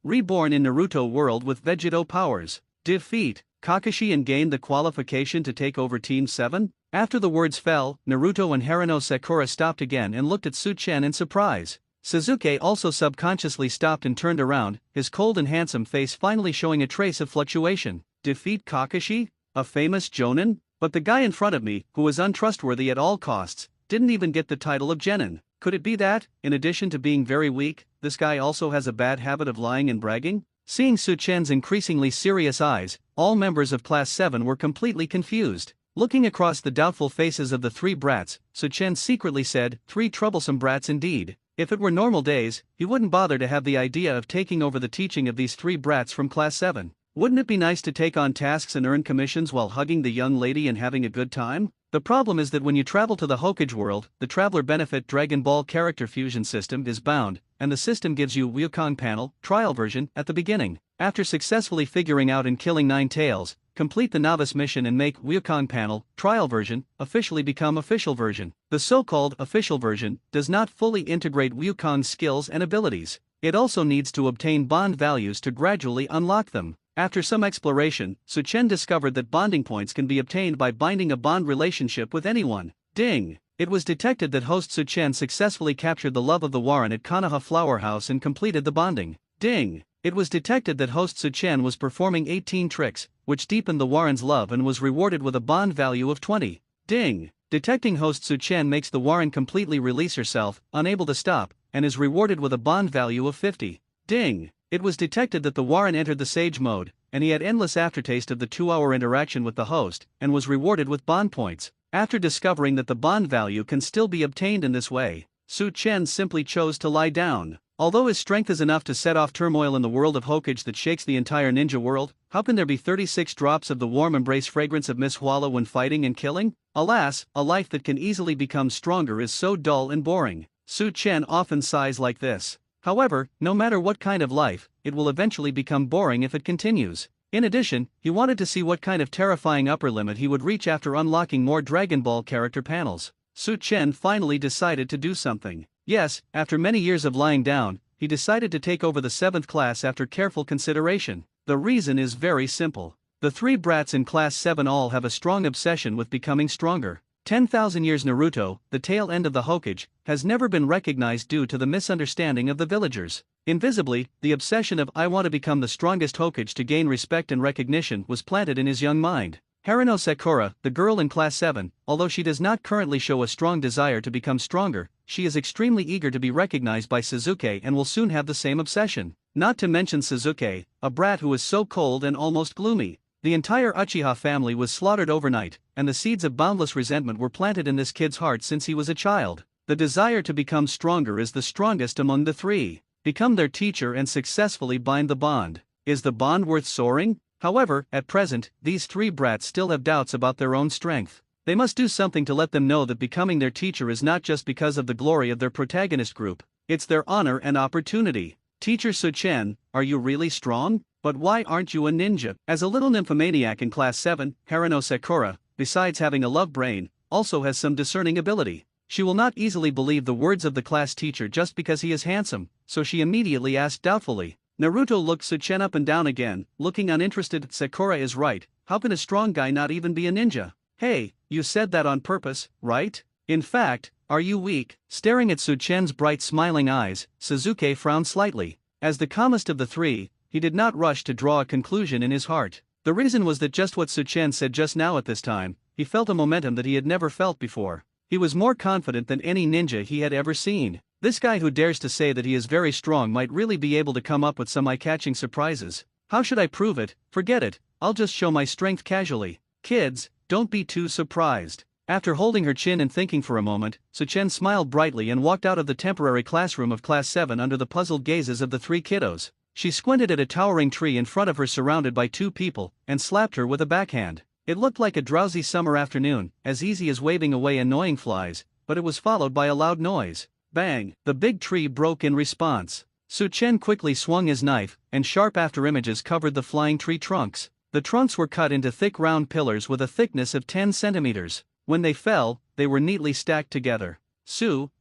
reborn in Naruto world with vegito powers. Defeat Kakashi and gain the qualification to take over Team 7? After the words fell, Naruto and Haruno Sakura stopped again and looked at Su-chen in surprise. Sasuke also subconsciously stopped and turned around, his cold and handsome face finally showing a trace of fluctuation. Defeat Kakashi? A famous jonin? But the guy in front of me, who was untrustworthy at all costs, didn't even get the title of genin. Could it be that, in addition to being very weak, this guy also has a bad habit of lying and bragging? Seeing Su-chen's increasingly serious eyes, all members of Class 7 were completely confused. Looking across the doubtful faces of the three brats, Su-chen secretly said, "Three troublesome brats indeed." If it were normal days, he wouldn't bother to have the idea of taking over the teaching of these three brats from Class 7. Wouldn't it be nice to take on tasks and earn commissions while hugging the young lady and having a good time? The problem is that when you travel to the Hokage world, the Traveler Benefit Dragon Ball character fusion system is bound, and the system gives you Wukong panel, trial version, at the beginning. After successfully figuring out and killing 9 tails, complete the novice mission and make Wukong panel, trial version, officially become official version. The so-called official version does not fully integrate Wukong's skills and abilities. It also needs to obtain bond values to gradually unlock them. After some exploration, Su-chen discovered that bonding points can be obtained by binding a bond relationship with anyone. Ding! It was detected that host Su-chen successfully captured the love of the Warren at Konoha Flower House and completed the bonding. Ding! It was detected that host Su-chen was performing 18 tricks, which deepened the Warren's love and was rewarded with a bond value of 20. Ding! Detecting host Su-chen makes the Warren completely release herself, unable to stop, and is rewarded with a bond value of 50. Ding! It was detected that the Warren entered the Sage mode, and he had endless aftertaste of the 2-hour interaction with the host, and was rewarded with bond points. After discovering that the bond value can still be obtained in this way, Su-chen simply chose to lie down. Although his strength is enough to set off turmoil in the world of Hokage that shakes the entire ninja world, how can there be 36 drops of the warm embrace fragrance of Miss Hwala when fighting and killing? Alas, a life that can easily become stronger is so dull and boring. Su-chen often sighs like this. However, no matter what kind of life, it will eventually become boring if it continues. In addition, he wanted to see what kind of terrifying upper limit he would reach after unlocking more Dragon Ball character panels. Su-chen finally decided to do something. Yes, after many years of lying down, he decided to take over the 7th class after careful consideration. The reason is very simple. The three brats in Class 7 all have a strong obsession with becoming stronger. 10,000 years Naruto, the tail end of the Hokage, has never been recognized due to the misunderstanding of the villagers. Invisibly, the obsession of "I want to become the strongest Hokage to gain respect and recognition" was planted in his young mind. Haruno Sakura, the girl in Class 7, although she does not currently show a strong desire to become stronger, she is extremely eager to be recognized by Sasuke and will soon have the same obsession. Not to mention Sasuke, a brat who is so cold and almost gloomy. The entire Uchiha family was slaughtered overnight, and the seeds of boundless resentment were planted in this kid's heart since he was a child. The desire to become stronger is the strongest among the three. Become their teacher and successfully bind the bond. Is the bond worth soaring? However, at present, these three brats still have doubts about their own strength. They must do something to let them know that becoming their teacher is not just because of the glory of their protagonist group, it's their honor and opportunity. Teacher Su-chen, are you really strong? But why aren't you a ninja? As a little nymphomaniac in Class 7, Haruno Sakura, besides having a love brain, also has some discerning ability. She will not easily believe the words of the class teacher just because he is handsome, so she immediately asked doubtfully. Naruto looked Su-chen up and down again, looking uninterested. Sakura is right, how can a strong guy not even be a ninja? Hey, you said that on purpose, right? In fact, are you weak? Staring at Su-chen's bright smiling eyes, Sasuke frowned slightly. As the calmest of the three, he did not rush to draw a conclusion in his heart. The reason was that just what Su-chen said just now at this time, he felt a momentum that he had never felt before. He was more confident than any ninja he had ever seen. This guy who dares to say that he is very strong might really be able to come up with some eye-catching surprises. How should I prove it? Forget it, I'll just show my strength casually. Kids, don't be too surprised. After holding her chin and thinking for a moment, Su-chen smiled brightly and walked out of the temporary classroom of Class 7 under the puzzled gazes of the three kiddos. She squinted at a towering tree in front of her surrounded by two people, and slapped her with a backhand. It looked like a drowsy summer afternoon, as easy as waving away annoying flies, but it was followed by a loud noise. Bang! The big tree broke in response. Su-chen quickly swung his knife, and sharp afterimages covered the flying tree trunks. The trunks were cut into thick round pillars with a thickness of 10 centimeters. When they fell, they were neatly stacked together.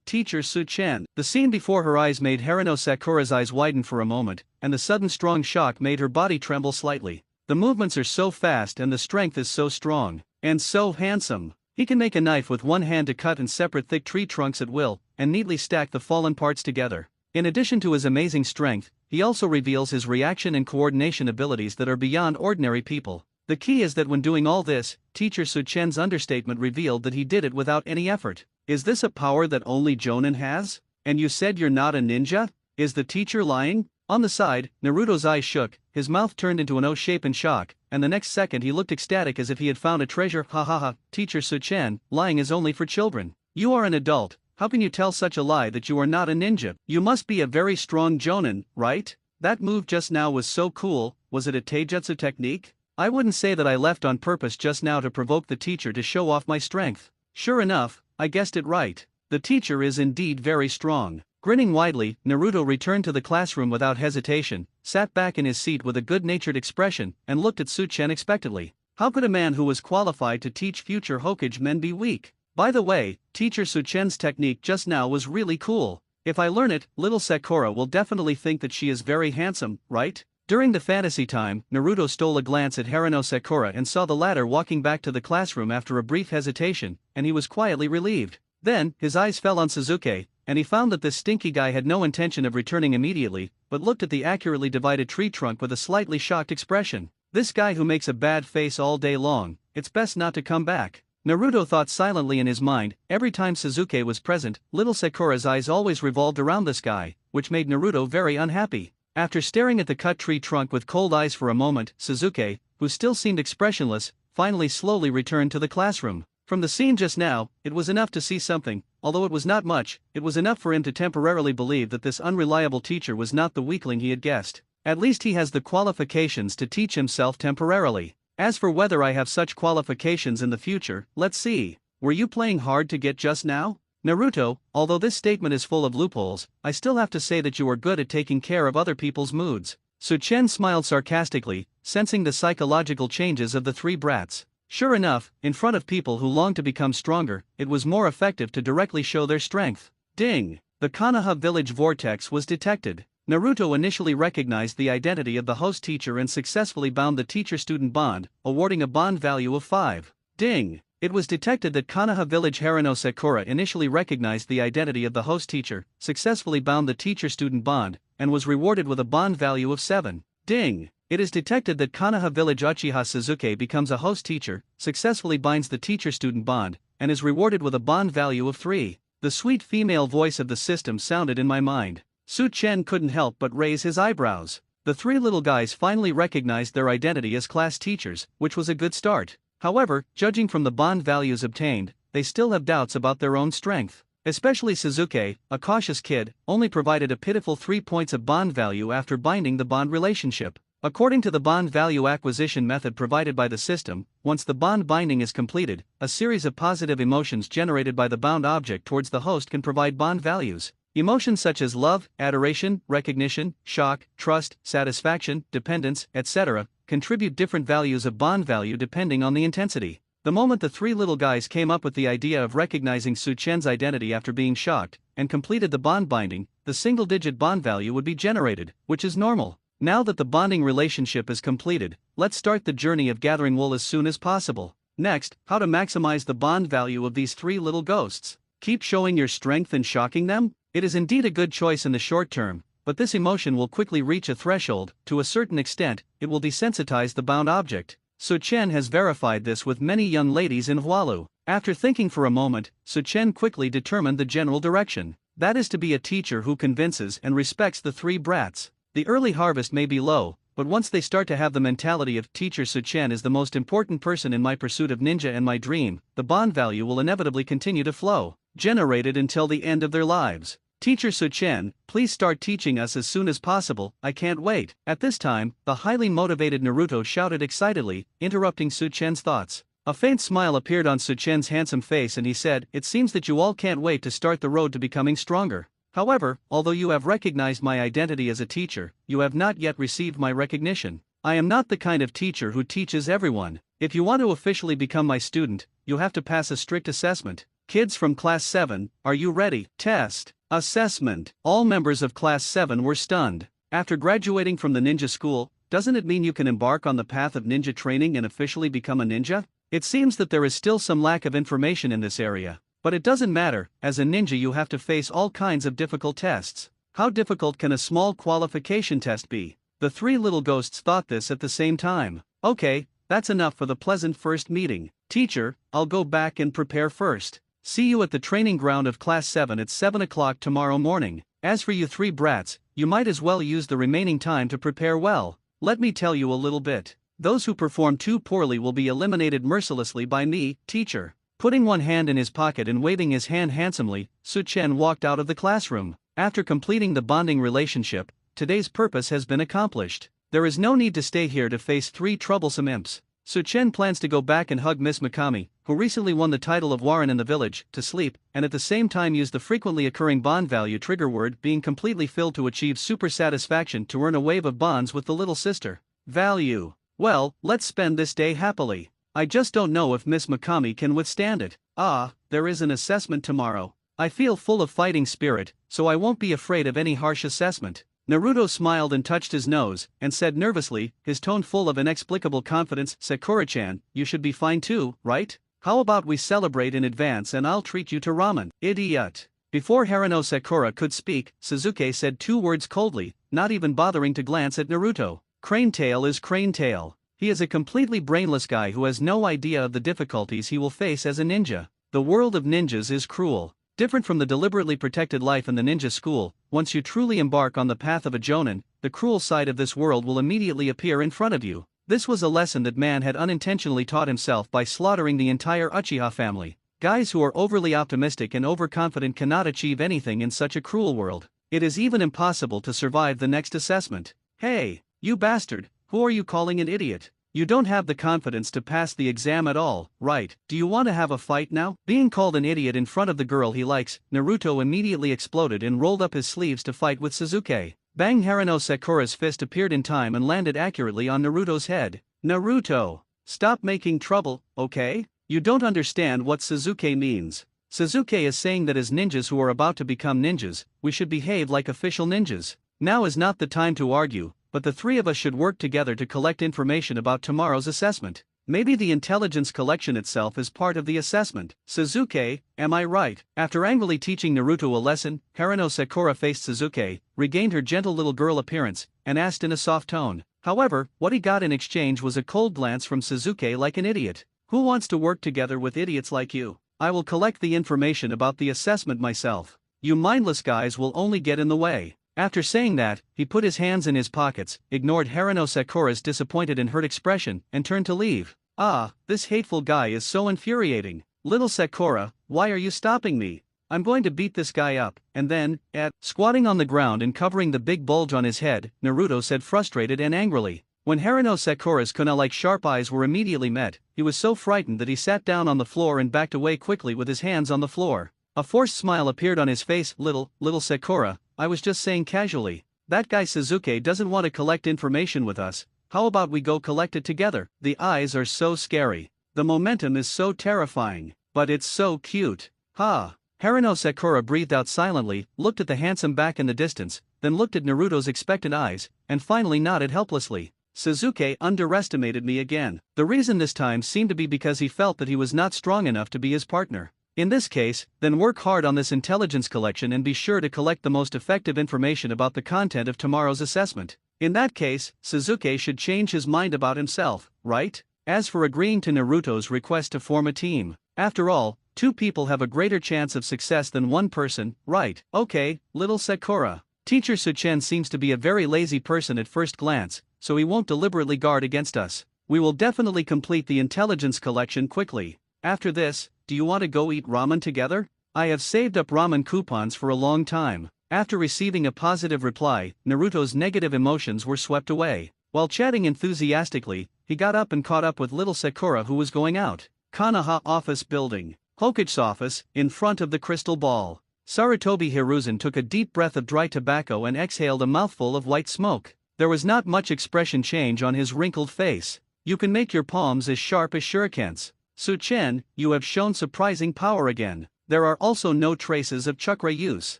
Teacher Su-chan. The scene before her eyes made Haruno Sakura's eyes widen for a moment, and the sudden strong shock made her body tremble slightly. The movements are so fast and the strength is so strong. And so handsome. He can make a knife with one hand to cut and separate thick tree trunks at will, and neatly stack the fallen parts together. In addition to his amazing strength, he also reveals his reaction and coordination abilities that are beyond ordinary people. The key is that when doing all this, Teacher Su-chan's understatement revealed that he did it without any effort. Is this a power that only Jonin has? And you said you're not a ninja? Is the teacher lying? On the side, Naruto's eyes shook, his mouth turned into an O shape in shock, and the next second he looked ecstatic as if he had found a treasure. Ha ha ha, Teacher Su-chan, lying is only for children. You are an adult, how can you tell such a lie that you are not a ninja? You must be a very strong Jonin, right? That move just now was so cool, was it a taijutsu technique? I wouldn't say that I left on purpose just now to provoke the teacher to show off my strength. Sure enough, I guessed it right. The teacher is indeed very strong. Grinning widely, Naruto returned to the classroom without hesitation, sat back in his seat with a good-natured expression, and looked at Su-chan expectantly. How could a man who was qualified to teach future Hokage men be weak? By the way, Teacher Su-chan's technique just now was really cool. If I learn it, little Sakura will definitely think that she is very handsome, right? During the fantasy time, Naruto stole a glance at Haruno Sakura and saw the latter walking back to the classroom after a brief hesitation, and he was quietly relieved. Then, his eyes fell on Sasuke, and he found that this stinky guy had no intention of returning immediately, but looked at the accurately divided tree trunk with a slightly shocked expression. This guy who makes a bad face all day long, it's best not to come back. Naruto thought silently in his mind. Every time Sasuke was present, little Sakura's eyes always revolved around this guy, which made Naruto very unhappy. After staring at the cut tree trunk with cold eyes for a moment, Sasuke, who still seemed expressionless, finally slowly returned to the classroom. From the scene just now, it was enough to see something. Although it was not much, it was enough for him to temporarily believe that this unreliable teacher was not the weakling he had guessed. At least he has the qualifications to teach himself temporarily. As for whether I have such qualifications in the future, let's see. Were you playing hard to get just now? Naruto, although this statement is full of loopholes, I still have to say that you are good at taking care of other people's moods. Su-chan smiled sarcastically, sensing the psychological changes of the three brats. Sure enough, in front of people who long to become stronger, it was more effective to directly show their strength. Ding! The Konoha village vortex was detected. Naruto initially recognized the identity of the host teacher and successfully bound the teacher-student bond, awarding a bond value of 5. Ding! It was detected that Konoha village Haruno Sakura initially recognized the identity of the host teacher, successfully bound the teacher-student bond, and was rewarded with a bond value of 7. Ding! It is detected that Konoha village Uchiha Sasuke becomes a host teacher, successfully binds the teacher-student bond, and is rewarded with a bond value of 3. The sweet female voice of the system sounded in my mind. Su-chan couldn't help but raise his eyebrows. The three little guys finally recognized their identity as class teachers, which was a good start. However, judging from the bond values obtained, they still have doubts about their own strength. Especially Sasuke, a cautious kid, only provided a pitiful 3 points of bond value after binding the bond relationship. According to the bond value acquisition method provided by the system, once the bond binding is completed, a series of positive emotions generated by the bound object towards the host can provide bond values. Emotions such as love, adoration, recognition, shock, trust, satisfaction, dependence, etc., contribute different values of bond value depending on the intensity. The moment the three little guys came up with the idea of recognizing Su-chan's identity after being shocked, and completed the bond binding, the single-digit bond value would be generated, which is normal. Now that the bonding relationship is completed, let's start the journey of gathering wool as soon as possible. Next, how to maximize the bond value of these three little ghosts. Keep showing your strength and shocking them? It is indeed a good choice in the short term, but this emotion will quickly reach a threshold. To a certain extent, it will desensitize the bound object. Su-chan has verified this with many young ladies in Hualu. After thinking for a moment, Su-chan quickly determined the general direction. That is to be a teacher who convinces and respects the three brats. The early harvest may be low, but once they start to have the mentality of Teacher Su-chan is the most important person in my pursuit of ninja and my dream, the bond value will inevitably continue to flow, generated until the end of their lives. Teacher Su-chan, please start teaching us as soon as possible, I can't wait. At this time, the highly motivated Naruto shouted excitedly, interrupting Su-chan's thoughts. A faint smile appeared on Su-chan's handsome face and he said, "It seems that you all can't wait to start the road to becoming stronger. However, although you have recognized my identity as a teacher, you have not yet received my recognition. I am not the kind of teacher who teaches everyone. If you want to officially become my student, you have to pass a strict assessment. Kids from Class 7, are you ready? Test. Assessment. All members of Class 7 were stunned. After graduating from the ninja school, doesn't it mean you can embark on the path of ninja training and officially become a ninja? It seems that there is still some lack of information in this area. But it doesn't matter, as a ninja you have to face all kinds of difficult tests. How difficult can a small qualification test be? The three little ghosts thought this at the same time. Okay, that's enough for the pleasant first meeting. Teacher, I'll go back and prepare first. See you at the training ground of Class 7 at 7 o'clock tomorrow morning. As for you three brats, you might as well use the remaining time to prepare well. Let me tell you a little bit. Those who perform too poorly will be eliminated mercilessly by me, teacher. Putting one hand in his pocket and waving his hand handsomely, Su Chen walked out of the classroom. After completing the bonding relationship, today's purpose has been accomplished. There is no need to stay here to face three troublesome imps. Su Chen plans to go back and hug Miss Mikami, who recently won the title of Warren in the village, to sleep, and at the same time use the frequently occurring bond value trigger word being completely filled to achieve super satisfaction to earn a wave of bonds with the little sister. Value. Well, let's spend this day happily. I just don't know if Miss Mikami can withstand it. Ah, there is an assessment tomorrow. I feel full of fighting spirit, so I won't be afraid of any harsh assessment. Naruto smiled and touched his nose, and said nervously, his tone full of inexplicable confidence, Sakura-chan, you should be fine too, right? How about we celebrate in advance and I'll treat you to ramen. Idiot. Before Haruno Sakura could speak, Suzuki said two words coldly, not even bothering to glance at Naruto. Crane Tail is Crane Tail. He is a completely brainless guy who has no idea of the difficulties he will face as a ninja. The world of ninjas is cruel. Different from the deliberately protected life in the ninja school, once you truly embark on the path of a jonin, the cruel side of this world will immediately appear in front of you. This was a lesson that man had unintentionally taught himself by slaughtering the entire Uchiha family. Guys who are overly optimistic and overconfident cannot achieve anything in such a cruel world. It is even impossible to survive the next assessment. Hey, you bastard, who are you calling an idiot? You don't have the confidence to pass the exam at all, right? Do you want to have a fight now? Being called an idiot in front of the girl he likes, Naruto immediately exploded and rolled up his sleeves to fight with Suzuki. Bang! Haruno Sakura's fist appeared in time and landed accurately on Naruto's head. Naruto! Stop making trouble, okay? You don't understand what Suzuki means. Suzuki is saying that as ninjas who are about to become ninjas, we should behave like official ninjas. Now is not the time to argue, but the three of us should work together to collect information about tomorrow's assessment. Maybe the intelligence collection itself is part of the assessment. Suzuki, am I right? After angrily teaching Naruto a lesson, Haruno Sakura faced Suzuki, regained her gentle little girl appearance, and asked in a soft tone. However, what he got in exchange was a cold glance from Suzuki like an idiot. Who wants to work together with idiots like you? I will collect the information about the assessment myself. You mindless guys will only get in the way. After saying that, he put his hands in his pockets, ignored Haruno Sakura's disappointed and hurt expression, and turned to leave. Ah, this hateful guy is so infuriating. Little Sakura, why are you stopping me? I'm going to beat this guy up, and then, squatting on the ground and covering the big bulge on his head, Naruto said frustrated and angrily. When Haruno Sakura's kuna-like sharp eyes were immediately met, he was so frightened that he sat down on the floor and backed away quickly with his hands on the floor. A forced smile appeared on his face. Little Sakura, I was just saying casually. That guy Suzuki doesn't want to collect information with us. How about we go collect it together? The eyes are so scary. The momentum is so terrifying. But it's so cute. Ha! Haruno Sakura breathed out silently, looked at the handsome back in the distance, then looked at Naruto's expectant eyes, and finally nodded helplessly. Suzuki underestimated me again. The reason this time seemed to be because he felt that he was not strong enough to be his partner. In this case, then work hard on this intelligence collection and be sure to collect the most effective information about the content of tomorrow's assessment. In that case, Suzuki should change his mind about himself, right? As for agreeing to Naruto's request to form a team, after all, two people have a greater chance of success than one person, right? Okay, little Sakura. Teacher Suchen seems to be a very lazy person at first glance, so he won't deliberately guard against us. We will definitely complete the intelligence collection quickly. After this, do you want to go eat ramen together? I have saved up ramen coupons for a long time. After receiving a positive reply, Naruto's negative emotions were swept away. While chatting enthusiastically, he got up and caught up with little Sakura who was going out. Konoha office building. Hokage's office, in front of the crystal ball. Sarutobi Hiruzen took a deep breath of dry tobacco and exhaled a mouthful of white smoke. There was not much expression change on his wrinkled face. You can make your palms as sharp as shurikens. Suchen, you have shown surprising power again. There are also no traces of chakra use.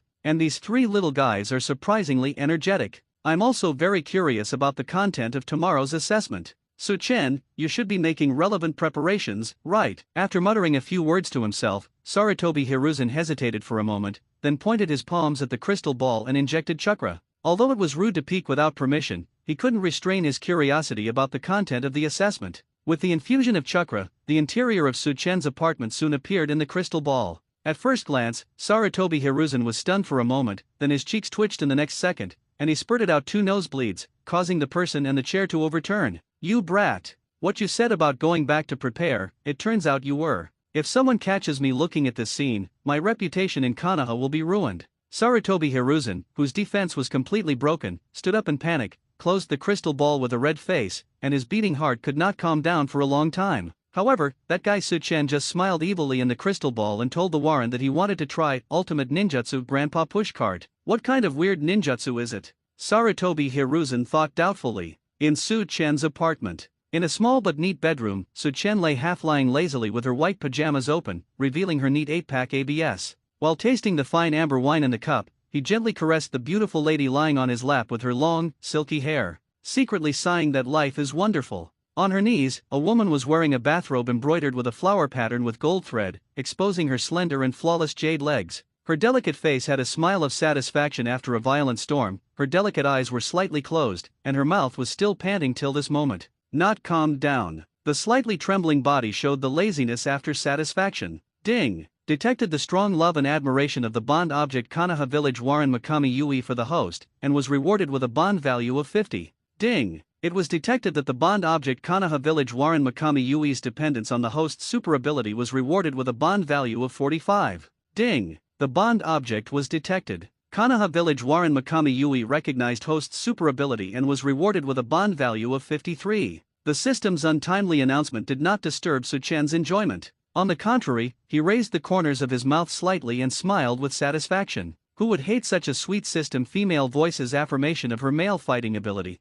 And these three little guys are surprisingly energetic. I'm also very curious about the content of tomorrow's assessment. Su-chen, you should be making relevant preparations, right? After muttering a few words to himself, Sarutobi Hiruzen hesitated for a moment, then pointed his palms at the crystal ball and injected chakra. Although it was rude to peek without permission, he couldn't restrain his curiosity about the content of the assessment. With the infusion of chakra, the interior of Su-chen's apartment soon appeared in the crystal ball. At first glance, Sarutobi Hiruzen was stunned for a moment, then his cheeks twitched in the next second, and he spurted out 2 nosebleeds, causing the person and the chair to overturn. You brat! What you said about going back to prepare, it turns out you were. If someone catches me looking at this scene, my reputation in Konoha will be ruined. Sarutobi Hiruzen, whose defense was completely broken, stood up in panic, closed the crystal ball with a red face, and his beating heart could not calm down for a long time. However, that guy Su-chen just smiled evilly in the crystal ball and told the Warren that he wanted to try Ultimate Ninjutsu Grandpa Pushcart. What kind of weird ninjutsu is it? Sarutobi Hiruzen thought doubtfully. In Su-chen's apartment. In a small but neat bedroom, Su-chen lay half lying lazily with her white pajamas open, revealing her neat 8-pack abs. While tasting the fine amber wine in the cup, he gently caressed the beautiful lady lying on his lap with her long, silky hair, secretly sighing that life is wonderful. On her knees, a woman was wearing a bathrobe embroidered with a flower pattern with gold thread, exposing her slender and flawless jade legs. Her delicate face had a smile of satisfaction after a violent storm, her delicate eyes were slightly closed, and her mouth was still panting till this moment. Not calmed down. The slightly trembling body showed the laziness after satisfaction. Ding! Detected the strong love and admiration of the bond object Konoha Village Warren Makami Yui for the host, and was rewarded with a bond value of 50. Ding! It was detected that the bond object Konoha Village Warren Makami Yui's dependence on the host's super ability was rewarded with a bond value of 45. Ding! The bond object was detected. Konoha Village Warren Makami Yui recognized host's super ability and was rewarded with a bond value of 53. The system's untimely announcement did not disturb Su-chen's enjoyment. On the contrary, he raised the corners of his mouth slightly and smiled with satisfaction. Who would hate such a sweet system? Female voice's affirmation of her male fighting ability.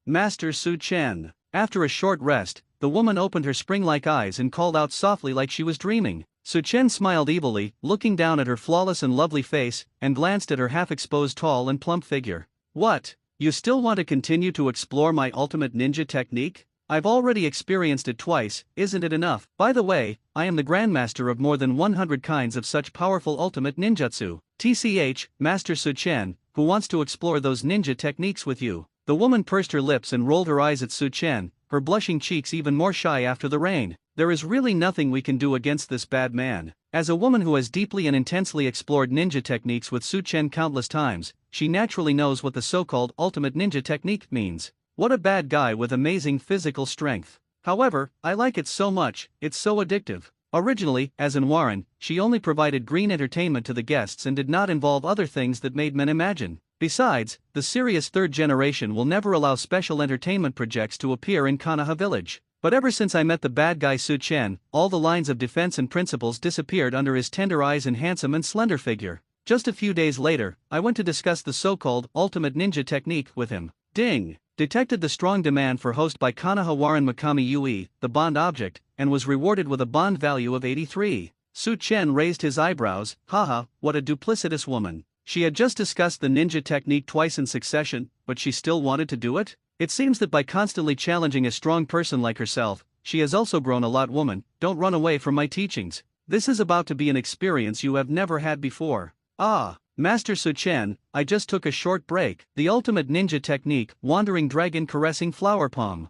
Master Su-chen. After a short rest, the woman opened her spring-like eyes and called out softly like she was dreaming. Su-chen smiled evilly, looking down at her flawless and lovely face, and glanced at her half-exposed tall and plump figure. What? You still want to continue to explore my ultimate ninja technique? I've already experienced it twice, isn't it enough? By the way, I am the grandmaster of more than 100 kinds of such powerful ultimate ninjutsu. TCH, Master Su-chen, who wants to explore those ninja techniques with you. The woman pursed her lips and rolled her eyes at Su-chen, her blushing cheeks even more shy after the rain. There is really nothing we can do against this bad man. As a woman who has deeply and intensely explored ninja techniques with Su-chen countless times, she naturally knows what the so-called ultimate ninja technique means. What a bad guy with amazing physical strength. However, I like it so much, it's so addictive. Originally, as in Warren, she only provided green entertainment to the guests and did not involve other things that made men imagine. Besides, the serious third generation will never allow special entertainment projects to appear in Konoha Village. But ever since I met the bad guy Su-chen, all the lines of defense and principles disappeared under his tender eyes and handsome and slender figure. Just a few days later, I went to discuss the so-called ultimate ninja technique with him. Ding! Detected the strong demand for host by Konoha Warren Makami Yui, the bond object, and was rewarded with a bond value of 83. Su-chen raised his eyebrows. Haha, what a duplicitous woman. She had just discussed the ninja technique twice in succession, but she still wanted to do it? It seems that by constantly challenging a strong person like herself, she has also grown a lot. Woman, don't run away from my teachings. This is about to be an experience you have never had before. Ah, Master Su-chen, I just took a short break. The ultimate ninja technique, wandering dragon caressing flower palm.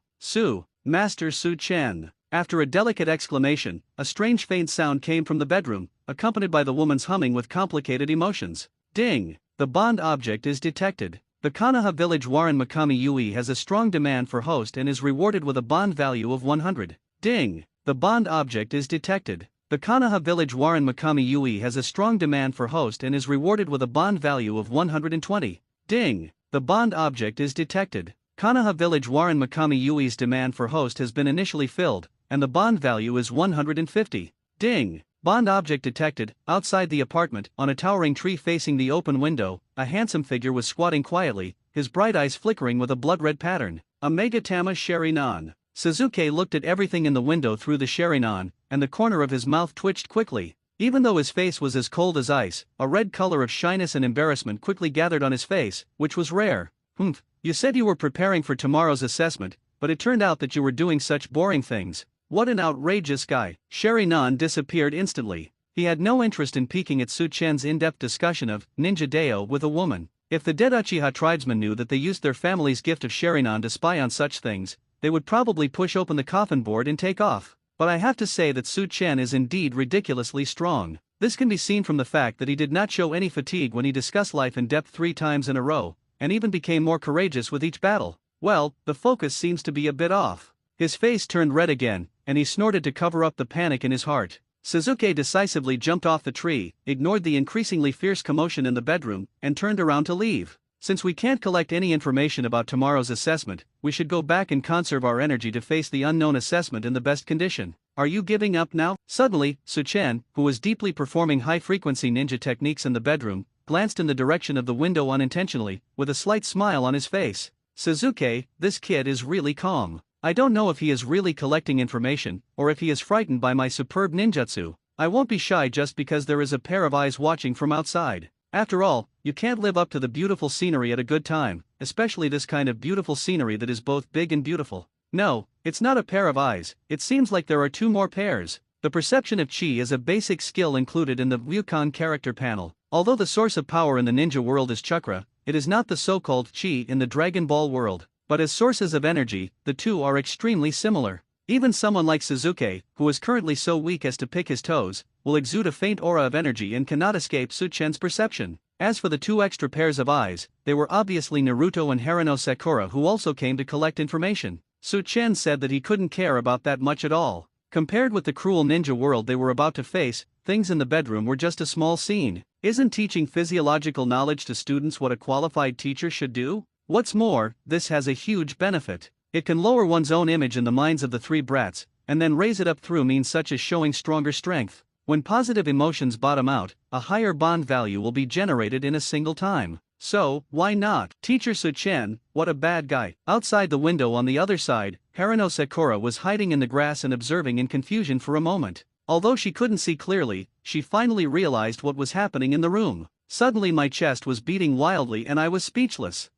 Master Su-chen. After a delicate exclamation, a strange faint sound came from the bedroom, accompanied by the woman's humming with complicated emotions. Ding! The bond object is detected. The Konoha Village Warren Makami Yui has a strong demand for host and is rewarded with a bond value of 100. Ding! The bond object is detected. The Konoha Village Warren Makami Yui has a strong demand for host and is rewarded with a bond value of 120. Ding! The bond object is detected. Konoha Village Warren Makami Yui's demand for host has been initially filled, and the bond value is 150. Ding! Bond object detected. Outside the apartment, on a towering tree facing the open window, a handsome figure was squatting quietly, his bright eyes flickering with a blood-red pattern. A Megatama Sharinan. Suzuki looked at everything in the window through the Sharinan, and the corner of his mouth twitched quickly. Even though his face was as cold as ice, a red color of shyness and embarrassment quickly gathered on his face, which was rare. "Humph, you said you were preparing for tomorrow's assessment, but it turned out that you were doing such boring things. What an outrageous guy." Sherinan disappeared instantly. He had no interest in peeking at Su-chen's in-depth discussion of Ninja Deo with a woman. If the dead Uchiha tribesmen knew that they used their family's gift of Sherinan to spy on such things, they would probably push open the coffin board and take off. But I have to say that Su-chen is indeed ridiculously strong. This can be seen from the fact that he did not show any fatigue when he discussed life in depth 3 times in a row, and even became more courageous with each battle. Well, the focus seems to be a bit off. His face turned red again, and he snorted to cover up the panic in his heart. Suzuki decisively jumped off the tree, ignored the increasingly fierce commotion in the bedroom, and turned around to leave. Since we can't collect any information about tomorrow's assessment, we should go back and conserve our energy to face the unknown assessment in the best condition. Are you giving up now? Suddenly, Su-chen, who was deeply performing high-frequency ninja techniques in the bedroom, glanced in the direction of the window unintentionally, with a slight smile on his face. Suzuki, this kid is really calm. I don't know if he is really collecting information, or if he is frightened by my superb ninjutsu. I won't be shy just because there is a pair of eyes watching from outside. After all, you can't live up to the beautiful scenery at a good time, especially this kind of beautiful scenery that is both big and beautiful. No, it's not a pair of eyes, it seems like there are 2 more pairs. The perception of chi is a basic skill included in the Ryukan character panel. Although the source of power in the ninja world is chakra, it is not the so-called chi in the Dragon Ball world. But as sources of energy, the two are extremely similar. Even someone like Suzuki, who is currently so weak as to pick his toes, will exude a faint aura of energy and cannot escape Su-chen's perception. As for the 2 extra pairs of eyes, they were obviously Naruto and Harano Sakura, who also came to collect information. Su-chen said that he couldn't care about that much at all. Compared with the cruel ninja world they were about to face, things in the bedroom were just a small scene. Isn't teaching physiological knowledge to students what a qualified teacher should do? What's more, this has a huge benefit. It can lower one's own image in the minds of the 3 brats, and then raise it up through means such as showing stronger strength. When positive emotions bottom out, a higher bond value will be generated in a single time. So, why not? Teacher Su-chen, what a bad guy. Outside the window on the other side, Harano Sakura was hiding in the grass and observing in confusion for a moment. Although she couldn't see clearly, she finally realized what was happening in the room. Suddenly my chest was beating wildly and I was speechless.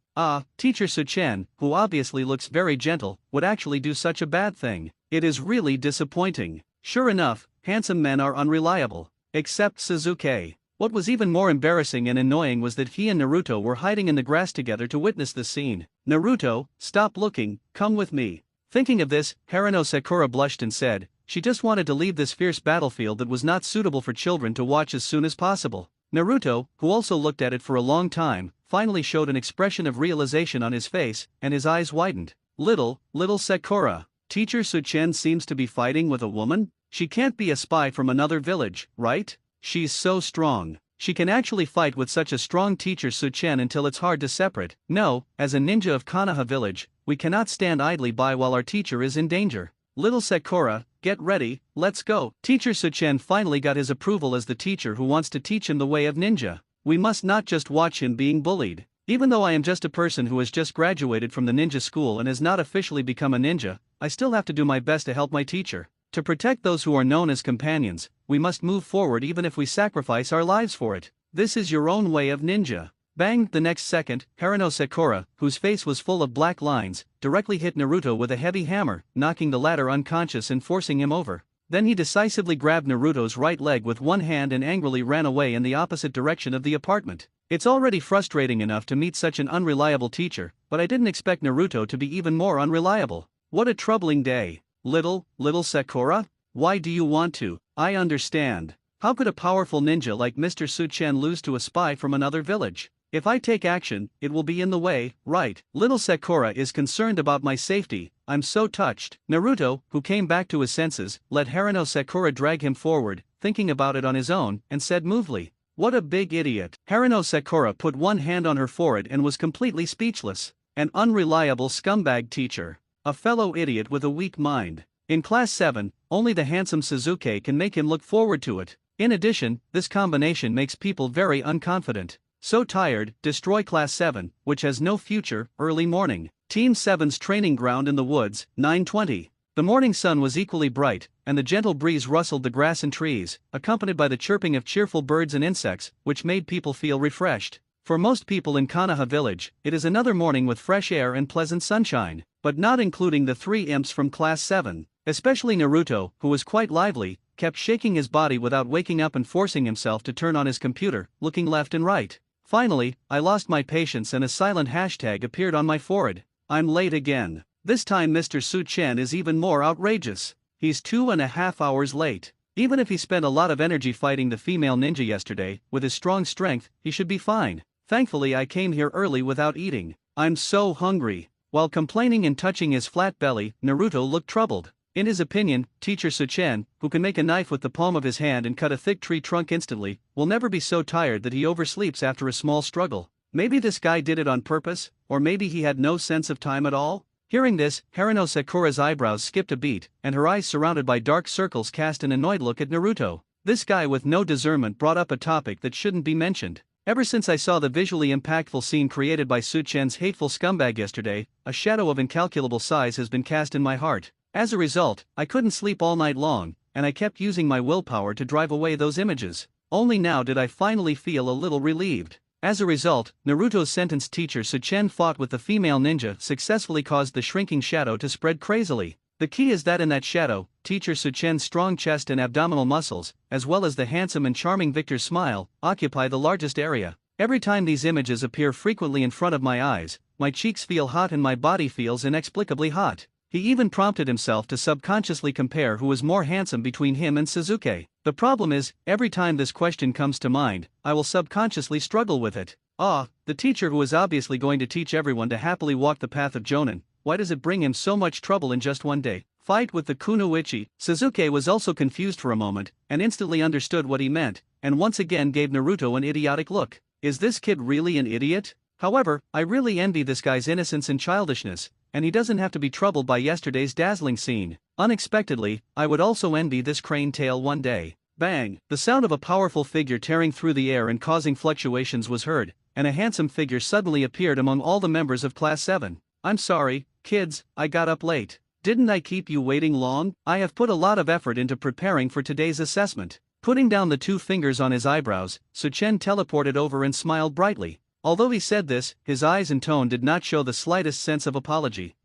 Teacher Su-chen, who obviously looks very gentle, would actually do such a bad thing. It is really disappointing. Sure enough, handsome men are unreliable. Except Suzuki. What was even more embarrassing and annoying was that he and Naruto were hiding in the grass together to witness this scene. Naruto, stop looking, come with me. Thinking of this, Harano Sakura blushed and said, she just wanted to leave this fierce battlefield that was not suitable for children to watch as soon as possible. Naruto, who also looked at it for a long time, finally showed an expression of realization on his face, and his eyes widened. Little Sakura. Teacher Su-chen seems to be fighting with a woman? She can't be a spy from another village, right? She's so strong. She can actually fight with such a strong teacher Su-chen until it's hard to separate. No, as a ninja of Konoha village, we cannot stand idly by while our teacher is in danger. Little Sakura, get ready, let's go. Teacher Su-chen finally got his approval as the teacher who wants to teach him the way of ninja. We must not just watch him being bullied. Even though I am just a person who has just graduated from the ninja school and has not officially become a ninja, I still have to do my best to help my teacher. To protect those who are known as companions, we must move forward even if we sacrifice our lives for it. This is your own way of ninja. Bang! The next second, Harano Sakura, whose face was full of black lines, directly hit Naruto with a heavy hammer, knocking the latter unconscious and forcing him over. Then he decisively grabbed Naruto's right leg with one hand and angrily ran away in the opposite direction of the apartment. It's already frustrating enough to meet such an unreliable teacher, but I didn't expect Naruto to be even more unreliable. What a troubling day. Little Sakura? Why do you want to? I understand. How could a powerful ninja like Mr. Su-chen lose to a spy from another village? If I take action, it will be in the way, right? Little Sakura is concerned about my safety. I'm so touched. Naruto, who came back to his senses, let Harano Sakura drag him forward, thinking about it on his own, and said moodily, what a big idiot. Harano Sakura put one hand on her forehead and was completely speechless. An unreliable scumbag teacher. A fellow idiot with a weak mind. In Class 7, only the handsome Suzuki can make him look forward to it. In addition, this combination makes people very unconfident. So tired, destroy Class 7, which has no future. Early morning. Team 7's training ground in the woods, 9:20. The morning sun was equally bright, and the gentle breeze rustled the grass and trees, accompanied by the chirping of cheerful birds and insects, which made people feel refreshed. For most people in Konoha village, it is another morning with fresh air and pleasant sunshine, but not including the 3 imps from Class 7. Especially Naruto, who was quite lively, kept shaking his body without waking up and forcing himself to turn on his computer, looking left and right. Finally, I lost my patience and a silent hashtag appeared on my forehead. I'm late again. This time Mr. Su-Chen is even more outrageous. He's 2.5 hours late. Even if he spent a lot of energy fighting the female ninja yesterday, with his strong strength, he should be fine. Thankfully I came here early without eating. I'm so hungry. While complaining and touching his flat belly, Naruto looked troubled. In his opinion, Teacher Su-Chen, who can make a knife with the palm of his hand and cut a thick tree trunk instantly, will never be so tired that he oversleeps after a small struggle. Maybe this guy did it on purpose, or maybe he had no sense of time at all? Hearing this, Haruno Sakura's eyebrows skipped a beat, and her eyes surrounded by dark circles cast an annoyed look at Naruto. This guy with no discernment brought up a topic that shouldn't be mentioned. Ever since I saw the visually impactful scene created by Su-Chen's hateful scumbag yesterday, a shadow of incalculable size has been cast in my heart. As a result, I couldn't sleep all night long, and I kept using my willpower to drive away those images. Only now did I finally feel a little relieved. As a result, Naruto's sentenced teacher Su-Chen fought with the female ninja successfully caused the shrinking shadow to spread crazily. The key is that in that shadow, teacher Su-Chen's strong chest and abdominal muscles, as well as the handsome and charming Victor's smile, occupy the largest area. Every time these images appear frequently in front of my eyes, my cheeks feel hot and my body feels inexplicably hot. He even prompted himself to subconsciously compare who is more handsome between him and Sasuke. The problem is, every time this question comes to mind, I will subconsciously struggle with it. The teacher who is obviously going to teach everyone to happily walk the path of Jonin, why does it bring him so much trouble in just one day? Fight with the Kunoichi. Sasuke was also confused for a moment, and instantly understood what he meant, and once again gave Naruto an idiotic look. Is this kid really an idiot? However, I really envy this guy's innocence and childishness, and he doesn't have to be troubled by yesterday's dazzling scene. Unexpectedly, I would also envy this crane tail one day. Bang! The sound of a powerful figure tearing through the air and causing fluctuations was heard, and a handsome figure suddenly appeared among all the members of Class 7. I'm sorry, kids, I got up late. Didn't I keep you waiting long? I have put a lot of effort into preparing for today's assessment. Putting down the 2 fingers on his eyebrows, Su-Chen teleported over and smiled brightly. Although he said this, his eyes and tone did not show the slightest sense of apology.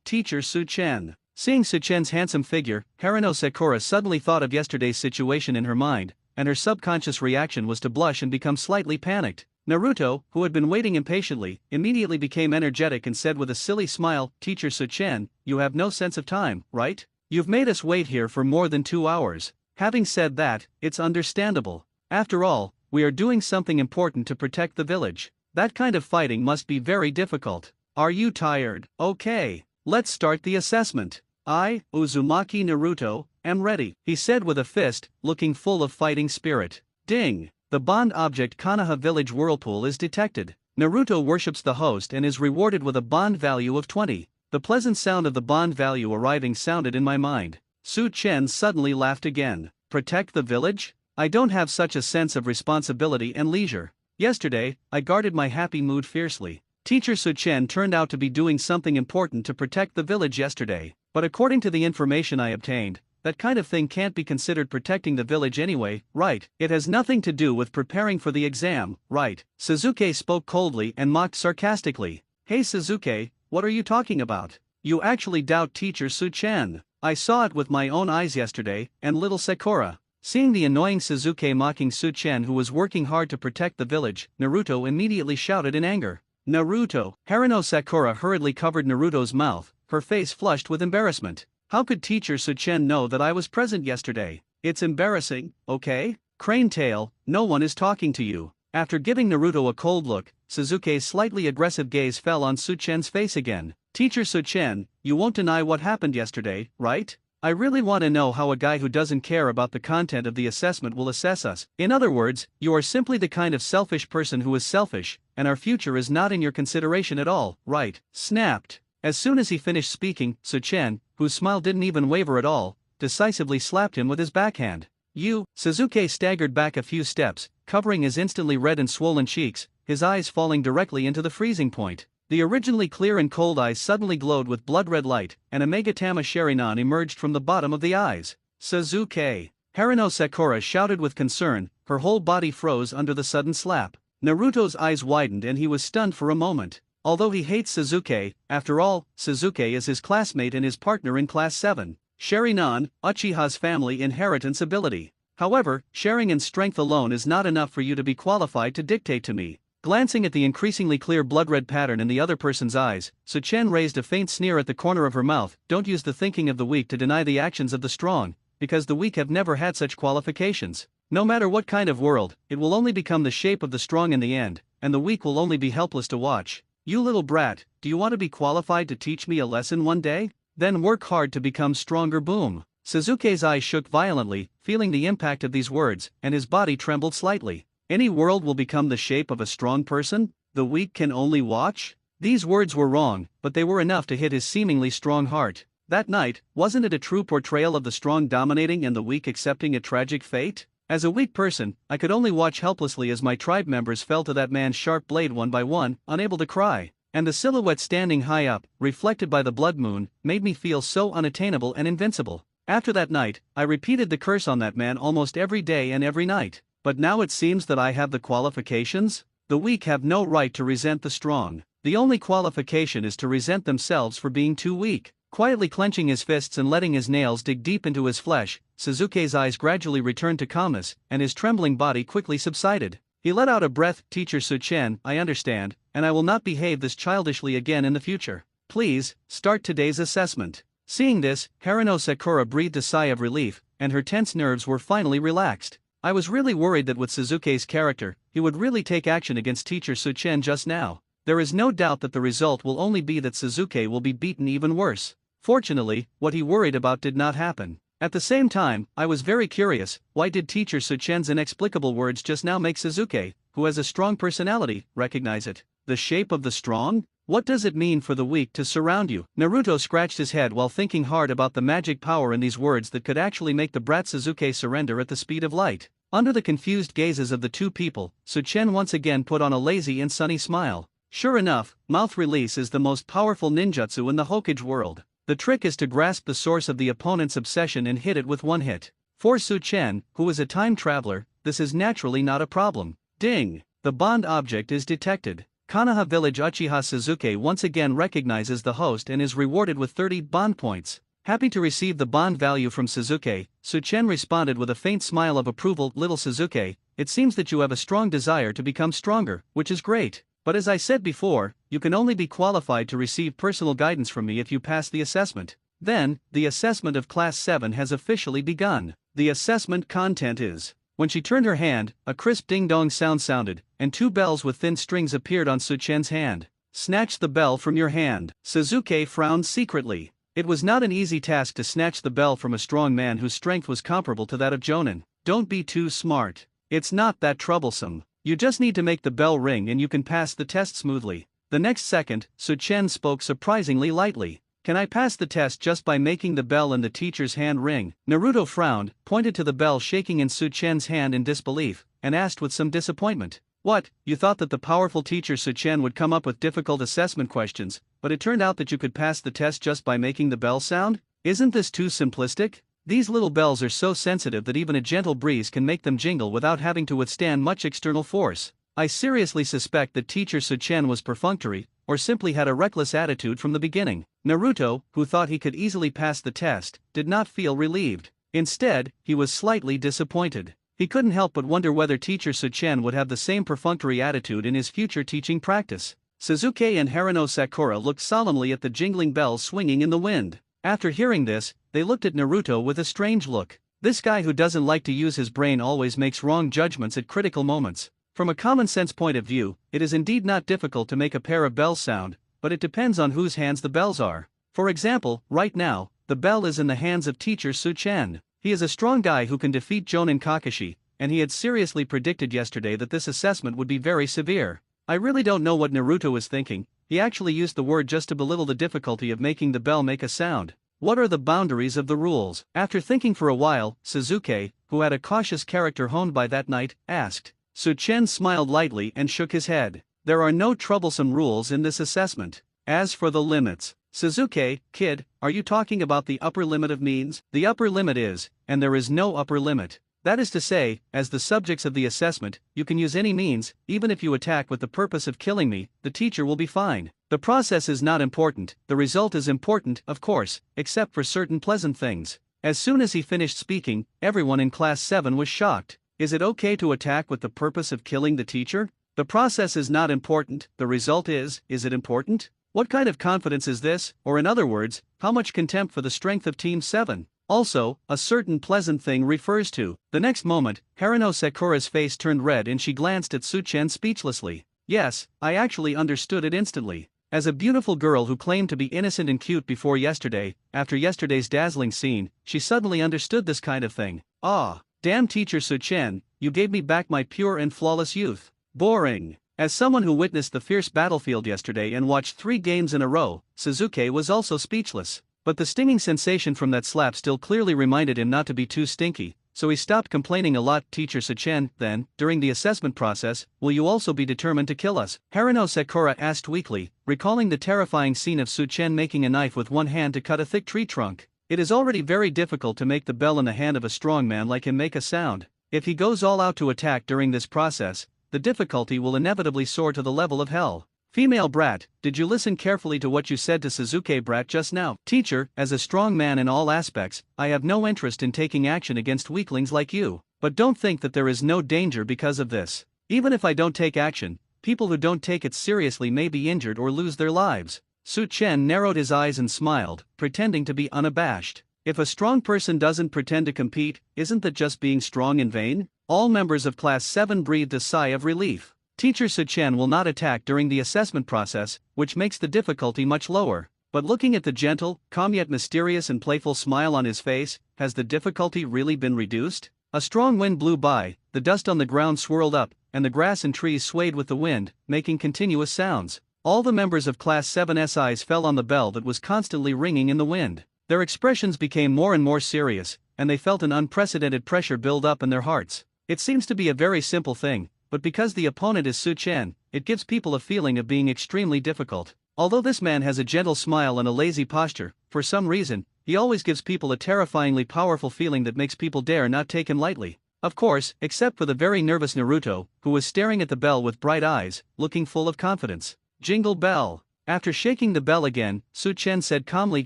Teacher Su-Chen. Seeing Su-Chen's handsome figure, Haruno Sakura suddenly thought of yesterday's situation in her mind, and her subconscious reaction was to blush and become slightly panicked. Naruto, who had been waiting impatiently, immediately became energetic and said with a silly smile, Teacher Su-Chen, you have no sense of time, right? You've made us wait here for more than 2 hours. Having said that, it's understandable. After all, we are doing something important to protect the village. That kind of fighting must be very difficult. Are you tired? Okay, let's start the assessment. I, Uzumaki Naruto, am ready, he said with a fist, looking full of fighting spirit. Ding! The bond object Konoha Village Whirlpool is detected. Naruto worships the host and is rewarded with a bond value of 20. The pleasant sound of the bond value arriving sounded in my mind. Su-Chen suddenly laughed again. Protect the village? I don't have such a sense of responsibility and leisure. Yesterday, I guarded my happy mood fiercely. Teacher Su-Chen turned out to be doing something important to protect the village yesterday, but according to the information I obtained, that kind of thing can't be considered protecting the village anyway, right? It has nothing to do with preparing for the exam, right? Sasuke spoke coldly and mocked sarcastically. Hey Sasuke, what are you talking about? You actually doubt Teacher Su-Chen. I saw it with my own eyes yesterday, and little Sakura. Seeing the annoying Sasuke mocking Su-Chen who was working hard to protect the village, Naruto immediately shouted in anger. Naruto! Haruno Sakura hurriedly covered Naruto's mouth, her face flushed with embarrassment. How could Teacher Su-Chen know that I was present yesterday? It's embarrassing, okay? Crane tail, no one is talking to you. After giving Naruto a cold look, Sasuke's slightly aggressive gaze fell on Su-Chen's face again. Teacher Su-Chen, you won't deny what happened yesterday, right? I really want to know how a guy who doesn't care about the content of the assessment will assess us. In other words, you are simply the kind of selfish person who is selfish, and our future is not in your consideration at all, right? Snapped. As soon as he finished speaking, Su-Chen, whose smile didn't even waver at all, decisively slapped him with his backhand. Sasuke staggered back a few steps, covering his instantly red and swollen cheeks, his eyes falling directly into the freezing point. The originally clear and cold eyes suddenly glowed with blood-red light, and a Megatama Sharingan emerged from the bottom of the eyes. Sasuke. Haruno Sakura shouted with concern, her whole body froze under the sudden slap. Naruto's eyes widened and he was stunned for a moment. Although he hates Sasuke, after all, Sasuke is his classmate and his partner in Class 7. Sharingan, Uchiha's family inheritance ability. However, sharing in strength alone is not enough for you to be qualified to dictate to me. Glancing at the increasingly clear blood-red pattern in the other person's eyes, Su-Chen raised a faint sneer at the corner of her mouth. Don't use the thinking of the weak to deny the actions of the strong, because the weak have never had such qualifications. No matter what kind of world, it will only become the shape of the strong in the end, and the weak will only be helpless to watch. You little brat, do you want to be qualified to teach me a lesson one day? Then work hard to become stronger. Boom. Sasuke's eyes shook violently, feeling the impact of these words, and his body trembled slightly. Any world will become the shape of a strong person? The weak can only watch? These words were wrong, but they were enough to hit his seemingly strong heart. That night, wasn't it a true portrayal of the strong dominating and the weak accepting a tragic fate? As a weak person, I could only watch helplessly as my tribe members fell to that man's sharp blade one by one, unable to cry. And the silhouette standing high up, reflected by the blood moon, made me feel so unattainable and invincible. After that night, I repeated the curse on that man almost every day and every night. But now it seems that I have the qualifications? The weak have no right to resent the strong. The only qualification is to resent themselves for being too weak. Quietly clenching his fists and letting his nails dig deep into his flesh, Sasuke's eyes gradually returned to calmness, and his trembling body quickly subsided. He let out a breath. Teacher Su-Chen, I understand, and I will not behave this childishly again in the future. Please, start today's assessment. Seeing this, Haruno Sakura breathed a sigh of relief, and her tense nerves were finally relaxed. I was really worried that with Sasuke's character, he would really take action against Teacher Su-Chen just now. There is no doubt that the result will only be that Sasuke will be beaten even worse. Fortunately, what he worried about did not happen. At the same time, I was very curious, why did Teacher Su-Chen's inexplicable words just now make Sasuke, who has a strong personality, recognize it? The shape of the strong? What does it mean for the weak to surround you? Naruto scratched his head while thinking hard about the magic power in these words that could actually make the brat Sasuke surrender at the speed of light. Under the confused gazes of the two people, Su-Chen once again put on a lazy and sunny smile. Sure enough, mouth release is the most powerful ninjutsu in the Hokage world. The trick is to grasp the source of the opponent's obsession and hit it with one hit. For Su-Chen, who is a time traveler, this is naturally not a problem. Ding! The bond object is detected. Konoha Village Uchiha Sasuke once again recognizes the host and is rewarded with 30 bond points. Happy to receive the bond value from Sasuke, Su-Chen responded with a faint smile of approval. Little Sasuke, it seems that you have a strong desire to become stronger, which is great. But as I said before, you can only be qualified to receive personal guidance from me if you pass the assessment. Then, the assessment of Class 7 has officially begun. The assessment content is... When she turned her hand, a crisp ding-dong sound sounded, and two bells with thin strings appeared on Su-Chen's hand. Snatch the bell from your hand. Sasuke frowned secretly. It was not an easy task to snatch the bell from a strong man whose strength was comparable to that of Jonin. Don't be too smart. It's not that troublesome. You just need to make the bell ring and you can pass the test smoothly. The next second, Su-Chen spoke surprisingly lightly. Can I pass the test just by making the bell in the teacher's hand ring? Naruto frowned, pointed to the bell shaking in Su-Chen's hand in disbelief, and asked with some disappointment. What, you thought that the powerful teacher Su-Chen would come up with difficult assessment questions, but it turned out that you could pass the test just by making the bell sound? Isn't this too simplistic? These little bells are so sensitive that even a gentle breeze can make them jingle without having to withstand much external force. I seriously suspect that teacher Su-Chen was perfunctory, or simply had a reckless attitude from the beginning. Naruto, who thought he could easily pass the test, did not feel relieved. Instead, he was slightly disappointed. He couldn't help but wonder whether teacher Su-Chen would have the same perfunctory attitude in his future teaching practice. Sasuke and Haruno Sakura looked solemnly at the jingling bells swinging in the wind. After hearing this, they looked at Naruto with a strange look. This guy who doesn't like to use his brain always makes wrong judgments at critical moments. From a common-sense point of view, it is indeed not difficult to make a pair of bells sound, but it depends on whose hands the bells are. For example, right now, the bell is in the hands of teacher Su-Chen. He is a strong guy who can defeat Jonin Kakashi, and he had seriously predicted yesterday that this assessment would be very severe. I really don't know what Naruto is thinking. He actually used the word just to belittle the difficulty of making the bell make a sound. What are the boundaries of the rules? After thinking for a while, Sasuke, who had a cautious character honed by that night, asked. Su-Chen smiled lightly and shook his head. There are no troublesome rules in this assessment. As for the limits, Suzuki, kid, are you talking about the upper limit of means? The upper limit is, and there is no upper limit. That is to say, as the subjects of the assessment, you can use any means, even if you attack with the purpose of killing me, the teacher will be fine. The process is not important, the result is important, of course, except for certain pleasant things. As soon as he finished speaking, everyone in class 7 was shocked. Is it okay to attack with the purpose of killing the teacher? The process is not important, the result is it important? What kind of confidence is this, or in other words, how much contempt for the strength of Team 7? Also, a certain pleasant thing refers to. The next moment, Haruno Sakura's face turned red and she glanced at Su-chen speechlessly. Yes, I actually understood it instantly. As a beautiful girl who claimed to be innocent and cute before yesterday, after yesterday's dazzling scene, she suddenly understood this kind of thing. Ah, damn teacher Su-chen, you gave me back my pure and flawless youth. Boring. As someone who witnessed the fierce battlefield yesterday and watched 3 games in a row, Suzuki was also speechless. But the stinging sensation from that slap still clearly reminded him not to be too stinky, so he stopped complaining a lot. Teacher Su-chen, then, during the assessment process, will you also be determined to kill us? Haruno Sakura asked weakly, recalling the terrifying scene of Su-chen making a knife with one hand to cut a thick tree trunk. It is already very difficult to make the bell in the hand of a strong man like him make a sound. If he goes all out to attack during this process, the difficulty will inevitably soar to the level of hell. Female brat, did you listen carefully to what you said to Suzuki brat just now? Teacher, as a strong man in all aspects, I have no interest in taking action against weaklings like you. But don't think that there is no danger because of this. Even if I don't take action, people who don't take it seriously may be injured or lose their lives. Su-chen narrowed his eyes and smiled, pretending to be unabashed. If a strong person doesn't pretend to compete, isn't that just being strong in vain? All members of Class 7 breathed a sigh of relief. Teacher Su-chen will not attack during the assessment process, which makes the difficulty much lower. But looking at the gentle, calm yet mysterious and playful smile on his face, has the difficulty really been reduced? A strong wind blew by, the dust on the ground swirled up, and the grass and trees swayed with the wind, making continuous sounds. All the members of Class 7's eyes fell on the bell that was constantly ringing in the wind. Their expressions became more and more serious, and they felt an unprecedented pressure build up in their hearts. It seems to be a very simple thing, but because the opponent is Su-chen, it gives people a feeling of being extremely difficult. Although this man has a gentle smile and a lazy posture, for some reason, he always gives people a terrifyingly powerful feeling that makes people dare not take him lightly. Of course, except for the very nervous Naruto, who was staring at the bell with bright eyes, looking full of confidence. Jingle bell. After shaking the bell again, Su-chen said calmly,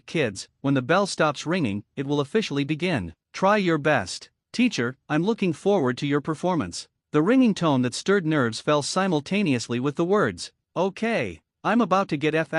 kids, when the bell stops ringing, it will officially begin. Try your best. Teacher, I'm looking forward to your performance. The ringing tone that stirred nerves fell simultaneously with the words, okay, I'm about to get F******.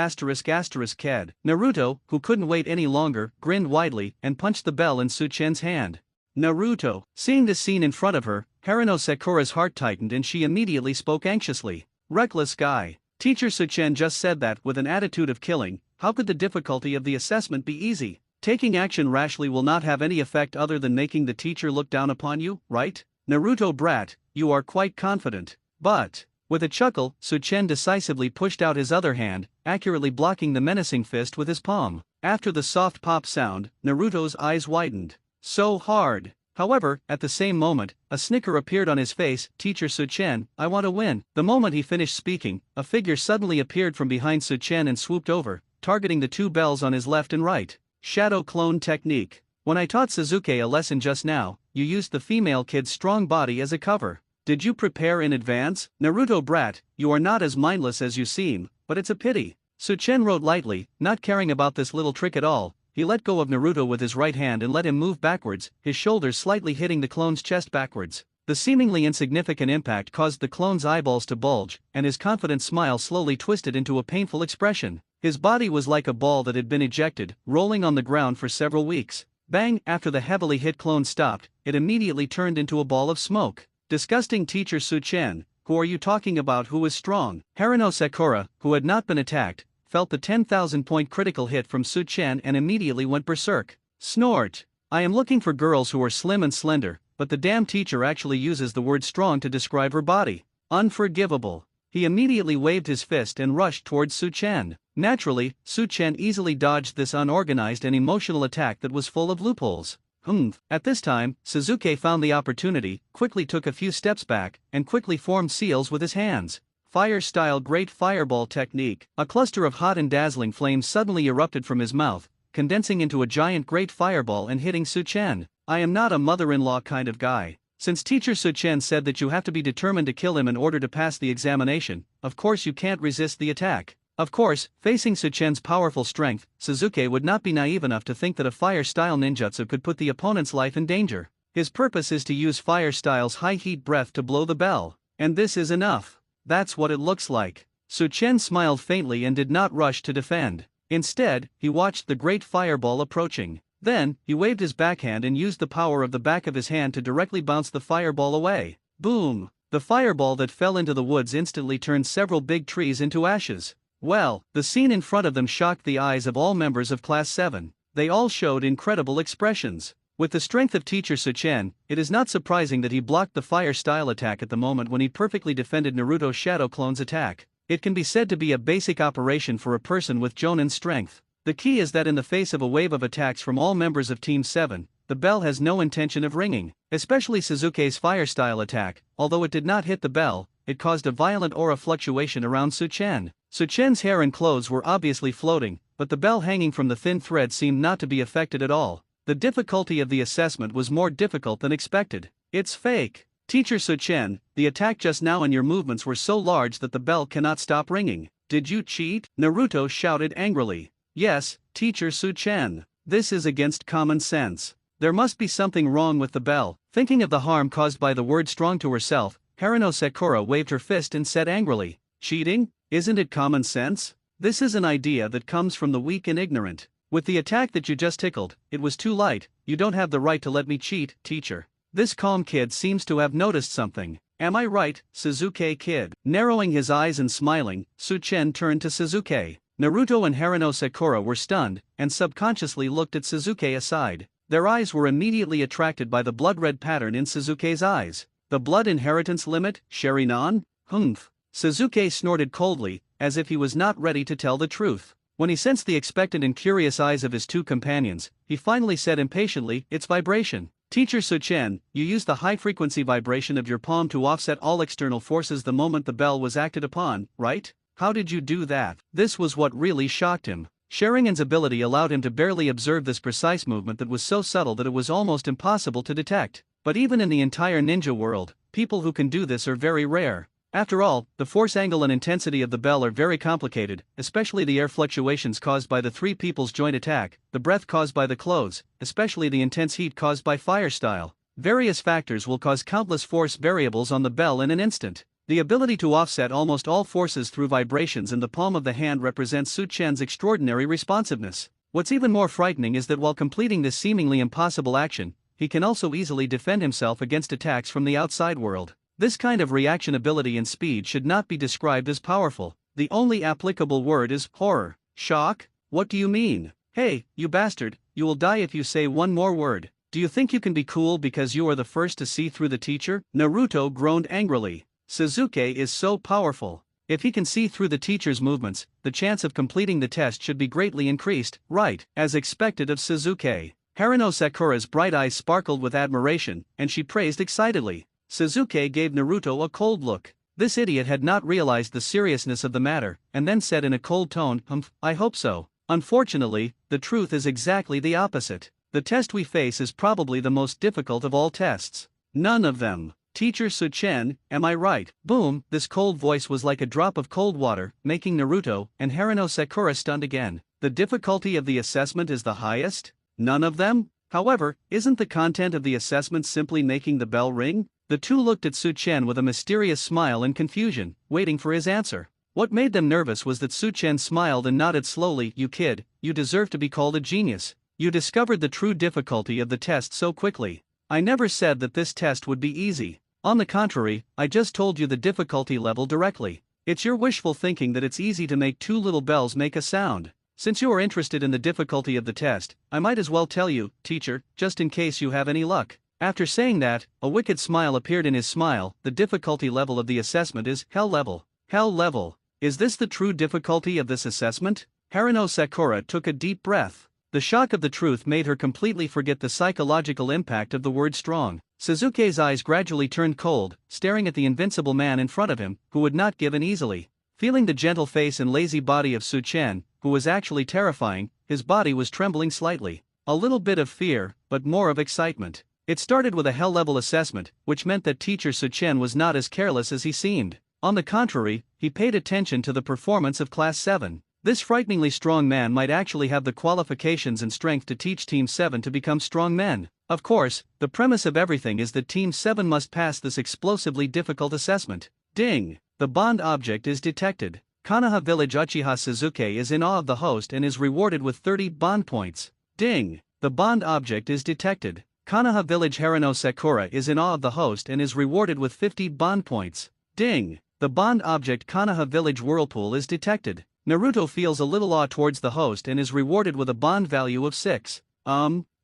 Naruto, who couldn't wait any longer, grinned widely and punched the bell in Su-chen's hand. Naruto. Seeing this scene in front of her, Haruno Sakura's heart tightened and she immediately spoke anxiously. Reckless guy. Teacher Su-chen just said that with an attitude of killing, how could the difficulty of the assessment be easy? Taking action rashly will not have any effect other than making the teacher look down upon you, right? Naruto brat, you are quite confident. But, with a chuckle, Su-chen decisively pushed out his other hand, accurately blocking the menacing fist with his palm. After the soft pop sound, Naruto's eyes widened. So hard. However, at the same moment, a snicker appeared on his face. Teacher Su-chen, I want to win. The moment he finished speaking, a figure suddenly appeared from behind Su-chen and swooped over, targeting the 2 bells on his left and right. Shadow clone technique. When I taught Suzuki a lesson just now, you used the female kid's strong body as a cover. Did you prepare in advance? Naruto brat, you are not as mindless as you seem, but it's a pity. Su-chen wrote lightly, not caring about this little trick at all. He let go of Naruto with his right hand and let him move backwards, his shoulders slightly hitting the clone's chest backwards. The seemingly insignificant impact caused the clone's eyeballs to bulge, and his confident smile slowly twisted into a painful expression. His body was like a ball that had been ejected, rolling on the ground for several weeks. Bang! After the heavily hit clone stopped, it immediately turned into a ball of smoke. Disgusting teacher Su-chen, who are you talking about? Who is strong? Haruno Sakura, who had not been attacked, felt the 10,000-point critical hit from Su-chen and immediately went berserk. Snort! I am looking for girls who are slim and slender, but the damn teacher actually uses the word strong to describe her body. Unforgivable. He immediately waved his fist and rushed towards Su-chen. Naturally, Su-chen easily dodged this unorganized and emotional attack that was full of loopholes. At this time, Suzuki found the opportunity, quickly took a few steps back, and quickly formed seals with his hands. Fire-style Great Fireball technique. A cluster of hot and dazzling flames suddenly erupted from his mouth, condensing into a giant Great Fireball and hitting Su Chen. I am not a mother-in-law kind of guy. Since teacher Su Chen said that you have to be determined to kill him in order to pass the examination, of course you can't resist the attack. Of course, facing Su Chen's powerful strength, Suzuki would not be naive enough to think that a fire-style ninjutsu could put the opponent's life in danger. His purpose is to use fire-style's high-heat breath to blow the bell. And this is enough. That's what it looks like. Su Chen smiled faintly and did not rush to defend. Instead, he watched the great fireball approaching. Then, he waved his backhand and used the power of the back of his hand to directly bounce the fireball away. Boom! The fireball that fell into the woods instantly turned several big trees into ashes. Well, the scene in front of them shocked the eyes of all members of Class 7. They all showed incredible expressions. With the strength of teacher Su Chen, it is not surprising that he blocked the fire-style attack at the moment when he perfectly defended Naruto's Shadow Clone's attack. It can be said to be a basic operation for a person with Jonin's strength. The key is that in the face of a wave of attacks from all members of Team 7, the bell has no intention of ringing, especially Suzuki's fire-style attack. Although it did not hit the bell, it caused a violent aura fluctuation around Su Chen. Su Chen's hair and clothes were obviously floating, but the bell hanging from the thin thread seemed not to be affected at all. The difficulty of the assessment was more difficult than expected. It's fake. Teacher Su Chen, the attack just now and your movements were so large that the bell cannot stop ringing. Did you cheat? Naruto shouted angrily. Yes, teacher Su Chen. This is against common sense. There must be something wrong with the bell. Thinking of the harm caused by the word strong to herself, Harino Sakura waved her fist and said angrily, cheating? Isn't it common sense? This is an idea that comes from the weak and ignorant. With the attack that you just tickled, it was too light. You don't have the right to let me cheat, teacher. This calm kid seems to have noticed something. Am I right, Suzuki kid? Narrowing his eyes and smiling, Su Chen turned to Suzuki. Naruto and Harino Sakura were stunned, and subconsciously looked at Suzuki aside. Their eyes were immediately attracted by the blood-red pattern in Suzuki's eyes. The blood inheritance limit, Sharinan? Humph. Suzuki snorted coldly, as if he was not ready to tell the truth. When he sensed the expectant and curious eyes of his two companions, he finally said impatiently, it's vibration. Teacher Su Chen, you used the high-frequency vibration of your palm to offset all external forces the moment the bell was acted upon, right? How did you do that? This was what really shocked him. Sharingan's ability allowed him to barely observe this precise movement that was so subtle that it was almost impossible to detect. But even in the entire ninja world, people who can do this are very rare. After all, the force angle and intensity of the bell are very complicated, especially the air fluctuations caused by the three people's joint attack, the breath caused by the clothes, especially the intense heat caused by fire style. Various factors will cause countless force variables on the bell in an instant. The ability to offset almost all forces through vibrations in the palm of the hand represents Su Chen's extraordinary responsiveness. What's even more frightening is that while completing this seemingly impossible action, he can also easily defend himself against attacks from the outside world. This kind of reaction ability and speed should not be described as powerful. The only applicable word is horror. Shock? What do you mean? Hey, you bastard, you will die if you say one more word. Do you think you can be cool because you are the first to see through the teacher? Naruto groaned angrily. Suzuki is so powerful. If he can see through the teacher's movements, the chance of completing the test should be greatly increased, right? As expected of Suzuki. Harino Sakura's bright eyes sparkled with admiration, and she praised excitedly. Suzuki gave Naruto a cold look. This idiot had not realized the seriousness of the matter, and then said in a cold tone, I hope so. Unfortunately, the truth is exactly the opposite. The test we face is probably the most difficult of all tests. None of them. Teacher Su Chen, am I right? Boom, this cold voice was like a drop of cold water, making Naruto and Harino Sakura stunned again. The difficulty of the assessment is the highest? None of them? However, isn't the content of the assessment simply making the bell ring? The two looked at Su Chen with a mysterious smile and confusion, waiting for his answer. What made them nervous was that Su Chen smiled and nodded slowly. You kid, you deserve to be called a genius. You discovered the true difficulty of the test so quickly. I never said that this test would be easy. On the contrary, I just told you the difficulty level directly. It's your wishful thinking that it's easy to make two little bells make a sound. Since you are interested in the difficulty of the test, I might as well tell you, teacher, just in case you have any luck. After saying that, a wicked smile appeared in his smile. The difficulty level of the assessment is Hell level. Hell level. Is this the true difficulty of this assessment? Harino Sakura took a deep breath. The shock of the truth made her completely forget the psychological impact of the word strong. Suzuki's eyes gradually turned cold, staring at the invincible man in front of him, who would not give in easily. Feeling the gentle face and lazy body of Su Chen, who was actually terrifying, his body was trembling slightly. A little bit of fear, but more of excitement. It started with a hell-level assessment, which meant that teacher Su Chen was not as careless as he seemed. On the contrary, he paid attention to the performance of Class 7. This frighteningly strong man might actually have the qualifications and strength to teach Team 7 to become strong men. Of course, the premise of everything is that Team 7 must pass this explosively difficult assessment. Ding! The bond object is detected. Konoha Village Uchiha Suzuki is in awe of the host and is rewarded with 30 bond points. Ding! The bond object is detected. Konoha Village Harano Sakura is in awe of the host and is rewarded with 50 bond points. Ding! The bond object Konoha Village Whirlpool is detected. Naruto feels a little awe towards the host and is rewarded with a bond value of 6.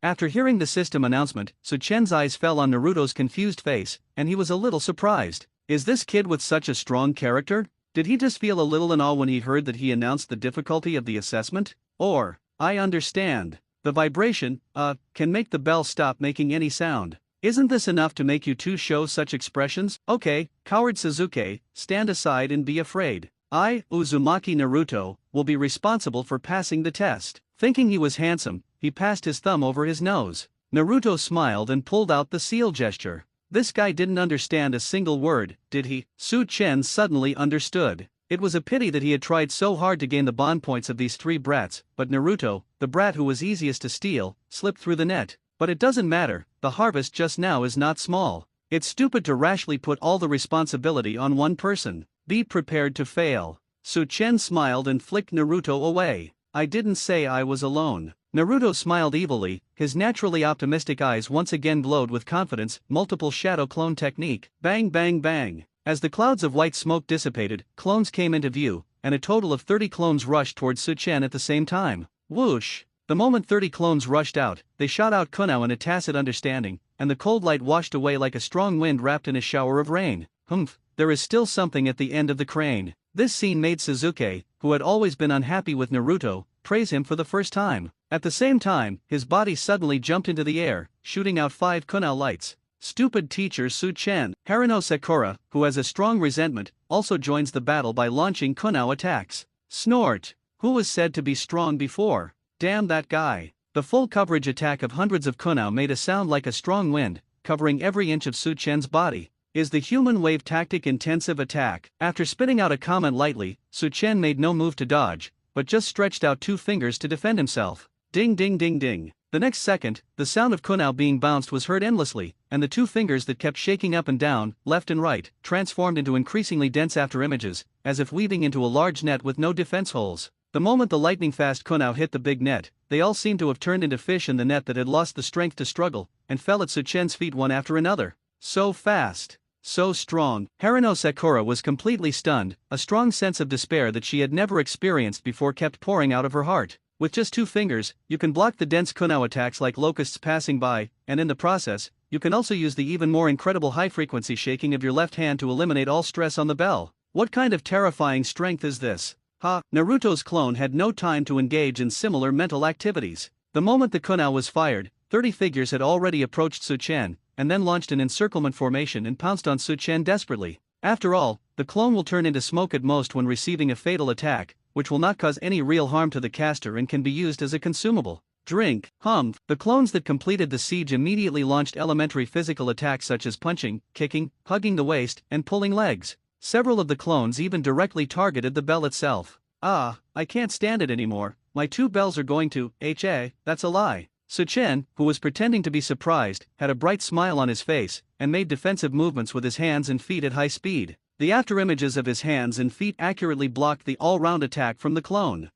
After hearing the system announcement, Su Chen's eyes fell on Naruto's confused face, and he was a little surprised. Is this kid with such a strong character? Did he just feel a little in awe when he heard that he announced the difficulty of the assessment? Or, I understand. The vibration, can make the bell stop making any sound. Isn't this enough to make you two show such expressions? Okay, coward Suzuki, stand aside and be afraid. I, Uzumaki Naruto, will be responsible for passing the test. Thinking he was handsome, he passed his thumb over his nose. Naruto smiled and pulled out the seal gesture. This guy didn't understand a single word, did he? Su Chen suddenly understood. It was a pity that he had tried so hard to gain the bond points of these three brats, but Naruto, the brat who was easiest to steal, slipped through the net. But it doesn't matter, the harvest just now is not small. It's stupid to rashly put all the responsibility on one person. Be prepared to fail. Su Chen smiled and flicked Naruto away. I didn't say I was alone. Naruto smiled evilly, his naturally optimistic eyes once again glowed with confidence. Multiple shadow clone technique. Bang bang bang. As the clouds of white smoke dissipated, clones came into view, and a total of 30 clones rushed towards Su Chen at the same time. Whoosh! The moment 30 clones rushed out, they shot out Kunao in a tacit understanding, and the cold light washed away like a strong wind wrapped in a shower of rain. Humph, there is still something at the end of the crane. This scene made Suzuki, who had always been unhappy with Naruto, praise him for the first time. At the same time, his body suddenly jumped into the air, shooting out 5 Kunao lights. Stupid teacher Su Chen. Harano Sakura, who has a strong resentment, also joins the battle by launching Kunao attacks. Snort! Who was said to be strong before? Damn that guy. The full coverage attack of hundreds of Kunao made a sound like a strong wind, covering every inch of Su Chen's body. Is the human wave tactic intensive attack? After spitting out a comment lightly, Su Chen made no move to dodge, but just stretched out 2 fingers to defend himself. Ding ding ding ding. The next second, the sound of Kunao being bounced was heard endlessly, and the 2 fingers that kept shaking up and down, left and right, transformed into increasingly dense afterimages, as if weaving into a large net with no defense holes. The moment the lightning-fast Kunao hit the big net, they all seemed to have turned into fish in the net that had lost the strength to struggle, and fell at Su Chen's feet one after another. So fast. So strong. Harano Sakura was completely stunned, a strong sense of despair that she had never experienced before kept pouring out of her heart. With just 2 fingers, you can block the dense Kunao attacks like locusts passing by, and in the process, you can also use the even more incredible high-frequency shaking of your left hand to eliminate all stress on the bell. What kind of terrifying strength is this? Naruto's clone had no time to engage in similar mental activities. The moment the Kunao was fired, 30 figures had already approached Su Chen, and then launched an encirclement formation and pounced on Su Chen desperately. After all, the clone will turn into smoke at most when receiving a fatal attack, which will not cause any real harm to the caster and can be used as a consumable. Drink. The clones that completed the siege immediately launched elementary physical attacks such as punching, kicking, hugging the waist, and pulling legs. Several of the clones even directly targeted the bell itself. I can't stand it anymore, my 2 bells are going to, that's a lie. Su Chen, who was pretending to be surprised, had a bright smile on his face, and made defensive movements with his hands and feet at high speed. The afterimages of his hands and feet accurately blocked the all-round attack from the clone.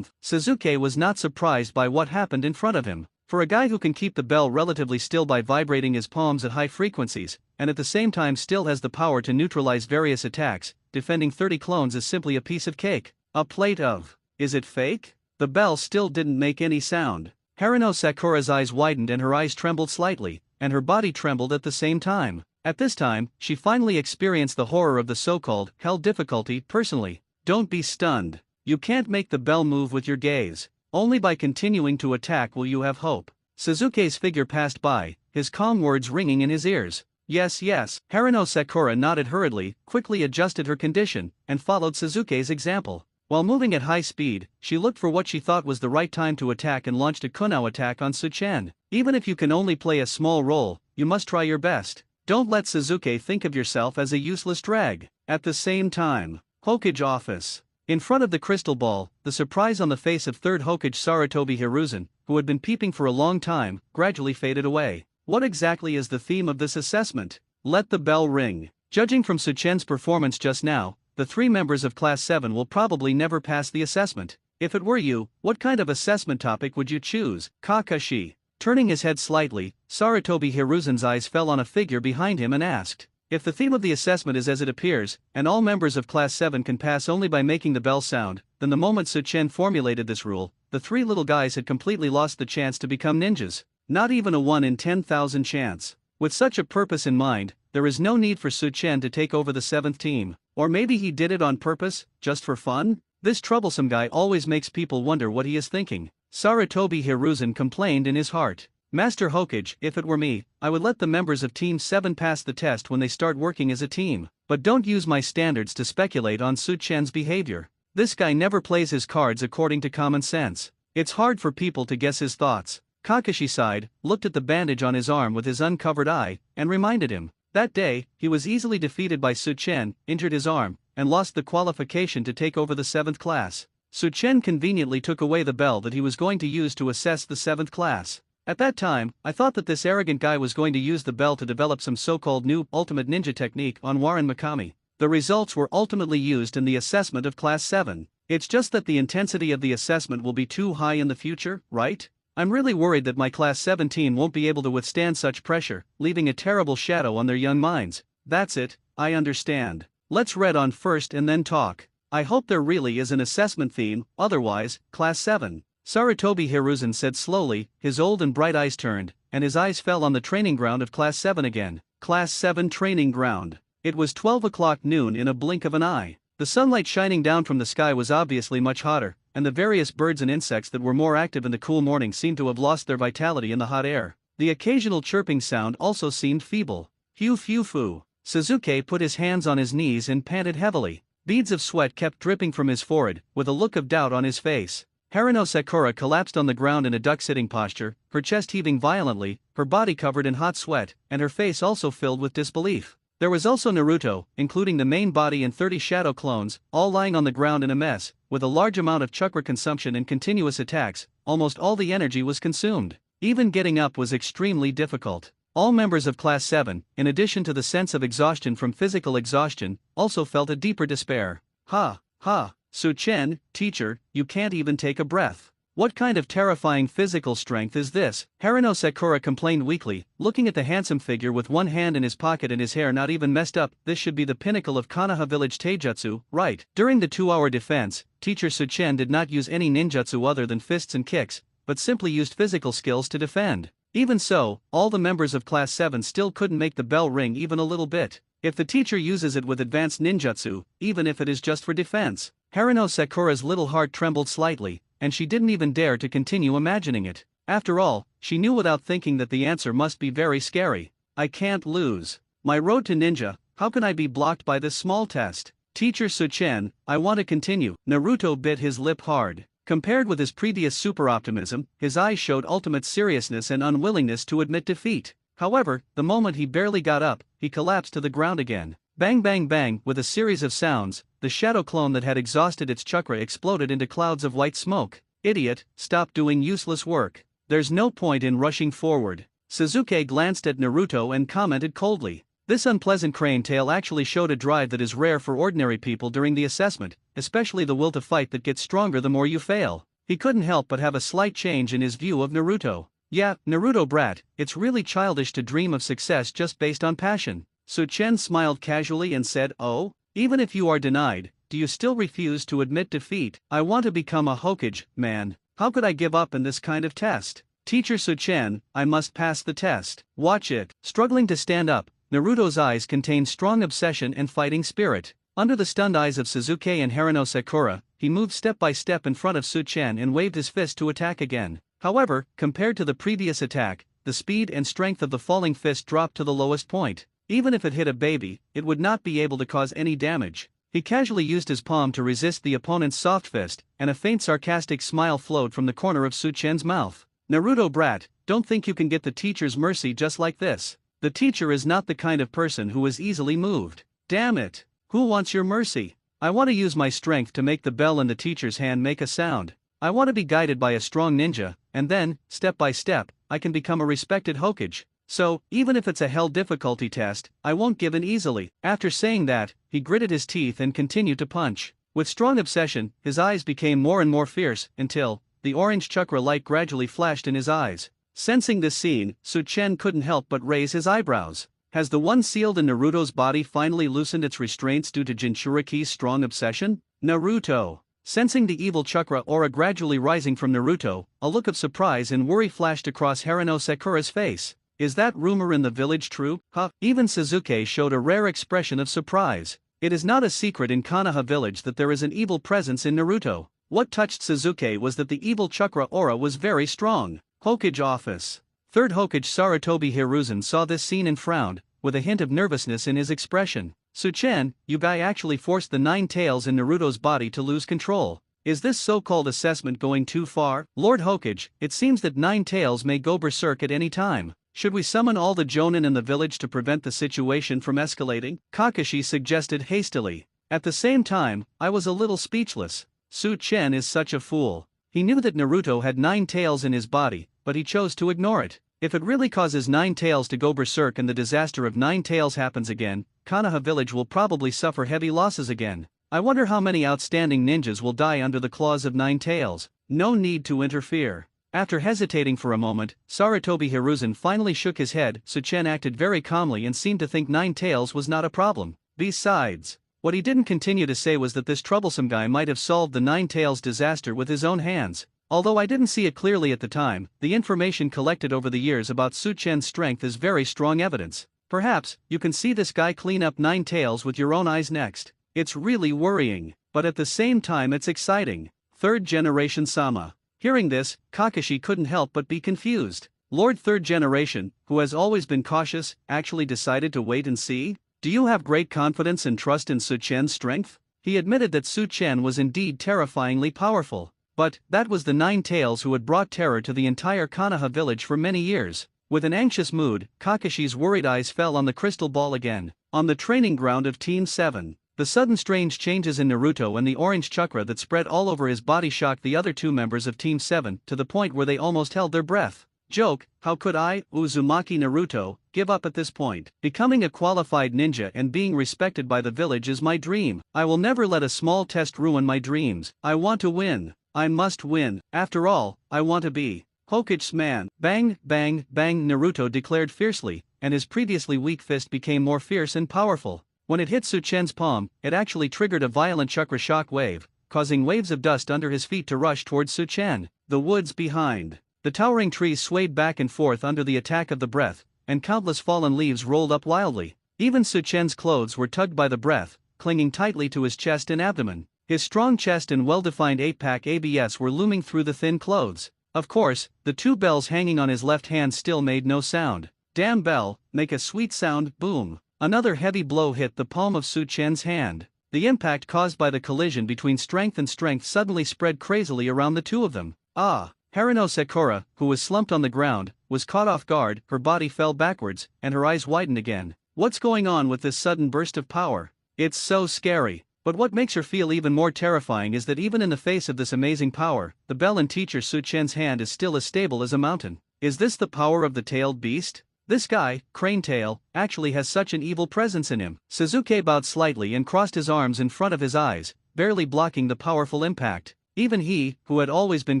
Suzuki was not surprised by what happened in front of him. For a guy who can keep the bell relatively still by vibrating his palms at high frequencies, and at the same time still has the power to neutralize various attacks, defending 30 clones is simply a piece of cake. A plate of. Is it fake? The bell still didn't make any sound. Harano Sakura's eyes widened and her eyes trembled slightly, and her body trembled at the same time. At this time, she finally experienced the horror of the so-called hell difficulty personally. Don't be stunned. You can't make the bell move with your gaze. Only by continuing to attack will you have hope. Suzuki's figure passed by, his calm words ringing in his ears. Yes, yes. Haruno Sakura nodded hurriedly, quickly adjusted her condition, and followed Suzuki's example. While moving at high speed, she looked for what she thought was the right time to attack and launched a kunao attack on Suchen. Even if you can only play a small role, you must try your best. Don't let Suzuki think of yourself as a useless drag. At the same time, Hokage office. In front of the crystal ball, the surprise on the face of 3rd Hokage Sarutobi Hiruzen, who had been peeping for a long time, gradually faded away. What exactly is the theme of this assessment? Let the bell ring. Judging from Suchen's performance just now, the 3 members of Class 7 will probably never pass the assessment. If it were you, what kind of assessment topic would you choose? Kakashi. Turning his head slightly, Sarutobi Hiruzen's eyes fell on a figure behind him and asked, if the theme of the assessment is as it appears, and all members of Class 7 can pass only by making the bell sound, then the moment Suchen formulated this rule, the 3 little guys had completely lost the chance to become ninjas. Not even a 1 in 10,000 chance. With such a purpose in mind, there is no need for Suchen to take over the 7th team. Or maybe he did it on purpose, just for fun? This troublesome guy always makes people wonder what he is thinking. Sarutobi Hiruzen complained in his heart. Master Hokage, if it were me, I would let the members of Team 7 pass the test when they start working as a team. But don't use my standards to speculate on Suchen's behavior. This guy never plays his cards according to common sense. It's hard for people to guess his thoughts. Kakashi sighed, looked at the bandage on his arm with his uncovered eye, and reminded him. That day, he was easily defeated by Suchen, injured his arm, and lost the qualification to take over the 7th class. Suchen conveniently took away the bell that he was going to use to assess the 7th class. At that time, I thought that this arrogant guy was going to use the bell to develop some so-called new ultimate ninja technique on Warren Mikami. The results were ultimately used in the assessment of Class 7. It's just that the intensity of the assessment will be too high in the future, right? I'm really worried that my Class 17 won't be able to withstand such pressure, leaving a terrible shadow on their young minds. That's it, I understand. Let's read on first and then talk. I hope there really is an assessment theme, otherwise, Class 7. Sarutobi Hiruzen said slowly, his old and bright eyes turned, and his eyes fell on the training ground of Class 7 again. Class 7 training ground. It was 12 o'clock noon in a blink of an eye. The sunlight shining down from the sky was obviously much hotter, and the various birds and insects that were more active in the cool morning seemed to have lost their vitality in the hot air. The occasional chirping sound also seemed feeble. Phew phew phew. Suzuki put his hands on his knees and panted heavily. Beads of sweat kept dripping from his forehead, with a look of doubt on his face. Haruno Sakura collapsed on the ground in a duck-sitting posture, her chest heaving violently, her body covered in hot sweat, and her face also filled with disbelief. There was also Naruto, including the main body and 30 shadow clones, all lying on the ground in a mess, with a large amount of chakra consumption and continuous attacks. Almost all the energy was consumed. Even getting up was extremely difficult. All members of Class 7, in addition to the sense of exhaustion from physical exhaustion, also felt a deeper despair. Ha, ha. Suchen, teacher, you can't even take a breath. What kind of terrifying physical strength is this? Haruno Sakura complained weakly, looking at the handsome figure with one hand in his pocket and his hair not even messed up. This should be the pinnacle of Konoha Village Taijutsu, right? During the 2-hour defense, teacher Suchen did not use any ninjutsu other than fists and kicks, but simply used physical skills to defend. Even so, all the members of Class 7 still couldn't make the bell ring even a little bit. If the teacher uses it with advanced ninjutsu, even if it is just for defense. Haruno Sakura's little heart trembled slightly, and she didn't even dare to continue imagining it. After all, she knew without thinking that the answer must be very scary. I can't lose. My road to ninja, how can I be blocked by this small test? Teacher Suchen, I want to continue. Naruto bit his lip hard. Compared with his previous super optimism, his eyes showed ultimate seriousness and unwillingness to admit defeat. However, the moment he barely got up, he collapsed to the ground again. Bang bang bang, with a series of sounds, the shadow clone that had exhausted its chakra exploded into clouds of white smoke. Idiot, stop doing useless work. There's no point in rushing forward. Suzuki glanced at Naruto and commented coldly. This unpleasant crane tail actually showed a drive that is rare for ordinary people during the assessment, especially the will to fight that gets stronger the more you fail. He couldn't help but have a slight change in his view of Naruto. Yeah, Naruto brat, it's really childish to dream of success just based on passion. Suchen smiled casually and said, oh, even if you are denied, do you still refuse to admit defeat? I want to become a Hokage, man. How could I give up in this kind of test? Teacher Suchen, I must pass the test. Watch it. Struggling to stand up, Naruto's eyes contained strong obsession and fighting spirit. Under the stunned eyes of Suzuki and Haruno Sakura, he moved step by step in front of Suchen and waved his fist to attack again. However, compared to the previous attack, the speed and strength of the falling fist dropped to the lowest point. Even if it hit a baby, it would not be able to cause any damage. He casually used his palm to resist the opponent's soft fist, and a faint sarcastic smile flowed from the corner of Su Chen's mouth. Naruto brat, don't think you can get the teacher's mercy just like this. The teacher is not the kind of person who is easily moved. Damn it. Who wants your mercy? I want to use my strength to make the bell in the teacher's hand make a sound. I want to be guided by a strong ninja, and then, step by step, I can become a respected Hokage. So, even if it's a hell difficulty test, I won't give in easily. After saying that, he gritted his teeth and continued to punch. With strong obsession, his eyes became more and more fierce, until the orange chakra light gradually flashed in his eyes. Sensing this scene, Su Chen couldn't help but raise his eyebrows. Has the one sealed in Naruto's body finally loosened its restraints due to Jinchuriki's strong obsession? Naruto. Sensing the evil chakra aura gradually rising from Naruto, a look of surprise and worry flashed across Haruno Sakura's face. Is that rumor in the village true? Huh? Even Suzuki showed a rare expression of surprise. It is not a secret in Konoha village that there is an evil presence in Naruto. What touched Suzuki was that the evil chakra aura was very strong. Hokage office. Third Hokage Sarutobi Hiruzen saw this scene and frowned, with a hint of nervousness in his expression. Su Chen, you guy actually forced the 9 tails in Naruto's body to lose control. Is this so-called assessment going too far? Lord Hokage, it seems that 9 tails may go berserk at any time. Should we summon all the Jonin in the village to prevent the situation from escalating? Kakashi suggested hastily. At the same time, I was a little speechless. Su Chen is such a fool. He knew that Naruto had 9 tails in his body, but he chose to ignore it. If it really causes 9 tails to go berserk and the disaster of 9 tails happens again, Konoha village will probably suffer heavy losses again. I wonder how many outstanding ninjas will die under the claws of 9 tails. No need to interfere. After hesitating for a moment, Sarutobi Hiruzen finally shook his head. Su Chen acted very calmly and seemed to think 9 tails was not a problem. Besides, what he didn't continue to say was that this troublesome guy might have solved the 9 tails disaster with his own hands. Although I didn't see it clearly at the time, the information collected over the years about Su Chen's strength is very strong evidence. Perhaps, you can see this guy clean up 9 tails with your own eyes next. It's really worrying, but at the same time it's exciting. Third generation Sama. Hearing this, Kakashi couldn't help but be confused. Lord Third Generation, who has always been cautious, actually decided to wait and see? Do you have great confidence and trust in Su Chen's strength? He admitted that Su Chen was indeed terrifyingly powerful. But, that was the 9 tails who had brought terror to the entire Konoha village for many years. With an anxious mood, Kakashi's worried eyes fell on the crystal ball again. On the training ground of Team 7. The sudden strange changes in Naruto and the orange chakra that spread all over his body shocked the other 2 members of Team 7 to the point where they almost held their breath. Joke, how could I, Uzumaki Naruto, give up at this point? Becoming a qualified ninja and being respected by the village is my dream. I will never let a small test ruin my dreams. I want to win. I must win. After all, I want to be Hokage's man. Bang, bang, bang, Naruto declared fiercely, and his previously weak fist became more fierce and powerful. When it hit Su Chen's palm, it actually triggered a violent chakra shock wave, causing waves of dust under his feet to rush towards Su Chen. The woods behind. The towering trees swayed back and forth under the attack of the breath, and countless fallen leaves rolled up wildly. Even Su Chen's clothes were tugged by the breath, clinging tightly to his chest and abdomen. His strong chest and well-defined 8-pack abs were looming through the thin clothes. Of course, the 2 bells hanging on his left hand still made no sound. Damn bell, make a sweet sound, boom. Another heavy blow hit the palm of Su Chen's hand. The impact caused by the collision between strength and strength suddenly spread crazily around the 2 of them. Haruno Sakura, who was slumped on the ground, was caught off guard. Her body fell backwards, and her eyes widened again. What's going on with this sudden burst of power? It's so scary. But what makes her feel even more terrifying is that even in the face of this amazing power, the bell in teacher Su Chen's hand is still as stable as a mountain. Is this the power of the tailed beast? This guy, Crane Tail, actually has such an evil presence in him. Suzuki bowed slightly and crossed his arms in front of his eyes, barely blocking the powerful impact. Even he, who had always been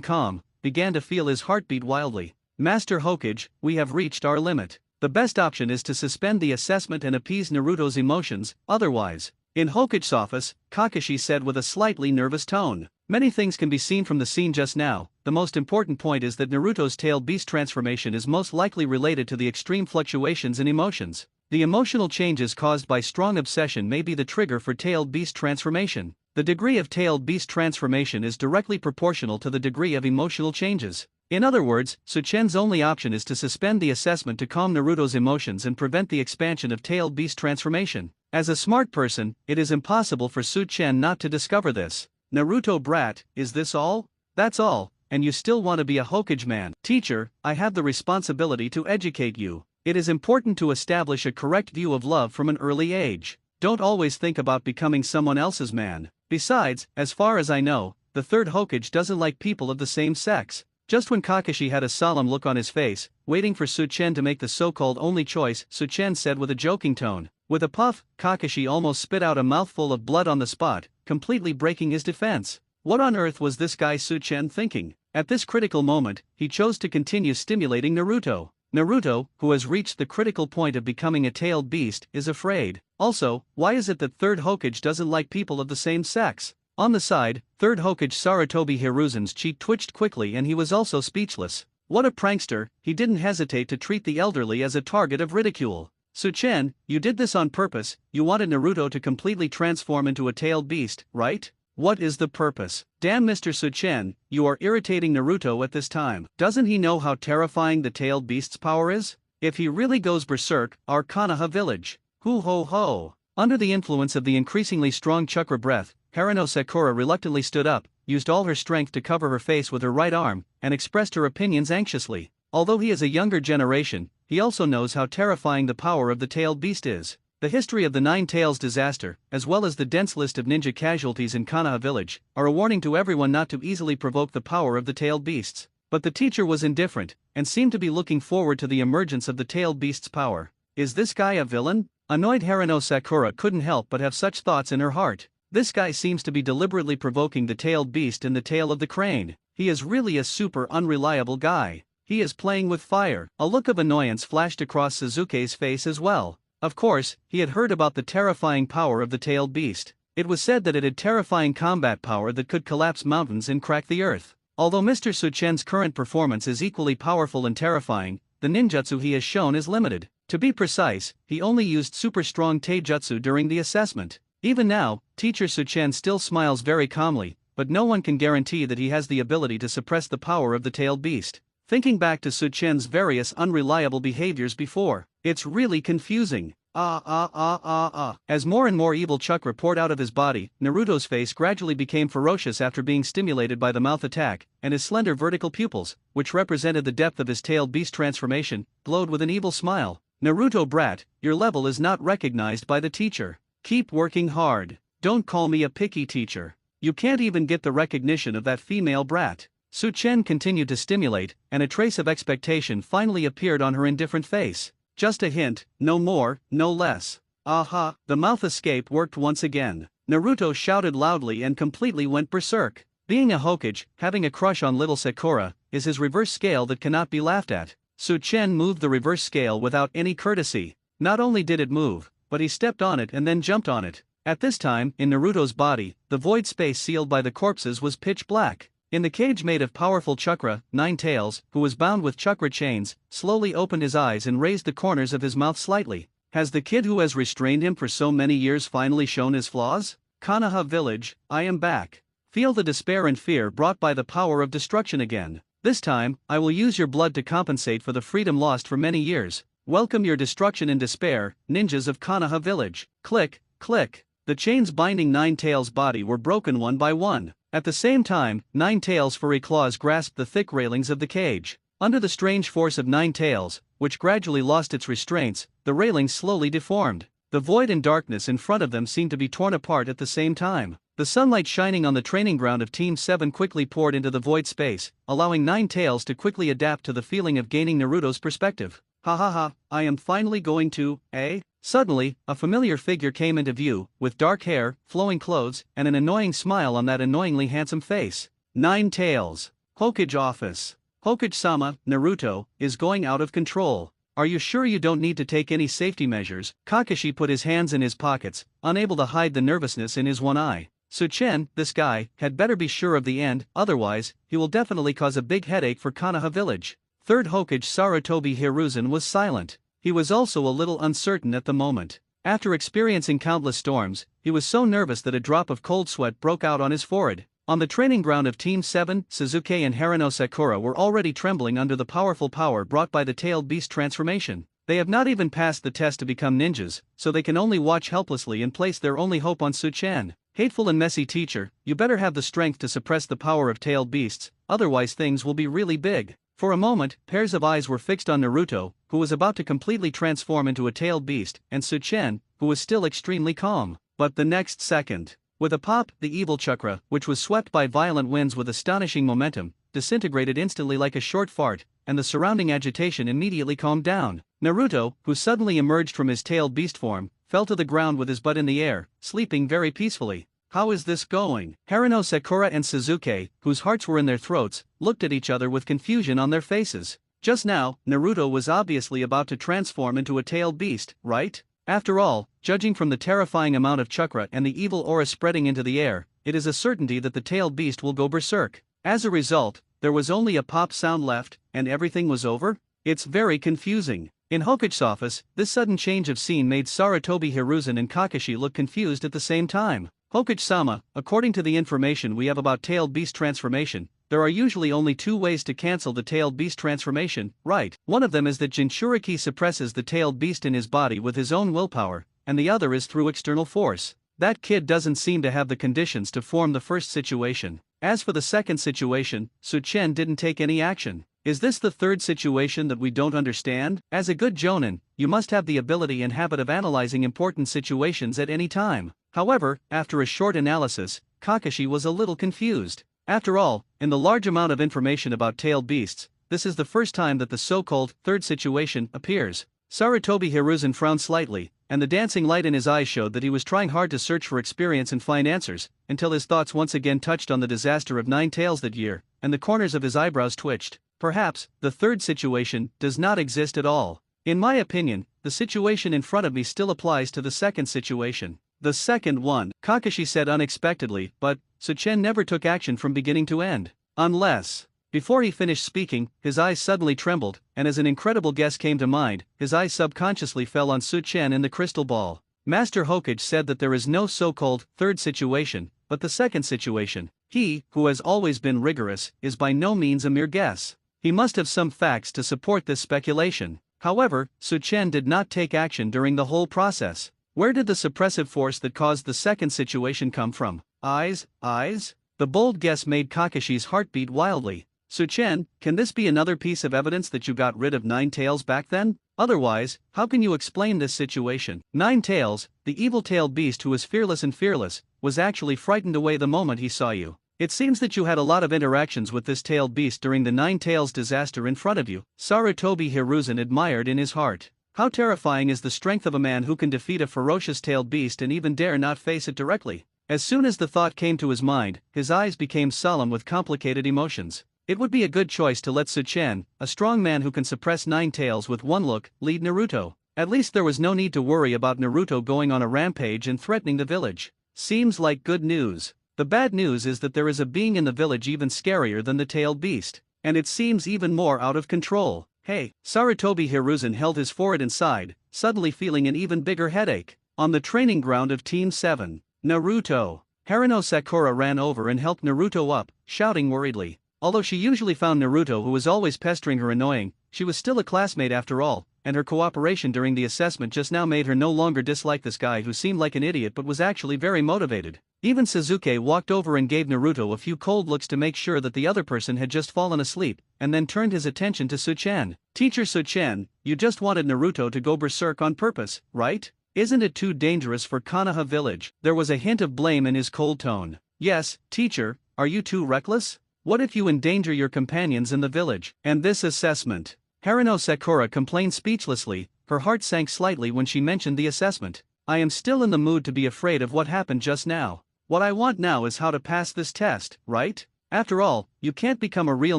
calm, began to feel his heartbeat wildly. Master Hokage, we have reached our limit. The best option is to suspend the assessment and appease Naruto's emotions, otherwise. In Hokage's office, Kakashi said with a slightly nervous tone. Many things can be seen from the scene just now. The most important point is that Naruto's tailed beast transformation is most likely related to the extreme fluctuations in emotions. The emotional changes caused by strong obsession may be the trigger for tailed beast transformation. The degree of tailed beast transformation is directly proportional to the degree of emotional changes. In other words, Suchen's only option is to suspend the assessment to calm Naruto's emotions and prevent the expansion of tailed beast transformation. As a smart person, it is impossible for Suchen not to discover this. Naruto brat, is this all? That's all, and you still want to be a Hokage man. Teacher, I have the responsibility to educate you. It is important to establish a correct view of love from an early age. Don't always think about becoming someone else's man. Besides, as far as I know, the third Hokage doesn't like people of the same sex. Just when Kakashi had a solemn look on his face, waiting for Suchen to make the so-called only choice, Suchen said with a joking tone. With a puff, Kakashi almost spit out a mouthful of blood on the spot, completely breaking his defense. What on earth was this guy Suchen thinking? At this critical moment, he chose to continue stimulating Naruto. Naruto, who has reached the critical point of becoming a tailed beast, is afraid. Also, why is it that third Hokage doesn't like people of the same sex? On the side, third Hokage Sarutobi Hiruzen's cheek twitched quickly and he was also speechless. What a prankster, he didn't hesitate to treat the elderly as a target of ridicule. Suchen, you did this on purpose, you wanted Naruto to completely transform into a tailed beast, right? What is the purpose? Damn Mr. Suchen, you are irritating Naruto at this time. Doesn't he know how terrifying the tailed beast's power is? If he really goes berserk, our Konoha village. Hoo ho ho. Under the influence of the increasingly strong chakra breath, Harano Sakura reluctantly stood up, used all her strength to cover her face with her right arm, and expressed her opinions anxiously. Although he is a younger generation, he also knows how terrifying the power of the tailed beast is. The history of the Nine Tails disaster, as well as the dense list of ninja casualties in Konoha village, are a warning to everyone not to easily provoke the power of the tailed beasts. But the teacher was indifferent, and seemed to be looking forward to the emergence of the tailed beast's power. Is this guy a villain? Annoyed Harano Sakura couldn't help but have such thoughts in her heart. This guy seems to be deliberately provoking the tailed beast in the tail of the crane. He is really a super unreliable guy. He is playing with fire. A look of annoyance flashed across Suzuki's face as well. Of course, he had heard about the terrifying power of the tailed beast. It was said that it had terrifying combat power that could collapse mountains and crack the earth. Although Mr. Suchen's current performance is equally powerful and terrifying, the ninjutsu he has shown is limited. To be precise, he only used super strong taijutsu during the assessment. Even now, Teacher Suchen still smiles very calmly, but no one can guarantee that he has the ability to suppress the power of the tailed beast. Thinking back to Suchen's various unreliable behaviors before, it's really confusing. As more and more evil chakra poured out of his body, Naruto's face gradually became ferocious after being stimulated by the mouth attack, and his slender vertical pupils, which represented the depth of his tailed beast transformation, glowed with an evil smile. Naruto brat, your level is not recognized by the teacher. Keep working hard. Don't call me a picky teacher. You can't even get the recognition of that female brat. Suchen continued to stimulate, and a trace of expectation finally appeared on her indifferent face. Just a hint, no more, no less. Aha, the mouth escape worked once again. Naruto shouted loudly and completely went berserk. Being a Hokage, having a crush on little Sakura, is his reverse scale that cannot be laughed at. Suchen moved the reverse scale without any courtesy. Not only did it move, but he stepped on it and then jumped on it. At this time, in Naruto's body, the void space sealed by the corpses was pitch black. In the cage made of powerful chakra, Nine Tails, who was bound with chakra chains, slowly opened his eyes and raised the corners of his mouth slightly. Has the kid who has restrained him for so many years finally shown his flaws? Konoha village, I am back. Feel the despair and fear brought by the power of destruction again. This time, I will use your blood to compensate for the freedom lost for many years. Welcome your destruction and despair, ninjas of Konoha village. Click, click. The chains binding Nine Tails' body were broken one by one. At the same time, Nine Tails' furry claws grasped the thick railings of the cage. Under the strange force of Nine Tails, which gradually lost its restraints, the railings slowly deformed. The void and darkness in front of them seemed to be torn apart at the same time. The sunlight shining on the training ground of Team 7 quickly poured into the void space, allowing Nine Tails to quickly adapt to the feeling of gaining Naruto's perspective. Ha ha ha, I am finally going to, eh? Suddenly, a familiar figure came into view, with dark hair, flowing clothes, and an annoying smile on that annoyingly handsome face. Nine Tails. Hokage office. Hokage-sama, Naruto, is going out of control. Are you sure you don't need to take any safety measures? Kakashi put his hands in his pockets, unable to hide the nervousness in his one eye. Suchen, this guy, had better be sure of the end, otherwise, he will definitely cause a big headache for Konoha village. Third Hokage Sarutobi Hiruzen was silent. He was also a little uncertain at the moment. After experiencing countless storms, he was so nervous that a drop of cold sweat broke out on his forehead. On the training ground of Team 7, Suzuki and Haruno Sakura were already trembling under the powerful power brought by the tailed beast transformation. They have not even passed the test to become ninjas, so they can only watch helplessly and place their only hope on Su-chan. Hateful and messy teacher, you better have the strength to suppress the power of tailed beasts, otherwise things will be really big. For a moment, pairs of eyes were fixed on Naruto, who was about to completely transform into a tailed beast, and Su-chan, who was still extremely calm. But the next second, with a pop, the evil chakra, which was swept by violent winds with astonishing momentum, disintegrated instantly like a short fart, and the surrounding agitation immediately calmed down. Naruto, who suddenly emerged from his tailed beast form, fell to the ground with his butt in the air, sleeping very peacefully. How is this going? Haruno Sakura and Suzuki, whose hearts were in their throats, looked at each other with confusion on their faces. Just now, Naruto was obviously about to transform into a tailed beast, right? After all, judging from the terrifying amount of chakra and the evil aura spreading into the air, it is a certainty that the tailed beast will go berserk. As a result, there was only a pop sound left, and everything was over? It's very confusing. In Hokage's office, this sudden change of scene made Sarutobi Hiruzen and Kakashi look confused at the same time. Hokage-sama, according to the information we have about tailed beast transformation, there are usually only two ways to cancel the tailed beast transformation, right? One of them is that Jinchuriki suppresses the tailed beast in his body with his own willpower, and the other is through external force. That kid doesn't seem to have the conditions to form the first situation. As for the second situation, Su-chan didn't take any action. Is this the third situation that we don't understand? As a good jonin, you must have the ability and habit of analyzing important situations at any time. However, after a short analysis, Kakashi was a little confused. After all, in the large amount of information about tailed beasts, this is the first time that the so-called third situation appears. Sarutobi Hiruzen frowned slightly, and the dancing light in his eyes showed that he was trying hard to search for experience and find answers, until his thoughts once again touched on the disaster of 9 Tails that year, and the corners of his eyebrows twitched. Perhaps, the third situation does not exist at all. In my opinion, the situation in front of me still applies to the second situation. The second one, Kakashi said unexpectedly, but Su-chan never took action from beginning to end. Unless. Before he finished speaking, his eyes suddenly trembled, and as an incredible guess came to mind, his eyes subconsciously fell on Su-chan in the crystal ball. Master Hokage said that there is no so-called third situation, but the second situation. He, who has always been rigorous, is by no means a mere guess. He must have some facts to support this speculation. However, Su-chan did not take action during the whole process. Where did the suppressive force that caused the second situation come from? Eyes? The bold guess made Kakashi's heart beat wildly. Su-chan, can this be another piece of evidence that you got rid of 9 Tails back then? Otherwise, how can you explain this situation? 9 Tails, the evil tailed beast who is fearless and fearless, was actually frightened away the moment he saw you. It seems that you had a lot of interactions with this tailed beast during the 9 Tails disaster in front of you, Sarutobi Hiruzen admired in his heart. How terrifying is the strength of a man who can defeat a ferocious tailed beast and even dare not face it directly. As soon as the thought came to his mind, his eyes became solemn with complicated emotions. It would be a good choice to let Su-chan, a strong man who can suppress 9 Tails with one look, lead Naruto. At least there was no need to worry about Naruto going on a rampage and threatening the village. Seems like good news. The bad news is that there is a being in the village even scarier than the tailed beast, and it seems even more out of control. Hey, Sarutobi Hiruzen held his forehead inside, suddenly feeling an even bigger headache. On the training ground of Team 7, Naruto. Haruno Sakura ran over and helped Naruto up, shouting worriedly. Although she usually found Naruto, who was always pestering her, annoying, she was still a classmate after all, and her cooperation during the assessment just now made her no longer dislike this guy who seemed like an idiot but was actually very motivated. Even Suzuki walked over and gave Naruto a few cold looks to make sure that the other person had just fallen asleep, and then turned his attention to Su-chan. Teacher Su-chan, you just wanted Naruto to go berserk on purpose, right? Isn't it too dangerous for Konoha village? There was a hint of blame in his cold tone. Yes, teacher, are you too reckless? What if you endanger your companions in the village? And this assessment? Haruno Sakura complained speechlessly, her heart sank slightly when she mentioned the assessment. I am still in the mood to be afraid of what happened just now. What I want now is how to pass this test, right? After all, you can't become a real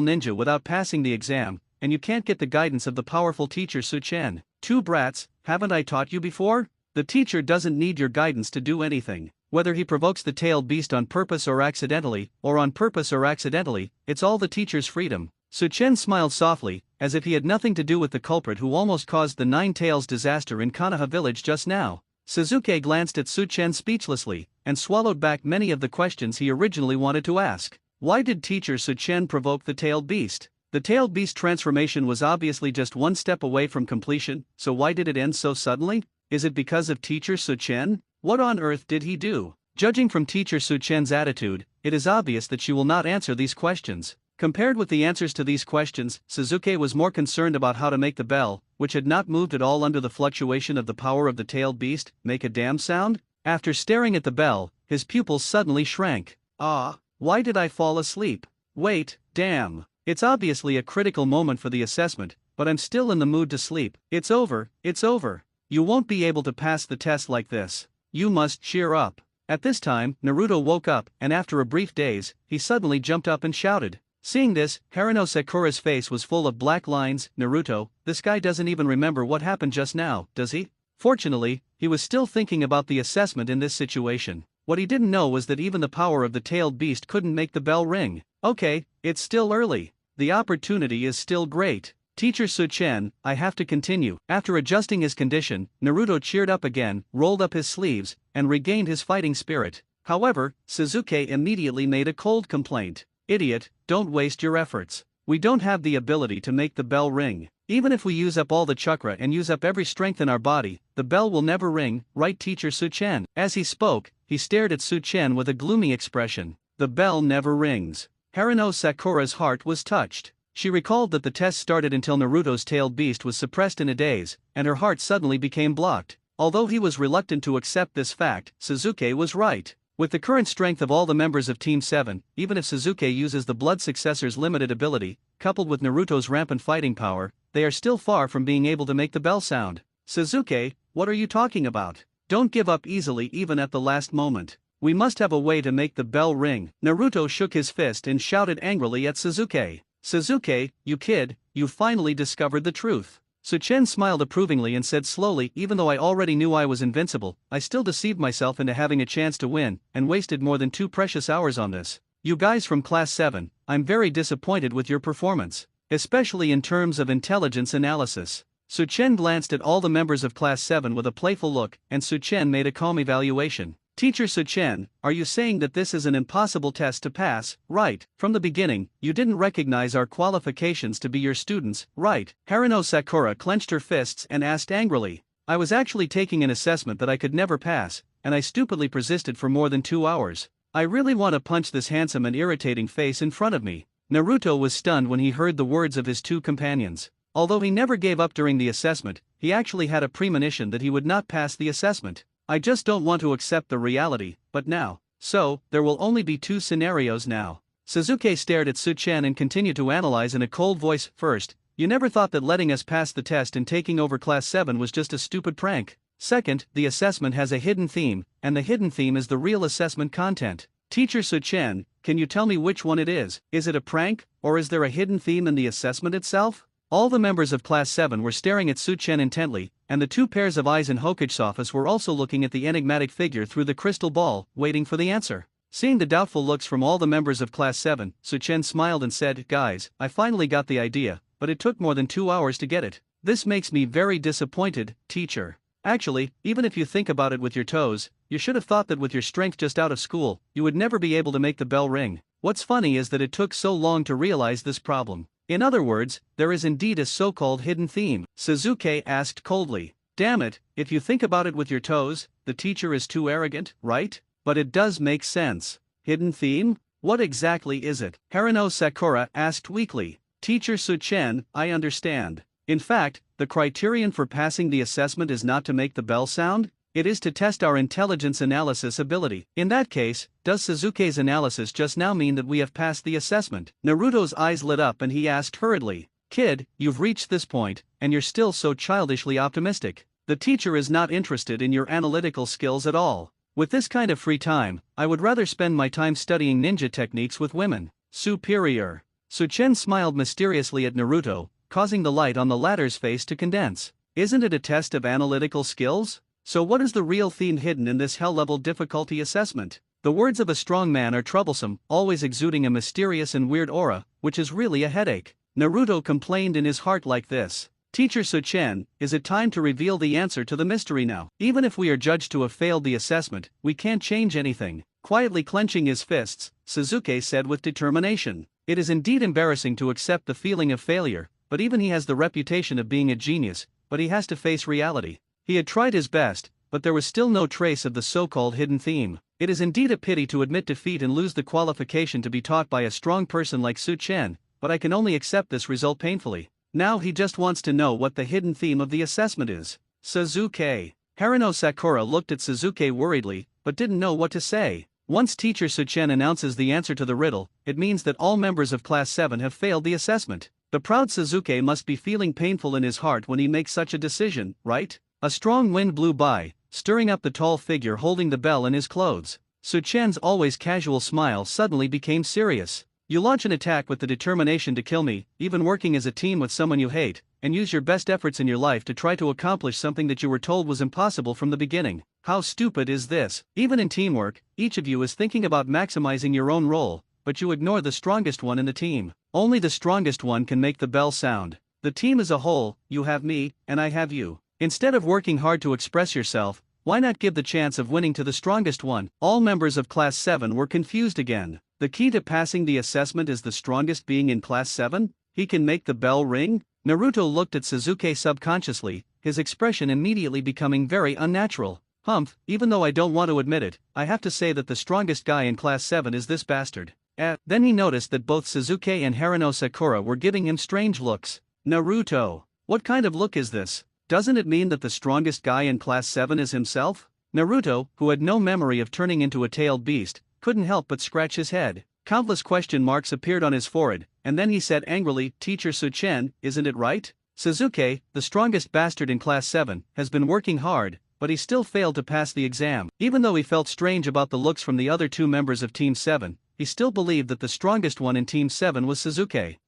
ninja without passing the exam, and you can't get the guidance of the powerful teacher Su-chan. Two brats, haven't I taught you before? The teacher doesn't need your guidance to do anything. Whether he provokes the tailed beast on purpose or on purpose or accidentally, it's all the teacher's freedom. Su-chan smiled softly, as if he had nothing to do with the culprit who almost caused the 9 Tails disaster in Konoha village just now. Suzuki glanced at Su-chen speechlessly, and swallowed back many of the questions he originally wanted to ask. Why did teacher Su-chen provoke the tailed beast? The tailed beast transformation was obviously just one step away from completion, so why did it end so suddenly? Is it because of teacher Su-chen? What on earth did he do? Judging from teacher Su-chen's attitude, it is obvious that she will not answer these questions. Compared with the answers to these questions, Suzuki was more concerned about how to make the bell, which had not moved at all under the fluctuation of the power of the tailed beast, make a damn sound. After staring at the bell, his pupils suddenly shrank. Why did I fall asleep? Wait, damn. It's obviously a critical moment for the assessment, but I'm still in the mood to sleep. It's over, it's over. You won't be able to pass the test like this. You must cheer up. At this time, Naruto woke up, and after a brief daze, he suddenly jumped up and shouted. Seeing this, Haruno Sakura's face was full of black lines. Naruto, this guy doesn't even remember what happened just now, does he? Fortunately, he was still thinking about the assessment in this situation. What he didn't know was that even the power of the tailed beast couldn't make the bell ring. Okay, it's still early. The opportunity is still great. Teacher Su-chen, I have to continue. After adjusting his condition, Naruto cheered up again, rolled up his sleeves, and regained his fighting spirit. However, Suzuki immediately made a cold complaint. Idiot, don't waste your efforts. We don't have the ability to make the bell ring. Even if we use up all the chakra and use up every strength in our body, the bell will never ring, right teacher Su-chen? As he spoke, he stared at Su-chen with a gloomy expression. The bell never rings. Haruno Sakura's heart was touched. She recalled that the test started until Naruto's tailed beast was suppressed in a daze, and her heart suddenly became blocked. Although he was reluctant to accept this fact, Suzuki was right. With the current strength of all the members of Team 7, even if Suzuki uses the Blood Successor's limited ability, coupled with Naruto's rampant fighting power, they are still far from being able to make the bell sound. Suzuki, what are you talking about? Don't give up easily even at the last moment. We must have a way to make the bell ring. Naruto shook his fist and shouted angrily at Suzuki. Suzuki, you kid, you finally discovered the truth. Su-chen smiled approvingly and said slowly, even though I already knew I was invincible, I still deceived myself into having a chance to win, and wasted more than 2 precious hours on this. You guys from Class 7, I'm very disappointed with your performance, especially in terms of intelligence analysis. Su-chen glanced at all the members of Class 7 with a playful look, and Su-chen made a calm evaluation. Teacher Su-chen, are you saying that this is an impossible test to pass, right? From the beginning, you didn't recognize our qualifications to be your students, right? Haruno Sakura clenched her fists and asked angrily. I was actually taking an assessment that I could never pass, and I stupidly persisted for more than 2 hours. I really want to punch this handsome and irritating face in front of me. Naruto was stunned when he heard the words of his 2 companions. Although he never gave up during the assessment, he actually had a premonition that he would not pass the assessment. I just don't want to accept the reality, but now. So, there will only be 2 scenarios now. Suzuki stared at Su-chen and continued to analyze in a cold voice. First, you never thought that letting us pass the test and taking over Class 7 was just a stupid prank. Second, the assessment has a hidden theme, and the hidden theme is the real assessment content. Teacher Su-chen, can you tell me which one it is? Is it a prank, or is there a hidden theme in the assessment itself? All the members of Class 7 were staring at Su-chen intently, and the 2 pairs of eyes in Hokage's office were also looking at the enigmatic figure through the crystal ball, waiting for the answer. Seeing the doubtful looks from all the members of Class 7, Su-chen smiled and said, Guys, I finally got the idea, but it took more than 2 hours to get it. This makes me very disappointed, teacher. Actually, even if you think about it with your toes, you should have thought that with your strength just out of school, you would never be able to make the bell ring. What's funny is that it took so long to realize this problem. In other words, there is indeed a so-called hidden theme. Suzuki asked coldly. Damn it, if you think about it with your toes, the teacher is too arrogant, right? But it does make sense. Hidden theme? What exactly is it? Haruno Sakura asked weakly. Teacher Su-chen, I understand. In fact, the criterion for passing the assessment is not to make the bell sound, it is to test our intelligence analysis ability. In that case, does Suzuki's analysis just now mean that we have passed the assessment? Naruto's eyes lit up and he asked hurriedly. Kid, you've reached this point, and you're still so childishly optimistic. The teacher is not interested in your analytical skills at all. With this kind of free time, I would rather spend my time studying ninja techniques with women. Superior. Su-chen smiled mysteriously at Naruto, causing the light on the latter's face to condense. Isn't it a test of analytical skills? So what is the real theme hidden in this hell-level difficulty assessment? The words of a strong man are troublesome, always exuding a mysterious and weird aura, which is really a headache. Naruto complained in his heart like this. Teacher Su-chen, is it time to reveal the answer to the mystery now? Even if we are judged to have failed the assessment, we can't change anything. Quietly clenching his fists, Suzuki said with determination. It is indeed embarrassing to accept the feeling of failure, but even he has the reputation of being a genius, but he has to face reality. He had tried his best, but there was still no trace of the so-called hidden theme. It is indeed a pity to admit defeat and lose the qualification to be taught by a strong person like Su-chen, but I can only accept this result painfully. Now he just wants to know what the hidden theme of the assessment is. Suzuki. Haruno Sakura looked at Suzuki worriedly, but didn't know what to say. Once Teacher Su-chen announces the answer to the riddle, it means that all members of Class 7 have failed the assessment. The proud Suzuki must be feeling painful in his heart when he makes such a decision, right? A strong wind blew by, stirring up the tall figure holding the bell in his clothes. Su-chen's always casual smile suddenly became serious. You launch an attack with the determination to kill me, even working as a team with someone you hate, and use your best efforts in your life to try to accomplish something that you were told was impossible from the beginning. How stupid is this? Even in teamwork, each of you is thinking about maximizing your own role, but you ignore the strongest one in the team. Only the strongest one can make the bell sound. The team as a whole, you have me, and I have you. Instead of working hard to express yourself, why not give the chance of winning to the strongest one? All members of Class 7 were confused again. The key to passing the assessment is the strongest being in Class 7? He can make the bell ring? Naruto looked at Suzuki subconsciously, his expression immediately becoming very unnatural. Humph, even though I don't want to admit it, I have to say that the strongest guy in Class 7 is this bastard. Then he noticed that both Suzuki and Haruno Sakura were giving him strange looks. Naruto, what kind of look is this? Doesn't it mean that the strongest guy in Class 7 is himself? Naruto, who had no memory of turning into a tailed beast, couldn't help but scratch his head. Countless question marks appeared on his forehead, and then he said angrily, Teacher Su-chen, isn't it right? Suzuki, the strongest bastard in Class 7, has been working hard, but he still failed to pass the exam. Even though he felt strange about the looks from the other two members of Team 7, he still believed that the strongest one in Team 7 was Suzuki.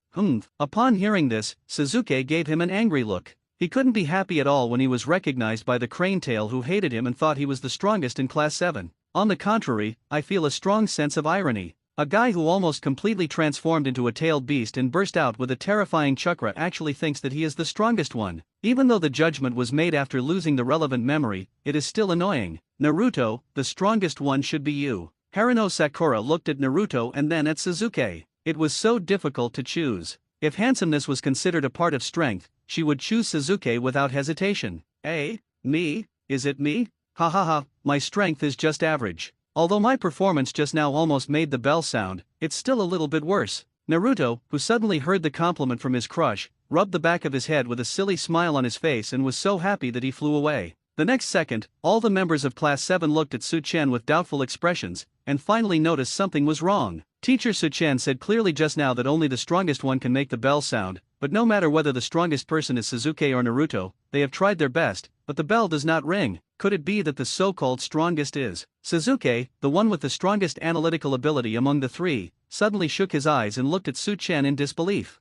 Upon hearing this, Suzuki gave him an angry look. He couldn't be happy at all when he was recognized by the crane tail who hated him and thought he was the strongest in Class 7. On the contrary, I feel a strong sense of irony. A guy who almost completely transformed into a tailed beast and burst out with a terrifying chakra actually thinks that he is the strongest one. Even though the judgment was made after losing the relevant memory, it is still annoying. Naruto, the strongest one should be you. Haruno Sakura looked at Naruto and then at Suzuki. It was so difficult to choose. If handsomeness was considered a part of strength, she would choose Suzuki without hesitation. Me? Is it me? Ha ha ha, my strength is just average. Although my performance just now almost made the bell sound, it's still a little bit worse. Naruto, who suddenly heard the compliment from his crush, rubbed the back of his head with a silly smile on his face and was so happy that he flew away. The next second, all the members of Class 7 looked at Su-chen with doubtful expressions, and finally noticed something was wrong. Teacher Su-chen said clearly just now that only the strongest one can make the bell sound, but no matter whether the strongest person is Suzuki or Naruto, they have tried their best, but the bell does not ring. Could it be that the so-called strongest is Suzuki, the one with the strongest analytical ability among the three? Suddenly shook his eyes and looked at Su-chen in disbelief.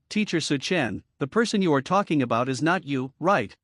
Teacher Su-chen, the person you are talking about is not you, right?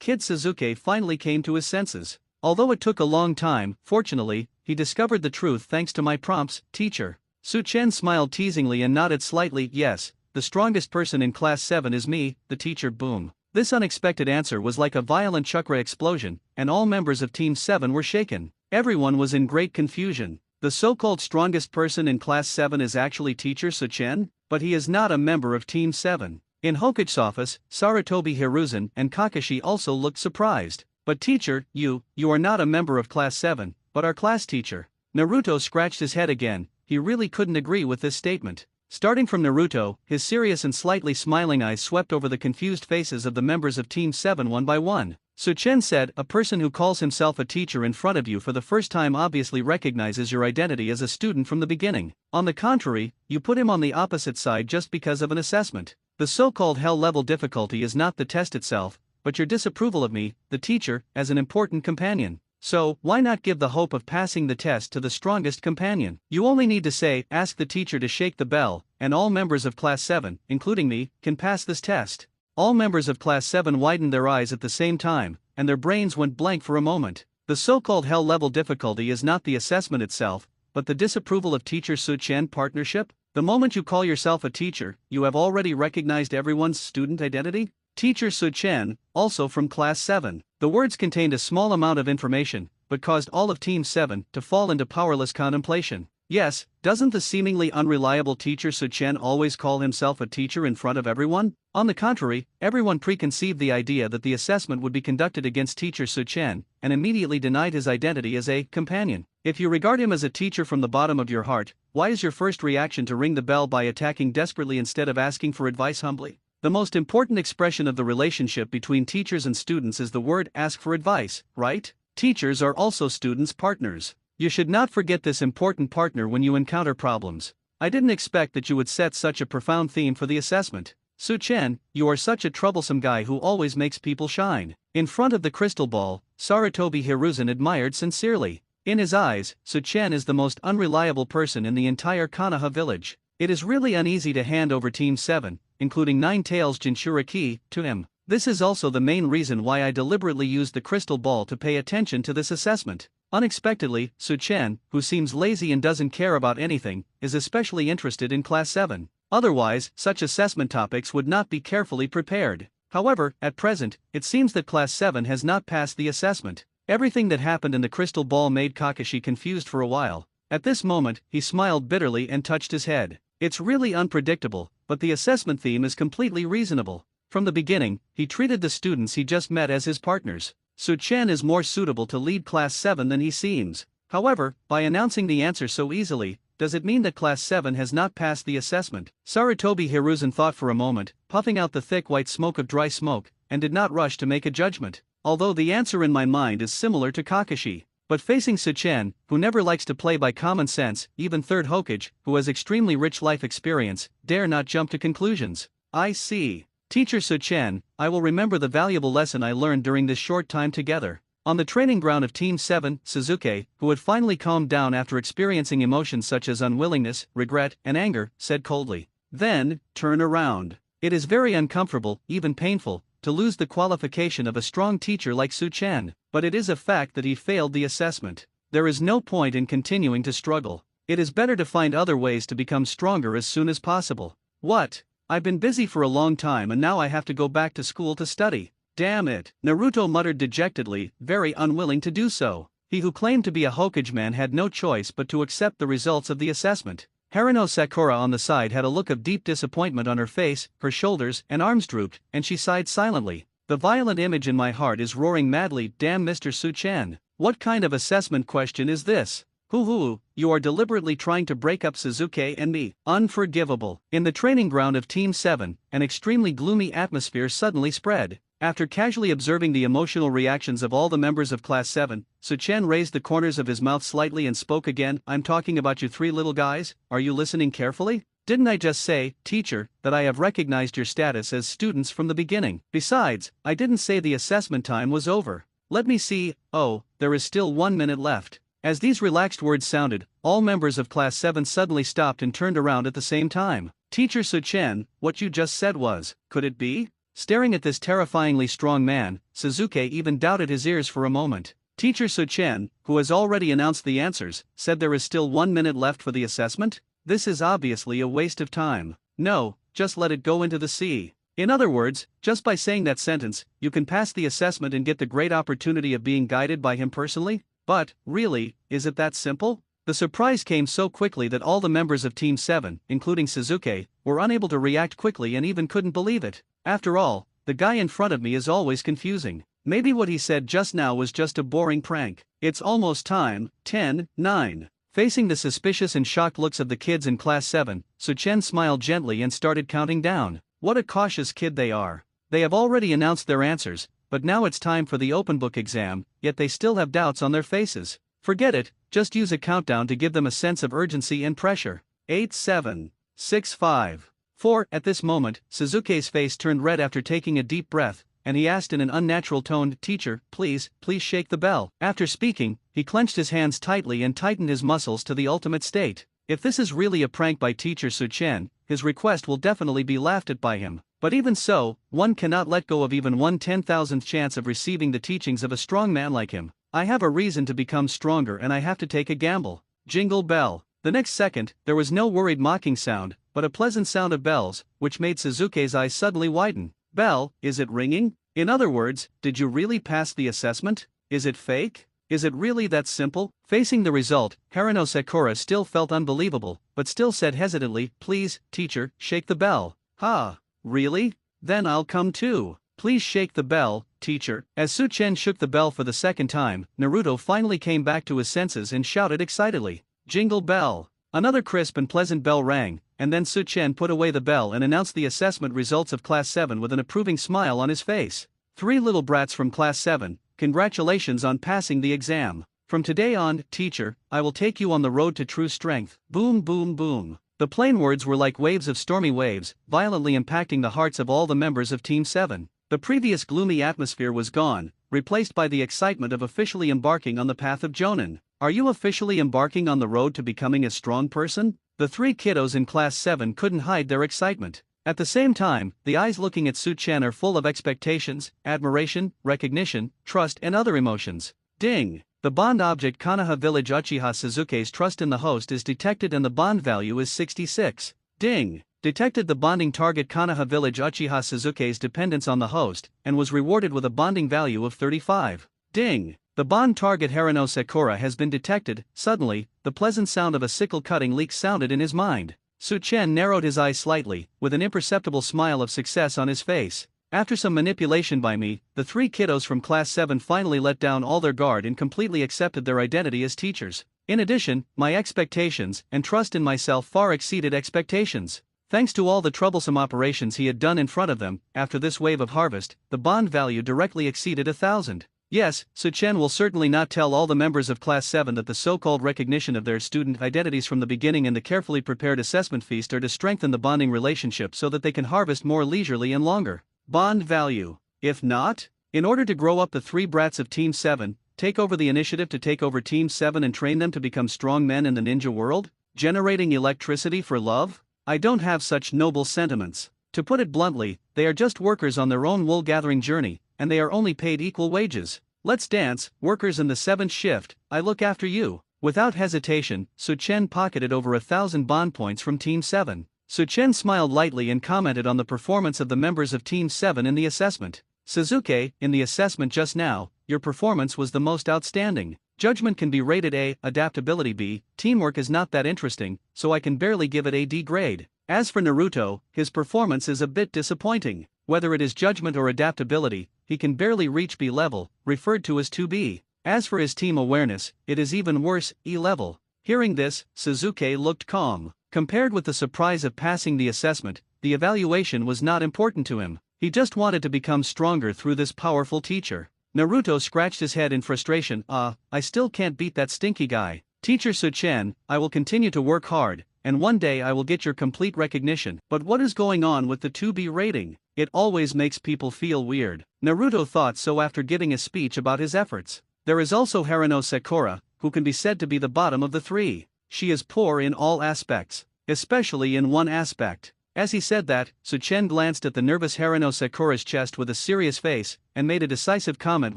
Kid Suzuki finally came to his senses. Although it took a long time, fortunately, he discovered the truth thanks to my prompts, teacher. Su-chen smiled teasingly and nodded slightly, yes, the strongest person in Class 7 is me, the teacher. Boom. This unexpected answer was like a violent chakra explosion, and all members of Team 7 were shaken. Everyone was in great confusion. The so-called strongest person in Class 7 is actually Teacher Su-chen, but he is not a member of Team 7. In Hokuchi's office, Sarutobi Hiruzen and Kakashi also looked surprised. But teacher, you are not a member of Class 7, but our class teacher. Naruto scratched his head again. He really couldn't agree with this statement. Starting from Naruto, his serious and slightly smiling eyes swept over the confused faces of the members of Team 7 one by one. Su-chen said, a person who calls himself a teacher in front of you for the first time obviously recognizes your identity as a student from the beginning. On the contrary, you put him on the opposite side just because of an assessment. The so-called hell level difficulty is not the test itself, but your disapproval of me, the teacher, as an important companion. So, why not give the hope of passing the test to the strongest companion? You only need to say, ask the teacher to shake the bell, and all members of Class 7, including me, can pass this test. All members of Class 7 widened their eyes at the same time, and their brains went blank for a moment. The so-called hell level difficulty is not the assessment itself, but the disapproval of Teacher Su-chen partnership? The moment you call yourself a teacher, you have already recognized everyone's student identity? Teacher Su-chen, also from Class 7. The words contained a small amount of information, but caused all of Team 7 to fall into powerless contemplation. Yes, doesn't the seemingly unreliable teacher Su-chen always call himself a teacher in front of everyone? On the contrary, everyone preconceived the idea that the assessment would be conducted against teacher Su-chen, and immediately denied his identity as a companion. If you regard him as a teacher from the bottom of your heart, why is your first reaction to ring the bell by attacking desperately instead of asking for advice humbly? The most important expression of the relationship between teachers and students is the word ask for advice, right? Teachers are also students' partners. You should not forget this important partner when you encounter problems. I didn't expect that you would set such a profound theme for the assessment. Su-chen, you are such a troublesome guy who always makes people shine. In front of the crystal ball, Sarutobi Hiruzen admired sincerely. In his eyes, Su-chen is the most unreliable person in the entire Konoha village. It is really uneasy to hand over Team 7, including Nine-Tails Jinchuriki, to him. This is also the main reason why I deliberately used the crystal ball to pay attention to this assessment. Unexpectedly, Su-chen, who seems lazy and doesn't care about anything, is especially interested in Class 7. Otherwise, such assessment topics would not be carefully prepared. However, at present, it seems that Class 7 has not passed the assessment. Everything that happened in the crystal ball made Kakashi confused for a while. At this moment, he smiled bitterly and touched his head. It's really unpredictable, but the assessment theme is completely reasonable. From the beginning, he treated the students he just met as his partners. Su-chen is more suitable to lead Class 7 than he seems. However, by announcing the answer so easily, does it mean that Class 7 has not passed the assessment? Sarutobi Hiruzen thought for a moment, puffing out the thick white smoke of dry smoke, and did not rush to make a judgment. Although the answer in my mind is similar to Kakashi. But facing Su-chen, who never likes to play by common sense, even Third Hokage, who has extremely rich life experience, dare not jump to conclusions. I see. Teacher Su-chen, I will remember the valuable lesson I learned during this short time together. On the training ground of Team 7, Suzuki, who had finally calmed down after experiencing emotions such as unwillingness, regret, and anger, said coldly, "Then, turn around. It is very uncomfortable, even painful, to lose the qualification of a strong teacher like Su-chen, but it is a fact that he failed the assessment. There is no point in continuing to struggle. It is better to find other ways to become stronger as soon as possible." What? I've been busy for a long time and now I have to go back to school to study. Damn it, Naruto muttered dejectedly, very unwilling to do so. He who claimed to be a Hokage man had no choice but to accept the results of the assessment. Harino Sakura on the side had a look of deep disappointment on her face, her shoulders and arms drooped, and she sighed silently. The violent image in my heart is roaring madly, damn Mr. Su-chen. What kind of assessment question is this? Hoo-hoo, you are deliberately trying to break up Suzuki and me. Unforgivable. In the training ground of Team 7, an extremely gloomy atmosphere suddenly spread. After casually observing the emotional reactions of all the members of Class 7, Su-chen raised the corners of his mouth slightly and spoke again. I'm talking about you three little guys, are you listening carefully? Didn't I just say, teacher, that I have recognized your status as students from the beginning? Besides, I didn't say the assessment time was over. Let me see, oh, there is still 1 minute left. As these relaxed words sounded, all members of Class 7 suddenly stopped and turned around at the same time. Teacher Su-chen, what you just said was, could it be? Staring at this terrifyingly strong man, Suzuki even doubted his ears for a moment. Teacher Su-chen, who has already announced the answers, said there is still 1 minute left for the assessment? This is obviously a waste of time. No, just let it go into the sea. In other words, just by saying that sentence, you can pass the assessment and get the great opportunity of being guided by him personally? But, really, is it that simple? The surprise came so quickly that all the members of Team 7, including Suzuki, were unable to react quickly and even couldn't believe it. After all, the guy in front of me is always confusing. Maybe what he said just now was just a boring prank. It's almost time. 10, 9. Facing the suspicious and shocked looks of the kids in Class 7, Su-chen smiled gently and started counting down. What a cautious kid they are. They have already announced their answers, but now it's time for the open book exam, yet they still have doubts on their faces. Forget it, just use a countdown to give them a sense of urgency and pressure. 8, 7, 6, 5, 4. At this moment, Suzuki's face turned red after taking a deep breath, and he asked in an unnatural tone, "Teacher, please shake the bell." After speaking, he clenched his hands tightly and tightened his muscles to the ultimate state. If this is really a prank by Teacher Su-chen, his request will definitely be laughed at by him. But even so, one cannot let go of even 1/10,000th chance of receiving the teachings of a strong man like him. I have a reason to become stronger and I have to take a gamble. Jingle bell. The next second, there was no worried mocking sound, but a pleasant sound of bells, which made Suzuki's eyes suddenly widen. Bell, is it ringing? In other words, did you really pass the assessment? Is it fake? Is it really that simple? Facing the result, Haruno Sakura still felt unbelievable, but still said hesitantly, please, teacher, shake the bell. Ha, really? Then I'll come too. Please shake the bell, teacher. As Su-chen shook the bell for the second time, Naruto finally came back to his senses and shouted excitedly, jingle bell. Another crisp and pleasant bell rang, and then Su-chen put away the bell and announced the assessment results of Class 7 with an approving smile on his face. 3 little brats from Class 7, congratulations on passing the exam. From today on, teacher, I will take you on the road to true strength. Boom boom boom. The plain words were like waves of stormy waves, violently impacting the hearts of all the members of Team 7. The previous gloomy atmosphere was gone, replaced by the excitement of officially embarking on the path of Jonin. Are you officially embarking on the road to becoming a strong person? The 3 kiddos in Class 7 couldn't hide their excitement. At the same time, the eyes looking at Su-chen are full of expectations, admiration, recognition, trust and other emotions. Ding! The bond object Konoha Village Uchiha Suzuki's trust in the host is detected and the bond value is 66. Ding! Detected the bonding target Konoha Village Uchiha Suzuki's dependence on the host, and was rewarded with a bonding value of 35. Ding! The bond target Haruno Sakura has been detected. Suddenly, the pleasant sound of a sickle cutting leek sounded in his mind. Su-chen narrowed his eyes slightly, with an imperceptible smile of success on his face. After some manipulation by me, the 3 kiddos from Class 7 finally let down all their guard and completely accepted their identity as teachers. In addition, my expectations and trust in myself far exceeded expectations. Thanks to all the troublesome operations he had done in front of them, after this wave of harvest, the bond value directly exceeded 1,000. Yes, Su-chen will certainly not tell all the members of Class 7 that the so-called recognition of their student identities from the beginning and the carefully prepared assessment feast are to strengthen the bonding relationship so that they can harvest more leisurely and longer. Bond value. If not, in order to grow up the 3 brats of Team 7, take over the initiative to take over Team 7 and train them to become strong men in the ninja world? Generating electricity for love? I don't have such noble sentiments. To put it bluntly, they are just workers on their own wool-gathering journey, and they are only paid equal wages. Let's dance, workers in the 7th shift, I look after you. Without hesitation, Su-chen pocketed over 1,000 bond points from Team 7. Su-chen smiled lightly and commented on the performance of the members of Team 7 in the assessment. Suzuki, in the assessment just now, your performance was the most outstanding. Judgment can be rated A, adaptability B, teamwork is not that interesting, so I can barely give it a D grade. As for Naruto, his performance is a bit disappointing. Whether it is judgment or adaptability, he can barely reach B level, referred to as 2B. As for his team awareness, it is even worse, E level. Hearing this, Suzuki looked calm. Compared with the surprise of passing the assessment, the evaluation was not important to him. He just wanted to become stronger through this powerful teacher. Naruto scratched his head in frustration. I still can't beat that stinky guy. Teacher Su-chen, I will continue to work hard, and one day I will get your complete recognition. But what is going on with the 2B rating? It always makes people feel weird. Naruto thought so after giving a speech about his efforts. There is also Haruno Sakura, who can be said to be the bottom of the 3. She is poor in all aspects, especially in one aspect. As he said that, Su-chen glanced at the nervous Haruno Sakura's chest with a serious face, and made a decisive comment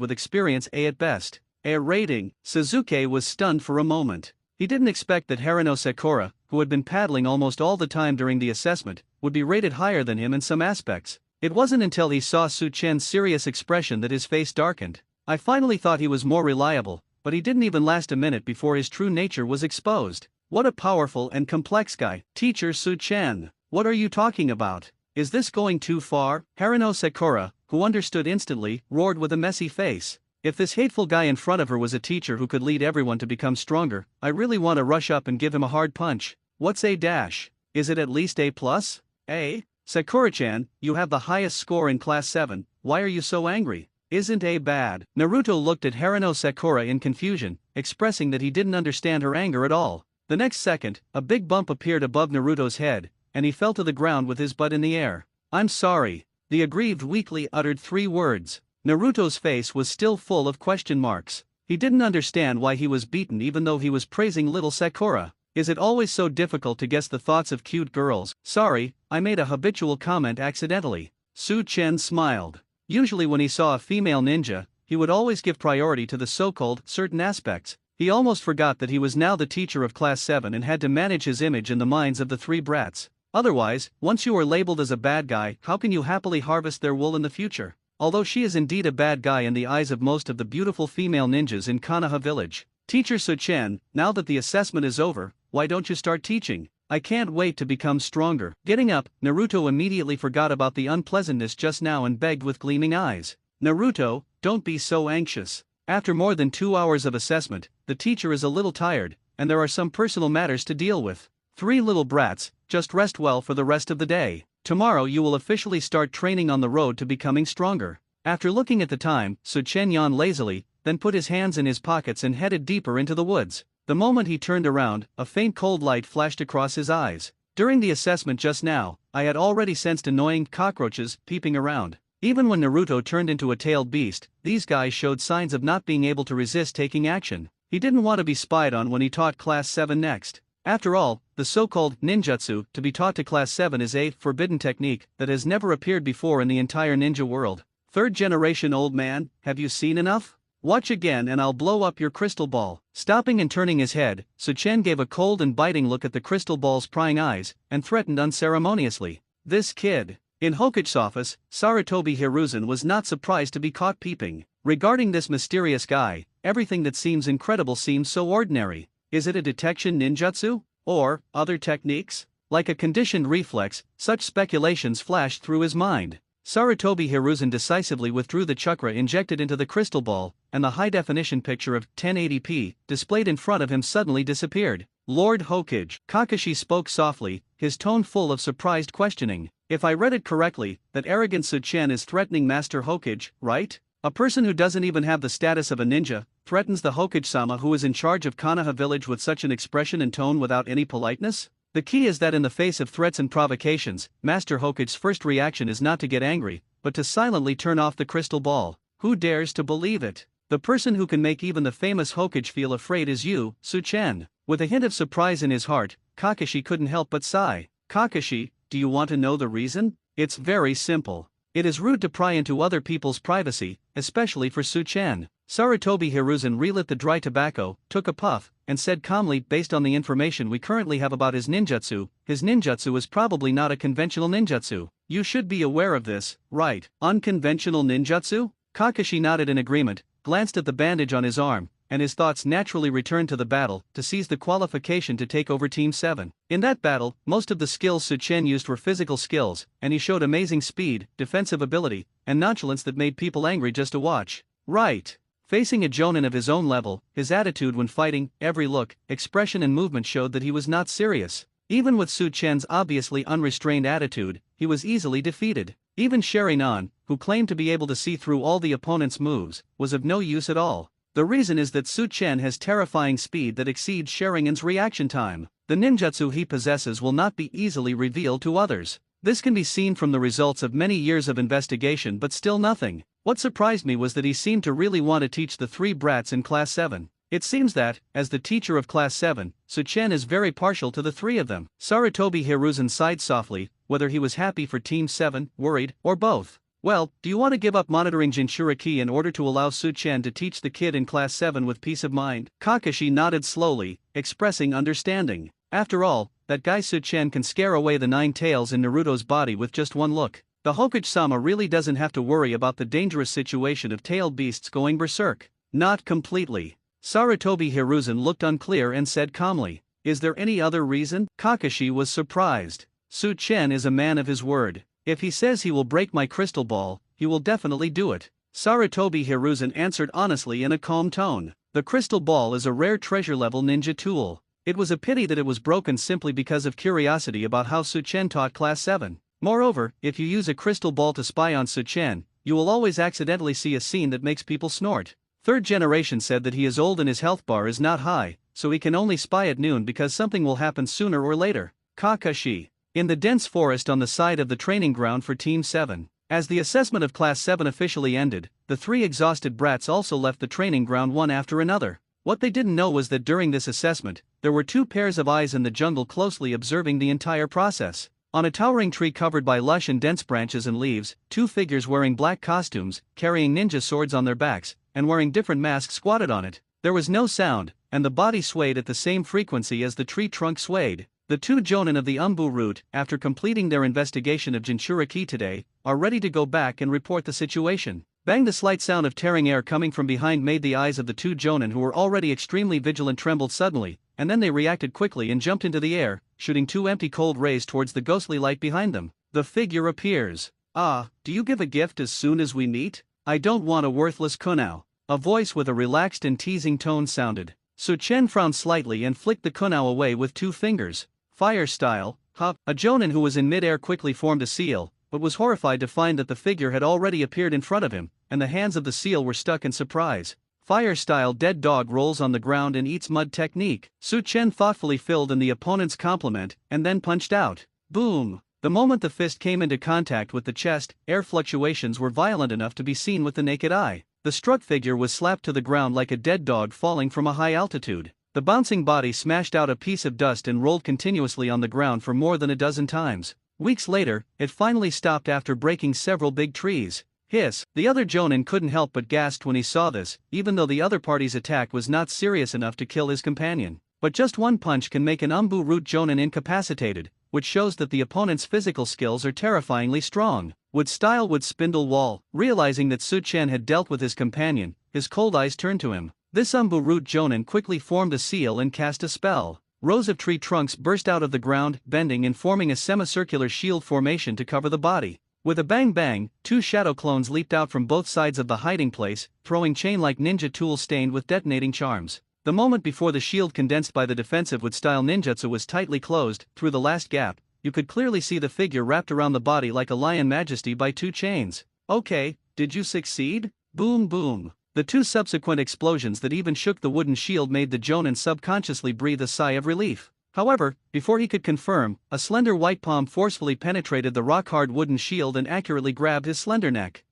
with experience A at best. A rating. Suzuki was stunned for a moment. He didn't expect that Haruno Sakura, who had been paddling almost all the time during the assessment, would be rated higher than him in some aspects. It wasn't until he saw Su-chen's serious expression that his face darkened. I finally thought he was more reliable, but he didn't even last a minute before his true nature was exposed. What a powerful and complex guy. Teacher Su-chen, what are you talking about? Is this going too far? Haruno Sakura, who understood instantly, roared with a messy face. If this hateful guy in front of her was a teacher who could lead everyone to become stronger, I really want to rush up and give him a hard punch. What's A dash? Is it at least A plus? A? Sakura-chan, you have the highest score in Class 7, why are you so angry? Isn't A bad? Naruto looked at Haruno Sakura in confusion, expressing that he didn't understand her anger at all. The next second, a big bump appeared above Naruto's head, and he fell to the ground with his butt in the air. I'm sorry. The aggrieved weakly uttered 3 words. Naruto's face was still full of question marks. He didn't understand why he was beaten even though he was praising little Sakura. Is it always so difficult to guess the thoughts of cute girls? Sorry, I made a habitual comment accidentally. Su-chen smiled. Usually when he saw a female ninja, he would always give priority to the so-called certain aspects. He almost forgot that he was now the teacher of Class 7 and had to manage his image in the minds of the three brats. Otherwise, once you are labeled as a bad guy, how can you happily harvest their wool in the future? Although she is indeed a bad guy in the eyes of most of the beautiful female ninjas in Konoha village. Teacher Su-chan, now that the assessment is over, why don't you start teaching? I can't wait to become stronger. Getting up, Naruto immediately forgot about the unpleasantness just now and begged with gleaming eyes. Naruto, don't be so anxious. After more than 2 hours of assessment, the teacher is a little tired, and there are some personal matters to deal with. 3 little brats, just rest well for the rest of the day. Tomorrow you will officially start training on the road to becoming stronger. After looking at the time, Su-chen yawned lazily, then put his hands in his pockets and headed deeper into the woods. The moment he turned around, a faint cold light flashed across his eyes. During the assessment just now, I had already sensed annoying cockroaches peeping around. Even when Naruto turned into a tailed beast, these guys showed signs of not being able to resist taking action. He didn't want to be spied on when he taught Class 7 next. After all, the so-called ninjutsu to be taught to Class 7 is a forbidden technique that has never appeared before in the entire ninja world. Third generation old man, have you seen enough? Watch again and I'll blow up your crystal ball. Stopping and turning his head, Su-chen gave a cold and biting look at the crystal ball's prying eyes, and threatened unceremoniously. This kid. In Hokuchi's office, Sarutobi Hiruzen was not surprised to be caught peeping. Regarding this mysterious guy, everything that seems incredible seems so ordinary. Is it a detection ninjutsu? Or other techniques? Like a conditioned reflex, such speculations flashed through his mind. Sarutobi Hiruzen decisively withdrew the chakra injected into the crystal ball, and the high-definition picture of 1080p, displayed in front of him suddenly disappeared. Lord Hokuchi, Kakashi spoke softly, his tone full of surprised questioning. If I read it correctly, that arrogant Su-chen is threatening Master Hokuchi, right? A person who doesn't even have the status of a ninja, threatens the Hokuchi-sama who is in charge of Konoha village with such an expression and tone without any politeness? The key is that in the face of threats and provocations, Master Hokuchi's first reaction is not to get angry, but to silently turn off the crystal ball. Who dares to believe it? The person who can make even the famous Hokuchi feel afraid is you, Su-chen. With a hint of surprise in his heart, Kakashi couldn't help but sigh. Kakashi, do you want to know the reason? It's very simple. It is rude to pry into other people's privacy, especially for Su-chen. Sarutobi Hiruzen relit the dry tobacco, took a puff, and said calmly, based on the information we currently have about his ninjutsu is probably not a conventional ninjutsu. You should be aware of this, right? Unconventional ninjutsu? Kakashi nodded in agreement, glanced at the bandage on his arm, and his thoughts naturally returned to the battle, to seize the qualification to take over Team 7. In that battle, most of the skills Su-chen used were physical skills, and he showed amazing speed, defensive ability, and nonchalance that made people angry just to watch. Right. Facing a jonin of his own level, his attitude when fighting, every look, expression and movement showed that he was not serious. Even with Su-chen's obviously unrestrained attitude, he was easily defeated. Even Sharinan, who claimed to be able to see through all the opponent's moves, was of no use at all. The reason is that Su-chen has terrifying speed that exceeds Sharingan's reaction time. The ninjutsu he possesses will not be easily revealed to others. This can be seen from the results of many years of investigation, but still nothing. What surprised me was that he seemed to really want to teach the 3 brats in Class 7. It seems that, as the teacher of Class 7, Su-chen is very partial to the 3 of them. Sarutobi Hiruzen sighed softly, whether he was happy for Team 7, worried, or both. Well, do you want to give up monitoring Jinchuriki in order to allow Su-chen to teach the kid in Class 7 with peace of mind? Kakashi nodded slowly, expressing understanding. After all, that guy Su-chen can scare away the 9 tails in Naruto's body with just one look. The Hokuchi-sama really doesn't have to worry about the dangerous situation of tailed beasts going berserk. Not completely. Sarutobi Hiruzen looked unclear and said calmly. Is there any other reason? Kakashi was surprised. Su-chen is a man of his word. If he says he will break my crystal ball, he will definitely do it. Sarutobi Hiruzen answered honestly in a calm tone. The crystal ball is a rare treasure-level ninja tool. It was a pity that it was broken simply because of curiosity about how Su-chen taught Class 7. Moreover, if you use a crystal ball to spy on Su-chen, you will always accidentally see a scene that makes people snort. Third generation said that he is old and his health bar is not high, so he can only spy at noon because something will happen sooner or later. Kakashi. In the dense forest on the side of the training ground for Team 7. As the assessment of Class 7 officially ended, the 3 exhausted brats also left the training ground one after another. What they didn't know was that during this assessment, there were 2 pairs of eyes in the jungle closely observing the entire process. On a towering tree covered by lush and dense branches and leaves, 2 figures wearing black costumes, carrying ninja swords on their backs, and wearing different masks squatted on it. There was no sound, and the body swayed at the same frequency as the tree trunk swayed. The two jonin of the Umbu root, after completing their investigation of Jinchuriki today, are ready to go back and report the situation. Bang! The slight sound of tearing air coming from behind made the eyes of the two jonin who were already extremely vigilant trembled suddenly, and then they reacted quickly and jumped into the air, shooting two empty cold rays towards the ghostly light behind them. The figure appears. "Ah, do you give a gift as soon as we meet? I don't want a worthless kunao." A voice with a relaxed and teasing tone sounded. Su-chen frowned slightly and flicked the kunao away with two fingers. "Fire style, huh?" A jonin who was in mid-air quickly formed a seal, but was horrified to find that the figure had already appeared in front of him, and the hands of the seal were stuck in surprise. "Fire style dead dog rolls on the ground and eats mud technique." Su-chen thoughtfully filled in the opponent's compliment, and then punched out. Boom! The moment the fist came into contact with the chest, air fluctuations were violent enough to be seen with the naked eye. The struck figure was slapped to the ground like a dead dog falling from a high altitude. The bouncing body smashed out a piece of dust and rolled continuously on the ground for more than a dozen times. Weeks later, it finally stopped after breaking several big trees. Hiss! The other jonin couldn't help but gasp when he saw this, even though the other party's attack was not serious enough to kill his companion. But just one punch can make an Umbu root jonin incapacitated, which shows that the opponent's physical skills are terrifyingly strong. Wood style wood spindle wall. Realizing that Su-chen had dealt with his companion, his cold eyes turned to him. This Umbu root jonin quickly formed a seal and cast a spell. Rows of tree trunks burst out of the ground, bending and forming a semicircular shield formation to cover the body. With a bang bang, two shadow clones leaped out from both sides of the hiding place, throwing chain-like ninja tools stained with detonating charms. The moment before the shield condensed by the defensive wood-style ninjutsu was tightly closed, through the last gap, you could clearly see the figure wrapped around the body like a lion majesty by two chains. "Okay, did you succeed?" Boom boom. The two subsequent explosions that even shook the wooden shield made the jonin subconsciously breathe a sigh of relief. However, before he could confirm, a slender white palm forcefully penetrated the rock-hard wooden shield and accurately grabbed his slender neck.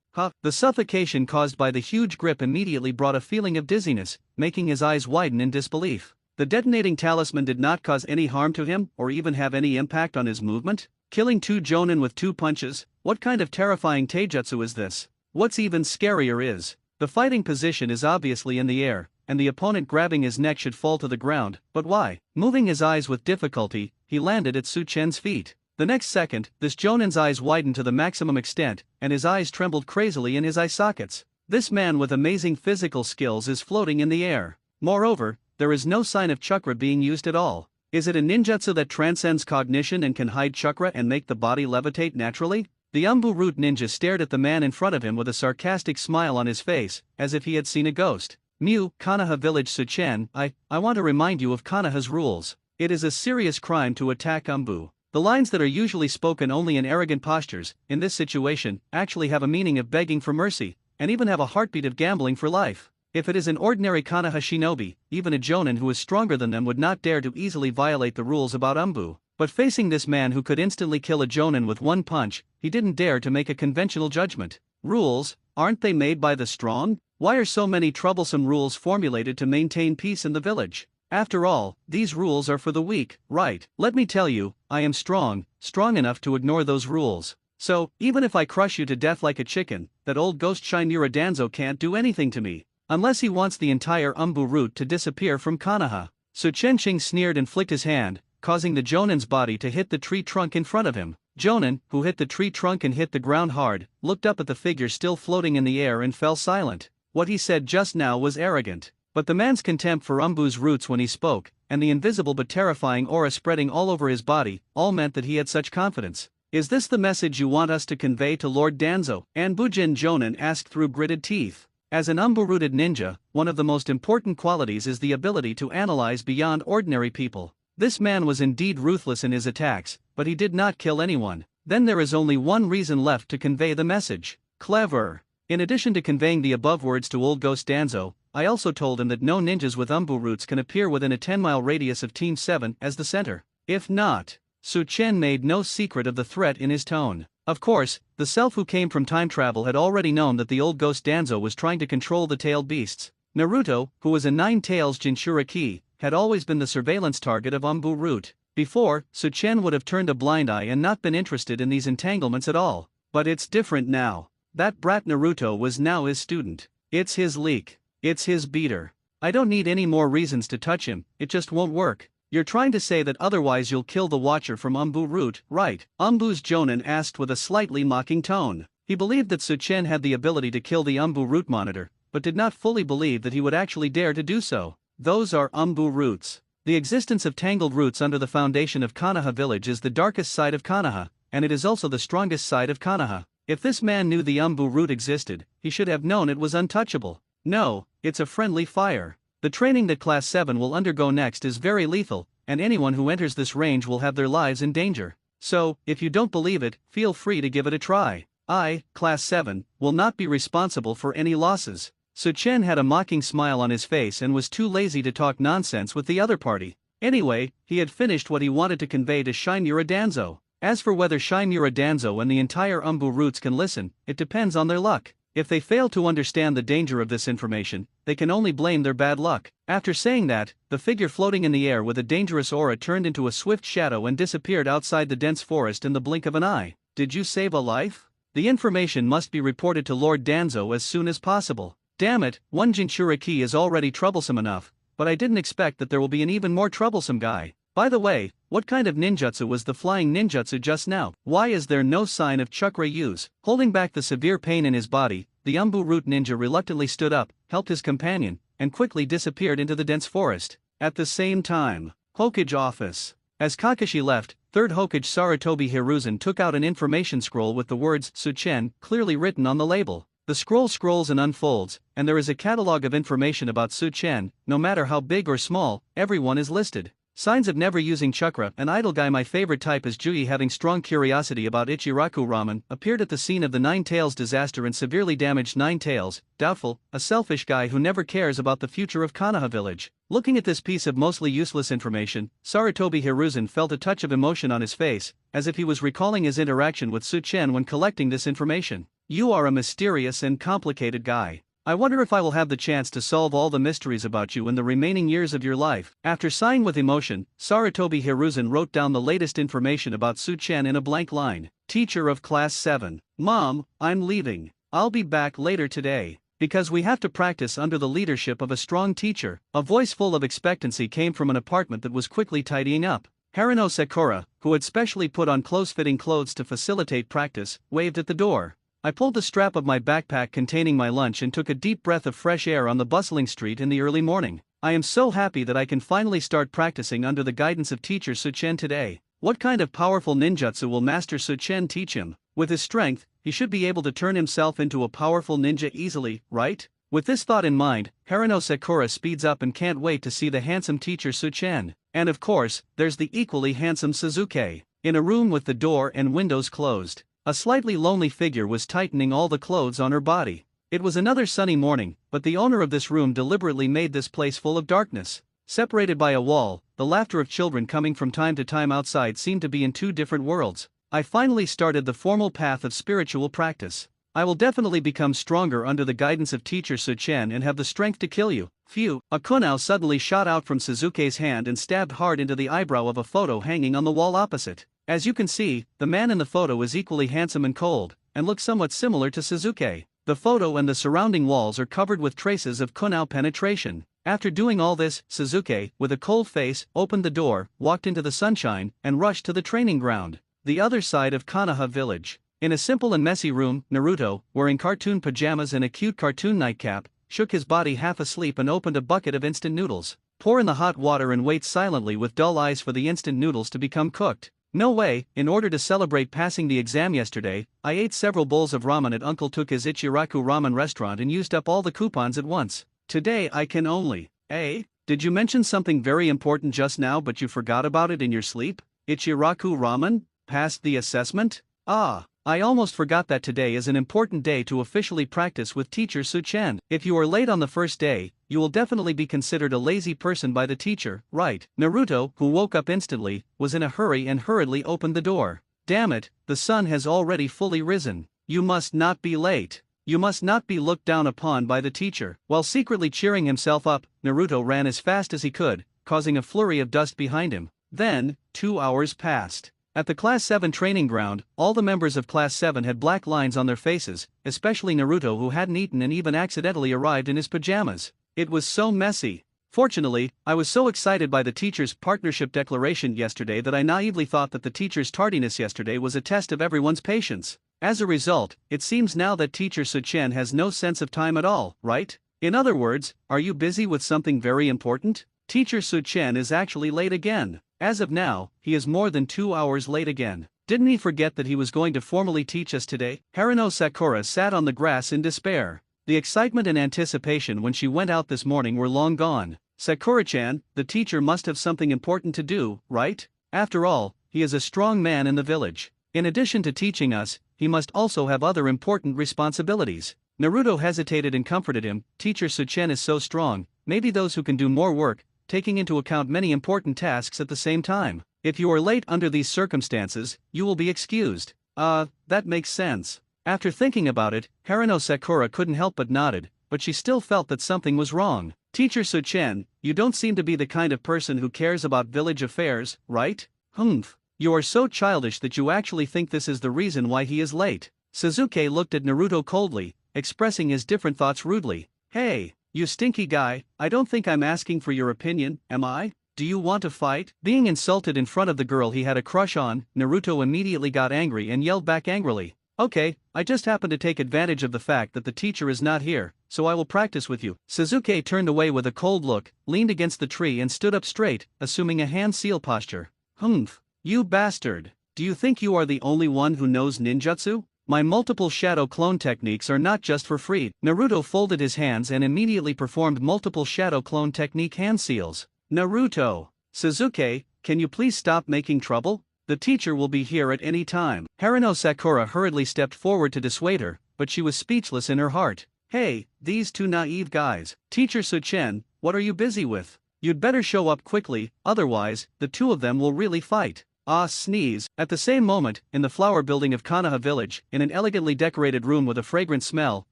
The suffocation caused by the huge grip immediately brought a feeling of dizziness, making his eyes widen in disbelief. The detonating talisman did not cause any harm to him or even have any impact on his movement. Killing two jonin with two punches? What kind of terrifying taijutsu is this? What's even scarier is, the fighting position is obviously in the air, and the opponent grabbing his neck should fall to the ground, but why? Moving his eyes with difficulty, he landed at Su-chen's feet. The next second, this jonin's eyes widened to the maximum extent, and his eyes trembled crazily in his eye sockets. This man with amazing physical skills is floating in the air. Moreover, there is no sign of chakra being used at all. Is it a ninjutsu that transcends cognition and can hide chakra and make the body levitate naturally? The Umbu root ninja stared at the man in front of him with a sarcastic smile on his face, as if he had seen a ghost. "Mew, Konoha village Su-chen, I want to remind you of Konoha's rules. It is a serious crime to attack Umbu." The lines that are usually spoken only in arrogant postures, in this situation, actually have a meaning of begging for mercy, and even have a heartbeat of gambling for life. If it is an ordinary Konoha shinobi, even a jonin who is stronger than them would not dare to easily violate the rules about Umbu. But facing this man who could instantly kill a jonin with one punch, he didn't dare to make a conventional judgment. Rules, aren't they made by the strong? Why are so many troublesome rules formulated to maintain peace in the village? After all, these rules are for the weak, right? Let me tell you, I am strong enough to ignore those rules. So, even if I crush you to death like a chicken, that old ghost Shinura Danzo can't do anything to me. Unless he wants the entire Umbu root to disappear from Konoha. So Chen-Ching sneered and flicked his hand, causing the jonin's body to hit the tree trunk in front of him. Jonin, who hit the tree trunk and hit the ground hard, looked up at the figure still floating in the air and fell silent. What he said just now was arrogant. But the man's contempt for Umbu's roots when he spoke, and the invisible but terrifying aura spreading all over his body, all meant that he had such confidence. "Is this the message you want us to convey to Lord Danzo?" Anbujin Jonin asked through gritted teeth. As an Umbu-rooted ninja, one of the most important qualities is the ability to analyze beyond ordinary people. This man was indeed ruthless in his attacks, but he did not kill anyone. Then there is only one reason left to convey the message. Clever. In addition to conveying the above words to old ghost Danzo, I also told him that no ninjas with Umbu roots can appear within a 10-mile radius of Team 7 as the center. If not, Su-chen made no secret of the threat in his tone. Of course, the self who came from time travel had already known that the old ghost Danzo was trying to control the tailed beasts. Naruto, who was a Nine Tails Jinchuriki, had always been the surveillance target of Umbu root. Before, Su-chen would have turned a blind eye and not been interested in these entanglements at all. But it's different now. That brat Naruto was now his student. It's his leak. It's his beater. I don't need any more reasons to touch him, it just won't work. You're trying to say that otherwise you'll kill the Watcher from Umbu Root, right? Umbu's Jonin asked with a slightly mocking tone. He believed that Su Chen had the ability to kill the Umbu Root monitor, but did not fully believe that he would actually dare to do so. Those are Umbu roots. The existence of tangled roots under the foundation of Konoha village is the darkest side of Konoha, and it is also the strongest side of Konoha. If this man knew the Umbu root existed, he should have known it was untouchable. No, it's a friendly fire. The training that Class 7 will undergo next is very lethal, and anyone who enters this range will have their lives in danger. So, if you don't believe it, feel free to give it a try. I, Class 7, will not be responsible for any losses. Su Chen had a mocking smile on his face and was too lazy to talk nonsense with the other party. Anyway, he had finished what he wanted to convey to Shinmura Danzo. As for whether Shinmura Danzo and the entire Umbu roots can listen, it depends on their luck. If they fail to understand the danger of this information, they can only blame their bad luck. After saying that, the figure floating in the air with a dangerous aura turned into a swift shadow and disappeared outside the dense forest in the blink of an eye. Did you save a life? The information must be reported to Lord Danzo as soon as possible. Damn it, one Jinchuriki is already troublesome enough, but I didn't expect that there will be an even more troublesome guy. By the way, what kind of ninjutsu was the flying ninjutsu just now? Why is there no sign of chakra use? Holding back the severe pain in his body, the Umbu Root ninja reluctantly stood up, helped his companion, and quickly disappeared into the dense forest. At the same time, Hokage office. As Kakashi left, 3rd Hokage Sarutobi Hiruzen took out an information scroll with the words Su Chen clearly written on the label. The scroll scrolls and unfolds, and there is a catalog of information about Su Chen. No matter how big or small, everyone is listed. Signs of never using chakra. An idle guy. My favorite type is Juyi, having strong curiosity about Ichiraku ramen, appeared at the scene of the Nine Tails disaster and severely damaged Nine Tails. Doubtful, a selfish guy who never cares about the future of Konoha village. Looking at this piece of mostly useless information, Sarutobi Hiruzen felt a touch of emotion on his face, as if he was recalling his interaction with Su Chen when collecting this information. You are a mysterious and complicated guy. I wonder if I will have the chance to solve all the mysteries about you in the remaining years of your life. After sighing with emotion, Sarutobi Hiruzen wrote down the latest information about Su Chen in a blank line. Teacher of Class 7. Mom, I'm leaving. I'll be back later today. Because we have to practice under the leadership of a strong teacher. A voice full of expectancy came from an apartment that was quickly tidying up. Harino Sakura, who had specially put on close-fitting clothes to facilitate practice, waved at the door. I pulled the strap of my backpack containing my lunch and took a deep breath of fresh air on the bustling street in the early morning. I am so happy that I can finally start practicing under the guidance of teacher Su Chen today. What kind of powerful ninjutsu will Master Su Chen teach him? With his strength, he should be able to turn himself into a powerful ninja easily, right? With this thought in mind, Harino Sakura speeds up and can't wait to see the handsome teacher Su Chen. And of course, there's the equally handsome Suzuki. In a room with the door and windows closed, a slightly lonely figure was tightening all the clothes on her body. It was another sunny morning, but the owner of this room deliberately made this place full of darkness. Separated by a wall, the laughter of children coming from time to time outside seemed to be in two different worlds. I finally started the formal path of spiritual practice. I will definitely become stronger under the guidance of teacher Su Chen and have the strength to kill you. Phew! A kunao suddenly shot out from Suzuki's hand and stabbed hard into the eyebrow of a photo hanging on the wall opposite. As you can see, the man in the photo is equally handsome and cold, and looks somewhat similar to Suzuki. The photo and the surrounding walls are covered with traces of kunao penetration. After doing all this, Suzuki, with a cold face, opened the door, walked into the sunshine, and rushed to the training ground. The other side of Konoha village. In a simple and messy room, Naruto, wearing cartoon pajamas and a cute cartoon nightcap, shook his body half asleep and opened a bucket of instant noodles. Pour in the hot water and wait silently with dull eyes for the instant noodles to become cooked. No way. In order to celebrate passing the exam yesterday, I ate several bowls of ramen at Uncle Tuka's Ichiraku ramen restaurant and used up all the coupons at once. Today I can only. Did you mention something very important just now but you forgot about it in your sleep? Ichiraku ramen? Passed the assessment? I almost forgot that today is an important day to officially practice with teacher Su Chen. If you are late on the first day, you will definitely be considered a lazy person by the teacher, right? Naruto, who woke up instantly, was in a hurry and hurriedly opened the door. Damn it, the sun has already fully risen. You must not be late. You must not be looked down upon by the teacher. While secretly cheering himself up, Naruto ran as fast as he could, causing a flurry of dust behind him. Then, 2 hours passed. At the Class 7 training ground, all the members of Class 7 had black lines on their faces, especially Naruto, who hadn't eaten and even accidentally arrived in his pajamas. It was so messy. Fortunately, I was so excited by the teacher's partnership declaration yesterday that I naively thought that the teacher's tardiness yesterday was a test of everyone's patience. As a result, it seems now that teacher Su-chen has no sense of time at all, right? In other words, are you busy with something very important? Teacher Su-chen is actually late again. As of now, he is more than 2 hours late again. Didn't he forget that he was going to formally teach us today? Haruno Sakura sat on the grass in despair. The excitement and anticipation when she went out this morning were long gone. Sakura-chan, the teacher must have something important to do, right? After all, he is a strong man in the village. In addition to teaching us, he must also have other important responsibilities. Naruto hesitated and comforted him. Teacher Su-chen is so strong, maybe those who can do more work, taking into account many important tasks at the same time. If you are late under these circumstances, you will be excused. That makes sense. After thinking about it, Haruno Sakura couldn't help but nodded, but she still felt that something was wrong. Teacher Su-chen, you don't seem to be the kind of person who cares about village affairs, right? Humph. You are so childish that you actually think this is the reason why he is late. Suzuki looked at Naruto coldly, expressing his different thoughts rudely. Hey, you stinky guy, I don't think I'm asking for your opinion, am I? Do you want to fight? Being insulted in front of the girl he had a crush on, Naruto immediately got angry and yelled back angrily. Okay, I just happened to take advantage of the fact that the teacher is not here, so I will practice with you. Suzuki turned away with a cold look, leaned against the tree and stood up straight, assuming a hand seal posture. Humph. You bastard. Do you think you are the only one who knows ninjutsu? My multiple shadow clone techniques are not just for free. Naruto folded his hands and immediately performed multiple shadow clone technique hand seals. Naruto. Suzuki, can you please stop making trouble? The teacher will be here at any time. Haruno Sakura hurriedly stepped forward to dissuade her, but she was speechless in her heart. Hey, these two naive guys. Teacher Su-chen, what are you busy with? You'd better show up quickly, otherwise, the two of them will really fight. Sneeze. At the same moment, in the flower building of Konoha village, in an elegantly decorated room with a fragrant smell,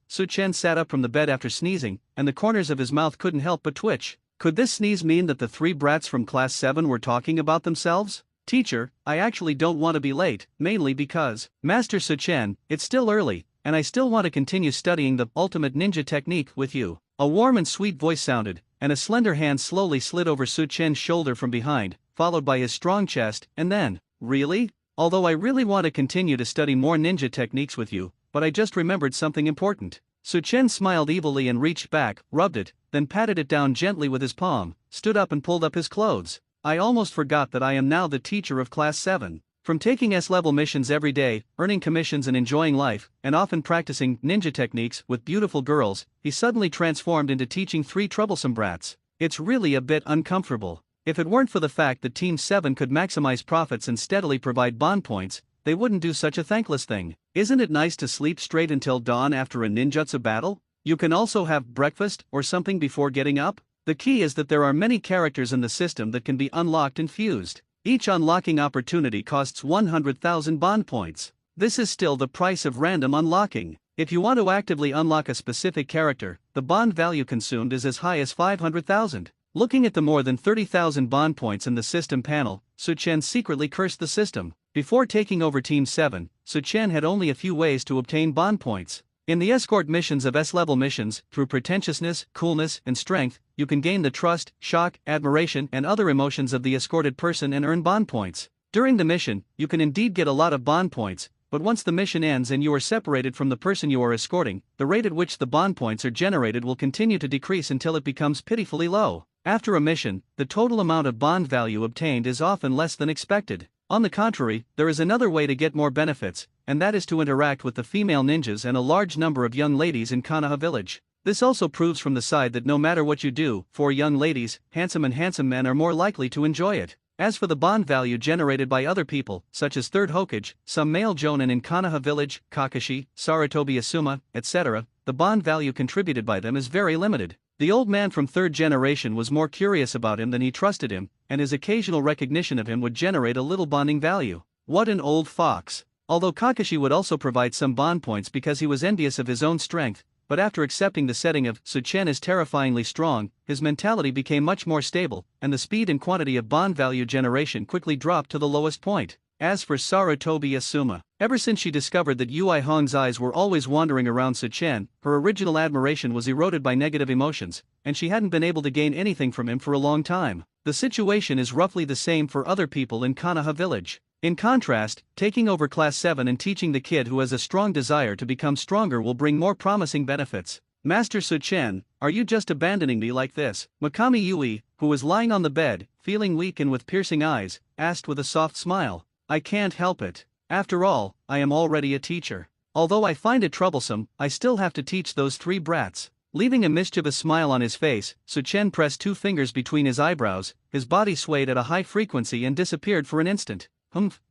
Su-chen sat up from the bed after sneezing, and the corners of his mouth couldn't help but twitch. Could this sneeze mean that the three brats from class 7 were talking about themselves? Teacher, I actually don't want to be late, mainly because, Master Su-chen, it's still early, and I still want to continue studying the ultimate ninja technique with you. A warm and sweet voice sounded, and a slender hand slowly slid over Su-chen's shoulder from behind, followed by his strong chest, and then, really? Although I really want to continue to study more ninja techniques with you, but I just remembered something important. Su-chen smiled evilly and reached back, rubbed it, then patted it down gently with his palm, stood up and pulled up his clothes. I almost forgot that I am now the teacher of class 7. From taking S-level missions every day, earning commissions and enjoying life, and often practicing ninja techniques with beautiful girls, he suddenly transformed into teaching 3 troublesome brats. It's really a bit uncomfortable. If it weren't for the fact that Team 7 could maximize profits and steadily provide bond points, they wouldn't do such a thankless thing. Isn't it nice to sleep straight until dawn after a ninjutsu battle? You can also have breakfast or something before getting up. The key is that there are many characters in the system that can be unlocked and fused. Each unlocking opportunity costs 100,000 bond points. This is still the price of random unlocking. If you want to actively unlock a specific character, the bond value consumed is as high as 500,000. Looking at the more than 30,000 bond points in the system panel, Su-chen secretly cursed the system. Before taking over Team 7, Su-chen had only a few ways to obtain bond points. In the escort missions of S-level missions, through pretentiousness, coolness, and strength, you can gain the trust, shock, admiration, and other emotions of the escorted person and earn bond points. During the mission, you can indeed get a lot of bond points, but once the mission ends and you are separated from the person you are escorting, the rate at which the bond points are generated will continue to decrease until it becomes pitifully low. After a mission, the total amount of bond value obtained is often less than expected. On the contrary, there is another way to get more benefits, and that is to interact with the female ninjas and a large number of young ladies in Konoha village. This also proves from the side that no matter what you do, 4 young ladies, handsome men are more likely to enjoy it. As for the bond value generated by other people, such as Third Hokage, some male jonin in Konoha village, Kakashi, Sarutobi Asuma, etc., the bond value contributed by them is very limited. The old man from 3rd generation was more curious about him than he trusted him, and his occasional recognition of him would generate a little bonding value. What an old fox. Although Kakashi would also provide some bond points because he was envious of his own strength, but after accepting the setting of Su-chen is terrifyingly strong, his mentality became much more stable, and the speed and quantity of bond value generation quickly dropped to the lowest point. As for Sarutobi Asuma, ever since she discovered that Yui Hong's eyes were always wandering around Su-chen, her original admiration was eroded by negative emotions, and she hadn't been able to gain anything from him for a long time. The situation is roughly the same for other people in Konoha village. In contrast, taking over Class 7 and teaching the kid who has a strong desire to become stronger will bring more promising benefits. Master Su-chen, are you just abandoning me like this? Mikami Yui, who was lying on the bed, feeling weak and with piercing eyes, asked with a soft smile. I can't help it. After all, I am already a teacher. Although I find it troublesome, I still have to teach those 3 brats. Leaving a mischievous smile on his face, Su-chen pressed 2 fingers between his eyebrows, his body swayed at a high frequency and disappeared for an instant.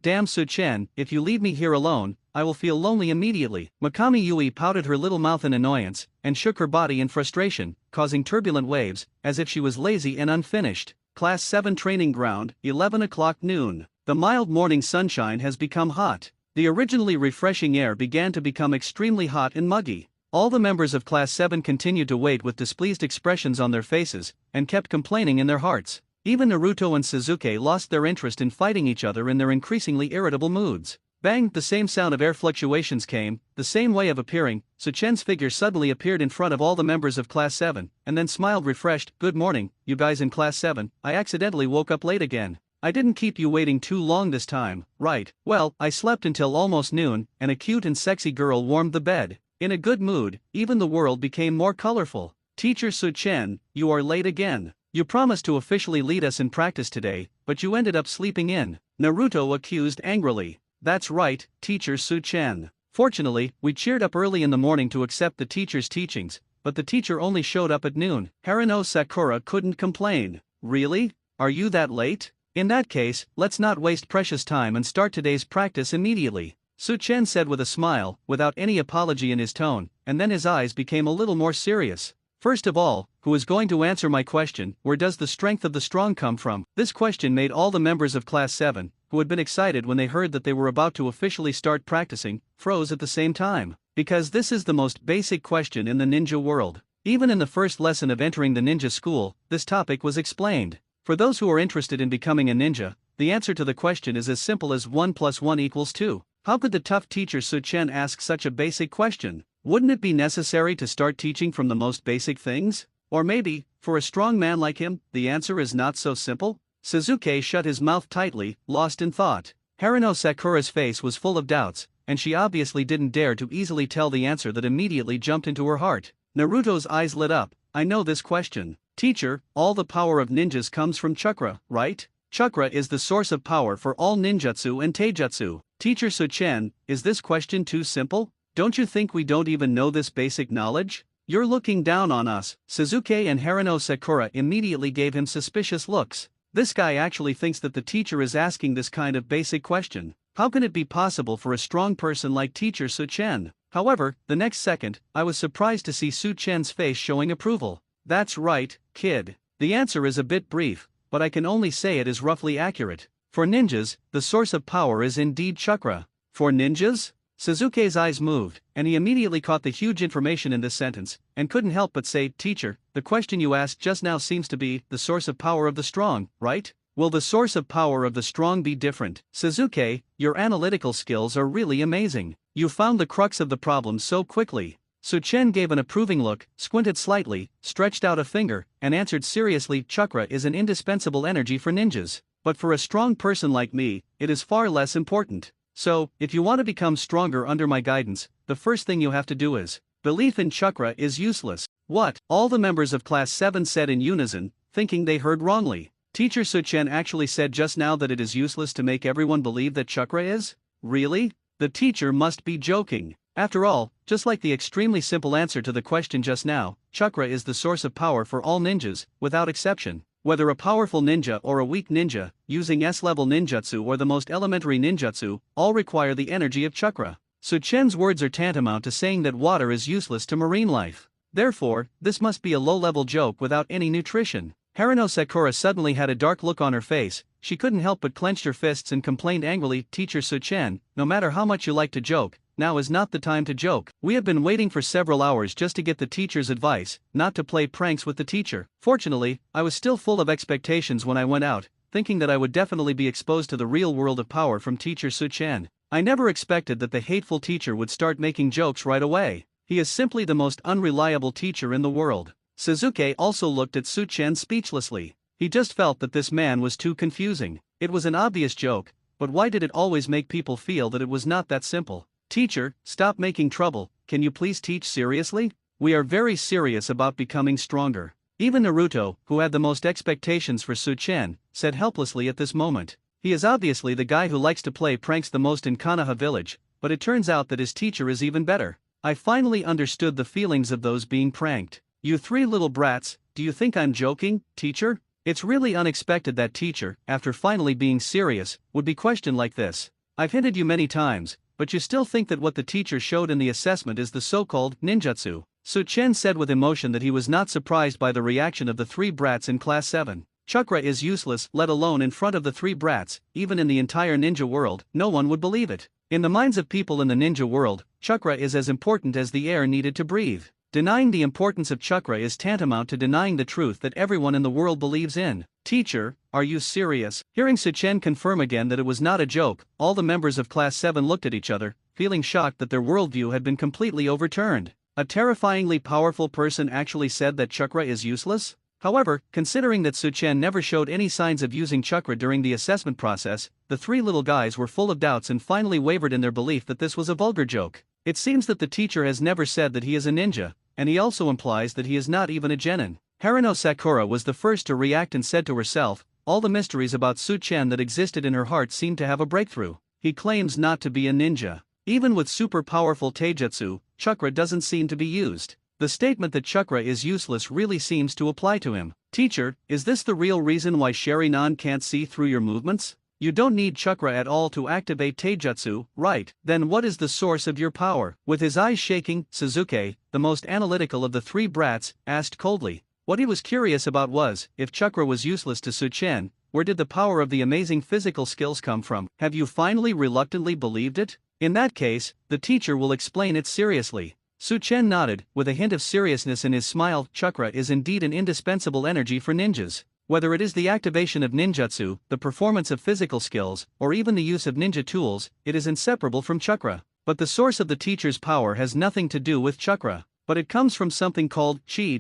Damn Su-chen, if you leave me here alone, I will feel lonely immediately. Mikami Yui pouted her little mouth in annoyance, and shook her body in frustration, causing turbulent waves, as if she was lazy and unfinished. Class 7 Training Ground, 11 o'clock noon. The mild morning sunshine has become hot. The originally refreshing air began to become extremely hot and muggy. All the members of Class 7 continued to wait with displeased expressions on their faces, and kept complaining in their hearts. Even Naruto and Sasuke lost their interest in fighting each other in their increasingly irritable moods. Bang! The same sound of air fluctuations came, the same way of appearing. Su-chen's figure suddenly appeared in front of all the members of Class 7, and then smiled refreshed. Good morning, you guys in Class 7, I accidentally woke up late again. I didn't keep you waiting too long this time, right? Well, I slept until almost noon, and a cute and sexy girl warmed the bed. In a good mood, even the world became more colorful. Teacher Su-chen, you are late again. You promised to officially lead us in practice today, but you ended up sleeping in. Naruto accused angrily. That's right, Teacher Su-chen. Fortunately, we cheered up early in the morning to accept the teacher's teachings, but the teacher only showed up at noon. Harino Sakura couldn't complain. Really? Are you that late? In that case, let's not waste precious time and start today's practice immediately. Su-chen said with a smile, without any apology in his tone, and then his eyes became a little more serious. First of all, who is going to answer my question, where does the strength of the strong come from? This question made all the members of Class 7, who had been excited when they heard that they were about to officially start practicing, froze at the same time. Because this is the most basic question in the ninja world. Even in the first lesson of entering the ninja school, this topic was explained. For those who are interested in becoming a ninja, the answer to the question is as simple as 1 + 1 = 2. How could the tough teacher Su-chen ask such a basic question? Wouldn't it be necessary to start teaching from the most basic things? Or maybe, for a strong man like him, the answer is not so simple? Sasuke shut his mouth tightly, lost in thought. Harino Sakura's face was full of doubts, and she obviously didn't dare to easily tell the answer that immediately jumped into her heart. Naruto's eyes lit up. I know this question. Teacher, all the power of ninjas comes from chakra, right? Chakra is the source of power for all ninjutsu and taijutsu. Teacher Su-chen, is this question too simple? Don't you think we don't even know this basic knowledge? You're looking down on us. Sasuke and Harino Sakura immediately gave him suspicious looks. This guy actually thinks that the teacher is asking this kind of basic question. How can it be possible for a strong person like Teacher Su-chen? However, the next second, I was surprised to see Su-chen's face showing approval. That's right, kid. The answer is a bit brief, but I can only say it is roughly accurate. For ninjas, the source of power is indeed chakra. For ninjas? Sasuke's eyes moved, and he immediately caught the huge information in this sentence, and couldn't help but say, Teacher, the question you asked just now seems to be, the source of power of the strong, right? Will the source of power of the strong be different? Sasuke, your analytical skills are really amazing. You found the crux of the problem so quickly. Su-chen gave an approving look, squinted slightly, stretched out a finger, and answered seriously, chakra is an indispensable energy for ninjas. But for a strong person like me, it is far less important. So, if you want to become stronger under my guidance, the first thing you have to do is, belief in chakra is useless. What? All the members of Class 7 said in unison, thinking they heard wrongly. Teacher Su-chen actually said just now that it is useless to make everyone believe that chakra is? Really? The teacher must be joking. After all, just like the extremely simple answer to the question just now, chakra is the source of power for all ninjas, without exception. Whether a powerful ninja or a weak ninja, using S-level ninjutsu or the most elementary ninjutsu, all require the energy of chakra. Su-chen's words are tantamount to saying that water is useless to marine life. Therefore, this must be a low-level joke without any nutrition. Harino Sakura suddenly had a dark look on her face. She couldn't help but clenched her fists and complained angrily, Teacher Su-chen, no matter how much you like to joke, now is not the time to joke. We have been waiting for several hours just to get the teacher's advice, not to play pranks with the teacher. Fortunately, I was still full of expectations when I went out, thinking that I would definitely be exposed to the real world of power from teacher Su-chan. I never expected that the hateful teacher would start making jokes right away. He is simply the most unreliable teacher in the world. Suzuki also looked at Su-chan speechlessly. He just felt that this man was too confusing. It was an obvious joke, but why did it always make people feel that it was not that simple? Teacher, stop making trouble, can you please teach seriously? We are very serious about becoming stronger. Even Naruto, who had the most expectations for Su-chan, said helplessly at this moment. He is obviously the guy who likes to play pranks the most in Konoha village, but it turns out that his teacher is even better. I finally understood the feelings of those being pranked. You three little brats, do you think I'm joking, teacher? It's really unexpected that teacher, after finally being serious, would be questioned like this. I've hinted you many times, but you still think that what the teacher showed in the assessment is the so-called ninjutsu. Su-chan said with emotion that he was not surprised by the reaction of the three brats in Class 7. Chakra is useless, let alone in front of the three brats, even in the entire ninja world, no one would believe it. In the minds of people in the ninja world, chakra is as important as the air needed to breathe. Denying the importance of chakra is tantamount to denying the truth that everyone in the world believes in. Teacher, are you serious? Hearing Su-chan confirm again that it was not a joke, all the members of Class 7 looked at each other, feeling shocked that their worldview had been completely overturned. A terrifyingly powerful person actually said that chakra is useless? However, considering that Su-chan never showed any signs of using chakra during the assessment process, the three little guys were full of doubts and finally wavered in their belief that this was a vulgar joke. It seems that the teacher has never said that he is a ninja, and he also implies that he is not even a genin. Haruno Sakura was the first to react and said to herself, all the mysteries about Su-chan that existed in her heart seemed to have a breakthrough. He claims not to be a ninja. Even with super powerful taijutsu, chakra doesn't seem to be used. The statement that chakra is useless really seems to apply to him. Teacher, is this the real reason why Sherry-nan can't see through your movements? You don't need chakra at all to activate taijutsu, right? Then what is the source of your power? With his eyes shaking, Suzuki, the most analytical of the three brats, asked coldly. What he was curious about was, if chakra was useless to Su-chan, where did the power of the amazing physical skills come from? Have you finally reluctantly believed it? In that case, the teacher will explain it seriously. Su-chan nodded, with a hint of seriousness in his smile. Chakra is indeed an indispensable energy for ninjas. Whether it is the activation of ninjutsu, the performance of physical skills, or even the use of ninja tools, it is inseparable from chakra. But the source of the teacher's power has nothing to do with chakra, but it comes from something called chi.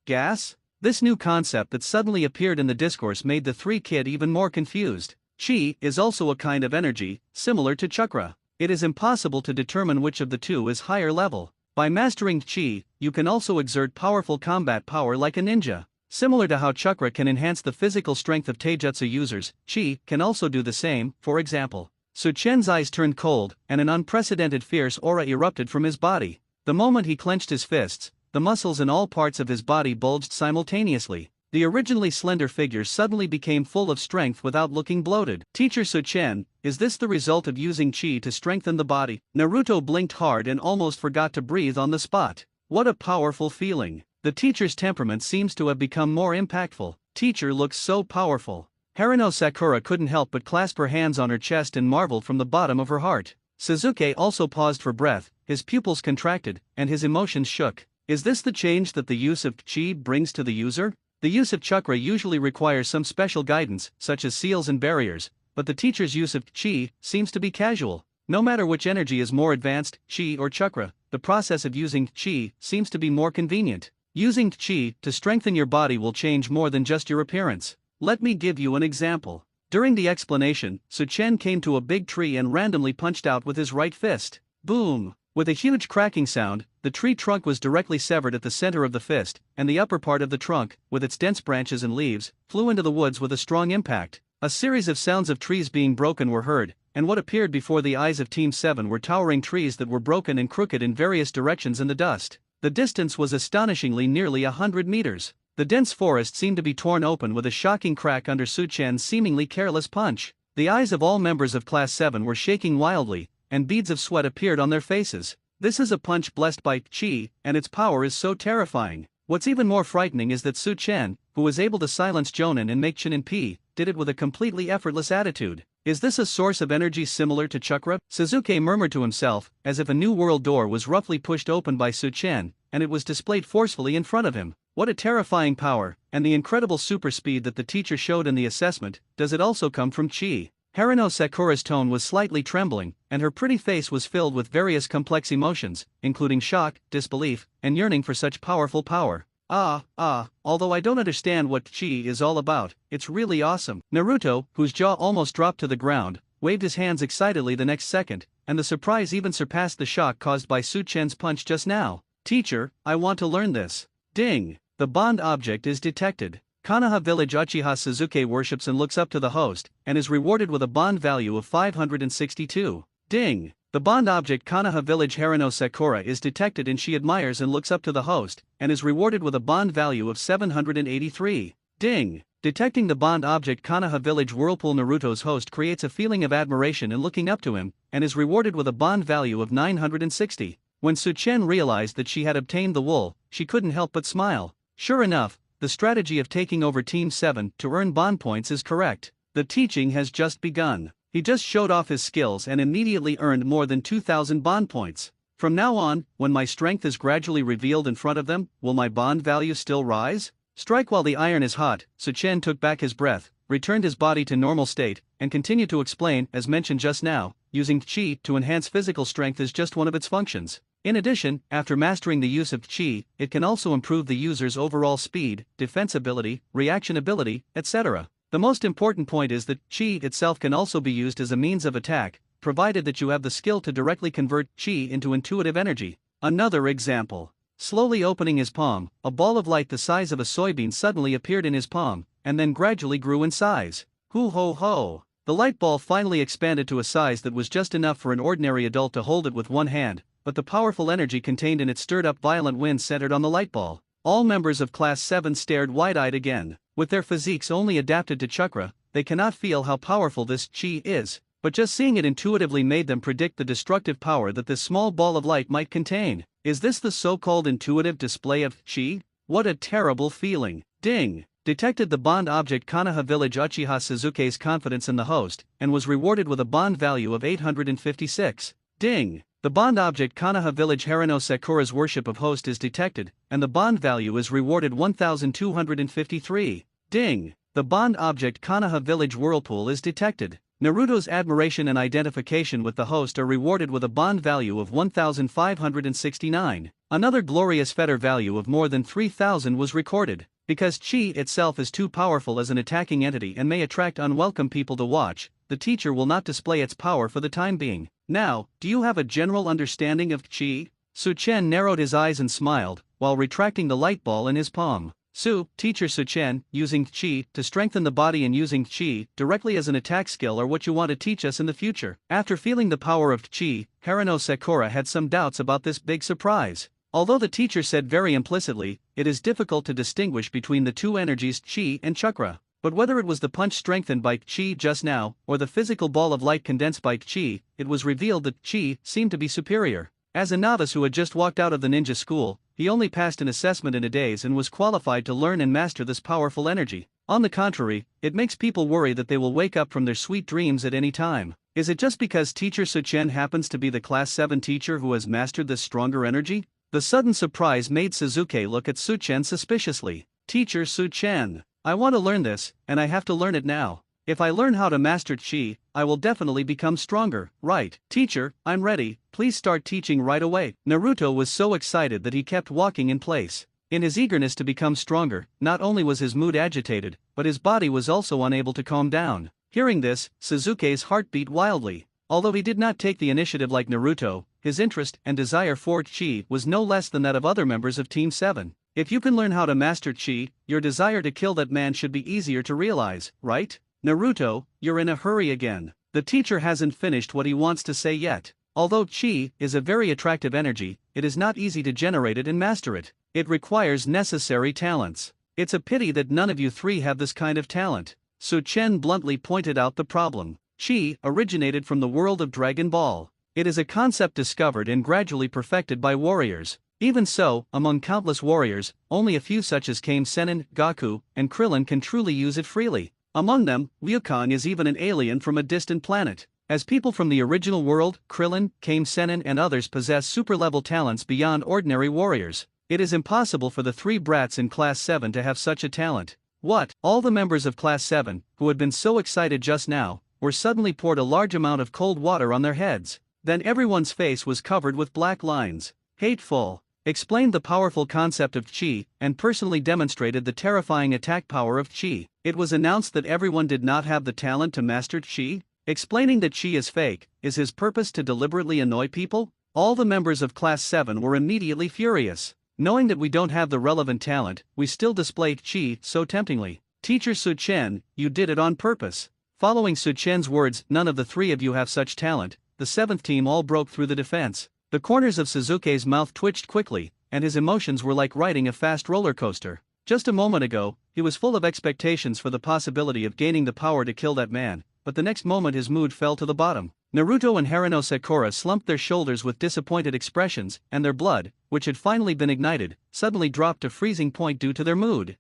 Gas? This new concept that suddenly appeared in the discourse made the three kids even more confused. Chi is also a kind of energy, similar to chakra. It is impossible to determine which of the two is higher level. By mastering chi, you can also exert powerful combat power like a ninja. Similar to how chakra can enhance the physical strength of taijutsu users, chi can also do the same. For example, Su-chan's eyes turned cold, and an unprecedented fierce aura erupted from his body. The moment he clenched his fists, the muscles in all parts of his body bulged simultaneously. The originally slender figure suddenly became full of strength without looking bloated. Teacher Su-chan, is this the result of using chi to strengthen the body? Naruto blinked hard and almost forgot to breathe on the spot. What a powerful feeling. The teacher's temperament seems to have become more impactful. Teacher looks so powerful. Haruno Sakura couldn't help but clasp her hands on her chest and marvel from the bottom of her heart. Suzuki also paused for breath, his pupils contracted, and his emotions shook. Is this the change that the use of chi brings to the user? The use of chakra usually requires some special guidance, such as seals and barriers, but the teacher's use of chi seems to be casual. No matter which energy is more advanced, chi or chakra, the process of using chi seems to be more convenient. Using chi to strengthen your body will change more than just your appearance. Let me give you an example. During the explanation, Su-chan came to a big tree and randomly punched out with his right fist. Boom! With a huge cracking sound, the tree trunk was directly severed at the center of the fist, and the upper part of the trunk, with its dense branches and leaves, flew into the woods with a strong impact. A series of sounds of trees being broken were heard, and what appeared before the eyes of Team 7 were towering trees that were broken and crooked in various directions in the dust. The distance was astonishingly nearly 100 meters. The dense forest seemed to be torn open with a shocking crack under Su-chan's seemingly careless punch. The eyes of all members of Class 7 were shaking wildly, and beads of sweat appeared on their faces. This is a punch blessed by chi, and its power is so terrifying. What's even more frightening is that Su-chan, who was able to silence Jonin and make Chunin P, did it with a completely effortless attitude. Is this a source of energy similar to chakra? Suzuki murmured to himself, as if a new world door was roughly pushed open by Su-chan, and it was displayed forcefully in front of him. What a terrifying power, and the incredible super speed that the teacher showed in the assessment. Does it also come from chi? Haruno Sakura's tone was slightly trembling, and her pretty face was filled with various complex emotions, including shock, disbelief, and yearning for such powerful power. Although I don't understand what chi is all about, it's really awesome. Naruto, whose jaw almost dropped to the ground, waved his hands excitedly the next second, and the surprise even surpassed the shock caused by Su-chen's punch just now. Teacher, I want to learn this. Ding! The bond object is detected. Konoha Village Uchiha Sasuke worships and looks up to the host, and is rewarded with a bond value of 562. Ding! The bond object Konoha Village Haruno Sakura is detected and she admires and looks up to the host, and is rewarded with a bond value of 783. Ding! Detecting the bond object Konoha Village Whirlpool Naruto's host creates a feeling of admiration and looking up to him, and is rewarded with a bond value of 960. When Su-chen realized that she had obtained the wool, she couldn't help but smile. Sure enough, the strategy of taking over Team 7 to earn bond points is correct. The teaching has just begun. He just showed off his skills and immediately earned more than 2,000 bond points. From now on, when my strength is gradually revealed in front of them, will my bond value still rise? Strike while the iron is hot. Su-chen took back his breath, returned his body to normal state, and continued to explain, as mentioned just now, using chi to enhance physical strength is just one of its functions. In addition, after mastering the use of chi, it can also improve the user's overall speed, defensibility, reaction ability, etc. The most important point is that chi itself can also be used as a means of attack, provided that you have the skill to directly convert chi into intuitive energy. Another example. Slowly opening his palm, a ball of light the size of a soybean suddenly appeared in his palm, and then gradually grew in size. Hoo ho ho! The light ball finally expanded to a size that was just enough for an ordinary adult to hold it with one hand, but the powerful energy contained in it stirred up violent winds centered on the light ball. All members of Class 7 stared wide-eyed again. With their physiques only adapted to chakra, they cannot feel how powerful this chi is, but just seeing it intuitively made them predict the destructive power that this small ball of light might contain. Is this the so-called intuitive display of chi? What a terrible feeling. Ding! Detected the bond object Konoha Village Uchiha Sasuke's confidence in the host, and was rewarded with a bond value of 856. Ding! The bond object Konoha Village Haruno Sakura's worship of host is detected, and the bond value is rewarded 1253. Ding! The bond object Konoha Village Whirlpool is detected. Naruto's admiration and identification with the host are rewarded with a bond value of 1569. Another glorious fetter value of more than 3000 was recorded. Because chi itself is too powerful as an attacking entity and may attract unwelcome people to watch, the teacher will not display its power for the time being. Now, do you have a general understanding of chi? Su-chen narrowed his eyes and smiled, while retracting the light ball in his palm. Teacher Su-chen, using chi to strengthen the body and using chi directly as an attack skill are what you want to teach us in the future. After feeling the power of chi, Haruno Sakura had some doubts about this big surprise. Although the teacher said very implicitly, it is difficult to distinguish between the two energies chi and chakra. But whether it was the punch strengthened by chi just now, or the physical ball of light condensed by chi, it was revealed that chi seemed to be superior. As a novice who had just walked out of the ninja school, he only passed an assessment in a daze and was qualified to learn and master this powerful energy. On the contrary, it makes people worry that they will wake up from their sweet dreams at any time. Is it just because teacher Su-chen happens to be the Class 7 teacher who has mastered this stronger energy? The sudden surprise made Sasuke look at Su-chen suspiciously. Teacher Su-chen, I want to learn this, and I have to learn it now. If I learn how to master chi, I will definitely become stronger, right? Teacher, I'm ready, please start teaching right away. Naruto was so excited that he kept walking in place. In his eagerness to become stronger, not only was his mood agitated, but his body was also unable to calm down. Hearing this, Sasuke's heart beat wildly. Although he did not take the initiative like Naruto, his interest and desire for chi was no less than that of other members of Team 7. If you can learn how to master chi, your desire to kill that man should be easier to realize, right? Naruto, you're in a hurry again. The teacher hasn't finished what he wants to say yet. Although chi is a very attractive energy, it is not easy to generate it and master it. It requires necessary talents. It's a pity that none of you three have this kind of talent. Su-chen bluntly pointed out the problem. Chi originated from the world of Dragon Ball. It is a concept discovered and gradually perfected by warriors. Even so, among countless warriors, only a few such as Kame Sennin, Goku, and Krillin can truly use it freely. Among them, Liu Kang is even an alien from a distant planet. As people from the original world, Krillin, Kame Sennin and others possess super-level talents beyond ordinary warriors. It is impossible for the three brats in Class 7 to have such a talent. What? All the members of Class 7, who had been so excited just now, were suddenly poured a large amount of cold water on their heads. Then everyone's face was covered with black lines. Hateful. Explained the powerful concept of Qi, and personally demonstrated the terrifying attack power of Qi. It was announced that everyone did not have the talent to master Qi. Explaining that Qi is fake, is his purpose to deliberately annoy people? All the members of Class 7 were immediately furious. Knowing that we don't have the relevant talent, we still display Qi so temptingly. Teacher Su Chen, you did it on purpose. Following Su Chen's words, none of the three of you have such talent. The seventh team all broke through the defense. The corners of Suzuki's mouth twitched quickly, and his emotions were like riding a fast roller coaster. Just a moment ago, he was full of expectations for the possibility of gaining the power to kill that man, but the next moment his mood fell to the bottom. Naruto and Haruno Sakura slumped their shoulders with disappointed expressions, and their blood, which had finally been ignited, suddenly dropped to freezing point due to their mood.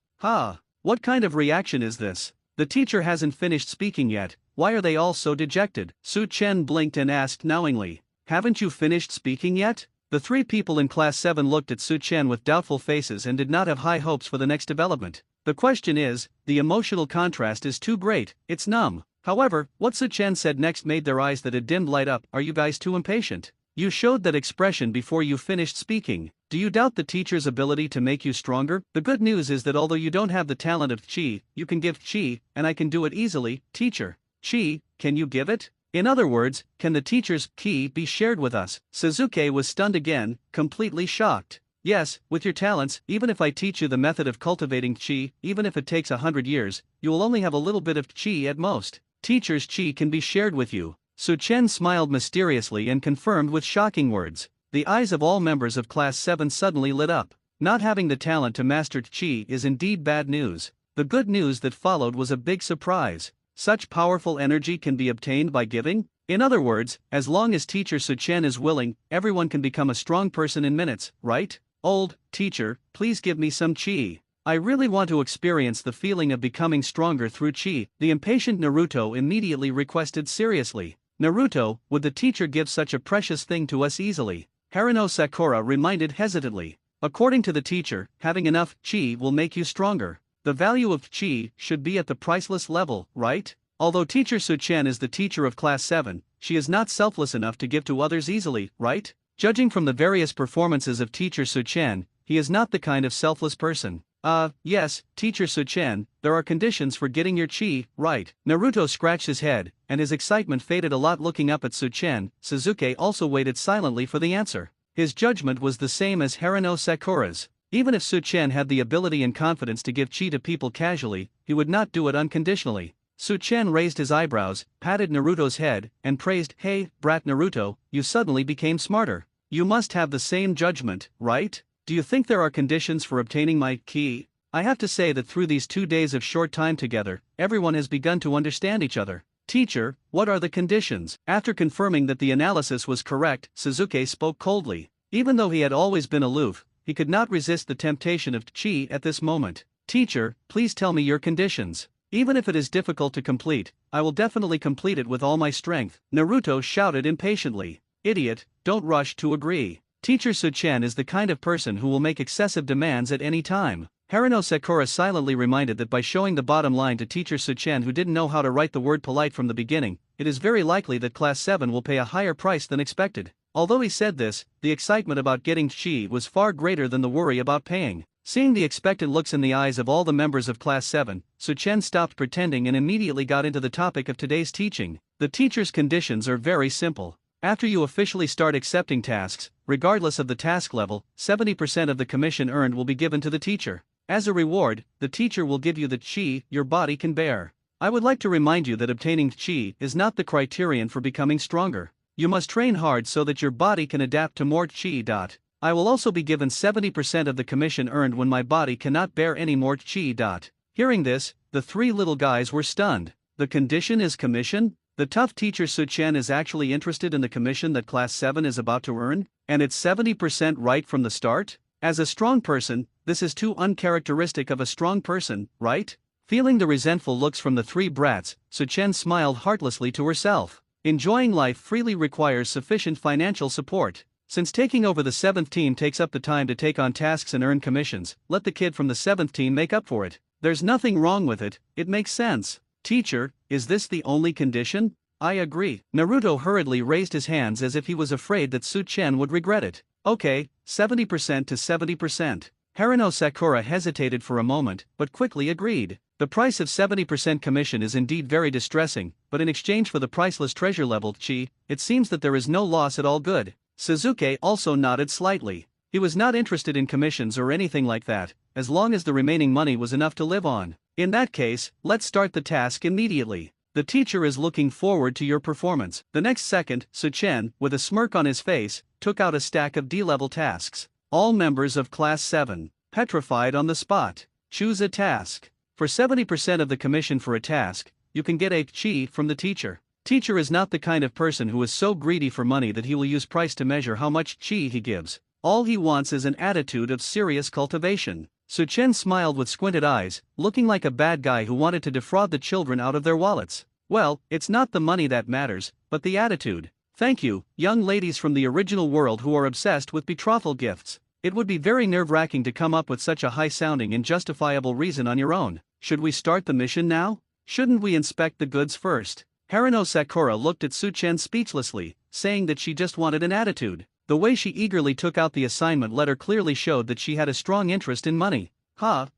What kind of reaction is this? The teacher hasn't finished speaking yet, why are they all so dejected? Su Chen blinked and asked knowingly. Haven't you finished speaking yet? The three people in Class 7 looked at Su Chen with doubtful faces and did not have high hopes for the next development. The question is, the emotional contrast is too great, it's numb. However, what Su Chen said next made their eyes that had dimmed light up. Are you guys too impatient? You showed that expression before you finished speaking. Do you doubt the teacher's ability to make you stronger? The good news is that although you don't have the talent of Qi, you can give Qi, and I can do it easily. Teacher, Qi, can you give it? In other words, can the teacher's Qi be shared with us? Suzuki was stunned again, completely shocked. Yes, with your talents, even if I teach you the method of cultivating Qi, even if it takes 100 years, you will only have a little bit of Qi at most. Teacher's Qi can be shared with you. Su Chen smiled mysteriously and confirmed with shocking words. The eyes of all members of Class 7 suddenly lit up. Not having the talent to master Qi is indeed bad news. The good news that followed was a big surprise. Such powerful energy can be obtained by giving? In other words, as long as Teacher Su Chen is willing, everyone can become a strong person in minutes, right? Old teacher, please give me some Qi. I really want to experience the feeling of becoming stronger through Qi. The impatient Naruto immediately requested seriously. Naruto, would the teacher give such a precious thing to us easily? Haruno Sakura reminded hesitantly. According to the teacher, having enough Qi will make you stronger. The value of Qi should be at the priceless level, right? Although Teacher Su Chen is the teacher of Class 7, she is not selfless enough to give to others easily, right? Judging from the various performances of Teacher Su Chen, he is not the kind of selfless person. Yes, Teacher Su Chen, there are conditions for getting your Qi, right? Naruto scratched his head, and his excitement faded a lot looking up at Su Chen. Suzuki also waited silently for the answer. His judgment was the same as Haruno Sakura's. Even if Su Chen had the ability and confidence to give Qi to people casually, he would not do it unconditionally. Su Chen raised his eyebrows, patted Naruto's head, and praised, "Hey, brat Naruto, you suddenly became smarter. You must have the same judgment, right? Do you think there are conditions for obtaining my Qi? I have to say that through these 2 days of short time together, everyone has begun to understand each other. Teacher, what are the conditions?" After confirming that the analysis was correct, Suzuki spoke coldly. Even though he had always been aloof, he could not resist the temptation of Qi at this moment. Teacher, please tell me your conditions. Even if it is difficult to complete, I will definitely complete it with all my strength. Naruto shouted impatiently. Idiot, don't rush to agree. Teacher Su Chen is the kind of person who will make excessive demands at any time. Haruno Sakura silently reminded that by showing the bottom line to Teacher Su Chen, who didn't know how to write the word polite from the beginning, it is very likely that Class 7 will pay a higher price than expected. Although he said this, the excitement about getting Qi was far greater than the worry about paying. Seeing the expectant looks in the eyes of all the members of Class 7, Su Chen stopped pretending and immediately got into the topic of today's teaching. The teacher's conditions are very simple. After you officially start accepting tasks, regardless of the task level, 70% of the commission earned will be given to the teacher. As a reward, the teacher will give you the Qi your body can bear. I would like to remind you that obtaining Qi is not the criterion for becoming stronger. You must train hard so that your body can adapt to more Qi. I will also be given 70% of the commission earned when my body cannot bear any more Qi. Hearing this, the three little guys were stunned. The condition is commission? The tough teacher Su Chen is actually interested in the commission that Class 7 is about to earn, and it's 70% right from the start? As a strong person, this is too uncharacteristic of a strong person, right? Feeling the resentful looks from the three brats, Su Chen smiled heartlessly to herself. Enjoying life freely requires sufficient financial support. Since taking over the 7th team takes up the time to take on tasks and earn commissions, let the kid from the 7th team make up for it. There's nothing wrong with it, it makes sense. Teacher, is this the only condition? I agree. Naruto hurriedly raised his hands as if he was afraid that Su-chen would regret it. Okay, 70% to 70%. Haruno Sakura hesitated for a moment, but quickly agreed. The price of 70% commission is indeed very distressing, but in exchange for the priceless treasure level chi, it seems that there is no loss at all. Good. Suzuki also nodded slightly. He was not interested in commissions or anything like that, as long as the remaining money was enough to live on. In that case, let's start the task immediately. The teacher is looking forward to your performance. The next second, Su-chen, with a smirk on his face, took out a stack of D-level tasks. All members of Class 7, petrified on the spot. Choose a task. For 70% of the commission for a task, you can get a chi from the teacher. Teacher is not the kind of person who is so greedy for money that he will use price to measure how much chi he gives. All he wants is an attitude of serious cultivation. Su-chen smiled with squinted eyes, looking like a bad guy who wanted to defraud the children out of their wallets. Well, it's not the money that matters, but the attitude. Thank you, young ladies from the original world who are obsessed with betrothal gifts. It would be very nerve-wracking to come up with such a high-sounding and justifiable reason on your own. Should we start the mission now? Shouldn't we inspect the goods first? Haruno Sakura looked at Su-chen speechlessly, saying that she just wanted an attitude. The way she eagerly took out the assignment letter clearly showed that she had a strong interest in money.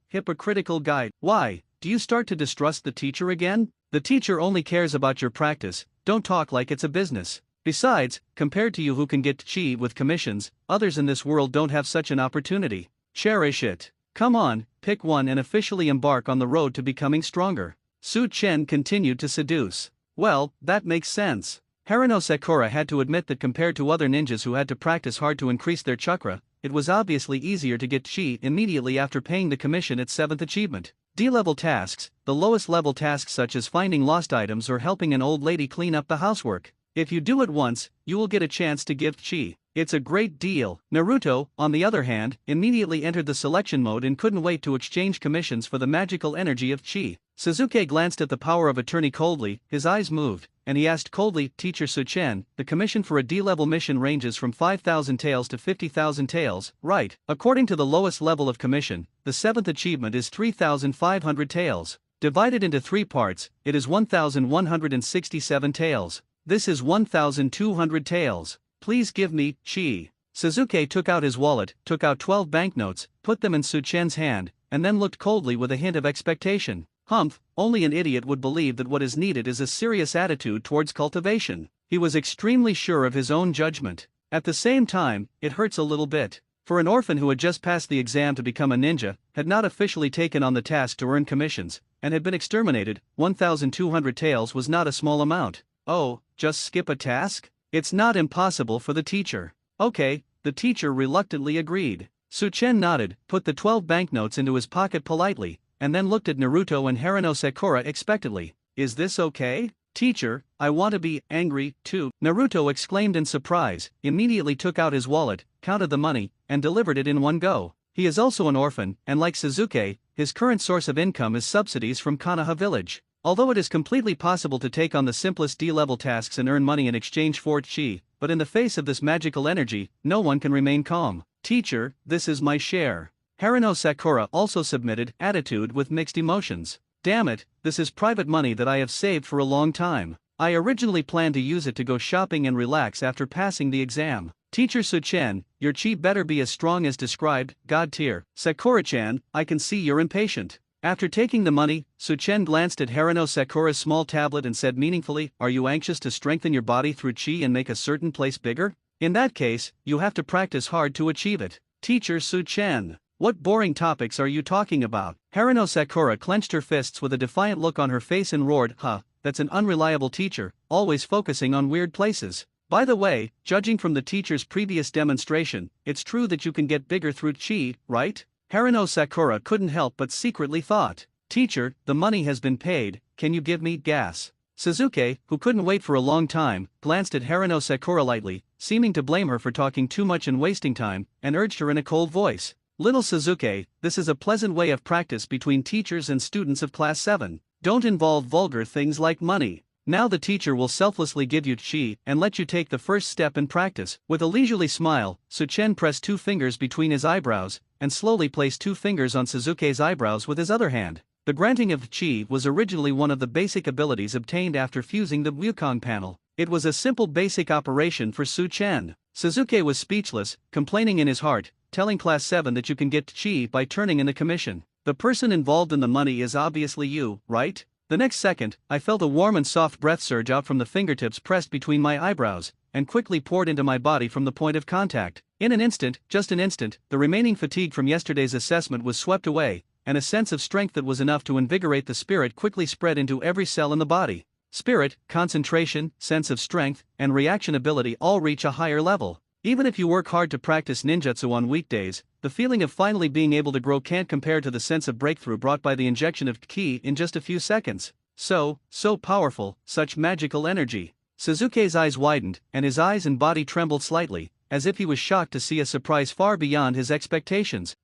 Hypocritical guy. Why, do you start to distrust the teacher again? The teacher only cares about your practice, don't talk like it's a business. Besides, compared to you who can get chi with commissions, others in this world don't have such an opportunity. Cherish it. Come on, pick one and officially embark on the road to becoming stronger. Su-chen continued to seduce. Well, that makes sense. Haruno Sakura had to admit that compared to other ninjas who had to practice hard to increase their chakra, it was obviously easier to get chi immediately after paying the commission at 7th achievement. D-level tasks, the lowest level tasks such as finding lost items or helping an old lady clean up the housework. If you do it once, you will get a chance to gift chi. It's a great deal. Naruto, on the other hand, immediately entered the selection mode and couldn't wait to exchange commissions for the magical energy of chi. Suzuki glanced at the power of attorney coldly, his eyes moved, and he asked coldly, Teacher Su-chen, the commission for a D-level mission ranges from 5,000 taels to 50,000 taels, right? According to the lowest level of commission, the 7th achievement is 3,500 taels. Divided into 3 parts, it is 1,167 taels. This is 1,200 taels. Please give me chi. Suzuki took out his wallet, took out 12 banknotes, put them in Su-chen's hand, and then looked coldly with a hint of expectation. Only an idiot would believe that what is needed is a serious attitude towards cultivation. He was extremely sure of his own judgment. At the same time, it hurts a little bit. For an orphan who had just passed the exam to become a ninja, had not officially taken on the task to earn commissions, and had been exterminated, 1,200 taels was not a small amount. Oh, just skip a task? It's not impossible for the teacher. Okay, the teacher reluctantly agreed. Su-chen nodded, put the 12 banknotes into his pocket politely, and then looked at Naruto and Haruno Sakura expectantly. Is this okay? Teacher, I want to be angry, too. Naruto exclaimed in surprise, immediately took out his wallet, counted the money, and delivered it in one go. He is also an orphan, and like Suzuki, his current source of income is subsidies from Konoha village. Although it is completely possible to take on the simplest D-level tasks and earn money in exchange for chi, but in the face of this magical energy, no one can remain calm. Teacher, this is my share. Haruno Sakura also submitted, attitude with mixed emotions. Damn it, this is private money that I have saved for a long time. I originally planned to use it to go shopping and relax after passing the exam. Teacher Su-chen, your chi better be as strong as described, God tier. Sakura-chan, I can see you're impatient. After taking the money, Su-chen glanced at Haruno Sakura's small tablet and said meaningfully, are you anxious to strengthen your body through chi and make a certain place bigger? In that case, you have to practice hard to achieve it. Teacher Su-chen, what boring topics are you talking about? Haruno Sakura clenched her fists with a defiant look on her face and roared, that's an unreliable teacher, always focusing on weird places. By the way, judging from the teacher's previous demonstration, it's true that you can get bigger through chi, right? Haruno Sakura couldn't help but secretly thought. Teacher, the money has been paid, can you give me gas? Suzuki, who couldn't wait for a long time, glanced at Haruno Sakura lightly, seeming to blame her for talking too much and wasting time, and urged her in a cold voice. Little Suzuki, this is a pleasant way of practice between teachers and students of Class 7. Don't involve vulgar things like money. Now the teacher will selflessly give you chi and let you take the first step in practice. With a leisurely smile, Suchen pressed 2 fingers between his eyebrows, and slowly placed 2 fingers on Suzuki's eyebrows with his other hand. The granting of chi was originally one of the basic abilities obtained after fusing the Wukong panel. It was a simple basic operation for Suchen. Suzuki was speechless, complaining in his heart, telling Class 7 that you can get chi by turning in the commission. The person involved in the money is obviously you, right? The next second, I felt a warm and soft breath surge out from the fingertips pressed between my eyebrows, and quickly poured into my body from the point of contact. In an instant, just an instant, the remaining fatigue from yesterday's assessment was swept away, and a sense of strength that was enough to invigorate the spirit quickly spread into every cell in the body. Spirit, concentration, sense of strength, and reaction ability all reach a higher level. Even if you work hard to practice ninjutsu on weekdays, the feeling of finally being able to grow can't compare to the sense of breakthrough brought by the injection of ki in just a few seconds. So powerful, such magical energy. Suzuki's eyes widened, and his eyes and body trembled slightly, as if he was shocked to see a surprise far beyond his expectations.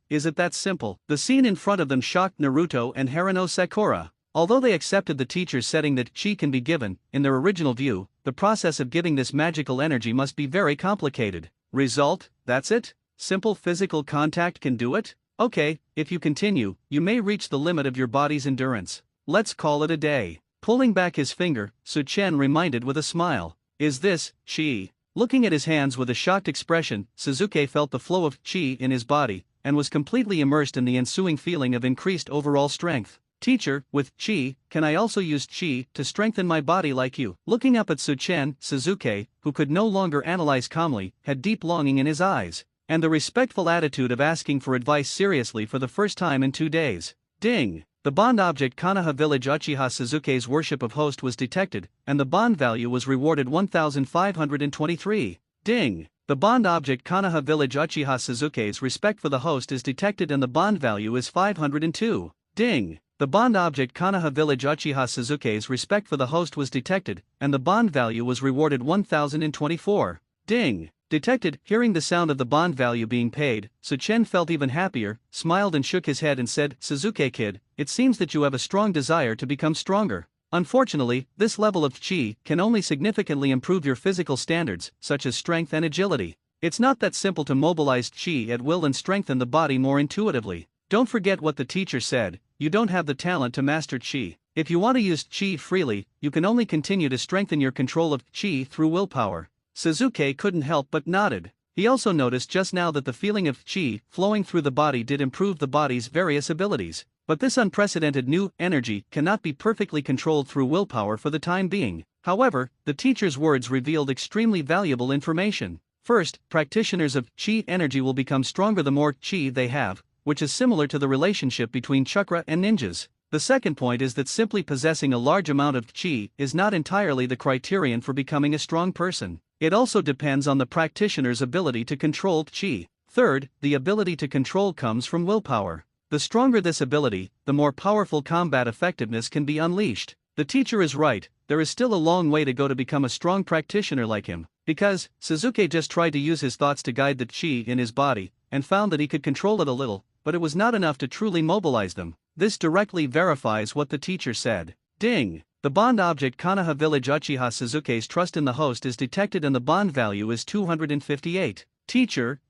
Is it that simple? The scene in front of them shocked Naruto and Haruno Sakura. Although they accepted the teacher's setting that chi can be given, in their original view, the process of giving this magical energy must be very complicated. Result, that's it? Simple physical contact can do it? Okay, if you continue, you may reach the limit of your body's endurance. Let's call it a day. Pulling back his finger, Suchen reminded with a smile. Is this chi? Looking at his hands with a shocked expression, Suzuki felt the flow of chi in his body, and was completely immersed in the ensuing feeling of increased overall strength. Teacher, with chi, can I also use chi to strengthen my body like you? Looking up at Suchen, Suzuki, who could no longer analyze calmly, had deep longing in his eyes, and the respectful attitude of asking for advice seriously for the first time in 2 days. Ding! The bond object Konoha Village Uchiha Suzuki's worship of host was detected, and the bond value was rewarded 1,523. Ding! The bond object Konoha Village Uchiha Suzuki's respect for the host is detected and the bond value is 502. Ding! The bond object Konoha Village Uchiha Suzuki's respect for the host was detected, and the bond value was rewarded 1,024. Ding! Detected. Hearing the sound of the bond value being paid, Suchen felt even happier, smiled and shook his head and said, Suzuki kid, it seems that you have a strong desire to become stronger. Unfortunately, this level of chi can only significantly improve your physical standards, such as strength and agility. It's not that simple to mobilize chi at will and strengthen the body more intuitively. Don't forget what the teacher said, you don't have the talent to master chi. If you want to use chi freely, you can only continue to strengthen your control of chi through willpower. Suzuki couldn't help but nodded. He also noticed just now that the feeling of chi flowing through the body did improve the body's various abilities. But this unprecedented new energy cannot be perfectly controlled through willpower for the time being. However, the teacher's words revealed extremely valuable information. First, practitioners of chi energy will become stronger the more chi they have, which is similar to the relationship between chakra and ninjas. The second point is that simply possessing a large amount of chi is not entirely the criterion for becoming a strong person. It also depends on the practitioner's ability to control chi. Third, the ability to control comes from willpower. The stronger this ability, the more powerful combat effectiveness can be unleashed. The teacher is right, there is still a long way to go to become a strong practitioner like him, because Suzuki just tried to use his thoughts to guide the chi in his body, and found that he could control it a little, but it was not enough to truly mobilize them. This directly verifies what the teacher said. Ding! The bond object Konoha Village Uchiha Suzuki's trust in the host is detected and the bond value is 258. Teacher,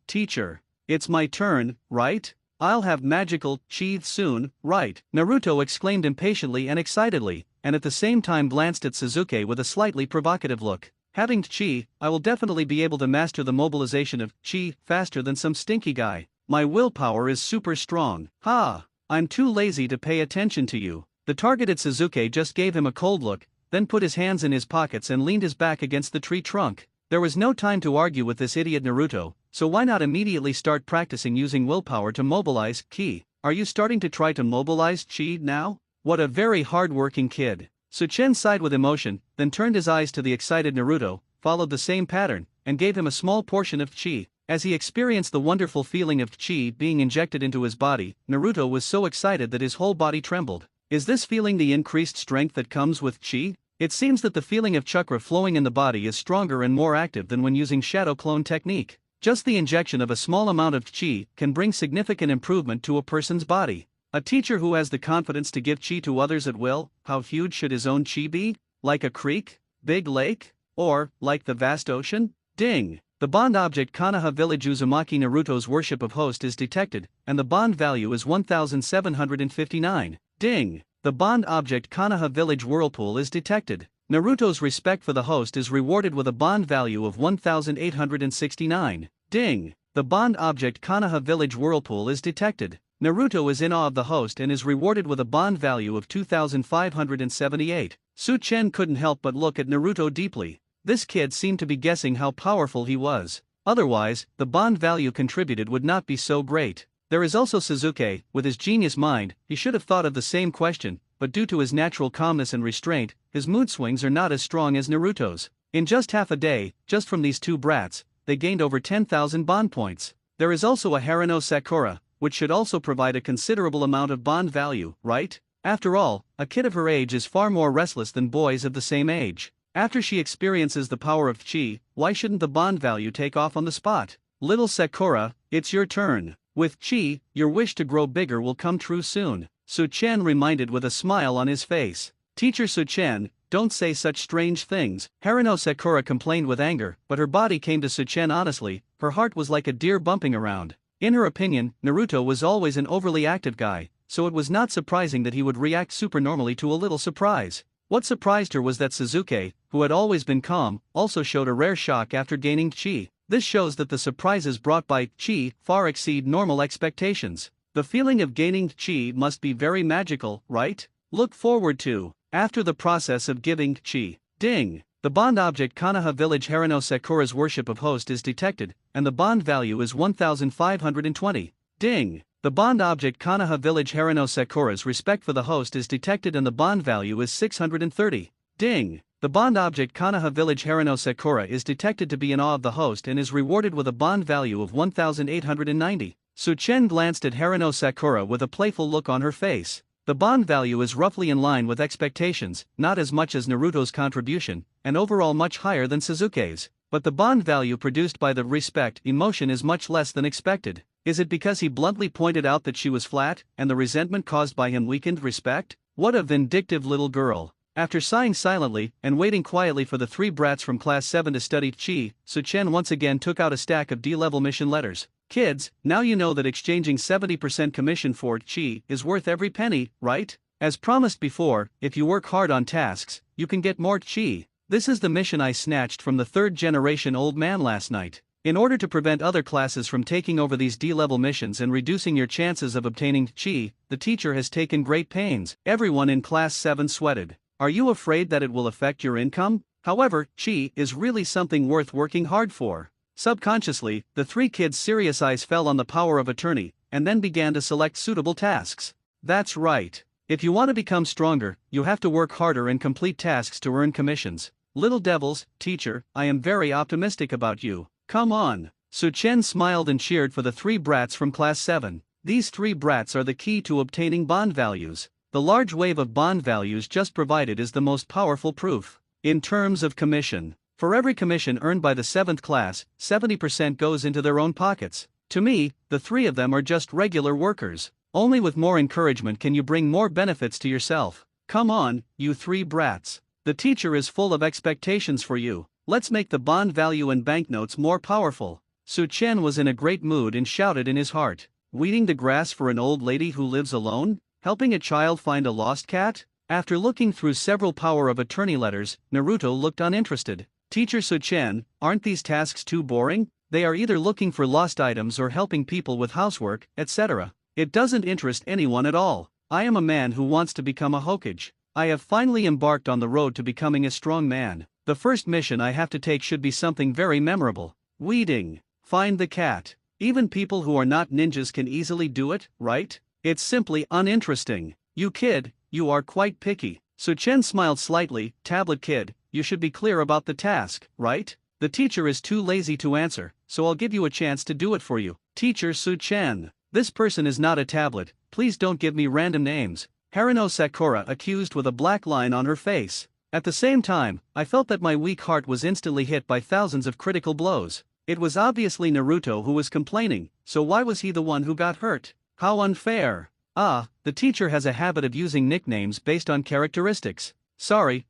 it's my turn, right? I'll have magical chi soon, right? Naruto exclaimed impatiently and excitedly, and at the same time glanced at Suzuki with a slightly provocative look. Having chi, I will definitely be able to master the mobilization of chi faster than some stinky guy. My willpower is super strong. Ha! I'm too lazy to pay attention to you. The targeted Suzuki just gave him a cold look, then put his hands in his pockets and leaned his back against the tree trunk. There was no time to argue with this idiot Naruto, so why not immediately start practicing using willpower to mobilize ki? Are you starting to try to mobilize chi now? What a very hard-working kid. Suchen sighed with emotion, then turned his eyes to the excited Naruto, followed the same pattern, and gave him a small portion of chi. As he experienced the wonderful feeling of chi being injected into his body, Naruto was so excited that his whole body trembled. Is this feeling the increased strength that comes with chi? It seems that the feeling of chakra flowing in the body is stronger and more active than when using shadow clone technique. Just the injection of a small amount of chi can bring significant improvement to a person's body. A teacher who has the confidence to give chi to others at will, how huge should his own chi be? Like a creek? Big lake? Or, like the vast ocean? Ding! The bond object Konoha Village Uzumaki Naruto's worship of host is detected, and the bond value is 1759. Ding! The bond object Konoha Village Whirlpool is detected. Naruto's respect for the host is rewarded with a bond value of 1869. Ding! The bond object Konoha Village Whirlpool is detected. Naruto is in awe of the host and is rewarded with a bond value of 2578. Su-chen couldn't help but look at Naruto deeply. This kid seemed to be guessing how powerful he was. Otherwise, the bond value contributed would not be so great. There is also Sasuke. With his genius mind, he should have thought of the same question, but due to his natural calmness and restraint, his mood swings are not as strong as Naruto's. In just half a day, just from these two brats, they gained over 10,000 bond points. There is also a Harano Sakura, which should also provide a considerable amount of bond value, right? After all, a kid of her age is far more restless than boys of the same age. After she experiences the power of chi, why shouldn't the bond value take off on the spot? Little Sakura, it's your turn. With chi, your wish to grow bigger will come true soon, Su-chen reminded with a smile on his face. Teacher Su-chen, don't say such strange things. Harano Sakura complained with anger, but her body came to Su-chen honestly. Her heart was like a deer bumping around. In her opinion, Naruto was always an overly active guy, so it was not surprising that he would react supernormally to a little surprise. What surprised her was that Sasuke, who had always been calm, also showed a rare shock after gaining chi. This shows that the surprises brought by chi far exceed normal expectations. The feeling of gaining chi must be very magical, right? Look forward to. After the process of giving chi. Ding! The bond object Konoha Village Harano Sakura's worship of host is detected, and the bond value is 1520. Ding! The bond object Konoha Village Harano Sakura's respect for the host is detected and the bond value is 630. Ding! The bond object Konoha Village Harano Sakura is detected to be in awe of the host and is rewarded with a bond value of 1890. Su-chen glanced at Harano Sakura with a playful look on her face. The bond value is roughly in line with expectations, not as much as Naruto's contribution, and overall much higher than Sasuke's. But the bond value produced by the respect emotion is much less than expected. Is it because he bluntly pointed out that she was flat, and the resentment caused by him weakened respect? What a vindictive little girl. After sighing silently, and waiting quietly for the three brats from class 7 to study chi, Su-chen once again took out a stack of D-level mission letters. Kids, now you know that exchanging 70% commission for chi is worth every penny, right? As promised before, if you work hard on tasks, you can get more chi. This is the mission I snatched from the third-generation old man last night. In order to prevent other classes from taking over these D-level missions and reducing your chances of obtaining chi, the teacher has taken great pains. Everyone in class 7 sweated. Are you afraid that it will affect your income? However, chi is really something worth working hard for. Subconsciously, the three kids' serious eyes fell on the power of attorney, and then began to select suitable tasks. That's right. If you want to become stronger, you have to work harder and complete tasks to earn commissions. Little devils, teacher, I am very optimistic about you. Come on. Su-chen smiled and cheered for the three brats from class 7. These three brats are the key to obtaining bond values. The large wave of bond values just provided is the most powerful proof. In terms of commission, for every commission earned by the 7th class, 70% goes into their own pockets. To me, the three of them are just regular workers. Only with more encouragement can you bring more benefits to yourself. Come on, you three brats. The teacher is full of expectations for you. Let's make the bond value and banknotes more powerful. Su-chen was in a great mood and shouted in his heart. Weeding the grass for an old lady who lives alone? Helping a child find a lost cat? After looking through several power of attorney letters, Naruto looked uninterested. Teacher Su-chen, aren't these tasks too boring? They are either looking for lost items or helping people with housework, etc. It doesn't interest anyone at all. I am a man who wants to become a Hokage. I have finally embarked on the road to becoming a strong man. The first mission I have to take should be something very memorable. Weeding. Find the cat. Even people who are not ninjas can easily do it, right? It's simply uninteresting. You kid, you are quite picky. Su-chen smiled slightly. Tablet kid, you should be clear about the task, right? The teacher is too lazy to answer, so I'll give you a chance to do it for you. Teacher Su-chen. This person is not a tablet, please don't give me random names. Harano Sakura accused with a black line on her face. At the same time, I felt that my weak heart was instantly hit by thousands of critical blows. It was obviously Naruto who was complaining, so why was he the one who got hurt? How unfair. The teacher has a habit of using nicknames based on characteristics. Sorry,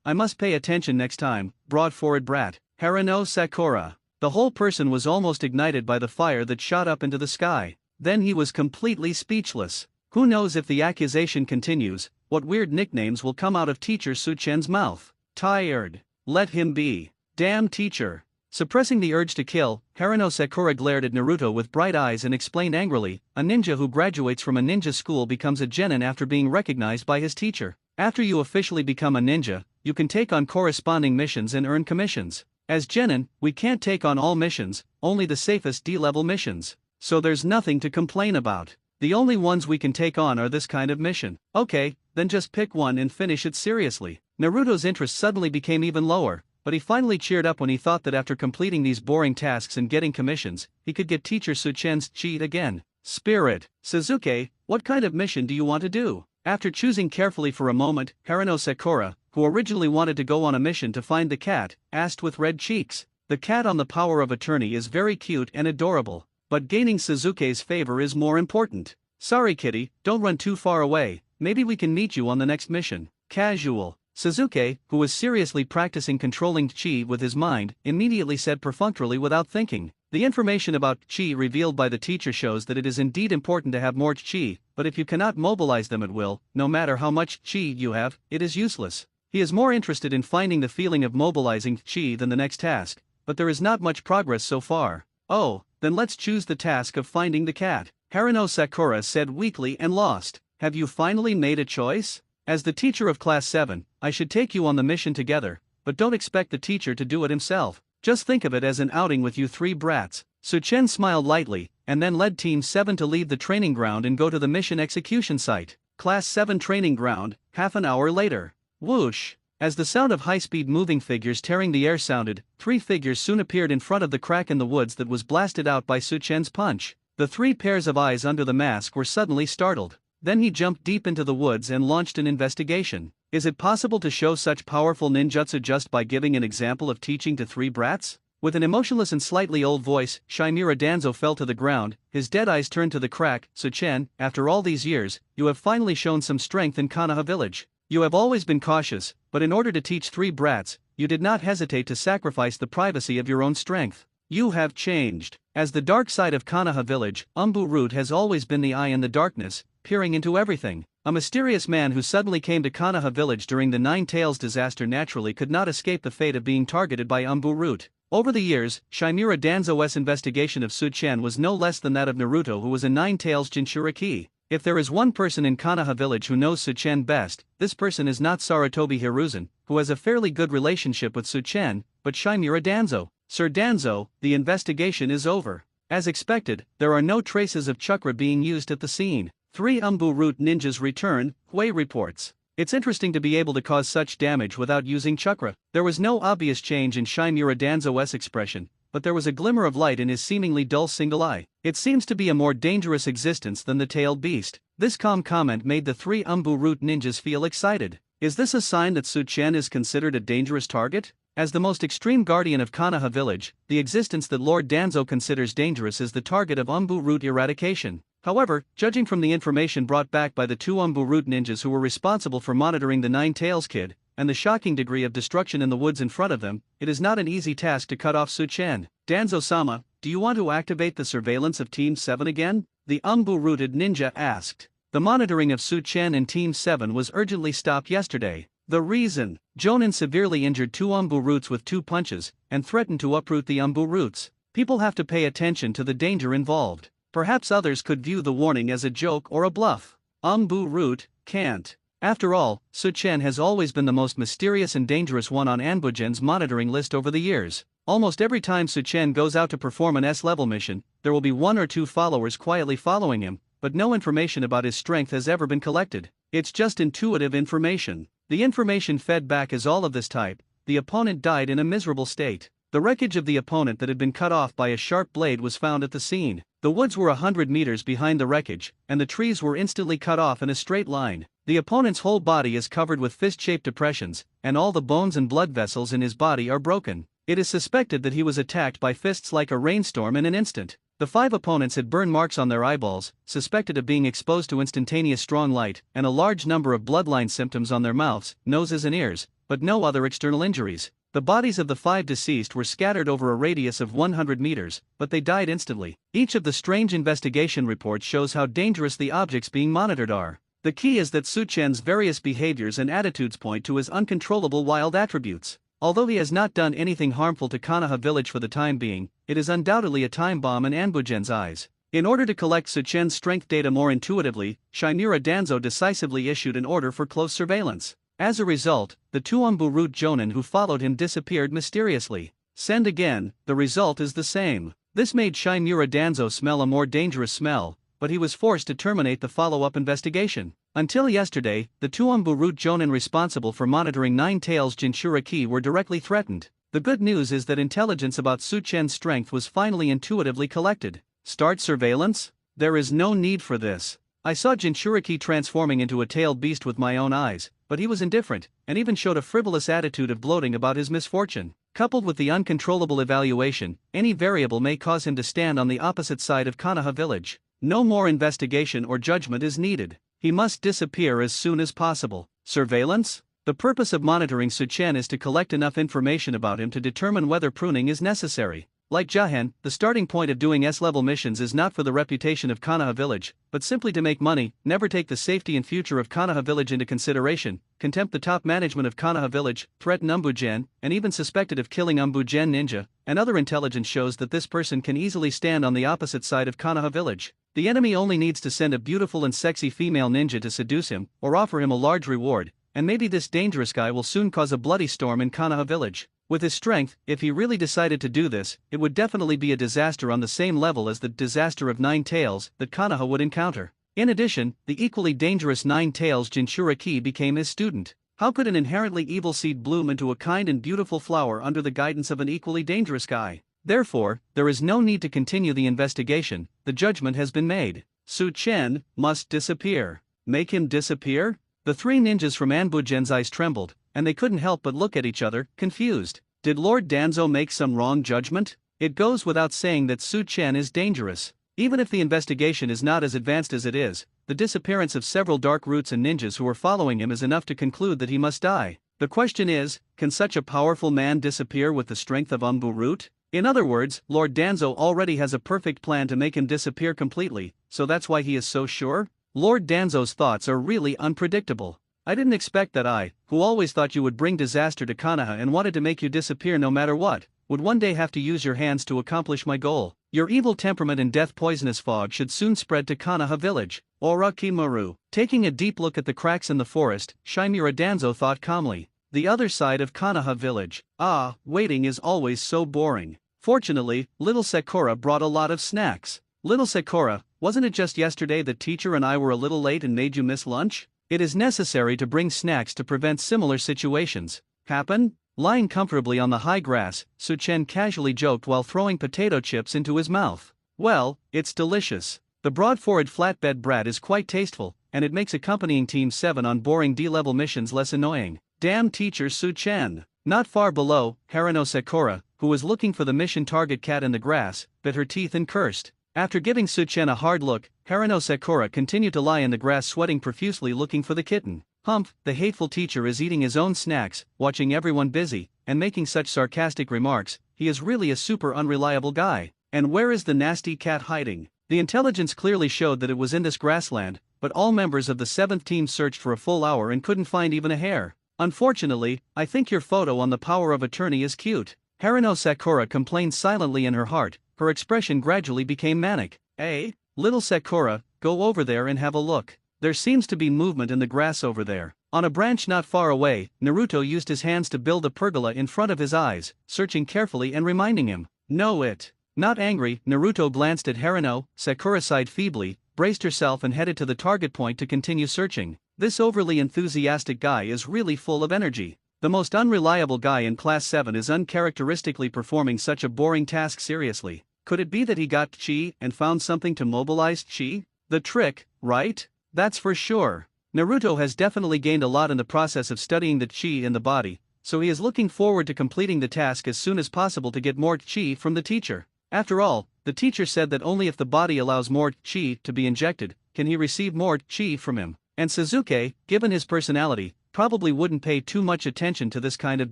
I must pay attention next time, broad-forward brat. Harano Sakura. The whole person was almost ignited by the fire that shot up into the sky. Then he was completely speechless. Who knows if the accusation continues, what weird nicknames will come out of teacher Suchen's mouth. Tired. Let him be. Damn teacher. Suppressing the urge to kill, Harano Sakura glared at Naruto with bright eyes and explained angrily, a ninja who graduates from a ninja school becomes a genin after being recognized by his teacher. After you officially become a ninja, you can take on corresponding missions and earn commissions. As genin, we can't take on all missions, only the safest D-level missions. So there's nothing to complain about. The only ones we can take on are this kind of mission. Okay, then just pick one and finish it seriously. Naruto's interest suddenly became even lower, but he finally cheered up when he thought that after completing these boring tasks and getting commissions, he could get teacher Suchen's cheat again. Spirit. Sasuke, what kind of mission do you want to do? After choosing carefully for a moment, Harano Sakura, who originally wanted to go on a mission to find the cat, asked with red cheeks. The cat on the power of attorney is very cute and adorable, but gaining Sasuke's favor is more important. Sorry kitty, don't run too far away, maybe we can meet you on the next mission. Casual. Sasuke, who was seriously practicing controlling chi with his mind, immediately said perfunctorily without thinking. The information about chi revealed by the teacher shows that it is indeed important to have more chi, but if you cannot mobilize them at will, no matter how much chi you have, it is useless. He is more interested in finding the feeling of mobilizing chi than the next task, but there is not much progress so far. Oh, then let's choose the task of finding the cat. Harano Sakura said weakly and lost. Have you finally made a choice? As the teacher of class 7, I should take you on the mission together, but don't expect the teacher to do it himself. Just think of it as an outing with you three brats. Suchen smiled lightly, and then led Team 7 to leave the training ground and go to the mission execution site. Class 7 training ground, half an hour later. Whoosh! As the sound of high-speed moving figures tearing the air sounded, three figures soon appeared in front of the crack in the woods that was blasted out by Suchen's punch. The three pairs of eyes under the mask were suddenly startled. Then he jumped deep into the woods and launched an investigation. Is it possible to show such powerful ninjutsu just by giving an example of teaching to three brats? With an emotionless and slightly old voice, Shimura Danzo fell to the ground, his dead eyes turned to the crack. Suchen, after all these years, you have finally shown some strength in Konoha village. You have always been cautious, but in order to teach three brats, you did not hesitate to sacrifice the privacy of your own strength. You have changed. As the dark side of Konoha village, Umbu Root has always been the eye in the darkness, peering into everything. A mysterious man who suddenly came to Konoha village during the Nine Tails disaster naturally could not escape the fate of being targeted by Umbu Root. Over the years, Shimura Danzo's investigation of Suchen was no less than that of Naruto, who was a Nine Tails Jinchuriki. If there is one person in Konoha village who knows Suchen best, this person is not Sarutobi Hiruzen, who has a fairly good relationship with Suchen, but Shimura Danzo. Sir Danzo, the investigation is over. As expected, there are no traces of chakra being used at the scene. 3 Umbu Root ninjas return, Hui reports. It's interesting to be able to cause such damage without using chakra. There was no obvious change in Shimura Danzo's expression, but there was a glimmer of light in his seemingly dull single eye. It seems to be a more dangerous existence than the tailed beast. This calm comment made the 3 Umbu Root ninjas feel excited. Is this a sign that Suchen is considered a dangerous target? As the most extreme guardian of Konoha village, the existence that Lord Danzo considers dangerous is the target of Umbu Root eradication. However, judging from the information brought back by the 2 Umbu Root ninjas who were responsible for monitoring the Nine Tails Kid, and the shocking degree of destruction in the woods in front of them, it is not an easy task to cut off Suchen. Danzo-sama, do you want to activate the surveillance of Team 7 again? The Umbu Rooted ninja asked. The monitoring of Suchen and Team 7 was urgently stopped yesterday. The reason? Jonin severely injured 2 Umbu Roots with 2 punches, and threatened to uproot the Umbu Roots. People have to pay attention to the danger involved. Perhaps others could view the warning as a joke or a bluff. Umbu Root can't. After all, Suchen has always been the most mysterious and dangerous one on Anbugen's monitoring list over the years. Almost every time Suchen goes out to perform an S-level mission, there will be 1 or 2 followers quietly following him, but no information about his strength has ever been collected. It's just intuitive information. The information fed back is all of this type. The opponent died in a miserable state. The wreckage of the opponent that had been cut off by a sharp blade was found at the scene. The woods were 100 meters behind the wreckage, and the trees were instantly cut off in a straight line. The opponent's whole body is covered with fist-shaped depressions, and all the bones and blood vessels in his body are broken. It is suspected that he was attacked by fists like a rainstorm in an instant. The 5 opponents had burn marks on their eyeballs, suspected of being exposed to instantaneous strong light, and a large number of bloodline symptoms on their mouths, noses and ears, but no other external injuries. The bodies of the 5 deceased were scattered over a radius of 100 meters, but they died instantly. Each of the strange investigation reports shows how dangerous the objects being monitored are. The key is that Su-Chen's various behaviors and attitudes point to his uncontrollable wild attributes. Although he has not done anything harmful to Konoha village for the time being, it is undoubtedly a time bomb in Anbugen's eyes. In order to collect Su-Chen's strength data more intuitively, Shimura Danzo decisively issued an order for close surveillance. As a result, the 2 Umbu Root Jonin who followed him disappeared mysteriously. Send again, the result is the same. This made Shimura Danzo smell a more dangerous smell, but he was forced to terminate the follow-up investigation. Until yesterday, the 2 Umbu Root Jonin responsible for monitoring Nine Tails Jinchuriki were directly threatened. The good news is that intelligence about Su-Chen's strength was finally intuitively collected. Start surveillance? There is no need for this. I saw Jinchuriki transforming into a tailed beast with my own eyes, but he was indifferent, and even showed a frivolous attitude of gloating about his misfortune. Coupled with the uncontrollable evaluation, any variable may cause him to stand on the opposite side of Konoha village. No more investigation or judgment is needed. He must disappear as soon as possible. Surveillance? The purpose of monitoring Su-Chen is to collect enough information about him to determine whether pruning is necessary. Like Jahan, the starting point of doing S-level missions is not for the reputation of Konoha village, but simply to make money, never take the safety and future of Konoha village into consideration, contempt the top management of Konoha village, threaten Umbugen, and even suspected of killing Umbugen ninja, and other intelligence shows that this person can easily stand on the opposite side of Konoha village. The enemy only needs to send a beautiful and sexy female ninja to seduce him, or offer him a large reward, and maybe this dangerous guy will soon cause a bloody storm in Konoha village. With his strength, if he really decided to do this, it would definitely be a disaster on the same level as the disaster of Nine Tails that Konoha would encounter. In addition, the equally dangerous Nine Tails Jinchuriki became his student. How could an inherently evil seed bloom into a kind and beautiful flower under the guidance of an equally dangerous guy? Therefore, there is no need to continue the investigation, the judgment has been made. Su-Chen must disappear. Make him disappear? The 3 ninjas from Anbugen's eyes trembled, and they couldn't help but look at each other, confused. Did Lord Danzo make some wrong judgment? It goes without saying that Su-Chen is dangerous. Even if the investigation is not as advanced as it is, the disappearance of several dark roots and ninjas who are following him is enough to conclude that he must die. The question is, can such a powerful man disappear with the strength of Umbu Root? In other words, Lord Danzo already has a perfect plan to make him disappear completely, so that's why he is so sure? Lord Danzo's thoughts are really unpredictable. I didn't expect that I, who always thought you would bring disaster to Konoha and wanted to make you disappear no matter what, would one day have to use your hands to accomplish my goal. Your evil temperament and death poisonous fog should soon spread to Konoha village. Orochimaru. Taking a deep look at the cracks in the forest, Shimura Danzo thought calmly. The other side of Konoha village. Ah, waiting is always so boring. Fortunately, little Sakura brought a lot of snacks. Little Sakura, wasn't it just yesterday that teacher and I were a little late and made you miss lunch? It is necessary to bring snacks to prevent similar situations happen. Lying comfortably on the high grass, Su-Chen casually joked while throwing potato chips into his mouth. Well, it's delicious. The broad-forward flatbed brat is quite tasteful, and it makes accompanying Team 7 on boring D-level missions less annoying. Damn teacher Su-Chen. Not far below, Harano Sakura, who was looking for the mission target cat in the grass, bit her teeth and cursed. After giving Su-Chen a hard look, Harano Sakura continued to lie in the grass sweating profusely looking for the kitten. Humph, the hateful teacher is eating his own snacks, watching everyone busy, and making such sarcastic remarks. He is really a super unreliable guy. And where is the nasty cat hiding? The intelligence clearly showed that it was in this grassland, but all members of the 7th team searched for a full hour and couldn't find even a hair. Unfortunately, I think your photo on the power of attorney is cute. Harano Sakura complained silently in her heart. Her expression gradually became manic. Hey, little Sakura, go over there and have a look. There seems to be movement in the grass over there. On a branch not far away, Naruto used his hands to build a pergola in front of his eyes, searching carefully and reminding him. No it. Not angry, Naruto glanced at Harano. Sakura sighed feebly, braced herself and headed to the target point to continue searching. This overly enthusiastic guy is really full of energy. The most unreliable guy in Class 7 is uncharacteristically performing such a boring task seriously. Could it be that he got chi and found something to mobilize chi? The trick, right? That's for sure. Naruto has definitely gained a lot in the process of studying the chi in the body, so he is looking forward to completing the task as soon as possible to get more chi from the teacher. After all, The teacher said that only if the body allows more chi to be injected, can he receive more chi from him. And Suzuki, given his personality, probably wouldn't pay too much attention to this kind of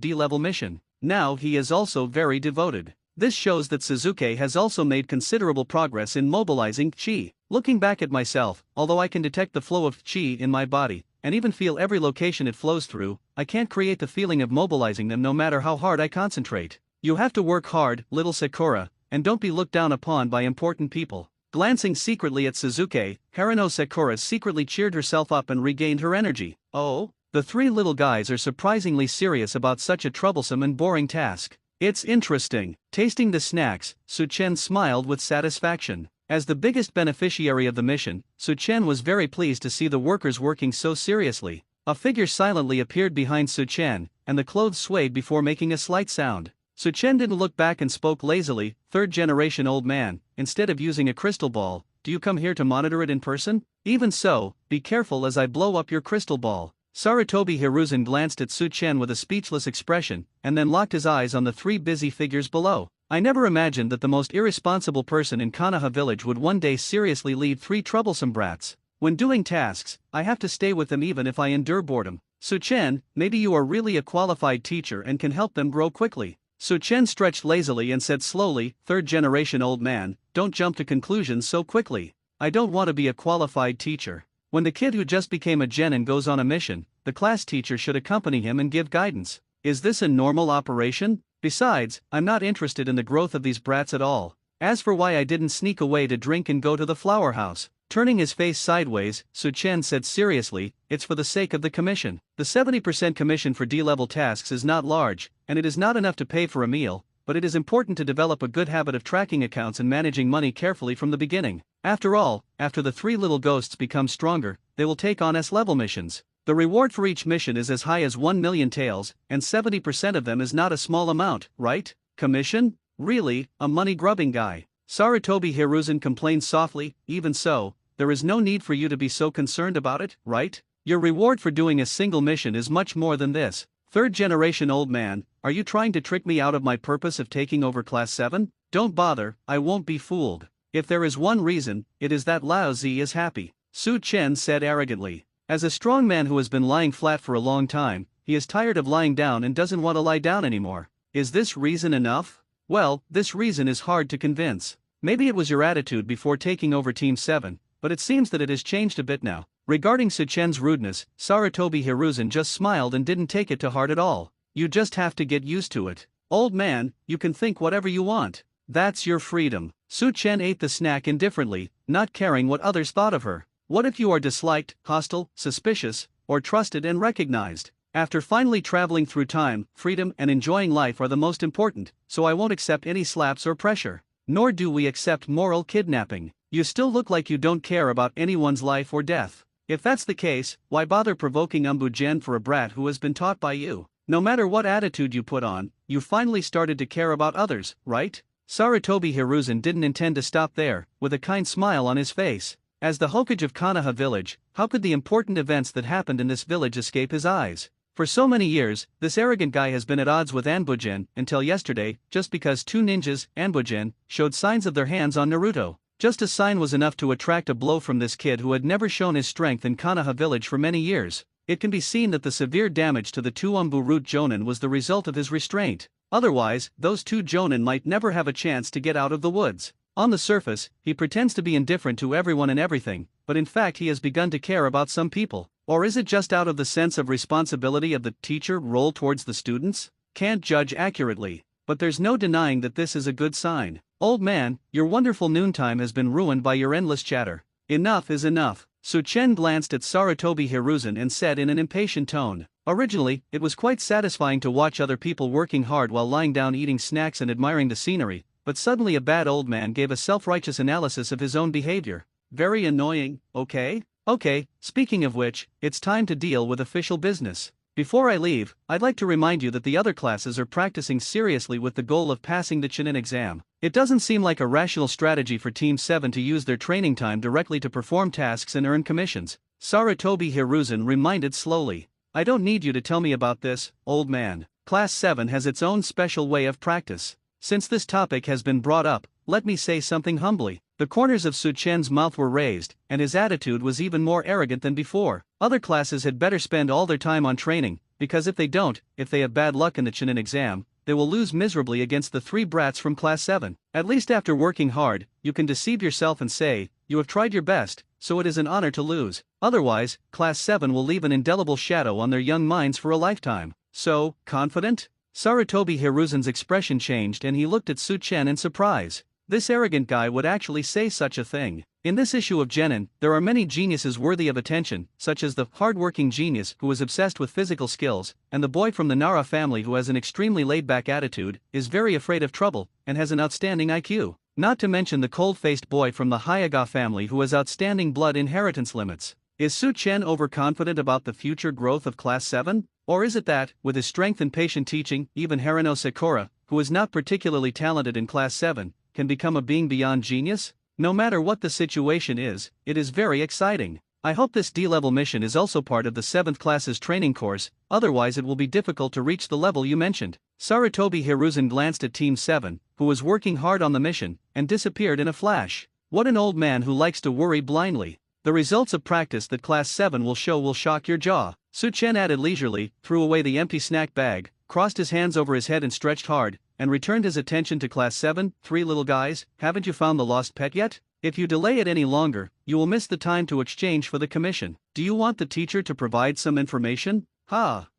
D-level mission. Now he is also very devoted. This shows that Suzuki has also made considerable progress in mobilizing chi. Looking back at myself, although I can detect the flow of chi in my body, and even feel every location it flows through, I can't create the feeling of mobilizing them no matter how hard I concentrate. You have to work hard, little Sakura, and don't be looked down upon by important people. Glancing secretly at Suzuki, Harino Sakura secretly cheered herself up and regained her energy. Oh? The three little guys are surprisingly serious about such a troublesome and boring task. It's interesting. Tasting the snacks, Su-chen smiled with satisfaction. As the biggest beneficiary of the mission, Su-chen was very pleased to see the workers working so seriously. A figure silently appeared behind Su-chen, and the clothes swayed before making a slight sound. Su-chen didn't look back and spoke lazily. "Third-generation old man, instead of using a crystal ball, do you come here to monitor it in person? Even so, be careful as I blow up your crystal ball." Sarutobi Hiruzen glanced at Su-chen with a speechless expression, and then locked his eyes on the three busy figures below. I never imagined that the most irresponsible person in Konoha village would one day seriously lead three troublesome brats. When doing tasks, I have to stay with them even if I endure boredom. Su-chen, maybe you are really a qualified teacher and can help them grow quickly. Su-chen stretched lazily and said slowly, "Third-generation old man, don't jump to conclusions so quickly. I don't want to be a qualified teacher. When the kid who just became a genin goes on a mission, the class teacher should accompany him and give guidance. Is this a normal operation? Besides, I'm not interested in the growth of these brats at all. As for why I didn't sneak away to drink and go to the flower house." Turning his face sideways, Su-chen said seriously, "It's for the sake of the commission. The 70% commission for D-level tasks is not large, and it is not enough to pay for a meal, but it is important to develop a good habit of tracking accounts and managing money carefully from the beginning. After all, after the three little ghosts become stronger, they will take on S-level missions. The reward for each mission is as high as 1 million taels, and 70% of them is not a small amount, right? Commission? Really, a money-grubbing guy." Sarutobi Hiruzen complained softly. "Even so, there is no need for you to be so concerned about it, right? Your reward for doing a single mission is much more than this. Third-generation old man, are you trying to trick me out of my purpose of taking over Class 7? Don't bother, I won't be fooled. If there is one reason, it is that Lao Zi is happy," Su-chen said arrogantly. As a strong man who has been lying flat for a long time, he is tired of lying down and doesn't want to lie down anymore. Is this reason enough? Well, this reason is hard to convince. Maybe it was your attitude before taking over Team 7, but it seems that it has changed a bit now. Regarding Su-chen's rudeness, Sarutobi Hiruzen just smiled and didn't take it to heart at all. "You just have to get used to it. Old man, you can think whatever you want. That's your freedom." Su-chen ate the snack indifferently, not caring what others thought of her. What if you are disliked, hostile, suspicious, or trusted and recognized? After finally traveling through time, freedom and enjoying life are the most important, so I won't accept any slaps or pressure. Nor do we accept moral kidnapping. You still look like you don't care about anyone's life or death. If that's the case, why bother provoking Umbu-gen for a brat who has been taught by you? No matter what attitude you put on, you finally started to care about others, right? Sarutobi Hiruzen didn't intend to stop there, with a kind smile on his face. As the Hokage of Konoha village, how could the important events that happened in this village escape his eyes? For so many years, this arrogant guy has been at odds with Anbugen until yesterday, just because two ninjas, Anbugen, showed signs of their hands on Naruto. Just a sign was enough to attract a blow from this kid who had never shown his strength in Konoha village for many years. It can be seen that the severe damage to the two Umbu root Jonin was the result of his restraint. Otherwise, those two Jonin might never have a chance to get out of the woods. On the surface, he pretends to be indifferent to everyone and everything, but in fact he has begun to care about some people. Or is it just out of the sense of responsibility of the teacher role towards the students? Can't judge accurately, but there's no denying that this is a good sign. Old man, your wonderful noontime has been ruined by your endless chatter. Enough is enough. Su-chen glanced at Sarutobi Hiruzen and said in an impatient tone. Originally, it was quite satisfying to watch other people working hard while lying down eating snacks and admiring the scenery, but suddenly a bad old man gave a self-righteous analysis of his own behavior. Very annoying, okay? Okay, speaking of which, it's time to deal with official business. Before I leave, I'd like to remind you that the other classes are practicing seriously with the goal of passing the Chunin exam. It doesn't seem like a rational strategy for Team 7 to use their training time directly to perform tasks and earn commissions, Sarutobi Hiruzen reminded slowly. I don't need you to tell me about this, old man. Class 7 has its own special way of practice. Since this topic has been brought up, let me say something humbly. The corners of Su Chen's mouth were raised, and his attitude was even more arrogant than before. Other classes had better spend all their time on training, because if they don't, if they have bad luck in the Chunin exam, they will lose miserably against the three brats from Class 7. At least after working hard, you can deceive yourself and say, you have tried your best, so it is an honor to lose. Otherwise, Class 7 will leave an indelible shadow on their young minds for a lifetime. So, confident? Sarutobi Hiruzen's expression changed and he looked at Su Chen in surprise. This arrogant guy would actually say such a thing. In this issue of Genin, there are many geniuses worthy of attention, such as the hard-working genius who is obsessed with physical skills, and the boy from the Nara family who has an extremely laid-back attitude, is very afraid of trouble, and has an outstanding IQ. Not to mention the cold-faced boy from the Hyaga family who has outstanding blood inheritance limits. Is Su Chen overconfident about the future growth of Class 7? Or is it that, with his strength and patient teaching, even Harano Sakura, who is not particularly talented in Class 7, can become a being beyond genius? No matter what the situation is, it is very exciting. I hope this D-level mission is also part of the 7th class's training course, otherwise it will be difficult to reach the level you mentioned. Sarutobi Hiruzen glanced at Team 7, who was working hard on the mission, and disappeared in a flash. What an old man who likes to worry blindly. The results of practice that Class 7 will show will shock your jaw. Su Chen added leisurely, threw away the empty snack bag, crossed his hands over his head and stretched hard, and returned his attention to Class 7. Three little guys, haven't you found the lost pet yet? If you delay it any longer, you will miss the time to exchange for the commission. Do you want the teacher to provide some information?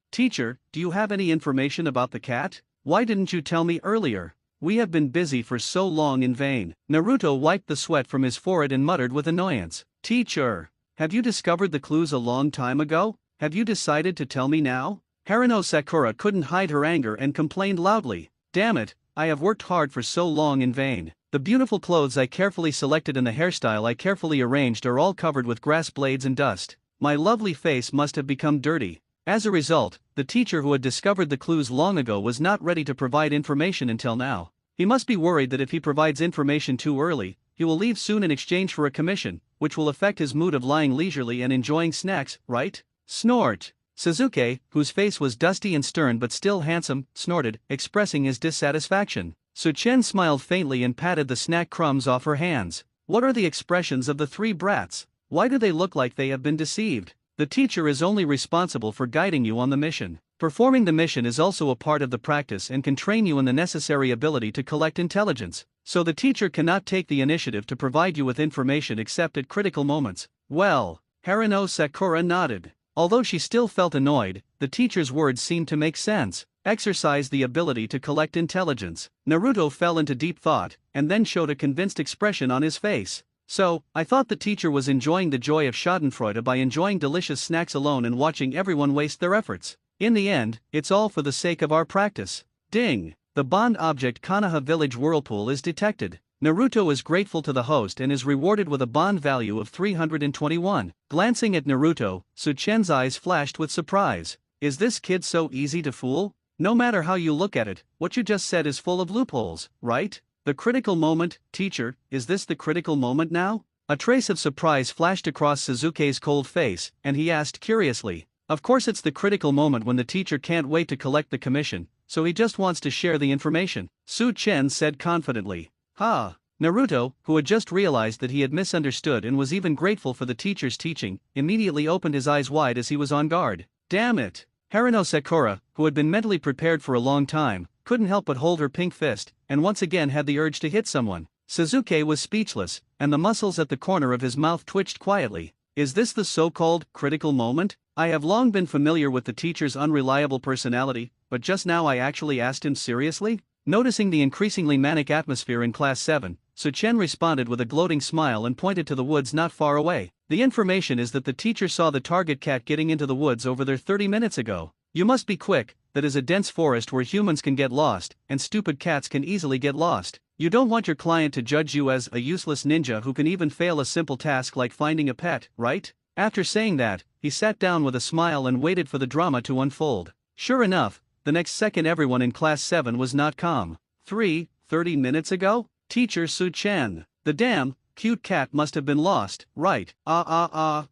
Teacher, do you have any information about the cat? Why didn't you tell me earlier? We have been busy for so long in vain. Naruto wiped the sweat from his forehead and muttered with annoyance. Teacher, have you discovered the clues a long time ago? Have you decided to tell me now? Harano Sakura couldn't hide her anger and complained loudly. Damn it, I have worked hard for so long in vain. The beautiful clothes I carefully selected and the hairstyle I carefully arranged are all covered with grass blades and dust. My lovely face must have become dirty. As a result, the teacher who had discovered the clues long ago was not ready to provide information until now. He must be worried that if he provides information too early, he will leave soon in exchange for a commission, which will affect his mood of lying leisurely and enjoying snacks, right? Snort. Suzuki, whose face was dusty and stern but still handsome, snorted, expressing his dissatisfaction. Su Chen smiled faintly and patted the snack crumbs off her hands. What are the expressions of the three brats? Why do they look like they have been deceived? The teacher is only responsible for guiding you on the mission. Performing the mission is also a part of the practice and can train you in the necessary ability to collect intelligence. So the teacher cannot take the initiative to provide you with information except at critical moments. Well, Harano Sakura nodded. Although she still felt annoyed, the teacher's words seemed to make sense. Exercise the ability to collect intelligence. Naruto fell into deep thought, and then showed a convinced expression on his face. So, I thought the teacher was enjoying the joy of schadenfreude by enjoying delicious snacks alone and watching everyone waste their efforts. In the end, it's all for the sake of our practice. Ding! The bond object Konoha Village Whirlpool is detected. Naruto is grateful to the host and is rewarded with a bond value of 321. Glancing at Naruto, Su Chen's eyes flashed with surprise. Is this kid so easy to fool? No matter how you look at it, what you just said is full of loopholes, right? The critical moment, teacher, is this the critical moment now? A trace of surprise flashed across Suzuki's cold face, and he asked curiously. Of course it's the critical moment when the teacher can't wait to collect the commission, so he just wants to share the information, Su Chen said confidently. Naruto, who had just realized that he had misunderstood and was even grateful for the teacher's teaching, immediately opened his eyes wide as he was on guard. Damn it! Harano Sakura, who had been mentally prepared for a long time, couldn't help but hold her pink fist, and once again had the urge to hit someone. Suzuki was speechless, and the muscles at the corner of his mouth twitched quietly. Is this the so-called critical moment? I have long been familiar with the teacher's unreliable personality, but just now I actually asked him seriously? Noticing the increasingly manic atmosphere in Class 7, Su Chen responded with a gloating smile and pointed to the woods not far away. The information is that the teacher saw the target cat getting into the woods over there 30 minutes ago. You must be quick, that is a dense forest where humans can get lost, and stupid cats can easily get lost. You don't want your client to judge you as a useless ninja who can even fail a simple task like finding a pet, right? After saying that, he sat down with a smile and waited for the drama to unfold. Sure enough, the next second everyone in Class 7 was not calm. 30 minutes ago? Teacher Su Chen. The damn, cute cat must have been lost, right? I,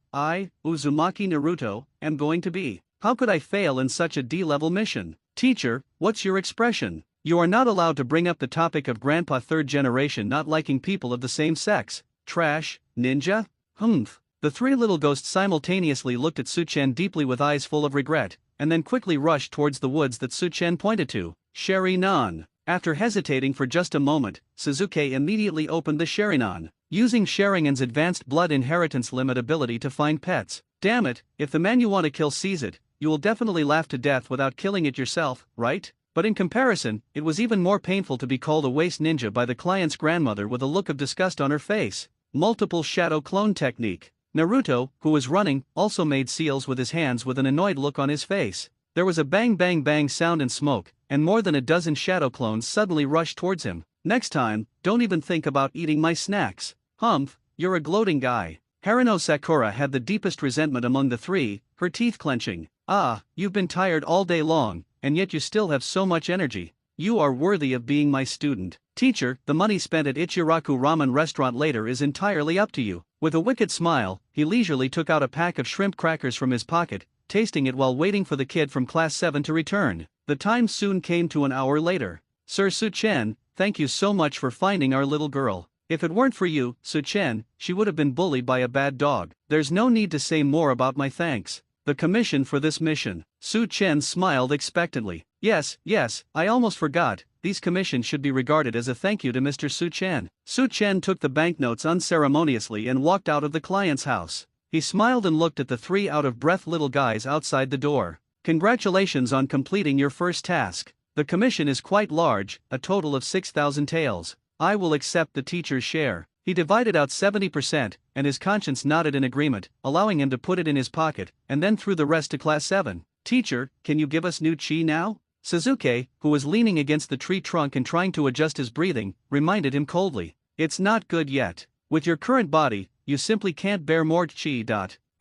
Uzumaki Naruto, am going to be. How could I fail in such a D-level mission? Teacher, what's your expression? You are not allowed to bring up the topic of grandpa third generation not liking people of the same sex. Trash, ninja? Humph. The three little ghosts simultaneously looked at Su-chen deeply with eyes full of regret, and then quickly rushed towards the woods that Su-chen pointed to. Sherry-nan. After hesitating for just a moment, Suzuki immediately opened the Sherry-nan, using Sharingan's advanced blood inheritance limit ability to find pets. Damn it, if the man you want to kill sees it, you will definitely laugh to death without killing it yourself, right? But in comparison, it was even more painful to be called a waste ninja by the client's grandmother with a look of disgust on her face. Multiple shadow clone technique. Naruto, who was running, also made seals with his hands with an annoyed look on his face. There was a bang bang bang sound and smoke, and more than a dozen shadow clones suddenly rushed towards him. Next time, don't even think about eating my snacks. Humph, you're a gloating guy. Haruno Sakura had the deepest resentment among the three, her teeth clenching. Ah, you've been tired all day long, and yet you still have so much energy. You are worthy of being my student. Teacher, the money spent at Ichiraku Ramen restaurant later is entirely up to you. With a wicked smile, he leisurely took out a pack of shrimp crackers from his pocket, tasting it while waiting for the kid from class 7 to return. The time soon came to an hour later. Sir Su-chen, thank you so much for finding our little girl. If it weren't for you, Su-chen, she would have been bullied by a bad dog. There's no need to say more about my thanks. The commission for this mission. Su-chen smiled expectantly. Yes, I almost forgot, these commissions should be regarded as a thank you to Mr. Su-chen. Su-chen took the banknotes unceremoniously and walked out of the client's house. He smiled and looked at the three out-of-breath little guys outside the door. Congratulations on completing your first task. The commission is quite large, a total of 6,000 taels. I will accept the teacher's share. He divided out 70%, and his conscience nodded in agreement, allowing him to put it in his pocket, and then threw the rest to class 7. Teacher, can you give us new chi now? Suzuki, who was leaning against the tree trunk and trying to adjust his breathing, reminded him coldly. It's not good yet. With your current body, you simply can't bear more chi.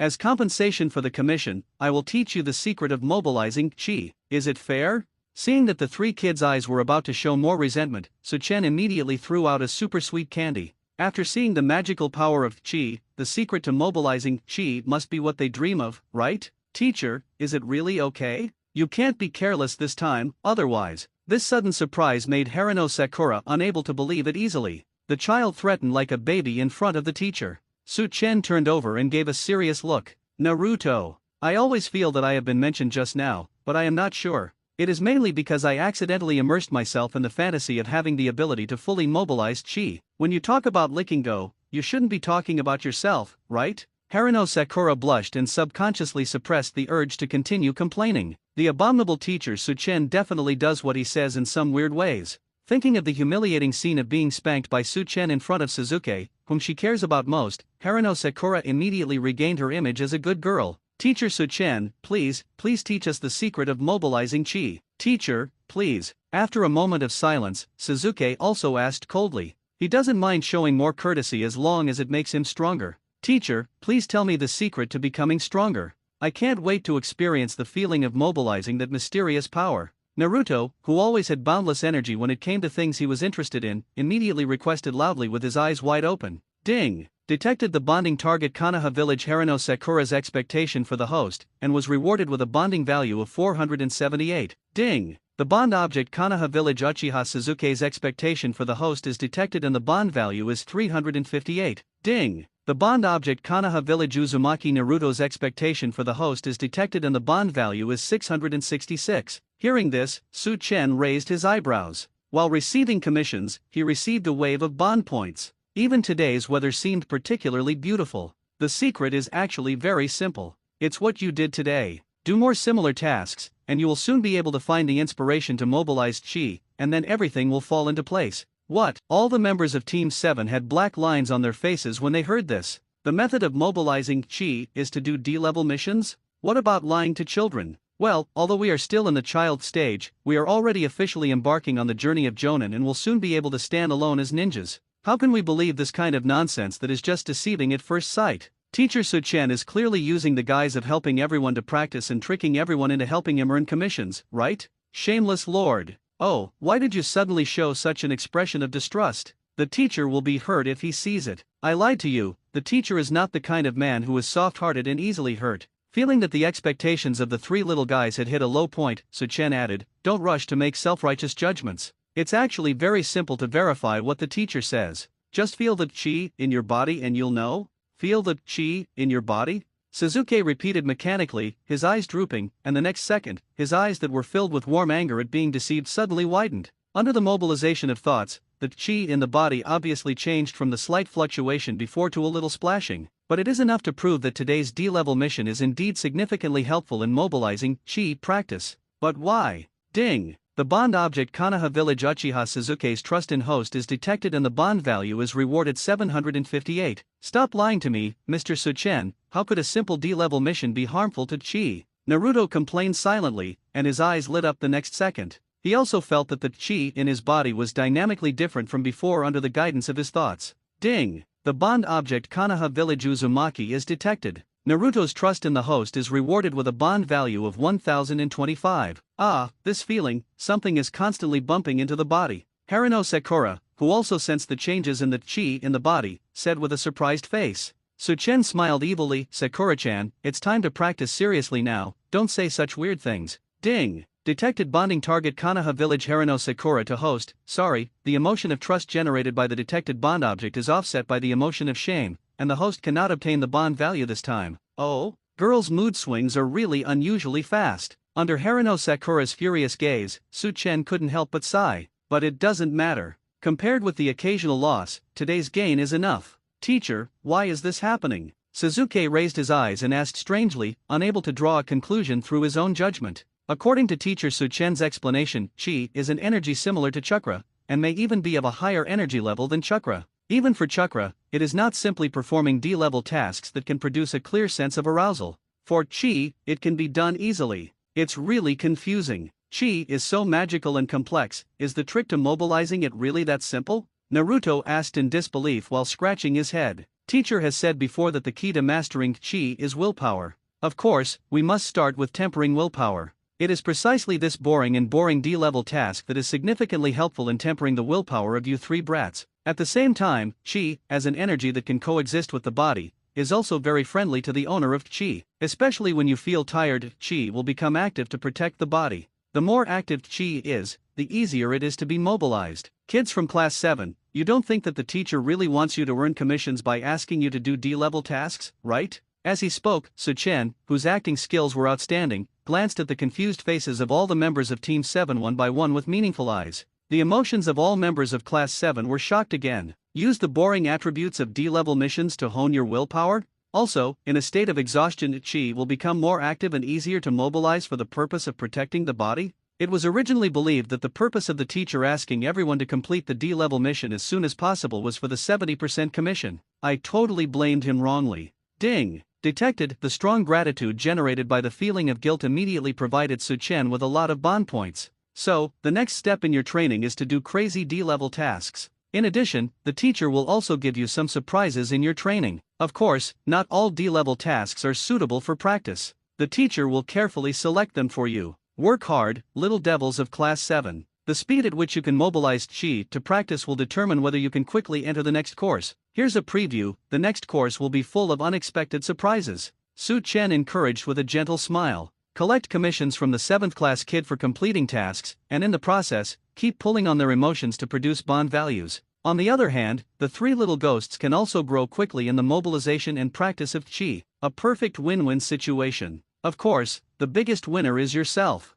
As compensation for the commission, I will teach you the secret of mobilizing chi. Is it fair? Seeing that the three kids' eyes were about to show more resentment, Su-chen immediately threw out a super sweet candy. After seeing the magical power of chi, the secret to mobilizing chi must be what they dream of, right? Teacher, is it really okay? You can't be careless this time, otherwise. This sudden surprise made Haruno Sakura unable to believe it easily. The child threatened like a baby in front of the teacher. Su-chen turned over and gave a serious look. Naruto. I always feel that I have been mentioned just now, but I am not sure. It is mainly because I accidentally immersed myself in the fantasy of having the ability to fully mobilize chi. When you talk about licking go, you shouldn't be talking about yourself, right? Haruno Sakura blushed and subconsciously suppressed the urge to continue complaining. The abominable teacher Su-chen definitely does what he says in some weird ways. Thinking of the humiliating scene of being spanked by Su-chen in front of Suzuki, whom she cares about most, Haruno Sakura immediately regained her image as a good girl. Teacher Su-chen, please teach us the secret of mobilizing chi. Teacher, please. After a moment of silence, Suzuki also asked coldly. He doesn't mind showing more courtesy as long as it makes him stronger. Teacher, please tell me the secret to becoming stronger. I can't wait to experience the feeling of mobilizing that mysterious power. Naruto, who always had boundless energy when it came to things he was interested in, immediately requested loudly with his eyes wide open. Ding! Detected the bonding target Konoha Village. Haruno Sakura's expectation for the host, and was rewarded with a bonding value of 478. Ding! The bond object Konoha Village Uchiha Suzuki's expectation for the host is detected and the bond value is 358. Ding! The bond object Konoha Village Uzumaki Naruto's expectation for the host is detected and the bond value is 666. Hearing this, Su-chen raised his eyebrows. While receiving commissions, he received a wave of bond points. Even today's weather seemed particularly beautiful. The secret is actually very simple. It's what you did today. Do more similar tasks, and you will soon be able to find the inspiration to mobilize chi, and then everything will fall into place. What? All the members of Team 7 had black lines on their faces when they heard this. The method of mobilizing chi is to do D-level missions? What about lying to children? Well, although we are still in the child stage, we are already officially embarking on the journey of Jonin and will soon be able to stand alone as ninjas. How can we believe this kind of nonsense that is just deceiving at first sight? Teacher Su-chen is clearly using the guise of helping everyone to practice and tricking everyone into helping him earn commissions, right? Shameless lord. Oh, why did you suddenly show such an expression of distrust? The teacher will be hurt if he sees it. I lied to you, the teacher is not the kind of man who is soft-hearted and easily hurt. Feeling that the expectations of the three little guys had hit a low point, Su-chen added, "Don't rush to make self-righteous judgments. It's actually very simple to verify what the teacher says. Just feel the chi in your body and you'll know." "Feel the chi in your body?" Suzuki repeated mechanically, his eyes drooping, and the next second, his eyes that were filled with warm anger at being deceived suddenly widened. Under the mobilization of thoughts, the chi in the body obviously changed from the slight fluctuation before to a little splashing, but it is enough to prove that today's D-level mission is indeed significantly helpful in mobilizing chi practice. But why? Ding! The bond object Kanaha Village Uchiha Suzuki's trust in host is detected and the bond value is rewarded 758. Stop lying to me, Mr. Su-chen, how could a simple D-level mission be harmful to chi? Naruto complained silently, and his eyes lit up the next second. He also felt that the chi in his body was dynamically different from before under the guidance of his thoughts. Ding! The bond object Kanaha Village Uzumaki is detected. Naruto's trust in the host is rewarded with a bond value of 1025. Ah, this feeling, something is constantly bumping into the body. Harino Sakura, who also sensed the changes in the chi in the body, said with a surprised face. Su-chen smiled evilly, "Sakura-chan, it's time to practice seriously now, don't say such weird things." Ding! Detected bonding target Kanaha Village Harino Sakura to host. Sorry, the emotion of trust generated by the detected bond object is offset by the emotion of shame, and the host cannot obtain the bond value this time. Oh? Girls' mood swings are really unusually fast. Under Harino Sakura's furious gaze, Su-chen couldn't help but sigh. But it doesn't matter. Compared with the occasional loss, today's gain is enough. Teacher, why is this happening? Suzuki raised his eyes and asked strangely, unable to draw a conclusion through his own judgment. According to teacher Su-chen's explanation, chi is an energy similar to chakra, and may even be of a higher energy level than chakra. Even for chakra, it is not simply performing D-level tasks that can produce a clear sense of arousal. For chi, it can be done easily. It's really confusing. Chi is so magical and complex, is the trick to mobilizing it really that simple? Naruto asked in disbelief while scratching his head. Teacher has said before that the key to mastering chi is willpower. Of course, we must start with tempering willpower. It is precisely this boring D-level task that is significantly helpful in tempering the willpower of you three brats. At the same time, chi, as an energy that can coexist with the body, is also very friendly to the owner of chi. Especially when you feel tired, chi will become active to protect the body. The more active chi is, the easier it is to be mobilized. Kids from class 7, you don't think that the teacher really wants you to earn commissions by asking you to do D-level tasks, right? As he spoke, Su-chen, whose acting skills were outstanding, glanced at the confused faces of all the members of Team 7 one by one with meaningful eyes. The emotions of all members of Class 7 were shocked again. Use the boring attributes of D-level missions to hone your willpower? Also, in a state of exhaustion, chi will become more active and easier to mobilize for the purpose of protecting the body? It was originally believed that the purpose of the teacher asking everyone to complete the D-level mission as soon as possible was for the 70% commission. I totally blamed him wrongly. Ding! Detected, the strong gratitude generated by the feeling of guilt immediately provided Su-chen with a lot of bond points. So, the next step in your training is to do crazy D-level tasks. In addition, the teacher will also give you some surprises in your training. Of course, not all D-level tasks are suitable for practice. The teacher will carefully select them for you. Work hard, little devils of Class 7. The speed at which you can mobilize chi to practice will determine whether you can quickly enter the next course. Here's a preview, the next course will be full of unexpected surprises. Su-chen encouraged with a gentle smile. Collect commissions from the 7th class kid for completing tasks, and in the process, keep pulling on their emotions to produce bond values. On the other hand, the three little ghosts can also grow quickly in the mobilization and practice of chi. A perfect win-win situation. Of course, the biggest winner is yourself.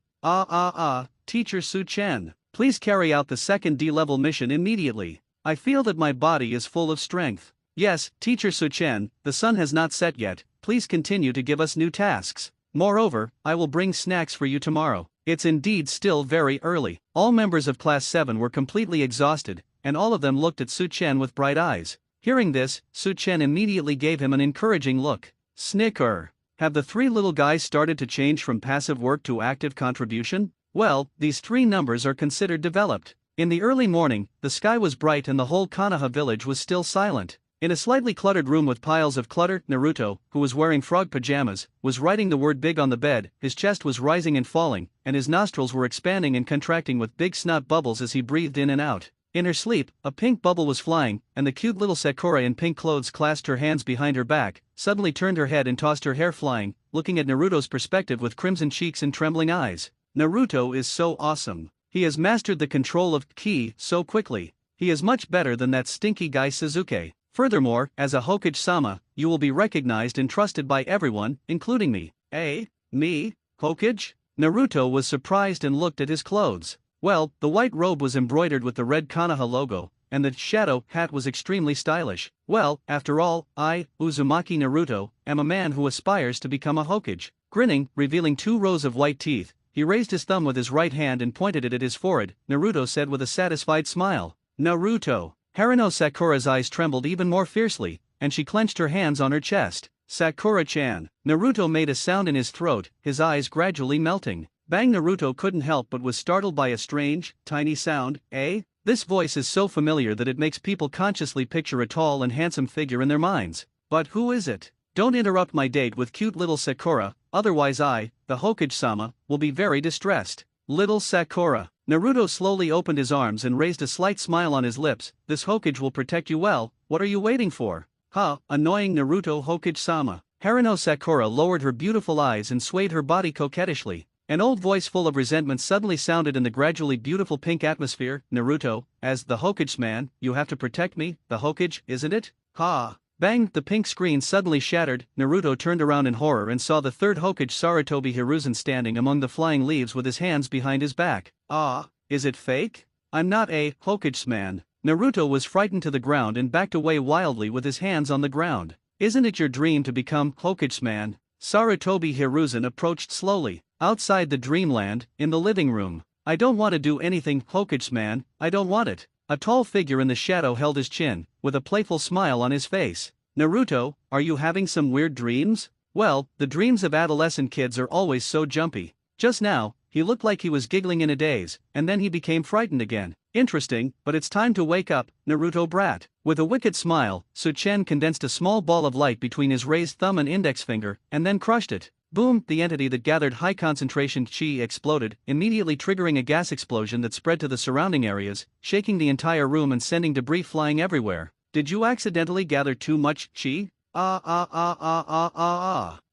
Teacher Su-chen, please carry out the second D-level mission immediately. I feel that my body is full of strength. Yes, Teacher Su-chen, the sun has not set yet, please continue to give us new tasks. Moreover, I will bring snacks for you tomorrow. It's indeed still very early. All members of Class 7 were completely exhausted, and all of them looked at Su-chen with bright eyes. Hearing this, Su-chen immediately gave him an encouraging look. Snicker. Have the three little guys started to change from passive work to active contribution? Well, these three numbers are considered developed. In the early morning, the sky was bright and the whole Konoha village was still silent. In a slightly cluttered room with piles of clutter, Naruto, who was wearing frog pajamas, was writing the word big on the bed. His chest was rising and falling, and his nostrils were expanding and contracting with big snot bubbles as he breathed in and out. In her sleep, a pink bubble was flying, and the cute little Sakura in pink clothes clasped her hands behind her back, suddenly turned her head and tossed her hair flying, looking at Naruto's perspective with crimson cheeks and trembling eyes. Naruto is so awesome. He has mastered the control of ki so quickly. He is much better than that stinky guy Sasuke. Furthermore, as a Hokage-sama, you will be recognized and trusted by everyone, including me. Eh? Me? Hokage? Naruto was surprised and looked at his clothes. Well, the white robe was embroidered with the red Konoha logo, and the shadow hat was extremely stylish. Well, after all, I, Uzumaki Naruto, am a man who aspires to become a Hokage. Grinning, revealing 2 rows of white teeth, he raised his thumb with his right hand and pointed it at his forehead. Naruto said with a satisfied smile. Naruto. Haruno Sakura's eyes trembled even more fiercely, and she clenched her hands on her chest. Sakura-chan. Naruto made a sound in his throat, his eyes gradually melting. Bang! Naruto couldn't help but was startled by a strange, tiny sound. Eh? This voice is so familiar that it makes people consciously picture a tall and handsome figure in their minds. But who is it? Don't interrupt my date with cute little Sakura, otherwise I, the Hokage-sama, will be very distressed. Little Sakura. Naruto slowly opened his arms and raised a slight smile on his lips. This Hokage will protect you well, what are you waiting for? Ha, annoying Naruto Hokage-sama. Haruno Sakura lowered her beautiful eyes and swayed her body coquettishly. An old voice full of resentment suddenly sounded in the gradually beautiful pink atmosphere. Naruto, as the Hokage-man, you have to protect me, the Hokage, isn't it? Ha! Bang! The pink screen suddenly shattered. Naruto turned around in horror and saw the 3rd Hokage Sarutobi Hiruzen standing among the flying leaves with his hands behind his back. Ah, is it fake? I'm not a Hokage-man. Naruto was frightened to the ground and backed away wildly with his hands on the ground. Isn't it your dream to become Hokage-man? Sarutobi Hiruzen approached slowly. Outside the dreamland, in the living room. I don't want to do anything, Hokage-man, I don't want it. A tall figure in the shadow held his chin, with a playful smile on his face. Naruto, are you having some weird dreams? Well, the dreams of adolescent kids are always so jumpy. Just now, he looked like he was giggling in a daze, and then he became frightened again. Interesting, but it's time to wake up, Naruto brat. With a wicked smile, Su-chen condensed a small ball of light between his raised thumb and index finger, and then crushed it. Boom! The entity that gathered high-concentration chi exploded, immediately triggering a gas explosion that spread to the surrounding areas, shaking the entire room and sending debris flying everywhere. Did you accidentally gather too much chi?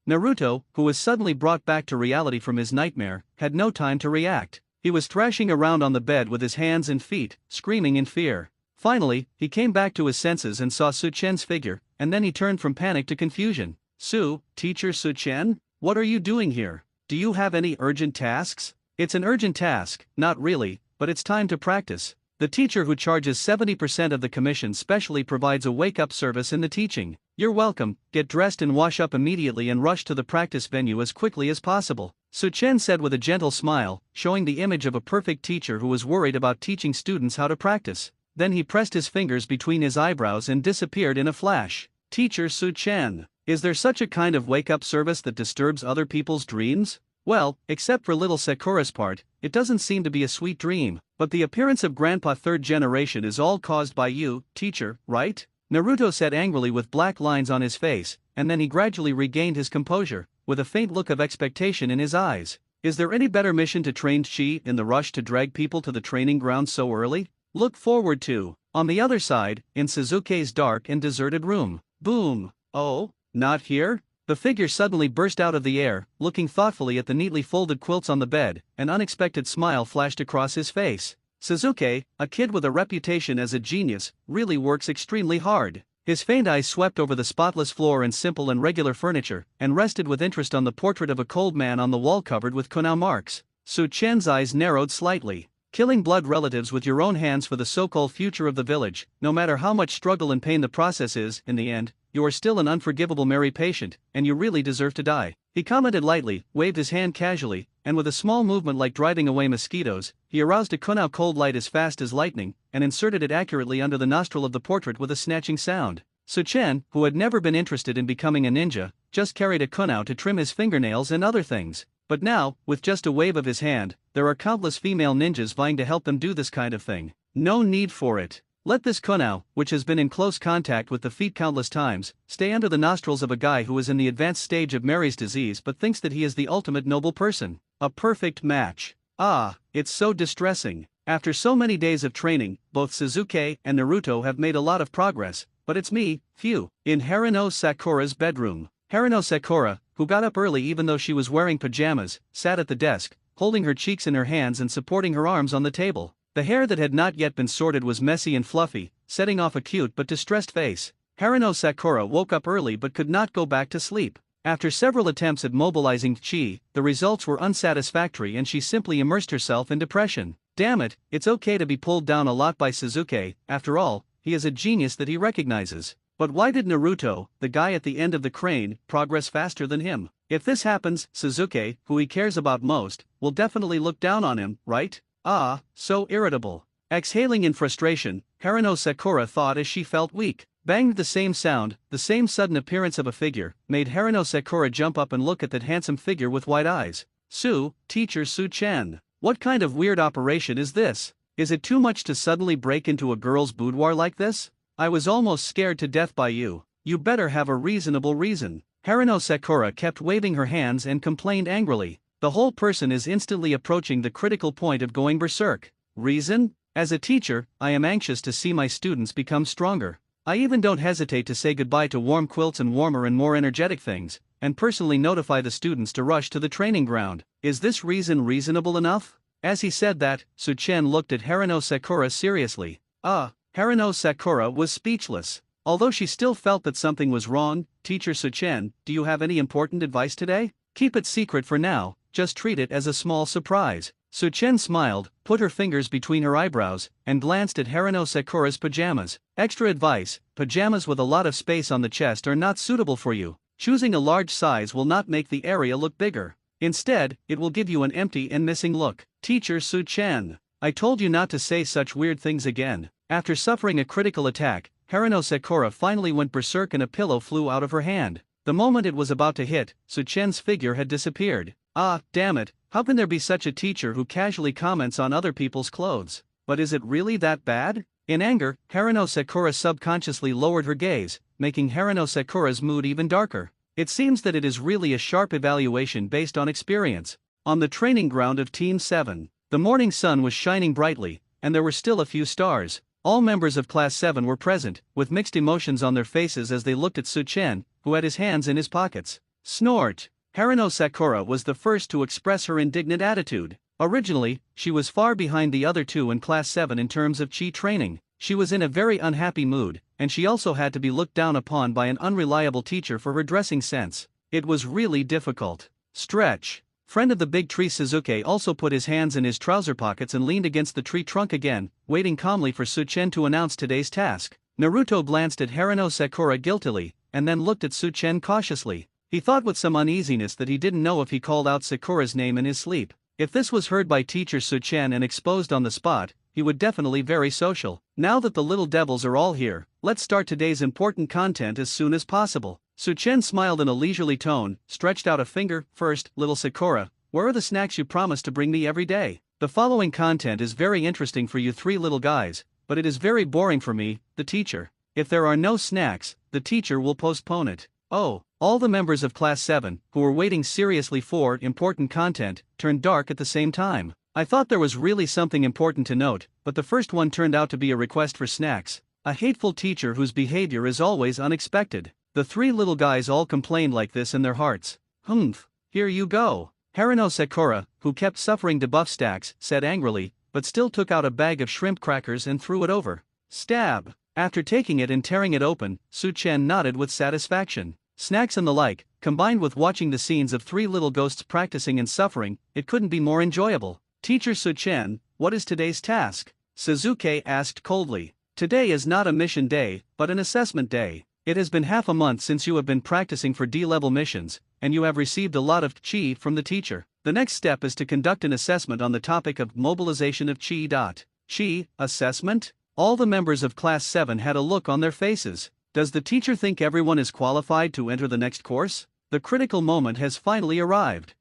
Naruto, who was suddenly brought back to reality from his nightmare, had no time to react. He was thrashing around on the bed with his hands and feet, screaming in fear. Finally, he came back to his senses and saw Su-chen's figure, and then he turned from panic to confusion. Teacher Su-chen? What are you doing here? Do you have any urgent tasks? It's an urgent task, not really, but it's time to practice. The teacher who charges 70% of the commission specially provides a wake-up service in the teaching. You're welcome, get dressed and wash up immediately and rush to the practice venue as quickly as possible. Su-chen said with a gentle smile, showing the image of a perfect teacher who was worried about teaching students how to practice. Then he pressed his fingers between his eyebrows and disappeared in a flash. Teacher Su-chen. Is there such a kind of wake-up service that disturbs other people's dreams? Well, except for little Sakura's part, it doesn't seem to be a sweet dream, but the appearance of Grandpa 3rd generation is all caused by you, teacher, right? Naruto said angrily with black lines on his face, and then he gradually regained his composure, with a faint look of expectation in his eyes. Is there any better mission to train chi in the rush to drag people to the training ground so early? Look forward to. On the other side, in Suzuki's dark and deserted room. Boom! Oh? Not here? The figure suddenly burst out of the air, looking thoughtfully at the neatly folded quilts on the bed. An unexpected smile flashed across his face. Suzuki, a kid with a reputation as a genius, really works extremely hard. His faint eyes swept over the spotless floor and simple and regular furniture, and rested with interest on the portrait of a cold man on the wall covered with kunai marks. Su-chen's eyes narrowed slightly. Killing blood relatives with your own hands for the so-called future of the village, no matter how much struggle and pain the process is, in the end, you are still an unforgivable Mary patient, and you really deserve to die. He commented lightly, waved his hand casually, and with a small movement like driving away mosquitoes, he aroused a kunai cold light as fast as lightning, and inserted it accurately under the nostril of the portrait with a snatching sound. Su-chen, who had never been interested in becoming a ninja, just carried a kunai to trim his fingernails and other things. But now, with just a wave of his hand, there are countless female ninjas vying to help them do this kind of thing. No need for it. Let this kunai, which has been in close contact with the feet countless times, stay under the nostrils of a guy who is in the advanced stage of Mary's disease but thinks that he is the ultimate noble person. A perfect match. Ah, it's so distressing. After so many days of training, both Sasuke and Naruto have made a lot of progress, but it's me, phew. In Haruno Sakura's bedroom. Haruno Sakura, who got up early even though she was wearing pajamas, sat at the desk, holding her cheeks in her hands and supporting her arms on the table. The hair that had not yet been sorted was messy and fluffy, setting off a cute but distressed face. Haruno Sakura woke up early but could not go back to sleep. After several attempts at mobilizing chi, the results were unsatisfactory and she simply immersed herself in depression. Damn it, it's okay to be pulled down a lot by Suzuki, after all, he is a genius that he recognizes. But why did Naruto, the guy at the end of the crane, progress faster than him? If this happens, Suzuki, who he cares about most, will definitely look down on him, right? Ah, so irritable. Exhaling in frustration, Haruno Sakura thought as she felt weak. Banged the same sound, the same sudden appearance of a figure, made Haruno Sakura jump up and look at that handsome figure with wide eyes. Teacher Su-chan. What kind of weird operation is this? Is it too much to suddenly break into a girl's boudoir like this? I was almost scared to death by you. You better have a reasonable reason. Haruno Sakura kept waving her hands and complained angrily. The whole person is instantly approaching the critical point of going berserk. Reason? As a teacher, I am anxious to see my students become stronger. I even don't hesitate to say goodbye to warm quilts and warmer and more energetic things, and personally notify the students to rush to the training ground. Is this reason reasonable enough? As he said that, Su-chan looked at Haruno Sakura seriously. Haruno Sakura was speechless. Although she still felt that something was wrong, Teacher Su-chan, do you have any important advice today? Keep it secret for now, just treat it as a small surprise. Su-chan smiled, put her fingers between her eyebrows, and glanced at Haruno Sakura's pajamas. Extra advice, pajamas with a lot of space on the chest are not suitable for you. Choosing a large size will not make the area look bigger. Instead, it will give you an empty and missing look. Teacher Su-chan, I told you not to say such weird things again. After suffering a critical attack, Haruno Sakura finally went berserk and a pillow flew out of her hand. The moment it was about to hit, Su-chan's figure had disappeared. Damn it, how can there be such a teacher who casually comments on other people's clothes? But is it really that bad? In anger, Haruno Sakura subconsciously lowered her gaze, making Haruno Sakura's mood even darker. It seems that it is really a sharp evaluation based on experience. On the training ground of Team 7, the morning sun was shining brightly, and there were still a few stars. All members of Class 7 were present, with mixed emotions on their faces as they looked at Su-chan, who had his hands in his pockets. Snort! Haruno Sakura was the first to express her indignant attitude. Originally, she was far behind the other two in Class 7 in terms of chi training. She was in a very unhappy mood, and she also had to be looked down upon by an unreliable teacher for her dressing sense. It was really difficult. Stretch. Friend of the big tree Suzuki also put his hands in his trouser pockets and leaned against the tree trunk again, waiting calmly for Su-chan to announce today's task. Naruto glanced at Haruno Sakura guiltily, and then looked at Su-chan cautiously. He thought with some uneasiness that he didn't know if he called out Sakura's name in his sleep. If this was heard by teacher Su-chan and exposed on the spot, he would definitely very social. Now that the little devils are all here, let's start today's important content as soon as possible. Su-chan smiled in a leisurely tone, stretched out a finger. First, little Sakura, where are the snacks you promised to bring me every day? The following content is very interesting for you three little guys, but it is very boring for me, the teacher. If there are no snacks, the teacher will postpone it. All the members of Class 7, who were waiting seriously for important content, turned dark at the same time. I thought there was really something important to note, but the first one turned out to be a request for snacks. A hateful teacher whose behavior is always unexpected. The three little guys all complained like this in their hearts. Here you go. Haruno Sakura, who kept suffering debuff stacks, said angrily, but still took out a bag of shrimp crackers and threw it over. Stab. After taking it and tearing it open, Su-chan nodded with satisfaction. Snacks and the like, combined with watching the scenes of three little ghosts practicing and suffering, it couldn't be more enjoyable. Teacher Su-chan, what is today's task? Suzuki asked coldly. Today is not a mission day, but an assessment day. It has been half a month since you have been practicing for D-level missions, and you have received a lot of chi from the teacher. The next step is to conduct an assessment on the topic of mobilization of chi. Chi assessment? All the members of Class 7 had a look on their faces. Does the teacher think everyone is qualified to enter the next course? The critical moment has finally arrived.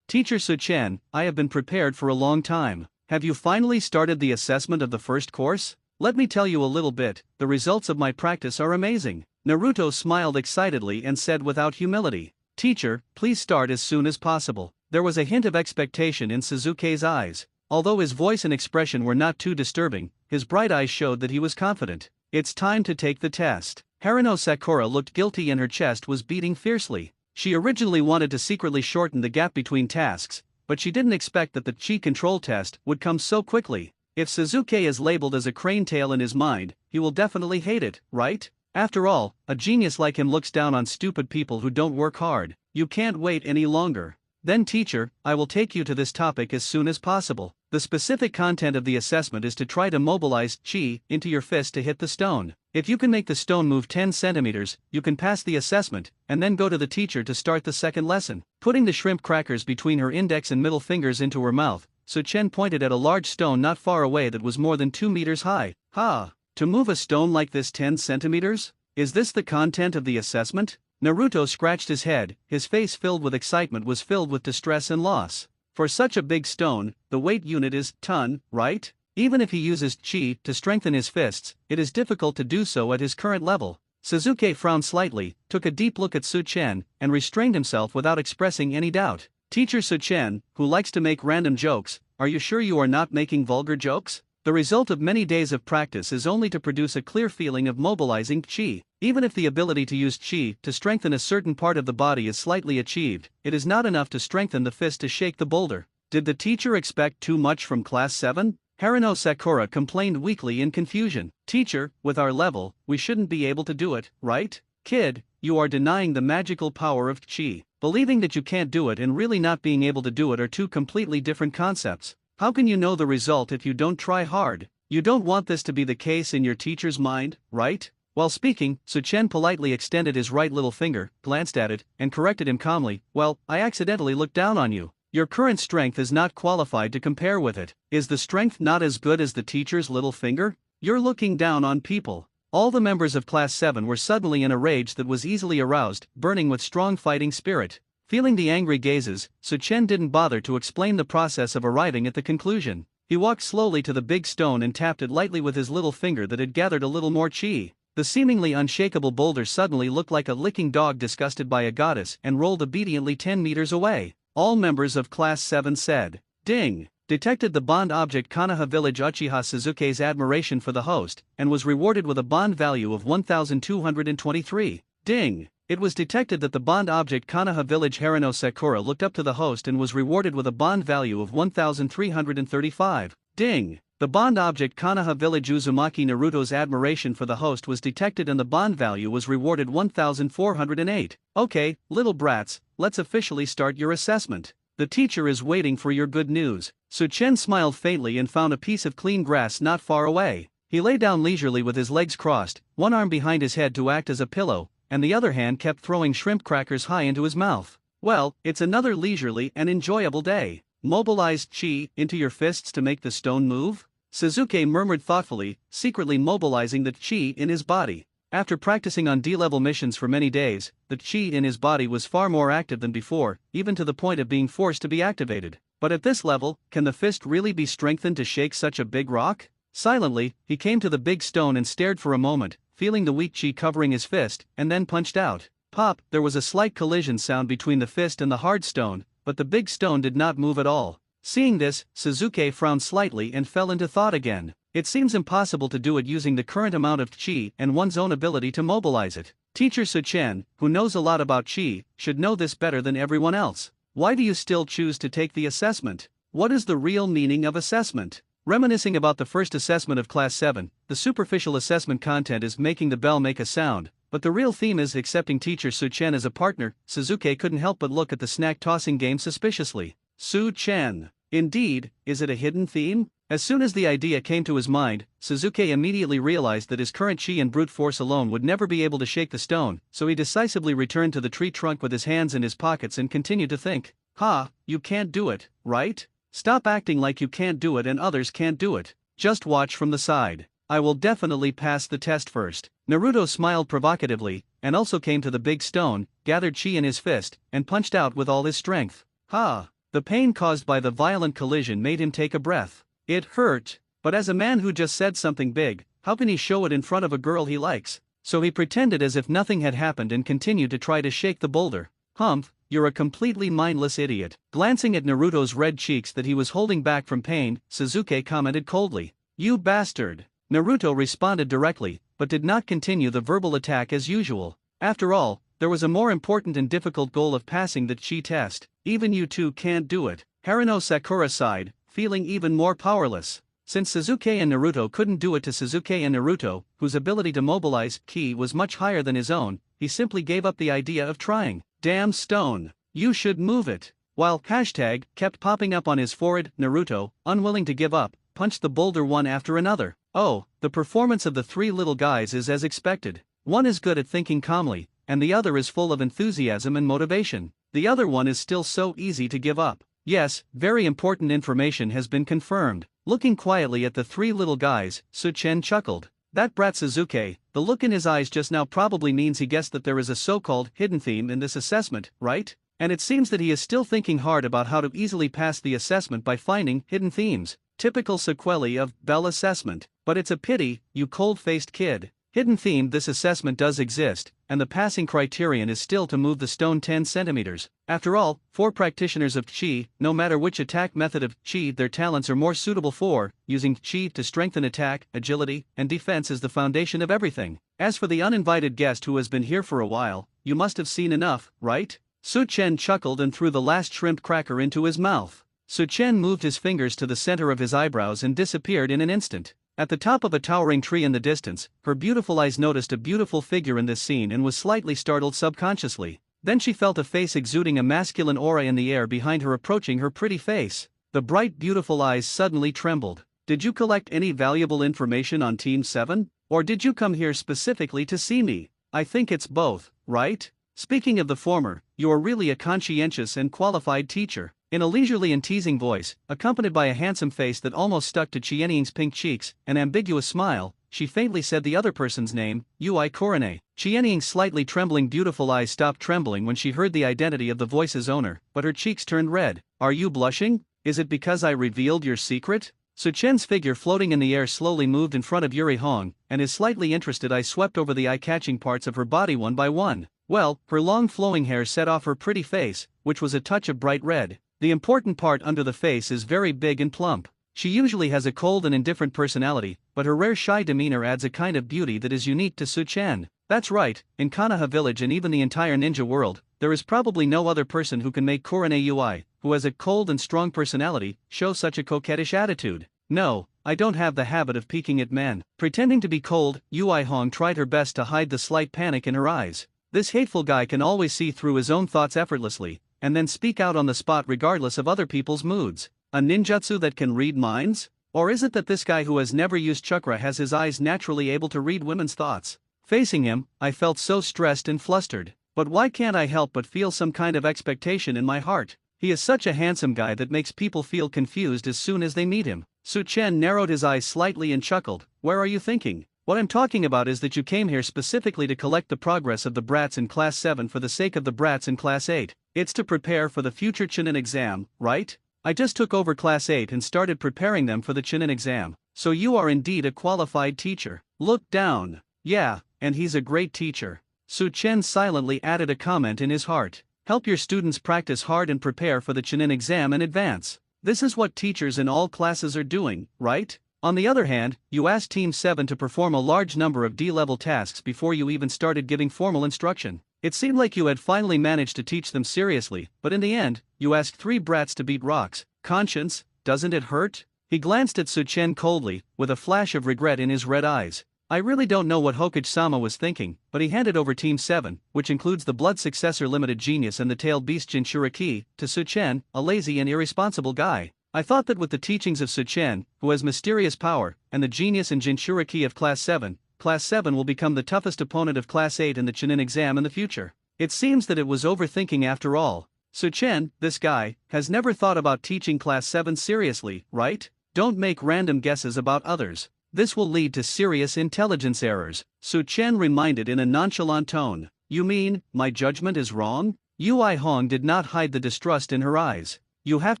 Teacher Su-chan, I have been prepared for a long time. Have you finally started the assessment of the first course? Let me tell you a little bit, the results of my practice are amazing. Naruto smiled excitedly and said without humility. Teacher, please start as soon as possible. There was a hint of expectation in Suzuki's eyes. Although his voice and expression were not too disturbing, his bright eyes showed that he was confident. It's time to take the test. Haruno Sakura looked guilty and her chest was beating fiercely. She originally wanted to secretly shorten the gap between tasks, but she didn't expect that the chi control test would come so quickly. If Suzuki is labeled as a crane tail in his mind, he will definitely hate it, right? After all, a genius like him looks down on stupid people who don't work hard. You can't wait any longer. Then teacher, I will take you to this topic as soon as possible. The specific content of the assessment is to try to mobilize chi into your fist to hit the stone. If you can make the stone move 10 centimeters, you can pass the assessment, and then go to the teacher to start the second lesson. Putting the shrimp crackers between her index and middle fingers into her mouth, Su Chen pointed at a large stone not far away that was more than 2 meters high. Ha! To move a stone like this 10 centimeters? Is this the content of the assessment? Naruto scratched his head, his face filled with excitement was filled with distress and loss. For such a big stone, the weight unit is ton, right? Even if he uses chi to strengthen his fists, it is difficult to do so at his current level. Suzuki frowned slightly, took a deep look at Su Chen, and restrained himself without expressing any doubt. Teacher Su Chen, who likes to make random jokes, are you sure you are not making vulgar jokes? The result of many days of practice is only to produce a clear feeling of mobilizing chi. Even if the ability to use chi to strengthen a certain part of the body is slightly achieved, it is not enough to strengthen the fist to shake the boulder. Did the teacher expect too much from class 7? Harino Sakura complained weakly in confusion. Teacher, with our level, we shouldn't be able to do it, right? Kid, you are denying the magical power of chi. Believing that you can't do it and really not being able to do it are two completely different concepts. How can you know the result if you don't try hard? You don't want this to be the case in your teacher's mind, right? While speaking, Su Chen politely extended his right little finger, glanced at it, and corrected him calmly. Well, I accidentally looked down on you. Your current strength is not qualified to compare with it. Is the strength not as good as the teacher's little finger? You're looking down on people. All the members of Class 7 were suddenly in a rage that was easily aroused, burning with strong fighting spirit. Feeling the angry gazes, Su Chen didn't bother to explain the process of arriving at the conclusion. He walked slowly to the big stone and tapped it lightly with his little finger that had gathered a little more chi. The seemingly unshakable boulder suddenly looked like a licking dog disgusted by a goddess and rolled obediently 10 meters away. All members of Class 7 said, "Ding!" Detected the bond object Kanaha Village Uchiha Suzuki's admiration for the host, and was rewarded with a bond value of 1,223. Ding! It was detected that the bond object Kanaha Village Harino Sakura looked up to the host and was rewarded with a bond value of 1,335. Ding! The bond object Kanaha Village Uzumaki Naruto's admiration for the host was detected and the bond value was rewarded 1,408. Okay, little brats, let's officially start your assessment. The teacher is waiting for your good news. Su Chen smiled faintly and found a piece of clean grass not far away. He lay down leisurely with his legs crossed, one arm behind his head to act as a pillow, and the other hand kept throwing shrimp crackers high into his mouth. Well, it's another leisurely and enjoyable day. Mobilize chi into your fists to make the stone move? Suzuki murmured thoughtfully, secretly mobilizing the chi in his body. After practicing on D-level missions for many days, the chi in his body was far more active than before, even to the point of being forced to be activated. But at this level, can the fist really be strengthened to shake such a big rock? Silently, he came to the big stone and stared for a moment, feeling the weak chi covering his fist, and then punched out. Pop! There was a slight collision sound between the fist and the hard stone, but the big stone did not move at all. Seeing this, Suzuki frowned slightly and fell into thought again. It seems impossible to do it using the current amount of chi and one's own ability to mobilize it. Teacher Su Chen, who knows a lot about chi, should know this better than everyone else. Why do you still choose to take the assessment? What is the real meaning of assessment? Reminiscing about the first assessment of Class 7, the superficial assessment content is making the bell make a sound, but the real theme is accepting teacher Su Chen as a partner. Suzuki couldn't help but look at the snack-tossing game suspiciously. Su Chen. Indeed, is it a hidden theme? As soon as the idea came to his mind, Suzuki immediately realized that his current chi and brute force alone would never be able to shake the stone, so he decisively returned to the tree trunk with his hands in his pockets and continued to think. Ha, you can't do it, right? Stop acting like you can't do it and others can't do it. Just watch from the side. I will definitely pass the test first. Naruto smiled provocatively, and also came to the big stone, gathered chi in his fist, and punched out with all his strength. Ha! The pain caused by the violent collision made him take a breath. It hurt, but as a man who just said something big, how can he show it in front of a girl he likes? So he pretended as if nothing had happened and continued to try to shake the boulder. Humph, you're a completely mindless idiot. Glancing at Naruto's red cheeks that he was holding back from pain, Suzuki commented coldly. You bastard. Naruto responded directly, but did not continue the verbal attack as usual. After all, there was a more important and difficult goal of passing the chi test. Even you two can't do it. Haruno Sakura sighed, feeling even more powerless. Since Sasuke and Naruto couldn't do it to Sasuke and Naruto, whose ability to mobilize ki was much higher than his own, he simply gave up the idea of trying. Damn stone. You should move it. While hashtag kept popping up on his forehead, Naruto, unwilling to give up, punched the boulder one after another. Oh, the performance of the three little guys is as expected. One is good at thinking calmly, and the other is full of enthusiasm and motivation. The other one is still so easy to give up. Yes, very important information has been confirmed. Looking quietly at the three little guys, Su-chen chuckled. That brat Sasuke, the look in his eyes just now probably means he guessed that there is a so-called hidden theme in this assessment, right? And it seems that he is still thinking hard about how to easily pass the assessment by finding hidden themes. Typical sequelae of Bell assessment. But it's a pity, you cold-faced kid. Hidden theme. This assessment does exist, and the passing criterion is still to move the stone 10 centimeters. After all, for practitioners of Qi, no matter which attack method of Qi their talents are more suitable for, using Qi to strengthen attack, agility, and defense is the foundation of everything. As for the uninvited guest who has been here for a while, you must have seen enough, right? Su-chen chuckled and threw the last shrimp cracker into his mouth. Su-chen moved his fingers to the center of his eyebrows and disappeared in an instant. At the top of a towering tree in the distance, her beautiful eyes noticed a beautiful figure in this scene and was slightly startled subconsciously. Then she felt a face exuding a masculine aura in the air behind her approaching her pretty face. The bright beautiful eyes suddenly trembled. Did you collect any valuable information on Team 7? Or did you come here specifically to see me? I think it's both, right? Speaking of the former, you are really a conscientious and qualified teacher. In a leisurely and teasing voice, accompanied by a handsome face that almost stuck to Qianying's pink cheeks, an ambiguous smile, she faintly said the other person's name, Ui Korone. Qianying's slightly trembling beautiful eyes stopped trembling when she heard the identity of the voice's owner, but her cheeks turned red. Are you blushing? Is it because I revealed your secret? Su-chen's figure floating in the air slowly moved in front of Yuri Hong, and his slightly interested eyes swept over the eye-catching parts of her body one by one. Well, her long flowing hair set off her pretty face, which was a touch of bright red. The important part under the face is very big and plump. She usually has a cold and indifferent personality, but her rare shy demeanor adds a kind of beauty that is unique to Su-chen. That's right, in Konoha village and even the entire ninja world, there is probably no other person who can make Korone Ui, who has a cold and strong personality, show such a coquettish attitude. No, I don't have the habit of peeking at men. Pretending to be cold, Ui Hong tried her best to hide the slight panic in her eyes. This hateful guy can always see through his own thoughts effortlessly, and then speak out on the spot regardless of other people's moods. A ninjutsu that can read minds? Or is it that this guy who has never used chakra has his eyes naturally able to read women's thoughts? Facing him, I felt so stressed and flustered. But why can't I help but feel some kind of expectation in my heart? He is such a handsome guy that makes people feel confused as soon as they meet him. Su-chen narrowed his eyes slightly and chuckled. Where are you thinking? What I'm talking about is that you came here specifically to collect the progress of the brats in Class 7 for the sake of the brats in Class 8. It's to prepare for the future Chunin exam, right? I just took over Class 8 and started preparing them for the Chunin exam. So you are indeed a qualified teacher. Look down. Yeah, and he's a great teacher. Su-chen silently added a comment in his heart. Help your students practice hard and prepare for the Chunin exam in advance. This is what teachers in all classes are doing, right? On the other hand, you asked Team 7 to perform a large number of D-level tasks before you even started giving formal instruction. It seemed like you had finally managed to teach them seriously, but in the end, you asked 3 brats to beat rocks. Conscience, doesn't it hurt? He glanced at Su-chen coldly, with a flash of regret in his red eyes. I really don't know what Hokage-sama was thinking, but he handed over Team 7, which includes the Blood Successor Limited Genius and the Tailed Beast Jinchuriki, to Su-chen, a lazy and irresponsible guy. I thought that with the teachings of Su-chen, who has mysterious power, and the genius and Jinchuriki of Class 7 will become the toughest opponent of Class 8 in the Chunin exam in the future. It seems that it was overthinking after all. Su-chen, this guy, has never thought about teaching Class 7 seriously, right? Don't make random guesses about others. This will lead to serious intelligence errors, Su-chen reminded in a nonchalant tone. You mean, my judgment is wrong? Ui Hong did not hide the distrust in her eyes. You have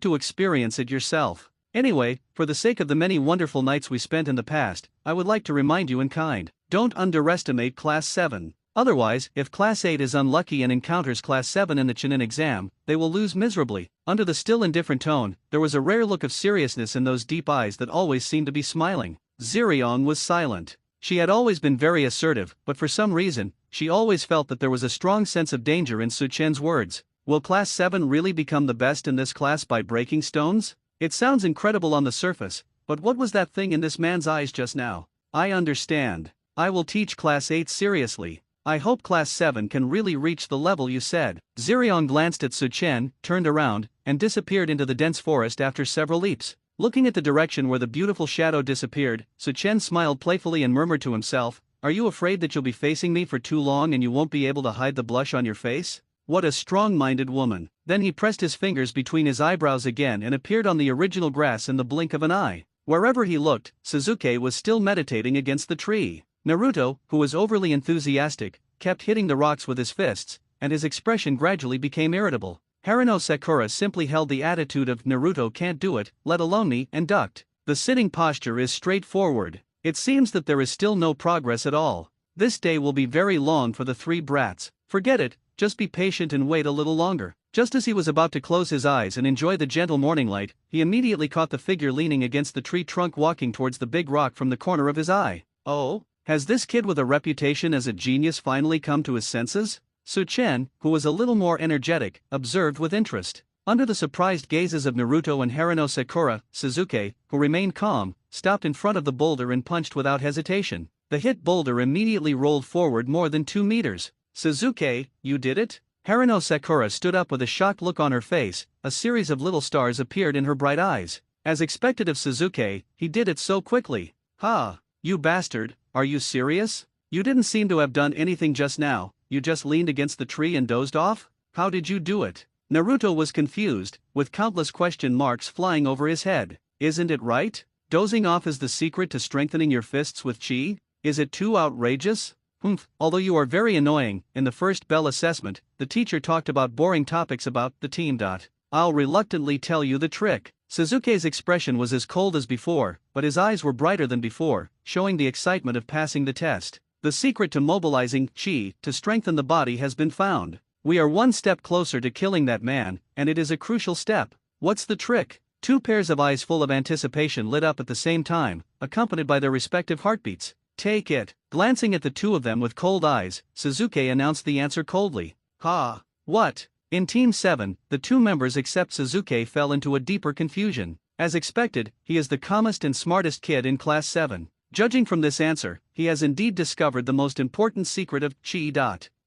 to experience it yourself. Anyway, for the sake of the many wonderful nights we spent in the past, I would like to remind you in kind. Don't underestimate Class 7. Otherwise, if Class 8 is unlucky and encounters Class 7 in the Chunin exam, they will lose miserably. Under the still indifferent tone, there was a rare look of seriousness in those deep eyes that always seemed to be smiling. Zirion was silent. She had always been very assertive, but for some reason, she always felt that there was a strong sense of danger in Suchen's words. Will Class 7 really become the best in this class by breaking stones? It sounds incredible on the surface, but what was that thing in this man's eyes just now? I understand. I will teach Class 8 seriously. I hope Class 7 can really reach the level you said. Zirion glanced at Suchen, turned around, and disappeared into the dense forest after several leaps. Looking at the direction where the beautiful shadow disappeared, Suchen smiled playfully and murmured to himself, "Are you afraid that you'll be facing me for too long and you won't be able to hide the blush on your face? What a strong-minded woman." Then he pressed his fingers between his eyebrows again and appeared on the original grass in the blink of an eye. Wherever he looked, Suzuki was still meditating against the tree. Naruto, who was overly enthusiastic, kept hitting the rocks with his fists, and his expression gradually became irritable. Haruno Sakura simply held the attitude of "Naruto can't do it, let alone me," and ducked. The sitting posture is straightforward. It seems that there is still no progress at all. This day will be very long for the three brats. Forget it, just be patient and wait a little longer. Just as he was about to close his eyes and enjoy the gentle morning light, he immediately caught the figure leaning against the tree trunk walking towards the big rock from the corner of his eye. Oh? Has this kid with a reputation as a genius finally come to his senses? Suchen, who was a little more energetic, observed with interest. Under the surprised gazes of Naruto and Haruno Sakura, Suzuki, who remained calm, stopped in front of the boulder and punched without hesitation. The hit boulder immediately rolled forward more than 2 meters. "Suzuki, you did it?" Haruno Sakura stood up with a shocked look on her face. A series of little stars appeared in her bright eyes. As expected of Suzuki, he did it so quickly. "Ha! You bastard, are you serious? You didn't seem to have done anything just now, you just leaned against the tree and dozed off? How did you do it?" Naruto was confused, with countless question marks flying over his head. "Isn't it right? Dozing off is the secret to strengthening your fists with chi? Is it too outrageous?" Although you are very annoying, in the first bell assessment, the teacher talked about boring topics about the team. I'll reluctantly tell you the trick. Suzuki's expression was as cold as before, but his eyes were brighter than before, showing the excitement of passing the test. The secret to mobilizing chi to strengthen the body has been found. We are one step closer to killing that man, and it is a crucial step. What's the trick? 2 pairs of eyes full of anticipation lit up at the same time, accompanied by their respective heartbeats. "Take it." Glancing at the two of them with cold eyes, Suzuki announced the answer coldly. "Ha! What?" In Team 7, the 2 members except Suzuki fell into a deeper confusion. As expected, he is the calmest and smartest kid in Class 7. Judging from this answer, he has indeed discovered the most important secret of chi.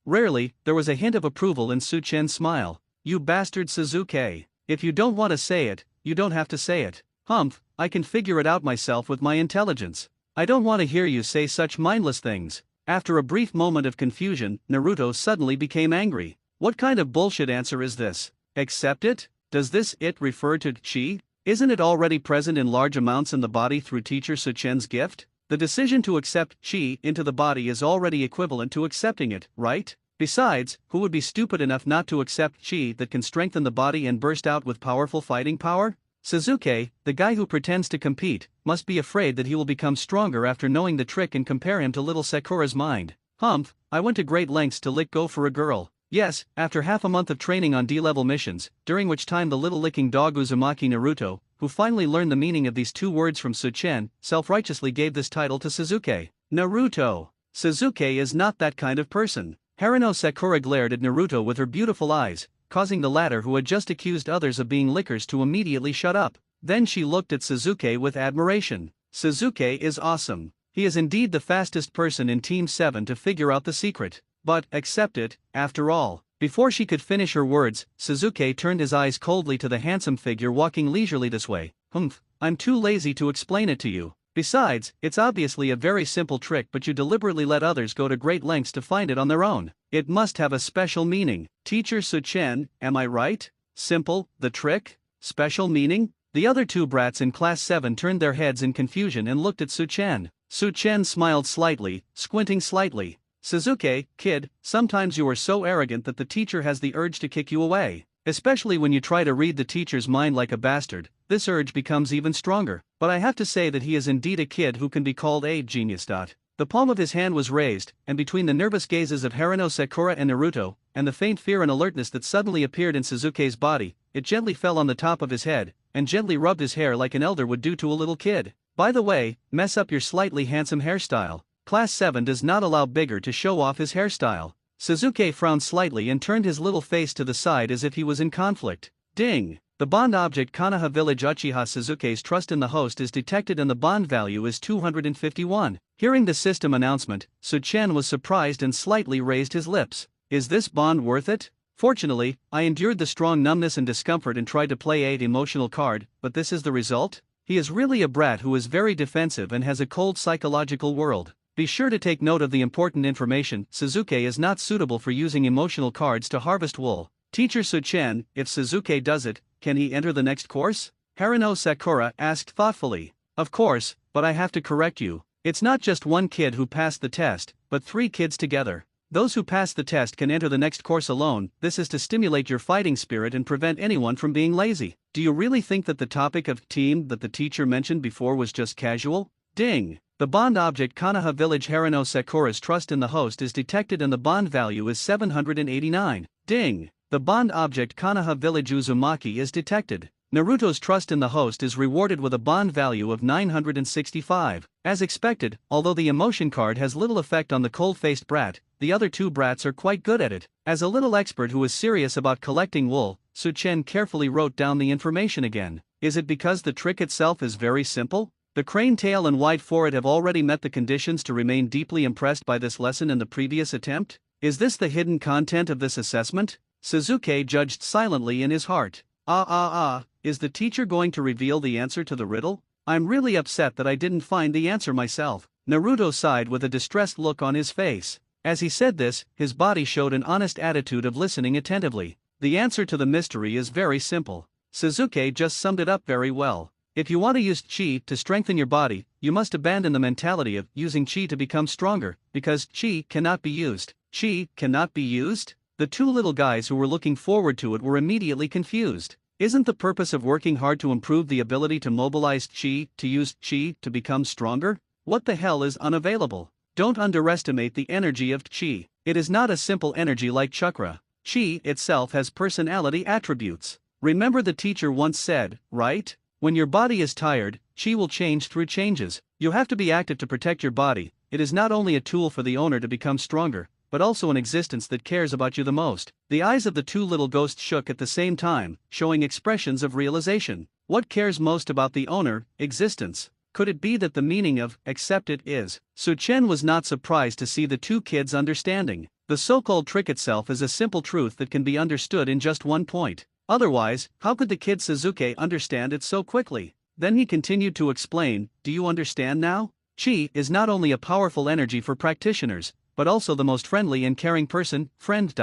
Rarely, there was a hint of approval in Suchen's smile. "You bastard Suzuki. If you don't want to say it, you don't have to say it. I can figure it out myself with my intelligence. I don't want to hear you say such mindless things." After a brief moment of confusion, Naruto suddenly became angry. What kind of bullshit answer is this? Accept it? Does this "it" refer to chi? Isn't it already present in large amounts in the body through teacher Suchen's gift? The decision to accept chi into the body is already equivalent to accepting it, right? Besides, who would be stupid enough not to accept chi that can strengthen the body and burst out with powerful fighting power? Suzuki, the guy who pretends to compete, must be afraid that he will become stronger after knowing the trick and compare him to little Sakura's mind. I went to great lengths to lick go for a girl. Yes, after half a month of training on D-level missions, during which time the little licking dog Uzumaki Naruto, who finally learned the meaning of these 2 words from Suchen, self-righteously gave this title to Suzuki. Naruto. Suzuki is not that kind of person. Haruno Sakura glared at Naruto with her beautiful eyes, causing the latter, who had just accused others of being lickers, to immediately shut up. Then she looked at Suzuki with admiration. Suzuki is awesome. He is indeed the fastest person in Team 7 to figure out the secret. But, accept it, after all. Before she could finish her words, Suzuki turned his eyes coldly to the handsome figure walking leisurely this way. I'm too lazy to explain it to you. Besides, it's obviously a very simple trick, but you deliberately let others go to great lengths to find it on their own. It must have a special meaning. Teacher Suchen, am I right? Simple, the trick? Special meaning? The other 2 brats in Class 7 turned their heads in confusion and looked at Suchen. Suchen smiled slightly, squinting slightly. "Suzuki, kid, sometimes you are so arrogant that the teacher has the urge to kick you away. Especially when you try to read the teacher's mind like a bastard, this urge becomes even stronger. But I have to say that he is indeed a kid who can be called a genius. The palm of his hand was raised, and between the nervous gazes of Haruno Sakura and Naruto, and the faint fear and alertness that suddenly appeared in Suzuki's body, it gently fell on the top of his head, and gently rubbed his hair like an elder would do to a little kid. "By the way, mess up your slightly handsome hairstyle. Class 7 does not allow Bigger to show off his hairstyle. Suzuki frowned slightly and turned his little face to the side as if he was in conflict. Ding! The bond object Kanaha Village Uchiha Suzuki's trust in the host is detected and the bond value is 251. Hearing the system announcement, Su-chen was surprised and slightly raised his lips. Is this bond worth it? Fortunately, I endured the strong numbness and discomfort and tried to play a emotional card, but this is the result? He is really a brat who is very defensive and has a cold psychological world. Be sure to take note of the important information. Suzuki is not suitable for using emotional cards to harvest wool. Teacher Su-chen, if Suzuki does it, can he enter the next course? Haruno Sakura asked thoughtfully. Of course, but I have to correct you. It's not just one kid who passed the test, but 3 kids together. Those who pass the test can enter the next course alone. This is to stimulate your fighting spirit and prevent anyone from being lazy. Do you really think that the topic of team that the teacher mentioned before was just casual? Ding! The bond object Kanaha Village Haruno Sakura's trust in the host is detected and the bond value is 789. Ding! The bond object Kanaha Village Uzumaki is detected. Naruto's trust in the host is rewarded with a bond value of 965. As expected, although the emotion card has little effect on the cold-faced brat, the other 2 brats are quite good at it. As a little expert who is serious about collecting wool, Su-chen carefully wrote down the information again. Is it because the trick itself is very simple? The crane tail and wide forehead have already met the conditions to remain deeply impressed by this lesson in the previous attempt? Is this the hidden content of this assessment? Suzuki judged silently in his heart. Is the teacher going to reveal the answer to the riddle? I'm really upset that I didn't find the answer myself. Naruto sighed with a distressed look on his face. As he said this, his body showed an honest attitude of listening attentively. The answer to the mystery is very simple. Suzuki just summed it up very well. If you want to use chi to strengthen your body, you must abandon the mentality of using chi to become stronger, because chi cannot be used. Chi cannot be used? The 2 little guys who were looking forward to it were immediately confused. Isn't the purpose of working hard to improve the ability to mobilize chi, to use chi to become stronger? What the hell is unavailable? Don't underestimate the energy of chi. It is not a simple energy like chakra. Chi itself has personality attributes. Remember the teacher once said, right? When your body is tired, chi will change through changes. You have to be active to protect your body. It is not only a tool for the owner to become stronger, but also an existence that cares about you the most. The eyes of the 2 little ghosts shook at the same time, showing expressions of realization. What cares most about the owner, existence? Could it be that the meaning of accept it is? Su-chen was not surprised to see the 2 kids understanding. The so-called trick itself is a simple truth that can be understood in just one point. Otherwise, how could the kid Suzuki understand it so quickly? Then he continued to explain, do you understand now? Chi is not only a powerful energy for practitioners, but also the most friendly and caring person, friend.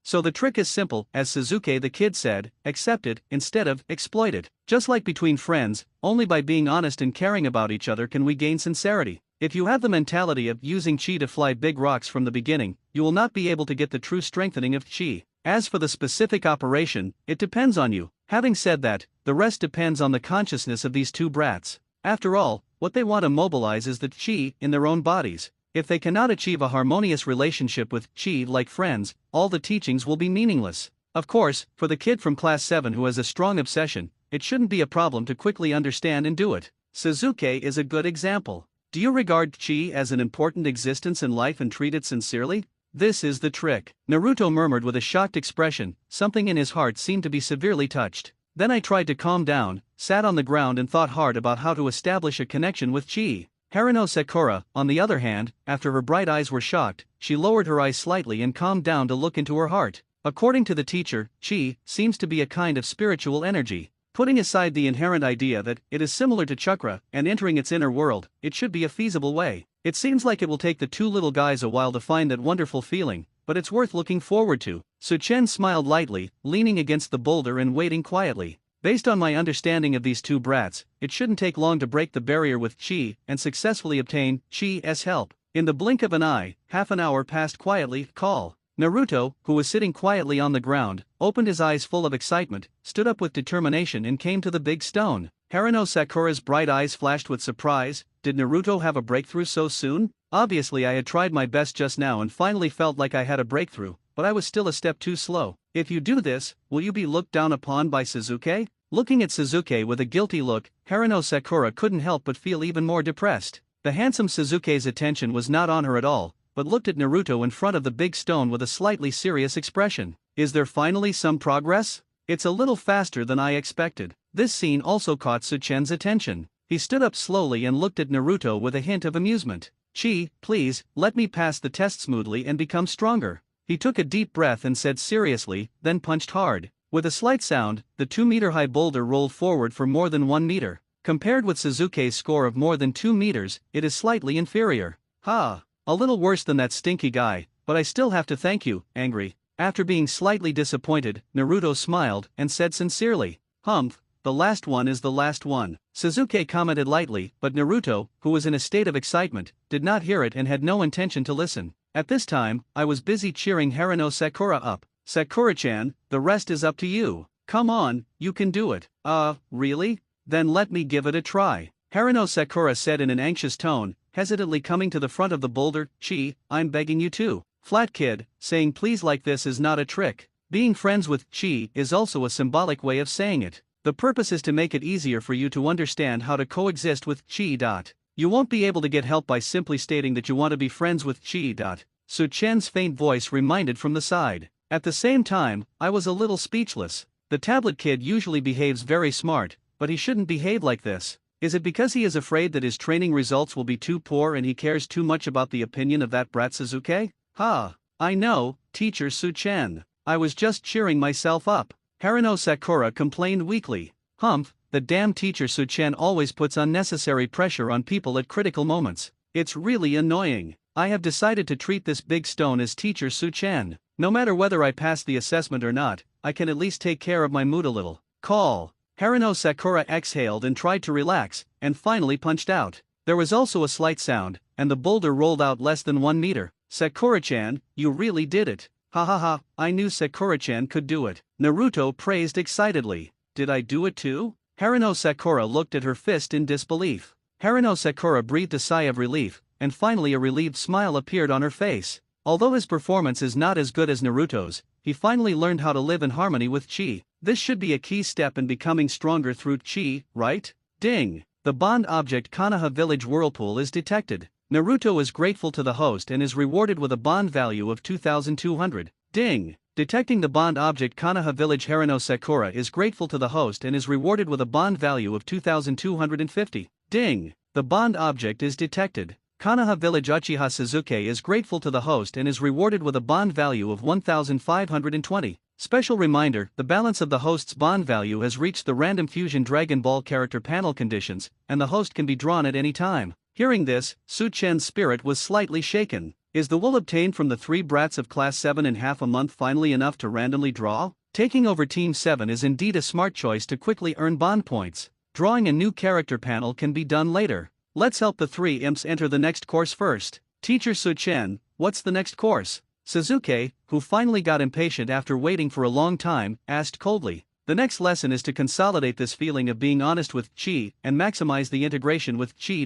So the trick is simple, as Suzuki the kid said, accept it, instead of exploit it. Just like between friends, only by being honest and caring about each other can we gain sincerity. If you have the mentality of using chi to fly big rocks from the beginning, you will not be able to get the true strengthening of chi. As for the specific operation, it depends on you. Having said that, the rest depends on the consciousness of these 2 brats. After all, what they want to mobilize is the chi in their own bodies. If they cannot achieve a harmonious relationship with chi like friends, all the teachings will be meaningless. Of course, for the kid from class 7 who has a strong obsession, it shouldn't be a problem to quickly understand and do it. Suzuki is a good example. Do you regard chi as an important existence in life and treat it sincerely? This is the trick. Naruto murmured with a shocked expression. Something in his heart seemed to be severely touched. Then I tried to calm down, sat on the ground and thought hard about how to establish a connection with chi. Haruno Sakura, on the other hand, after her bright eyes were shocked, she lowered her eyes slightly and calmed down to look into her heart. According to the teacher, chi seems to be a kind of spiritual energy. Putting aside the inherent idea that it is similar to chakra and entering its inner world, it should be a feasible way. It seems like it will take the 2 little guys a while to find that wonderful feeling, but it's worth looking forward to. Su-chen smiled lightly, leaning against the boulder and waiting quietly. Based on my understanding of these 2 brats, it shouldn't take long to break the barrier with chi and successfully obtain chi's help. In the blink of an eye, half an hour passed quietly. Call. Naruto, who was sitting quietly on the ground, opened his eyes full of excitement, stood up with determination and came to the big stone. Haruno Sakura's bright eyes flashed with surprise. Did Naruto have a breakthrough so soon? Obviously I had tried my best just now and finally felt like I had a breakthrough, but I was still a step too slow. If you do this, will you be looked down upon by Suzuki? Looking at Suzuki with a guilty look, Haruno Sakura couldn't help but feel even more depressed. The handsome Suzuki's attention was not on her at all, but looked at Naruto in front of the big stone with a slightly serious expression. Is there finally some progress? It's a little faster than I expected. This scene also caught Suchen's attention. He stood up slowly and looked at Naruto with a hint of amusement. Chi, please, let me pass the test smoothly and become stronger. He took a deep breath and said seriously, then punched hard. With a slight sound, the 2-meter-high boulder rolled forward for more than 1 meter. Compared with Suzuki's score of more than 2 meters, it is slightly inferior. Ha! A little worse than that stinky guy, but I still have to thank you, angry. After being slightly disappointed, Naruto smiled and said sincerely, Humph, the last one is the last one. Suzuki commented lightly, but Naruto, who was in a state of excitement, did not hear it and had no intention to listen. At this time, I was busy cheering Haruno Sakura up. Sakura-chan, the rest is up to you. Come on, you can do it. Really? Then let me give it a try. Haruno Sakura said in an anxious tone, hesitantly coming to the front of the boulder. Chi, I'm begging you to. Flat kid, saying please like this is not a trick. Being friends with Chi is also a symbolic way of saying it. The purpose is to make it easier for you to understand how to coexist with Chi. You won't be able to get help by simply stating that you want to be friends with Chi. Suchen's faint voice reminded from the side. At the same time, I was a little speechless. The tablet kid usually behaves very smart, but he shouldn't behave like this. Is it because he is afraid that his training results will be too poor and he cares too much about the opinion of that brat Suzuki? Ha! I know, Teacher Suchen. I was just cheering myself up. Haruno Sakura complained weakly. Humph, the damn Teacher Suchen always puts unnecessary pressure on people at critical moments. It's really annoying. I have decided to treat this big stone as Teacher Suchen. No matter whether I pass the assessment or not, I can at least take care of my mood a little. Call. Haruno Sakura exhaled and tried to relax, and finally punched out. There was also a slight sound, and the boulder rolled out less than 1 meter. Sakura-chan, you really did it. Ha ha ha, I knew Sakura-chan could do it. Naruto praised excitedly. Did I do it too? Haruno Sakura looked at her fist in disbelief. Haruno Sakura breathed a sigh of relief, and finally a relieved smile appeared on her face. Although his performance is not as good as Naruto's, he finally learned how to live in harmony with Chi. This should be a key step in becoming stronger through Chi, right? Ding! The bond object Konoha Village Whirlpool is detected. Naruto is grateful to the host and is rewarded with a bond value of 2,200. Ding! Detecting the bond object Konoha Village Haruno Sakura is grateful to the host and is rewarded with a bond value of 2,250. Ding! The bond object is detected. Konoha Village Uchiha Suzuki is grateful to the host and is rewarded with a bond value of 1,520. Special reminder, the balance of the host's bond value has reached the random fusion Dragon Ball character panel conditions, and the host can be drawn at any time. Hearing this, Suchen's spirit was slightly shaken. Is the wool obtained from the 3 brats of class 7.5 a month finally enough to randomly draw? Taking over Team 7 is indeed a smart choice to quickly earn bond points. Drawing a new character panel can be done later. Let's help the 3 imps enter the next course first. Teacher Suchen, what's the next course? Suzuki, who finally got impatient after waiting for a long time, asked coldly. The next lesson is to consolidate this feeling of being honest with Chi and maximize the integration with Chi.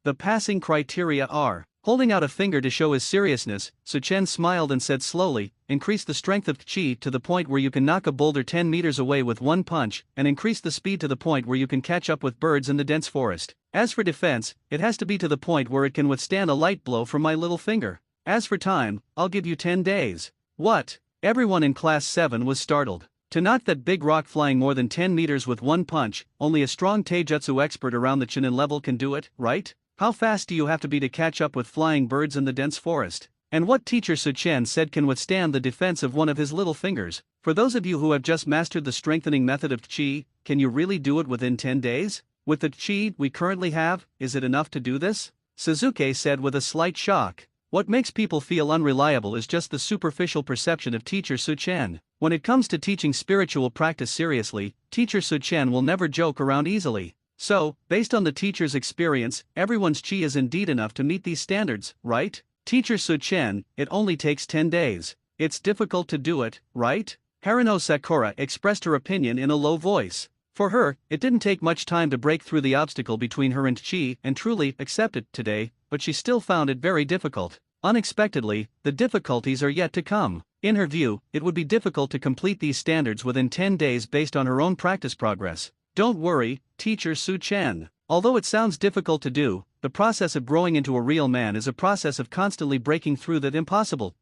The passing criteria are. Holding out a finger to show his seriousness, Suchen smiled and said slowly, increase the strength of Chi to the point where you can knock a boulder 10 meters away with one punch, and increase the speed to the point where you can catch up with birds in the dense forest. As for defense, it has to be to the point where it can withstand a light blow from my little finger. As for time, I'll give you 10 days. What? Everyone in class 7 was startled. To knock that big rock flying more than 10 meters with one punch, only a strong taijutsu expert around the Chunin level can do it, right? How fast do you have to be to catch up with flying birds in the dense forest? And what Teacher Suchen said can withstand the defense of one of his little fingers? For those of you who have just mastered the strengthening method of Chi, can you really do it within 10 days? With the Chi we currently have, is it enough to do this? Suzuki said with a slight shock. What makes people feel unreliable is just the superficial perception of Teacher Suchen. When it comes to teaching spiritual practice seriously, Teacher Suchen will never joke around easily. So, based on the teacher's experience, everyone's Chi is indeed enough to meet these standards, right? Teacher Suchen, it only takes 10 days. It's difficult to do it, right? Haruno Sakura expressed her opinion in a low voice. For her, it didn't take much time to break through the obstacle between her and Chi and truly accept it today, but she still found it very difficult. Unexpectedly, the difficulties are yet to come. In her view, it would be difficult to complete these standards within 10 days based on her own practice progress. Don't worry, Teacher Suchen. Although it sounds difficult to do, the process of growing into a real man is a process of constantly breaking through that impossible.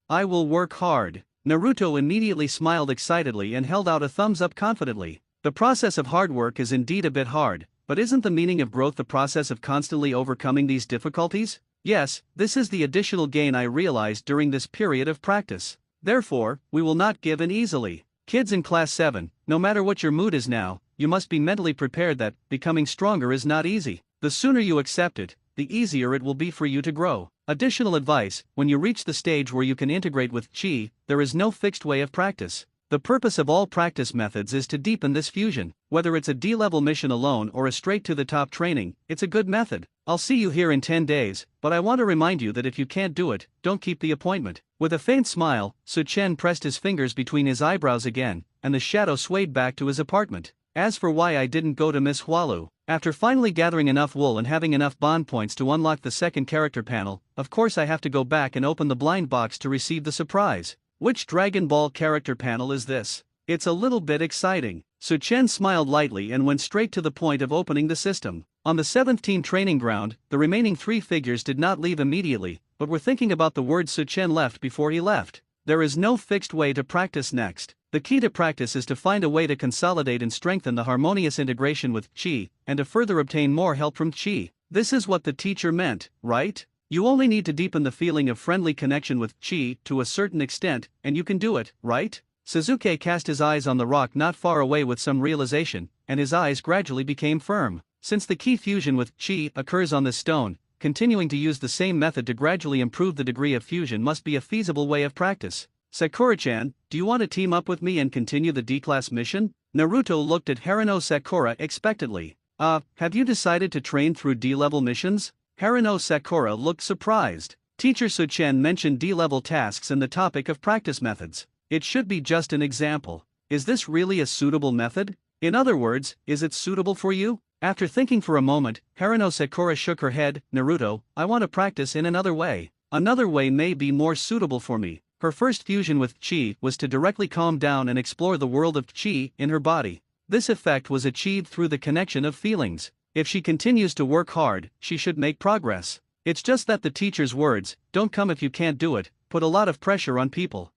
I will work hard. Naruto immediately smiled excitedly and held out a thumbs up confidently. The process of hard work is indeed a bit hard, but isn't the meaning of growth the process of constantly overcoming these difficulties? Yes, this is the additional gain I realized during this period of practice. Therefore, we will not give in easily. Kids in Class 7, no matter what your mood is now, you must be mentally prepared that becoming stronger is not easy. The sooner you accept it, the easier it will be for you to grow. Additional advice: when you reach the stage where you can integrate with chi, there is no fixed way of practice. The purpose of all practice methods is to deepen this fusion. Whether it's a D-level mission alone or a straight-to-the-top training, it's a good method. I'll see you here in 10 days, but I want to remind you that if you can't do it, don't keep the appointment. With a faint smile, Su-chen pressed his fingers between his eyebrows again, and the shadow swayed back to his apartment. As for why I didn't go to Miss Hualu, after finally gathering enough wool and having enough bond points to unlock the second character panel, of course I have to go back and open the blind box to receive the surprise. Which Dragon Ball character panel is this? It's a little bit exciting. Su-chen smiled lightly and went straight to the point of opening the system. On the 7th team training ground, the remaining 3 figures did not leave immediately, but were thinking about the words Su-chen left before he left. There is no fixed way to practice next. The key to practice is to find a way to consolidate and strengthen the harmonious integration with chi, and to further obtain more help from chi. This is what the teacher meant, right? You only need to deepen the feeling of friendly connection with chi to a certain extent, and you can do it, right? Sasuke cast his eyes on the rock not far away with some realization, and his eyes gradually became firm. Since the key fusion with chi occurs on this stone, continuing to use the same method to gradually improve the degree of fusion must be a feasible way of practice. Sakura-chan, do you want to team up with me and continue the D-class mission? Naruto looked at Haruno Sakura expectantly. Have you decided to train through D-level missions? Haruno Sakura looked surprised. Teacher Su-chen mentioned D-level tasks and the topic of practice methods. It should be just an example. Is this really a suitable method? In other words, is it suitable for you? After thinking for a moment, Haruno Sakura shook her head. Naruto, I want to practice in another way. Another way may be more suitable for me. Her first fusion with chi was to directly calm down and explore the world of chi in her body. This effect was achieved through the connection of feelings. If she continues to work hard, she should make progress. It's just that the teacher's words, "Don't come if you can't do it," put a lot of pressure on people.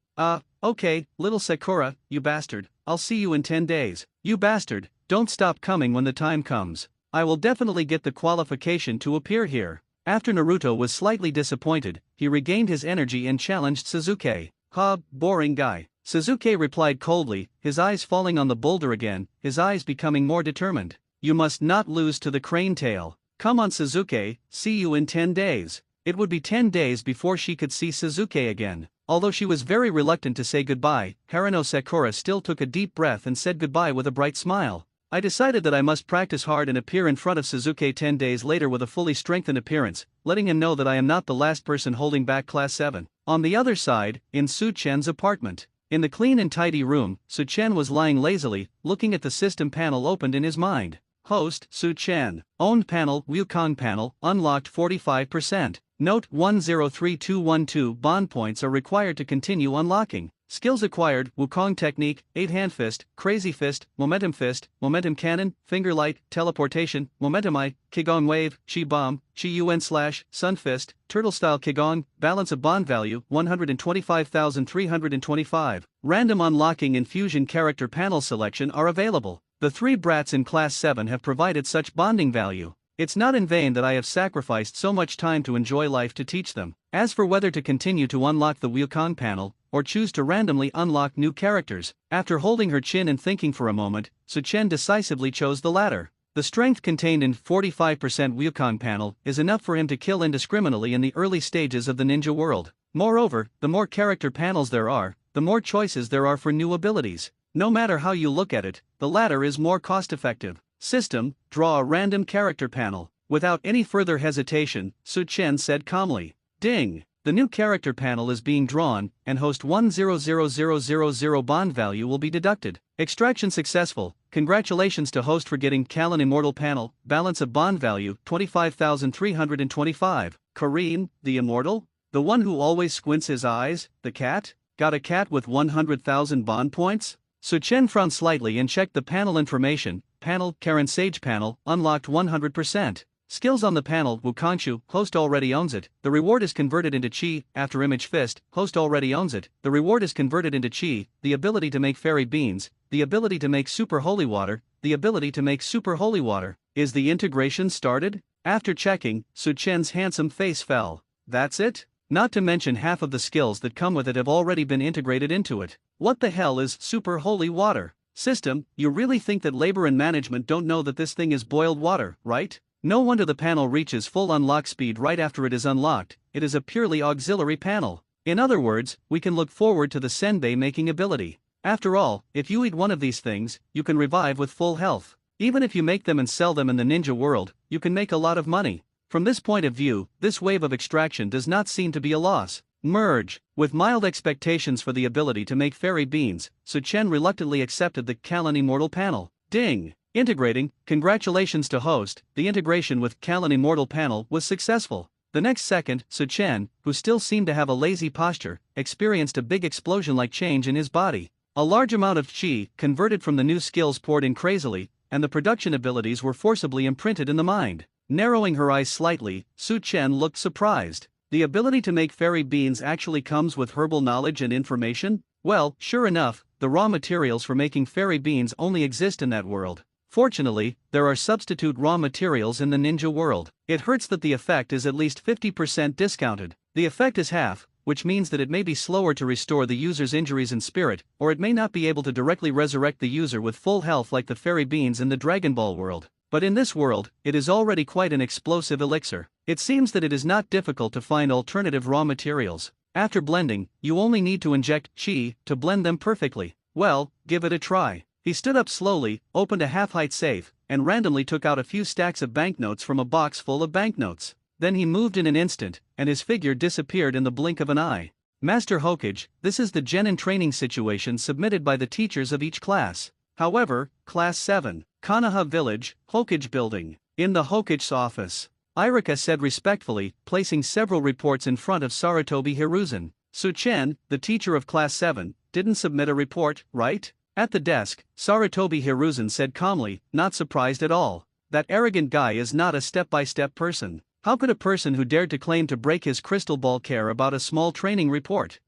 Okay, little Sakura, you bastard, I'll see you in 10 days. You bastard, don't stop coming when the time comes. I will definitely get the qualification to appear here. After Naruto was slightly disappointed, he regained his energy and challenged Sasuke. Boring guy. Sasuke replied coldly, his eyes falling on the boulder again, his eyes becoming more determined. You must not lose to the crane tail. Come on Sasuke, see you in 10 days. It would be 10 days before she could see Sasuke again. Although she was very reluctant to say goodbye, Haruno Sakura still took a deep breath and said goodbye with a bright smile. I decided that I must practice hard and appear in front of Sasuke 10 days later with a fully strengthened appearance, letting him know that I am not the last person holding back Class 7. On the other side, in Su-chen's apartment. In the clean and tidy room, Su-chen was lying lazily, looking at the system panel opened in his mind. Host, Su-chen. Owned panel, Wukong panel, unlocked 45%. Note: 103212 bond points are required to continue unlocking. Skills acquired: Wukong Technique, 8-Hand Fist, Crazy Fist, Momentum Cannon, Finger Light, Teleportation, Momentum Eye, Qigong Wave, Chi Bomb, Chi Yuan Slash, Sun Fist, Turtle Style Qigong. Balance of bond value 125,325. Random unlocking and fusion character panel selection are available. The 3 brats in Class 7 have provided such bonding value. It's not in vain that I have sacrificed so much time to enjoy life to teach them. As for whether to continue to unlock the Wukong panel, or choose to randomly unlock new characters, after holding her chin and thinking for a moment, Su-chen decisively chose the latter. The strength contained in 45% Wukong panel is enough for him to kill indiscriminately in the early stages of the ninja world. Moreover, the more character panels there are, the more choices there are for new abilities. No matter how you look at it, the latter is more cost-effective. System: draw a random character panel. Without any further hesitation, Su-chen said calmly. Ding! The new character panel is being drawn, and host 100000 bond value will be deducted. Extraction successful. Congratulations to host for getting Kallen Immortal panel. Balance of bond value 25,325. Kareem, the Immortal? The one who always squints his eyes, the cat? Got a cat with 100,000 bond points? Su-chen frowned slightly and checked the panel information. Panel, Karen Sage panel, unlocked 100%. Skills on the panel. Wukanshu, host already owns it. The reward is converted into chi. After image fist, host already owns it. The reward is converted into chi. The ability to make fairy beans. The ability to make super holy water. The ability to make super holy water. Is the integration started? After checking, Su Chen's handsome face fell. That's it? Not to mention half of the skills that come with it have already been integrated into it. What the hell is super holy water? System, you really think that labor and management don't know that this thing is boiled water, right? No wonder the panel reaches full unlock speed right after it is unlocked. It is a purely auxiliary panel. In other words, we can look forward to the senbei making ability. After all, if you eat one of these things, you can revive with full health. Even if you make them and sell them in the ninja world, you can make a lot of money. From this point of view, this wave of extraction does not seem to be a loss. Merge. With mild expectations for the ability to make fairy beans, Su Chen reluctantly accepted the Kallen Immortal panel. Ding! Integrating. Congratulations to host, the integration with Kallen Immortal panel was successful. The next second, Su Chen, who still seemed to have a lazy posture, experienced a big explosion-like change in his body. A large amount of chi, converted from the new skills poured in crazily, and the production abilities were forcibly imprinted in the mind. Narrowing her eyes slightly, Su Chen looked surprised. The ability to make fairy beans actually comes with herbal knowledge and information? Well, sure enough, the raw materials for making fairy beans only exist in that world. Fortunately, there are substitute raw materials in the ninja world. It hurts that the effect is at least 50% discounted. The effect is half, which means that it may be slower to restore the user's injuries in spirit, or it may not be able to directly resurrect the user with full health like the fairy beans in the Dragon Ball world. But in this world, it is already quite an explosive elixir. It seems that it is not difficult to find alternative raw materials. After blending, you only need to inject chi to blend them perfectly. Well, give it a try. He stood up slowly, opened a half-height safe, and randomly took out a few stacks of banknotes from a box full of banknotes. Then he moved in an instant, and his figure disappeared in the blink of an eye. Master Hokage, this is the genin training situation submitted by the teachers of each class. However, Class 7, Konoha Village, Hokage Building. In the Hokage's office, Irika said respectfully, placing several reports in front of Sarutobi Hiruzen. Su Chen, the teacher of Class 7, didn't submit a report, right? At the desk, Sarutobi Hiruzen said calmly, not surprised at all. That arrogant guy is not a step-by-step person. How could a person who dared to claim to break his crystal ball care about a small training report?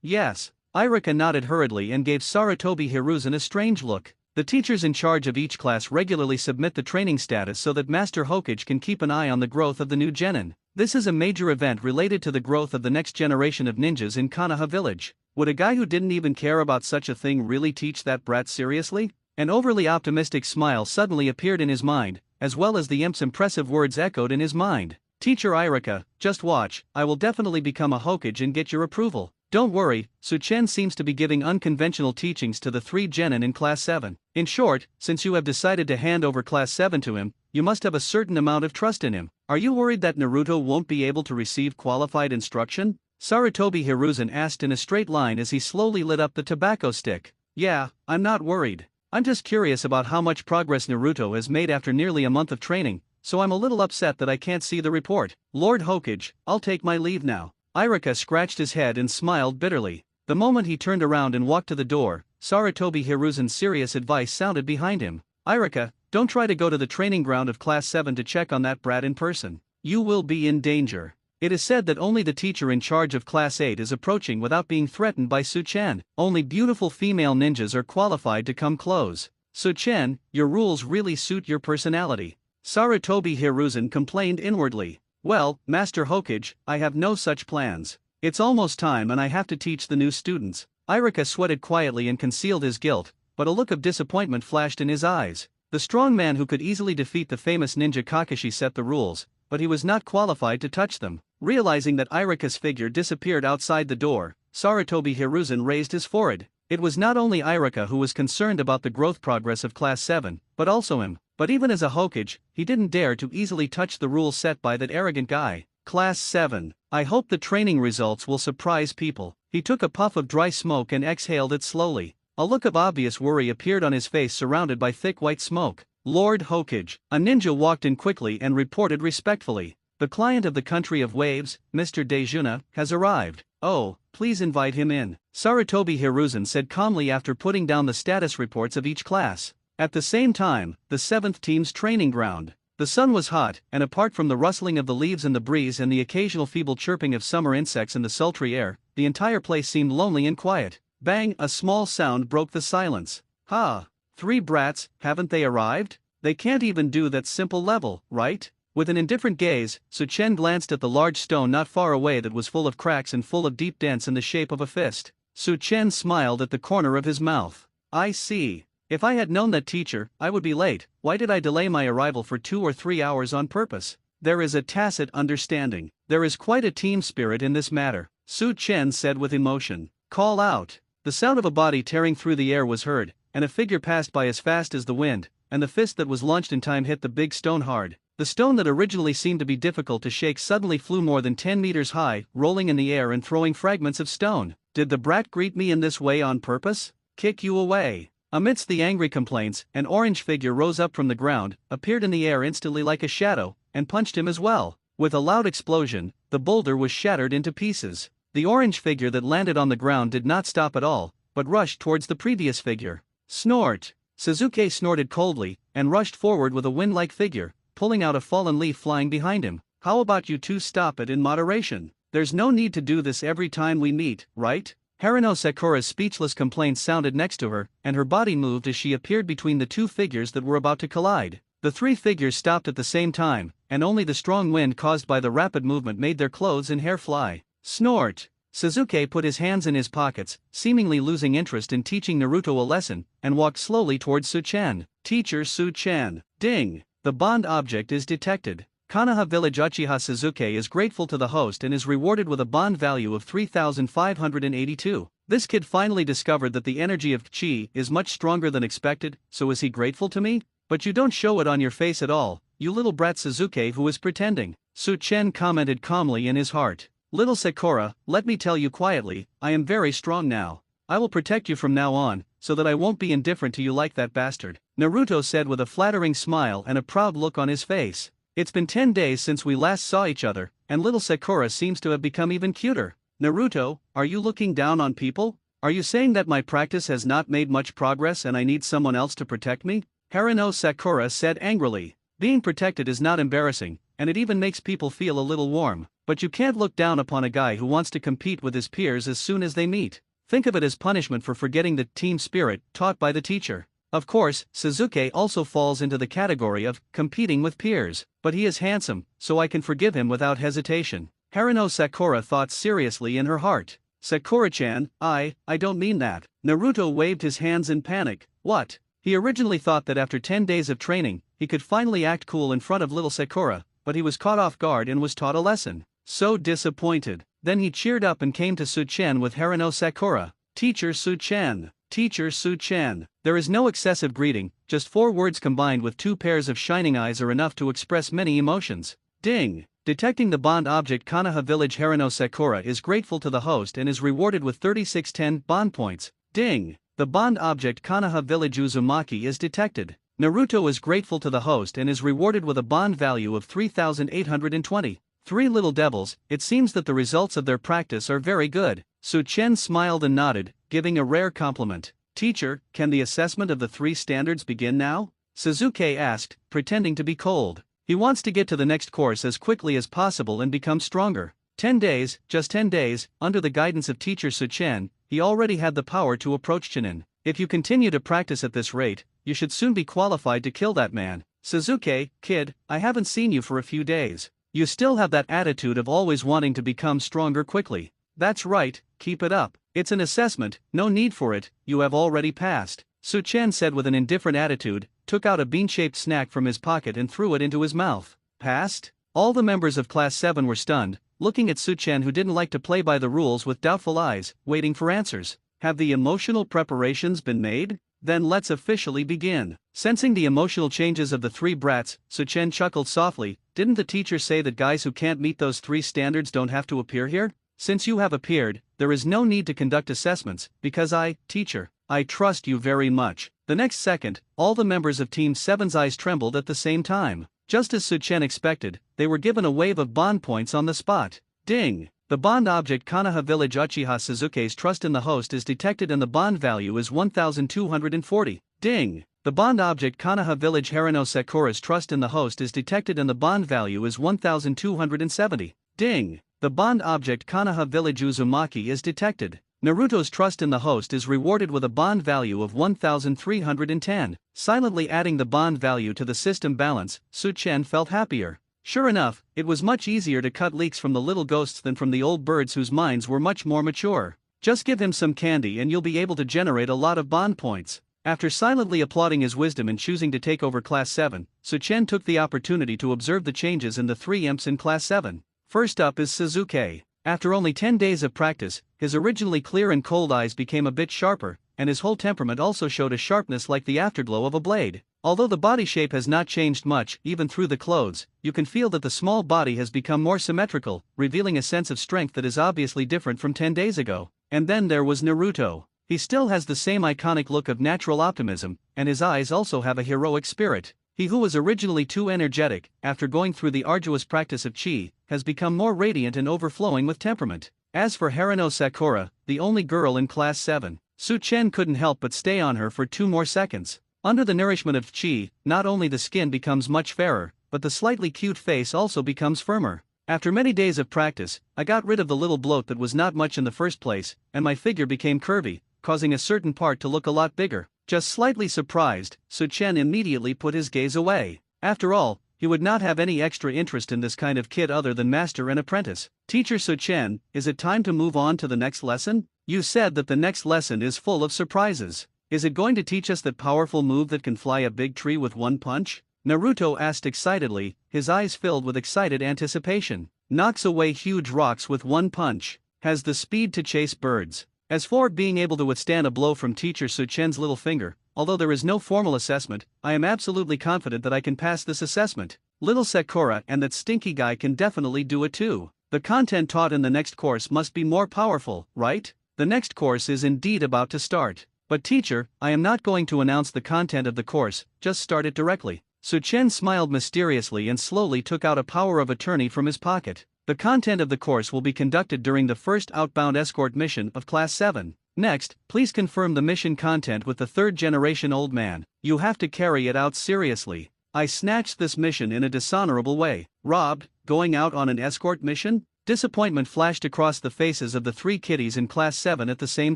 Yes. Irika nodded hurriedly and gave Sarutobi Hiruzen a strange look. The teachers in charge of each class regularly submit the training status so that Master Hokage can keep an eye on the growth of the new genin. This is a major event related to the growth of the next generation of ninjas in Konoha Village. Would a guy who didn't even care about such a thing really teach that brat seriously? An overly optimistic smile suddenly appeared in his mind, as well as the imp's impressive words echoed in his mind. Teacher Irika, just watch, I will definitely become a Hokage and get your approval. Don't worry, Su Chen seems to be giving unconventional teachings to the 3 genin in Class 7. In short, since you have decided to hand over Class 7 to him, you must have a certain amount of trust in him. Are you worried that Naruto won't be able to receive qualified instruction? Sarutobi Hiruzen asked in a straight line as he slowly lit up the tobacco stick. Yeah, I'm not worried. I'm just curious about how much progress Naruto has made after nearly a month of training, so I'm a little upset that I can't see the report. Lord Hokage, I'll take my leave now. Irika scratched his head and smiled bitterly. The moment he turned around and walked to the door, Sarutobi Hiruzen's serious advice sounded behind him. Irika, don't try to go to the training ground of Class 7 to check on that brat in person. You will be in danger. It is said that only the teacher in charge of Class 8 is approaching without being threatened by Su Chen. Only beautiful female ninjas are qualified to come close. Su Chen, your rules really suit your personality. Sarutobi Hiruzen complained inwardly. Well, Master Hokage, I have no such plans. It's almost time and I have to teach the new students. Irika sweated quietly and concealed his guilt, but a look of disappointment flashed in his eyes. The strong man who could easily defeat the famous ninja Kakashi set the rules, but he was not qualified to touch them. Realizing that Irika's figure disappeared outside the door, Sarutobi Hiruzen raised his forehead. It was not only Irika who was concerned about the growth progress of Class 7, but also him. But even as a Hokage, he didn't dare to easily touch the rules set by that arrogant guy. Class 7. I hope the training results will surprise people. He took a puff of dry smoke and exhaled it slowly. A look of obvious worry appeared on his face surrounded by thick white smoke. Lord Hokage. A ninja walked in quickly and reported respectfully. The client of the country of waves, Mr. Dejuna, has arrived. Oh, please invite him in. Sarutobi Hiruzen said calmly after putting down the status reports of each class. At the same time, the 7th team's training ground. The sun was hot, and apart from the rustling of the leaves in the breeze and the occasional feeble chirping of summer insects in the sultry air, the entire place seemed lonely and quiet. Bang! A small sound broke the silence. Ha! 3 brats, haven't they arrived? They can't even do that simple level, right? With an indifferent gaze, Su Chen glanced at the large stone not far away that was full of cracks and full of deep dents in the shape of a fist. Su Chen smiled at the corner of his mouth. I see. If I had known that, teacher, I would be late. Why did I delay my arrival for 2 or 3 hours on purpose? There is a tacit understanding. There is quite a team spirit in this matter, Su Chen said with emotion. Call out. The sound of a body tearing through the air was heard, and a figure passed by as fast as the wind, and the fist that was launched in time hit the big stone hard. The stone that originally seemed to be difficult to shake suddenly flew more than 10 meters high, rolling in the air and throwing fragments of stone. Did the brat greet me in this way on purpose? Kick you away. Amidst the angry complaints, an orange figure rose up from the ground, appeared in the air instantly like a shadow, and punched him as well. With a loud explosion, the boulder was shattered into pieces. The orange figure that landed on the ground did not stop at all, but rushed towards the previous figure. Snort! Suzuki snorted coldly, and rushed forward with a wind-like figure, pulling out a fallen leaf flying behind him. How about you two stop it in moderation? There's no need to do this every time we meet, right? Harino Sakura's speechless complaint sounded next to her, and her body moved as she appeared between the 2 figures that were about to collide. The 3 figures stopped at the same time, and only the strong wind caused by the rapid movement made their clothes and hair fly. Snort! Suzuki put his hands in his pockets, seemingly losing interest in teaching Naruto a lesson, and walked slowly towards Su Chen. Teacher Su Chen. Ding! The bond object is detected. Kanaha Village Uchiha Suzuki is grateful to the host and is rewarded with a bond value of 3,582. This kid finally discovered that the energy of Chi is much stronger than expected, so is he grateful to me? But you don't show it on your face at all, you little brat Suzuki who is pretending, Su Chen commented calmly in his heart. Little Sakura, let me tell you quietly, I am very strong now. I will protect you from now on, so that I won't be indifferent to you like that bastard, Naruto said with a flattering smile and a proud look on his face. It's been 10 days since we last saw each other, and little Sakura seems to have become even cuter. Naruto, are you looking down on people? Are you saying that my practice has not made much progress and I need someone else to protect me? Harino Sakura said angrily. Being protected is not embarrassing, and it even makes people feel a little warm, but you can't look down upon a guy who wants to compete with his peers as soon as they meet. Think of it as punishment for forgetting the team spirit taught by the teacher. Of course, Suzuki also falls into the category of competing with peers, but he is handsome, so I can forgive him without hesitation. Harino Sakura thought seriously in her heart. Sakura-chan, I don't mean that. Naruto waved his hands in panic. What? He originally thought that after 10 days of training, he could finally act cool in front of little Sakura, but he was caught off guard and was taught a lesson. So disappointed. Then he cheered up and came to Su Chen with Harino Sakura. Teacher Su Chen. Teacher Su Chen. There is no excessive greeting, just 4 words combined with 2 pairs of shining eyes are enough to express many emotions. Ding! Detecting the bond object, Kanaha Village Harino Sakura is grateful to the host and is rewarded with 3610 bond points. Ding! The bond object Kanaha Village Uzumaki is detected. Naruto is grateful to the host and is rewarded with a bond value of 3,820. 3 little devils, it seems that the results of their practice are very good. Su Chen smiled and nodded, giving a rare compliment. Teacher, can the assessment of the 3 standards begin now? Suzuki asked, pretending to be cold. He wants to get to the next course as quickly as possible and become stronger. 10 days, just 10 days, under the guidance of teacher Su Chen, he already had the power to approach Chunin. If you continue to practice at this rate, you should soon be qualified to kill that man. Suzuki, kid, I haven't seen you for a few days. You still have that attitude of always wanting to become stronger quickly. That's right, keep it up. It's an assessment, no need for it, you have already passed. Su Chen said with an indifferent attitude, took out a bean-shaped snack from his pocket and threw it into his mouth. Passed? All the members of Class 7 were stunned, looking at Su Chen who didn't like to play by the rules with doubtful eyes, waiting for answers. Have the emotional preparations been made? Then let's officially begin. Sensing the emotional changes of the 3 brats, Su Chen chuckled softly. Didn't the teacher say that guys who can't meet those 3 standards don't have to appear here? Since you have appeared, there is no need to conduct assessments, because teacher, I trust you very much. The next second, all the members of Team 7's eyes trembled at the same time. Just as Su Chen expected, they were given a wave of bond points on the spot. Ding! The bond object Kanaha Village Uchiha Suzuki's trust in the host is detected and the bond value is 1,240. Ding! The bond object Konoha Village Harano Sakura's trust in the host is detected and the bond value is 1270. Ding! The bond object Konoha Village Uzumaki is detected. Naruto's trust in the host is rewarded with a bond value of 1310. Silently adding the bond value to the system balance, Su-chen felt happier. Sure enough, it was much easier to cut leaks from the little ghosts than from the old birds whose minds were much more mature. Just give him some candy and you'll be able to generate a lot of bond points. After silently applauding his wisdom in choosing to take over Class 7, Su-chen took the opportunity to observe the changes in the three imps in Class 7. First up is Suzuki. After only 10 days of practice, his originally clear and cold eyes became a bit sharper, and his whole temperament also showed a sharpness like the afterglow of a blade. Although the body shape has not changed much, even through the clothes, you can feel that the small body has become more symmetrical, revealing a sense of strength that is obviously different from 10 days ago. And then there was Naruto. He still has the same iconic look of natural optimism, and his eyes also have a heroic spirit. He who was originally too energetic, after going through the arduous practice of chi, has become more radiant and overflowing with temperament. As for Harano Sakura, the only girl in Class 7, Su-chen couldn't help but stay on her for 2 more seconds. Under the nourishment of chi, not only the skin becomes much fairer, but the slightly cute face also becomes firmer. After many days of practice, I got rid of the little bloat that was not much in the first place, and my figure became curvy, causing a certain part to look a lot bigger. Just slightly surprised, Su-chen immediately put his gaze away. After all, he would not have any extra interest in this kind of kid other than master and apprentice. Teacher Su-chen, is it time to move on to the next lesson? You said that the next lesson is full of surprises. Is it going to teach us that powerful move that can fly a big tree with one punch? Naruto asked excitedly, his eyes filled with excited anticipation. Knocks away huge rocks with one punch. Has the speed to chase birds. As for being able to withstand a blow from teacher Su-chen's little finger, although there is no formal assessment, I am absolutely confident that I can pass this assessment. Little Sakura and that stinky guy can definitely do it too. The content taught in the next course must be more powerful, right? The next course is indeed about to start. But teacher, I am not going to announce the content of the course, just start it directly. Su-chen smiled mysteriously and slowly took out a power of attorney from his pocket. The content of the course will be conducted during the first outbound escort mission of Class 7. Next, please confirm the mission content with the third-generation old man. You have to carry it out seriously. I snatched this mission in a dishonorable way. Robbed, going out on an escort mission? Disappointment flashed across the faces of the 3 kiddies in Class 7 at the same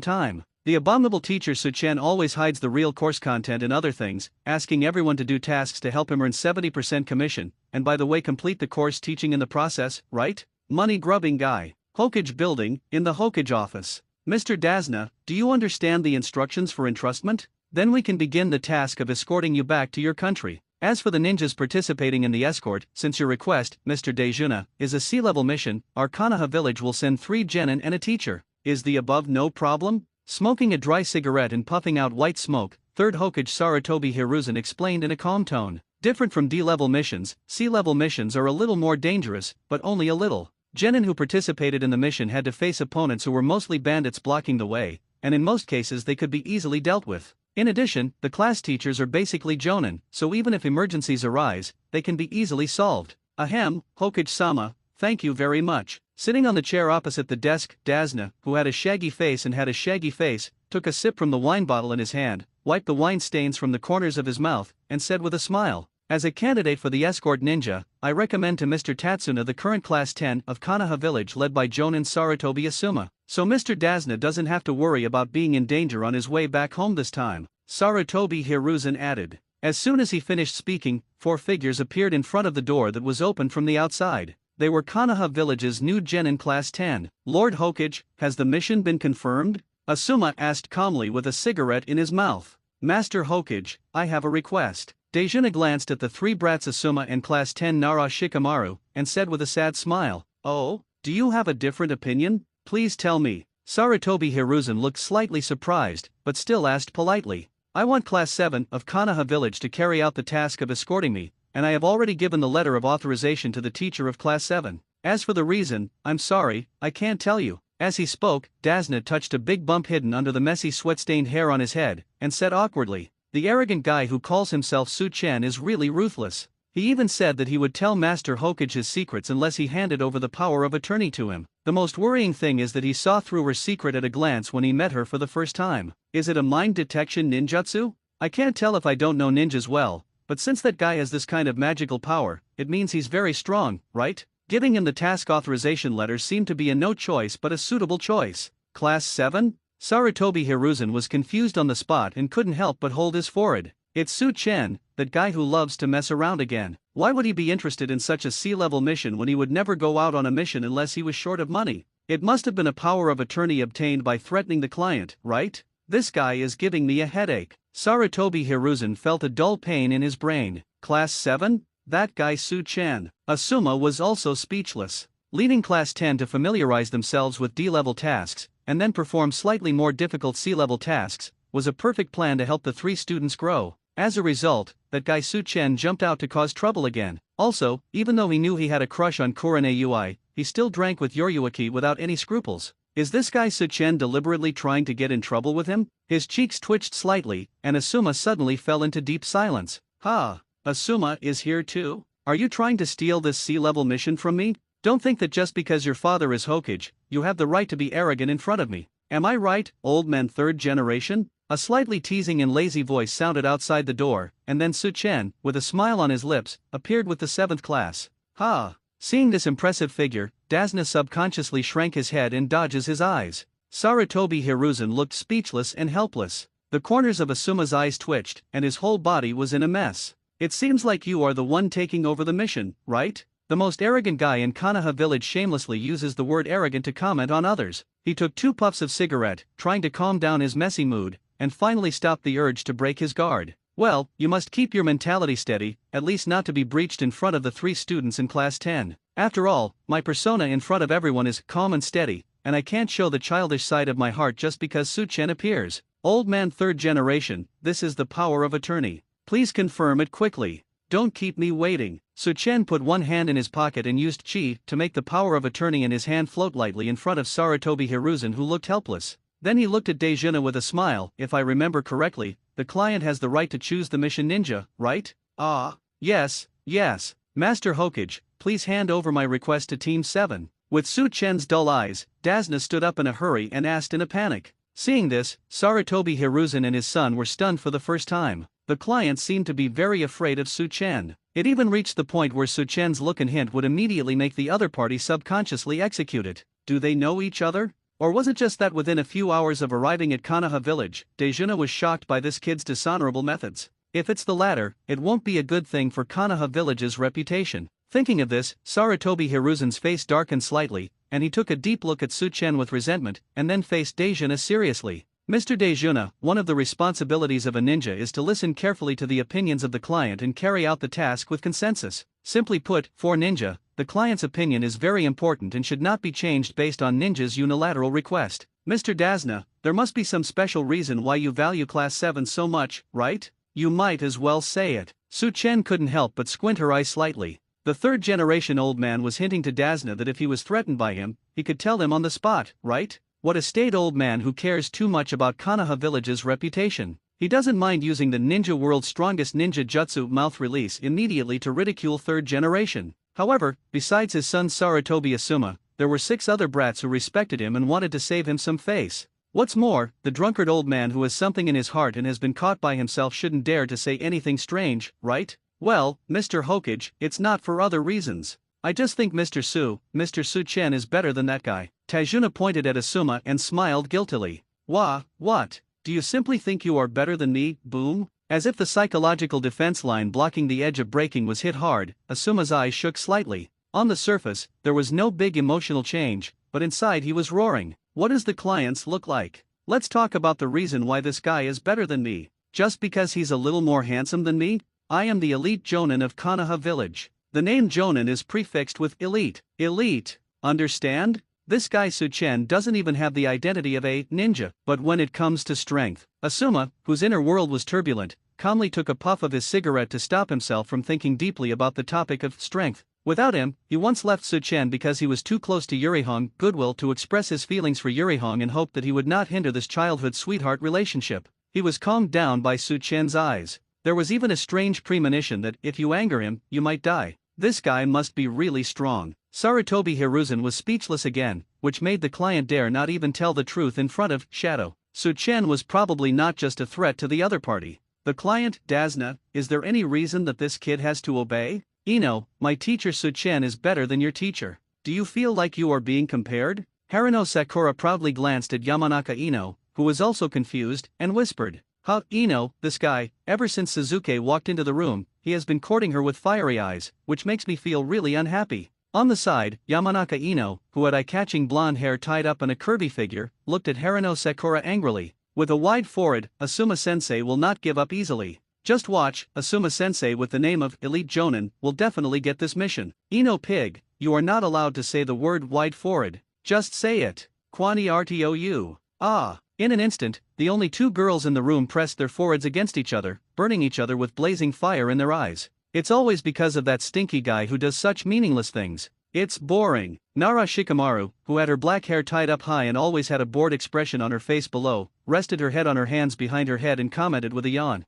time. The abominable teacher Su-chen always hides the real course content in other things, asking everyone to do tasks to help him earn 70% commission, and by the way complete the course teaching in the process, right? Money-grubbing guy. Hokage building, in the Hokage office. Mr. Dasna, do you understand the instructions for entrustment? Then we can begin the task of escorting you back to your country. As for the ninjas participating in the escort, since your request, Mr. Dejuna, is a sea-level mission, our Konoha village will send 3 genin and a teacher. Is the above no problem? Smoking a dry cigarette and puffing out white smoke, 3rd Hokage Sarutobi Hiruzen explained in a calm tone. Different from D-level missions, sea-level missions are a little more dangerous, but only a little. Genin who participated in the mission had to face opponents who were mostly bandits blocking the way, and in most cases they could be easily dealt with. In addition, the class teachers are basically jonin, so even if emergencies arise, they can be easily solved. Ahem, Hokage-sama, thank you very much. Sitting on the chair opposite the desk, Dasna, who had a shaggy face, took a sip from the wine bottle in his hand, wiped the wine stains from the corners of his mouth, and said with a smile, as a candidate for the escort ninja, I recommend to Mr. Tatsuna the current Class 10 of Konoha Village led by Jonin Sarutobi Asuma, so Mr. Dasna doesn't have to worry about being in danger on his way back home this time, Sarutobi Hiruzen added. As soon as he finished speaking, 4 figures appeared in front of the door that was open from the outside. They were Konoha Village's new genin Class 10. Lord Hokage, has the mission been confirmed? Asuma asked calmly with a cigarette in his mouth. Master Hokage, I have a request. Dejuna glanced at the 3 brats Asuma and Class 10 Nara Shikamaru, and said with a sad smile, Oh, do you have a different opinion? Please tell me. Sarutobi Hiruzen looked slightly surprised, but still asked politely. I want Class 7 of Konoha Village to carry out the task of escorting me, and I have already given the letter of authorization to the teacher of Class 7. As for the reason, I'm sorry, I can't tell you. As he spoke, Dasna touched a big bump hidden under the messy sweat-stained hair on his head, and said awkwardly, the arrogant guy who calls himself Su-chen is really ruthless. He even said that he would tell Master Hokage his secrets unless he handed over the power of attorney to him. The most worrying thing is that he saw through her secret at a glance when he met her for the first time. Is it a mind detection ninjutsu? I can't tell if I don't know ninjas well, but since that guy has this kind of magical power, it means he's very strong, right? Giving him the task authorization letter seemed to be a no choice but a suitable choice. Class 7? Sarutobi Hiruzen was confused on the spot and couldn't help but hold his forehead. It's Su Chen, that guy who loves to mess around again. Why would he be interested in such a C-level mission when he would never go out on a mission unless he was short of money? It must have been a power of attorney obtained by threatening the client, right? This guy is giving me a headache. Sarutobi Hiruzen felt a dull pain in his brain. Class 7? That guy Su Chen. Asuma was also speechless. Leading Class 10 to familiarize themselves with D-level tasks, and then perform slightly more difficult C-level tasks, was a perfect plan to help the three students grow. As a result, that guy Su Chen jumped out to cause trouble again. Also, even though he knew he had a crush on Kurane Ui, he still drank with Yoryuaki without any scruples. Is this guy Su Chen deliberately trying to get in trouble with him? His cheeks twitched slightly, and Asuma suddenly fell into deep silence. Ha! Asuma is here too? Are you trying to steal this C-level mission from me? Don't think that just because your father is Hokage, you have the right to be arrogant in front of me. Am I right, old man third generation? A slightly teasing and lazy voice sounded outside the door, and then Su Chen, with a smile on his lips, appeared with the 7th class. Ha! Seeing this impressive figure, Dasna subconsciously shrank his head and dodges his eyes. Sarutobi Hiruzen looked speechless and helpless. The corners of Asuma's eyes twitched, and his whole body was in a mess. It seems like you are the one taking over the mission, right? The most arrogant guy in Konoha village shamelessly uses the word arrogant to comment on others. He took 2 puffs of cigarette, trying to calm down his messy mood, and finally stopped the urge to break his guard. Well, you must keep your mentality steady, at least not to be breached in front of the 3 students in Class 10. After all, my persona in front of everyone is calm and steady, and I can't show the childish side of my heart just because Su Chen appears. Old man third generation, this is the power of attorney. Please confirm it quickly. Don't keep me waiting. Su Chen put one hand in his pocket and used chi to make the power of attorney in his hand float lightly in front of Sarutobi Hiruzen, who looked helpless. Then he looked at Daijuna with a smile. If I remember correctly, the client has the right to choose the mission ninja, right? Ah, yes. Master Hokage, please hand over my request to Team 7. With Su Chen's dull eyes, Dasna stood up in a hurry and asked in a panic. Seeing this, Sarutobi Hiruzen and his son were stunned for the first time. The client seemed to be very afraid of Su Chen. It even reached the point where Su Chen's look and hint would immediately make the other party subconsciously execute it. Do they know each other? Or was it just that within a few hours of arriving at Konoha village, Daijuna was shocked by this kid's dishonorable methods? If it's the latter, it won't be a good thing for Konoha village's reputation. Thinking of this, Sarutobi Hiruzen's face darkened slightly, and he took a deep look at Su Chen with resentment, and then faced Daijuna seriously. Mr. Daijuna, one of the responsibilities of a ninja is to listen carefully to the opinions of the client and carry out the task with consensus. Simply put, for ninja, the client's opinion is very important and should not be changed based on ninja's unilateral request. Mr. Dasna, there must be some special reason why you value Class 7 so much, right? You might as well say it. Su Chen couldn't help but squint her eyes slightly. The third-generation old man was hinting to Dasna that if he was threatened by him, he could tell him on the spot, right? What a staid old man who cares too much about Konoha village's reputation. He doesn't mind using the ninja world's strongest ninja jutsu mouth release immediately to ridicule third generation. However, besides his son Sarutobi Asuma, there were 6 other brats who respected him and wanted to save him some face. What's more, the drunkard old man who has something in his heart and has been caught by himself shouldn't dare to say anything strange, right? Well, Mr. Hokage, it's not for other reasons. I just think Mr. Su Chen is better than that guy. Daijuna pointed at Asuma and smiled guiltily. What? Do you simply think you are better than me, boom? As if the psychological defense line blocking the edge of breaking was hit hard, Asuma's eyes shook slightly. On the surface, there was no big emotional change, but inside he was roaring. What does the client's look like? Let's talk about the reason why this guy is better than me. Just because he's a little more handsome than me? I am the elite jonin of Konoha village. The name jonin is prefixed with elite. Elite. Understand? This guy Su Chen doesn't even have the identity of a ninja. But when it comes to strength, Asuma, whose inner world was turbulent, calmly took a puff of his cigarette to stop himself from thinking deeply about the topic of strength. Without him, he once left Su Chen because he was too close to Yurihong Goodwill to express his feelings for Yurihong and hoped that he would not hinder this childhood sweetheart relationship. He was calmed down by Su Chen's eyes. There was even a strange premonition that if you anger him, you might die. This guy must be really strong. Sarutobi Hiruzen was speechless again, which made the client dare not even tell the truth in front of Shadow. Su Chen was probably not just a threat to the other party. The client, Dasna, is there any reason that this kid has to obey? Ino, my teacher Suchen is better than your teacher. Do you feel like you are being compared? Harino Sakura proudly glanced at Yamanaka Ino, who was also confused, and whispered, "Huh, Ino, this guy, ever since Suzuki walked into the room, he has been courting her with fiery eyes, which makes me feel really unhappy." On the side, Yamanaka Ino, who had eye-catching blonde hair tied up in a curvy figure, looked at Harino Sakura angrily. With a wide forehead, Asuma-sensei will not give up easily. Just watch, Asuma-sensei with the name of Elite Jonin will definitely get this mission. Ino pig, you are not allowed to say the word wide forehead. Just say it. Kwani Rtou. Ah. In an instant, the only two girls in the room pressed their foreheads against each other, burning each other with blazing fire in their eyes. It's always because of that stinky guy who does such meaningless things. It's boring. Nara Shikamaru, who had her black hair tied up high and always had a bored expression on her face below, rested her head on her hands behind her head and commented with a yawn.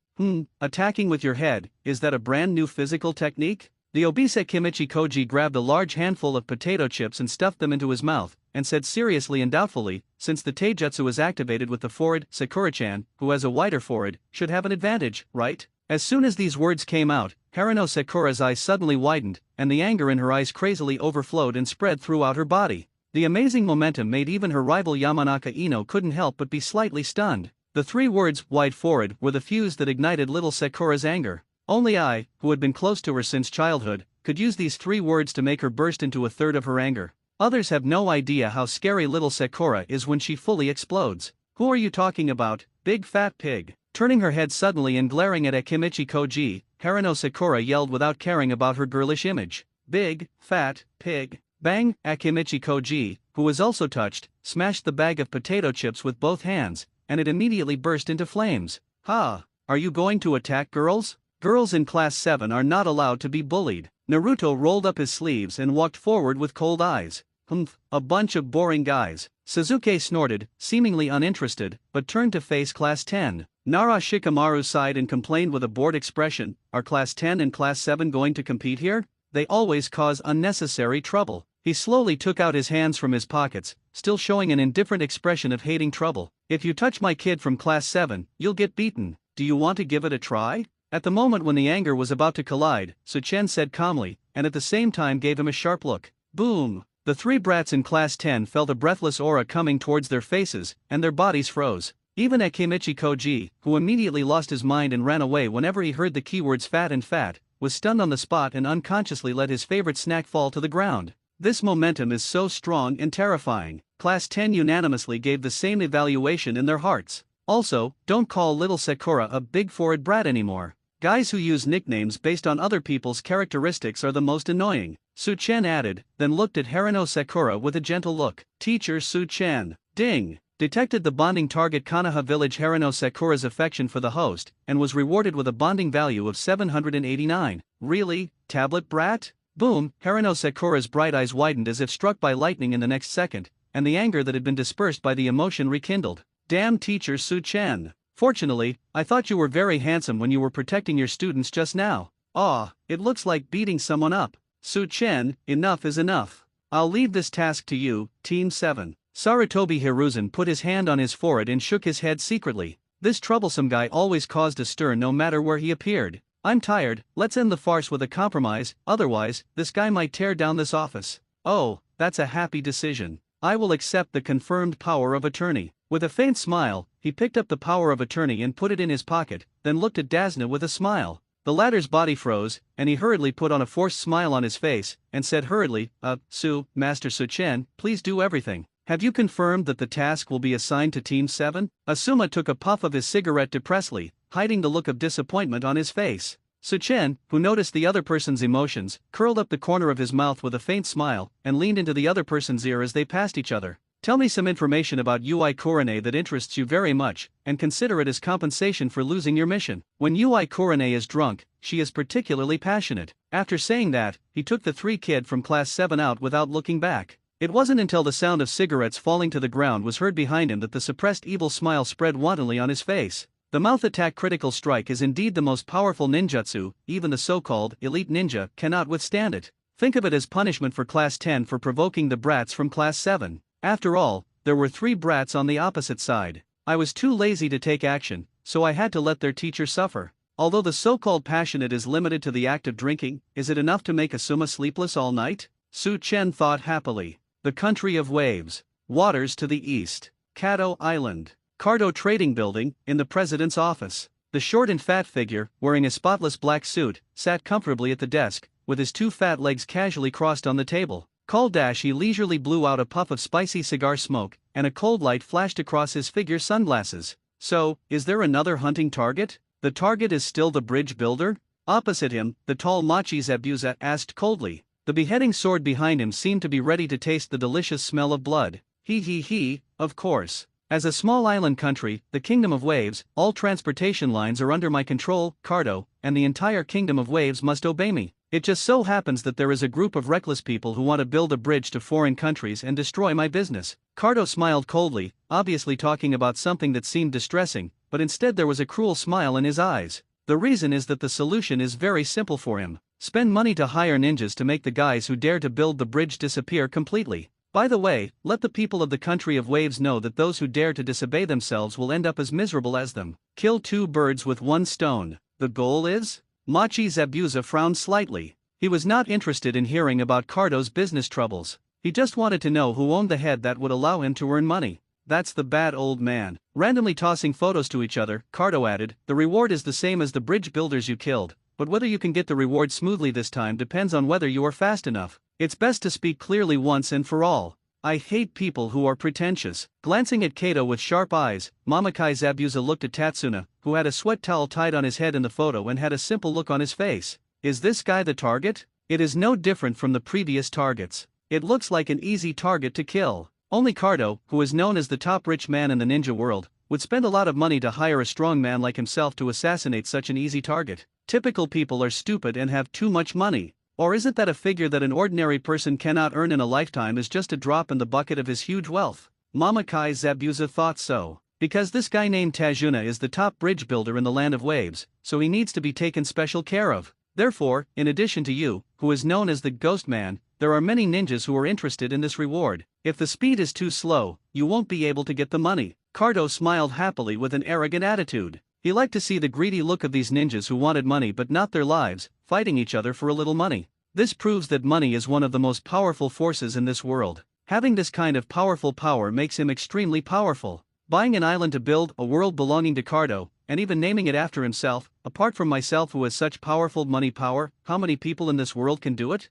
Attacking with your head, is that a brand new physical technique? The obese Kimichi Koji grabbed a large handful of potato chips and stuffed them into his mouth, and said seriously and doubtfully, since the taijutsu is activated with the forehead, Sakura-chan, who has a wider forehead, should have an advantage, right? As soon as these words came out, Harino Sakura's eyes suddenly widened, and the anger in her eyes crazily overflowed and spread throughout her body. The amazing momentum made even her rival Yamanaka Ino couldn't help but be slightly stunned. The three words, wide forehead, were the fuse that ignited little Sakura's anger. Only I, who had been close to her since childhood, could use these three words to make her burst into a third of her anger. Others have no idea how scary little Sakura is when she fully explodes. Who are you talking about, big fat pig? Turning her head suddenly and glaring at Akimichi Koji, Harino Sakura yelled without caring about her girlish image. Big, fat, pig. Bang! Akimichi Koji, who was also touched, smashed the bag of potato chips with both hands, and it immediately burst into flames. Ha! Are you going to attack girls? Girls in Class 7 are not allowed to be bullied. Naruto rolled up his sleeves and walked forward with cold eyes. A bunch of boring guys. Suzuki snorted, seemingly uninterested, but turned to face Class 10. Nara Shikamaru sighed and complained with a bored expression, "Are Class 10 and Class 7 going to compete here? They always cause unnecessary trouble." He slowly took out his hands from his pockets, still showing an indifferent expression of hating trouble. "If you touch my kid from Class 7, you'll get beaten. Do you want to give it a try?" At the moment when the anger was about to collide, Suchen said calmly, and at the same time gave him a sharp look. Boom! The three brats in Class 10 felt a breathless aura coming towards their faces, and their bodies froze. Even Akimichi Koji, who immediately lost his mind and ran away whenever he heard the keywords fat and fat, was stunned on the spot and unconsciously let his favorite snack fall to the ground. This momentum is so strong and terrifying. Class 10 unanimously gave the same evaluation in their hearts. Also, don't call little Sakura a big forehead brat anymore. Guys who use nicknames based on other people's characteristics are the most annoying, Suchen added, then looked at Harino Sakura with a gentle look. Teacher Suchen. Ding! Detected the bonding target. Kanaha Village. Harino Sakura's affection for the host, and was rewarded with a bonding value of 789. Really, tablet brat? Boom! Harino Sakura's bright eyes widened as if struck by lightning in the next second, and the anger that had been dispersed by the emotion rekindled. Damn Teacher Suchen. Fortunately, I thought you were very handsome when you were protecting your students just now. It looks like beating someone up. Suchen, enough is enough. I'll leave this task to you, Team 7. Sarutobi Hiruzen put his hand on his forehead and shook his head secretly. This troublesome guy always caused a stir no matter where he appeared. I'm tired, let's end the farce with a compromise, otherwise, this guy might tear down this office. Oh, that's a happy decision. I will accept the confirmed power of attorney. With a faint smile, he picked up the power of attorney and put it in his pocket, then looked at Dasna with a smile. The latter's body froze, and he hurriedly put on a forced smile on his face, and said hurriedly, Master Suchen, please do everything. Have you confirmed that the task will be assigned to Team 7? Asuma took a puff of his cigarette depressedly, hiding the look of disappointment on his face. Suchen, who noticed the other person's emotions, curled up the corner of his mouth with a faint smile, and leaned into the other person's ear as they passed each other. Tell me some information about Ui Kurane that interests you very much, and consider it as compensation for losing your mission. When Ui Kurane is drunk, she is particularly passionate. After saying that, he took the three kid from Class 7 out without looking back. It wasn't until the sound of cigarettes falling to the ground was heard behind him that the suppressed evil smile spread wantonly on his face. The mouth attack critical strike is indeed the most powerful ninjutsu, even the so-called elite ninja cannot withstand it. Think of it as punishment for Class 10 for provoking the brats from Class 7. After all, there were three brats on the opposite side. I was too lazy to take action, so I had to let their teacher suffer. Although the so-called passionate is limited to the act of drinking, is it enough to make a Suma sleepless all night? Su Chen thought happily. The country of waves. Waters to the east. Kato Island. Cardo Trading Building, in the president's office. The short and fat figure, wearing a spotless black suit, sat comfortably at the desk, with his two fat legs casually crossed on the table. He leisurely blew out a puff of spicy cigar smoke, and a cold light flashed across his figure's sunglasses. So, is there another hunting target? The target is still the bridge builder? Opposite him, the tall Machi Zabuza asked coldly. The beheading sword behind him seemed to be ready to taste the delicious smell of blood. He, of course. As a small island country, the Kingdom of Waves, all transportation lines are under my control, Cardo, and the entire Kingdom of Waves must obey me. It just so happens that there is a group of reckless people who want to build a bridge to foreign countries and destroy my business. Cardo smiled coldly, obviously talking about something that seemed distressing, but instead there was a cruel smile in his eyes. The reason is that the solution is very simple for him. Spend money to hire ninjas to make the guys who dare to build the bridge disappear completely. By the way, let the people of the country of waves know that those who dare to disobey themselves will end up as miserable as them. Kill two birds with one stone. The goal is? Machi Zabuza frowned slightly. He was not interested in hearing about Cardo's business troubles. He just wanted to know who owned the head that would allow him to earn money. That's the bad old man. Randomly tossing photos to each other, Cardo added, the reward is the same as the bridge builders you killed, but whether you can get the reward smoothly this time depends on whether you are fast enough. It's best to speak clearly once and for all. I hate people who are pretentious. Glancing at Kato with sharp eyes, Mamakai Zabuza looked at Tatsuna, who had a sweat towel tied on his head in the photo and had a simple look on his face. Is this guy the target? It is no different from the previous targets. It looks like an easy target to kill. Only Cardo, who is known as the top rich man in the ninja world, would spend a lot of money to hire a strong man like himself to assassinate such an easy target. Typical people are stupid and have too much money. Or is it that a figure that an ordinary person cannot earn in a lifetime is just a drop in the bucket of his huge wealth? Mamakai Zabuza thought so. Because this guy named Tajuna is the top bridge builder in the land of waves, so he needs to be taken special care of. Therefore, in addition to you, who is known as the Ghost Man, there are many ninjas who are interested in this reward. If the speed is too slow, you won't be able to get the money. Cardo smiled happily with an arrogant attitude. He liked to see the greedy look of these ninjas who wanted money but not their lives, fighting each other for a little money. This proves that money is one of the most powerful forces in this world. Having this kind of powerful power makes him extremely powerful. Buying an island to build a world belonging to Cardo, and even naming it after himself, apart from myself who has such powerful money power, how many people in this world can do it?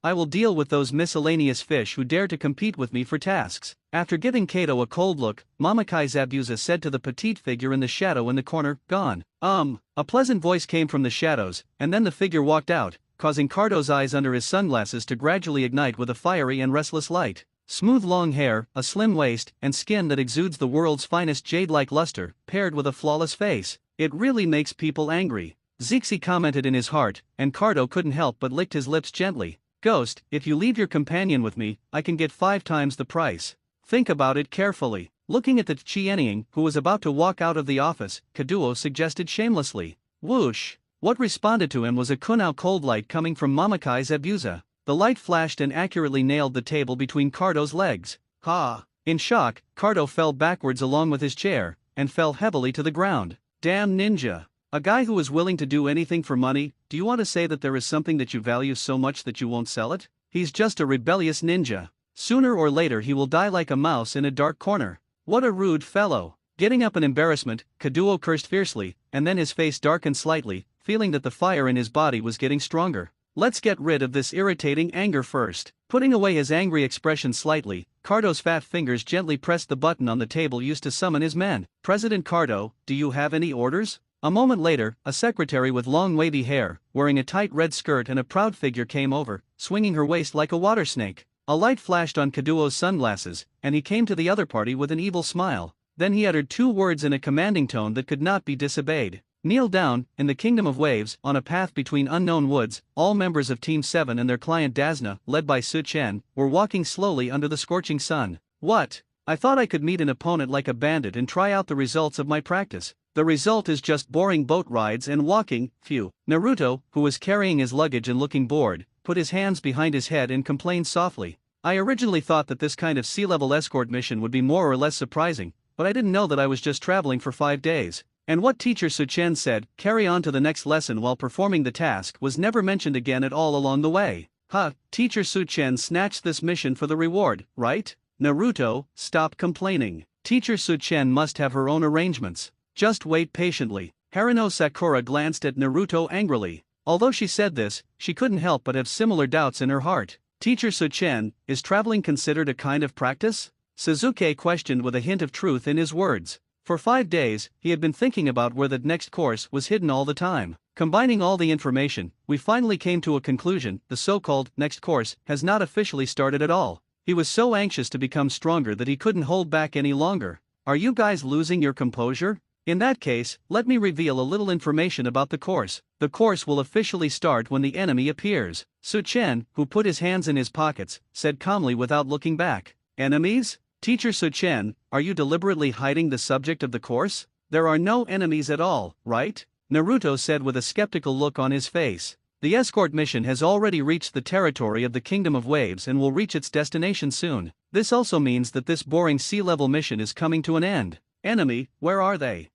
I will deal with those miscellaneous fish who dare to compete with me for tasks. After giving Kato a cold look, Mamakai Zabuza said to the petite figure in the shadow in the corner, gone. A pleasant voice came from the shadows, and then the figure walked out, causing Cardo's eyes under his sunglasses to gradually ignite with a fiery and restless light. Smooth long hair, a slim waist, and skin that exudes the world's finest jade-like luster, paired with a flawless face. It really makes people angry. Zixi commented in his heart, and Cardo couldn't help but licked his lips gently. Ghost, if you leave your companion with me, I can get 5 times the price. Think about it carefully. Looking at the Chianying, who was about to walk out of the office, Kaduo suggested shamelessly. Whoosh! What responded to him was a kunao cold light coming from Mamakai Zabuza. The light flashed and accurately nailed the table between Cardo's legs. Ha! In shock, Cardo fell backwards along with his chair, and fell heavily to the ground. Damn ninja! A guy who is willing to do anything for money, do you want to say that there is something that you value so much that you won't sell it? He's just a rebellious ninja. Sooner or later he will die like a mouse in a dark corner. What a rude fellow. Getting up in embarrassment, Kaduo cursed fiercely, and then his face darkened slightly, feeling that the fire in his body was getting stronger. Let's get rid of this irritating anger first. Putting away his angry expression slightly, Cardo's fat fingers gently pressed the button on the table used to summon his men. President Cardo, do you have any orders? A moment later, a secretary with long wavy hair, wearing a tight red skirt and a proud figure came over, swinging her waist like a water snake. A light flashed on Kaduo's sunglasses, and he came to the other party with an evil smile. Then he uttered 2 words in a commanding tone that could not be disobeyed. Kneel down. In the Kingdom of Waves, on a path between unknown woods, all members of Team 7 and their client Dazna, led by Su Chen, were walking slowly under the scorching sun. What? I thought I could meet an opponent like a bandit and try out the results of my practice. The result is just boring boat rides and walking. Phew. Naruto, who was carrying his luggage and looking bored, put his hands behind his head and complained softly. I originally thought that this kind of sea-level escort mission would be more or less surprising, but I didn't know that I was just traveling for 5 days. And what teacher Suchen said, carry on to the next lesson while performing the task, was never mentioned again at all along the way. Teacher Suchen snatched this mission for the reward, right? Naruto, stop complaining. Teacher Suchen must have her own arrangements. Just wait patiently. Haruno Sakura glanced at Naruto angrily. Although she said this, she couldn't help but have similar doubts in her heart. Teacher Suchen, is traveling considered a kind of practice? Suzuki questioned with a hint of truth in his words. For 5 days, he had been thinking about where the next course was hidden all the time. Combining all the information, we finally came to a conclusion: the so-called next course has not officially started at all. He was so anxious to become stronger that he couldn't hold back any longer. Are you guys losing your composure? In that case, let me reveal a little information about the course. The course will officially start when the enemy appears. Suchen, who put his hands in his pockets, said calmly without looking back. Enemies? Teacher Suchen, are you deliberately hiding the subject of the course? There are no enemies at all, right? Naruto said with a skeptical look on his face. The escort mission has already reached the territory of the Kingdom of Waves and will reach its destination soon. This also means that this boring sea-level mission is coming to an end. Enemy, where are they?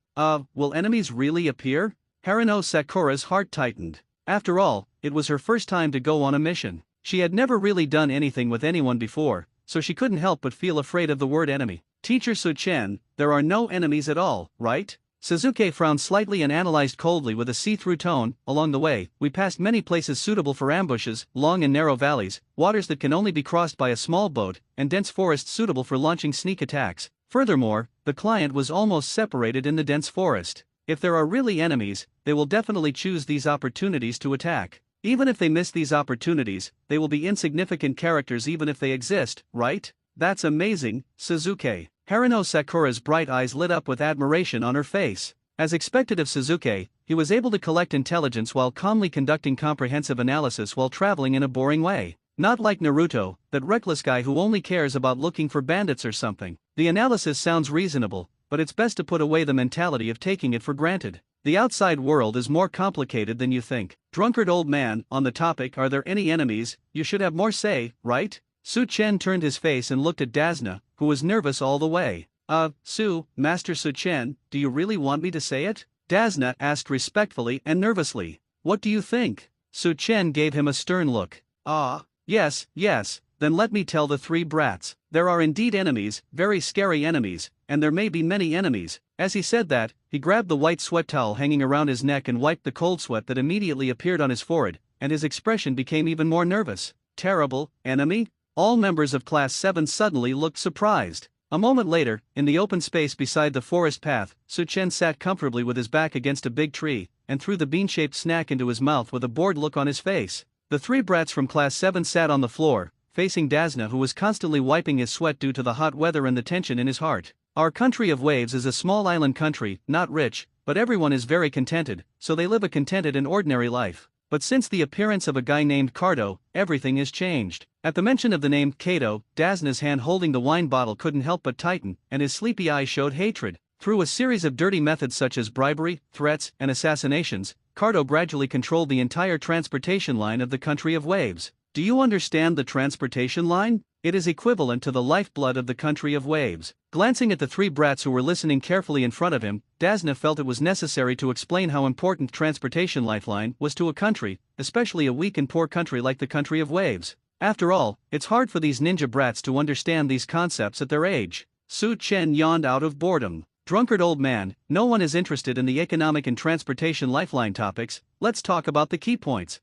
Will enemies really appear? Haruno Sakura's heart tightened. After all, it was her first time to go on a mission. She had never really done anything with anyone before, so she couldn't help but feel afraid of the word enemy. Teacher Suchen, there are no enemies at all, right? Suzuki frowned slightly and analyzed coldly with a see-through tone. Along the way, we passed many places suitable for ambushes, long and narrow valleys, waters that can only be crossed by a small boat, and dense forests suitable for launching sneak attacks. Furthermore, the client was almost separated in the dense forest. If there are really enemies, they will definitely choose these opportunities to attack. Even if they miss these opportunities, they will be insignificant characters even if they exist, right? That's amazing, Suzuki. Haruno Sakura's bright eyes lit up with admiration on her face. As expected of Suzuki, he was able to collect intelligence while calmly conducting comprehensive analysis while traveling in a boring way. Not like Naruto, that reckless guy who only cares about looking for bandits or something. The analysis sounds reasonable, but it's best to put away the mentality of taking it for granted. The outside world is more complicated than you think. Drunkard old man, on the topic, are there any enemies? You should have more say, right? Suchen turned his face and looked at Dazna, who was nervous all the way. Master Suchen, do you really want me to say it? Dazna asked respectfully and nervously. What do you think? Suchen gave him a stern look. Yes, then let me tell the 3 brats. There are indeed enemies, very scary enemies, and there may be many enemies. As he said that, he grabbed the white sweat towel hanging around his neck and wiped the cold sweat that immediately appeared on his forehead, and his expression became even more nervous. Terrible, enemy? All members of Class 7 suddenly looked surprised. A moment later, in the open space beside the forest path, Suchen sat comfortably with his back against a big tree, and threw the bean-shaped snack into his mouth with a bored look on his face. The 3 brats from Class 7 sat on the floor, facing Dazna, who was constantly wiping his sweat due to the hot weather and the tension in his heart. Our country of waves is a small island country, not rich, but everyone is very contented, so they live a contented and ordinary life. But since the appearance of a guy named Kato, everything is changed. At the mention of the name Kato, Dazna's hand holding the wine bottle couldn't help but tighten, and his sleepy eyes showed hatred. Through a series of dirty methods such as bribery, threats, and assassinations, Kato gradually controlled the entire transportation line of the country of waves. Do you understand the transportation line? It is equivalent to the lifeblood of the country of waves. Glancing at the 3 brats who were listening carefully in front of him, Dazna felt it was necessary to explain how important transportation lifeline was to a country, especially a weak and poor country like the country of waves. After all, it's hard for these ninja brats to understand these concepts at their age. Suchen yawned out of boredom. Drunkard old man, no one is interested in the economic and transportation lifeline topics. Let's talk about the key points.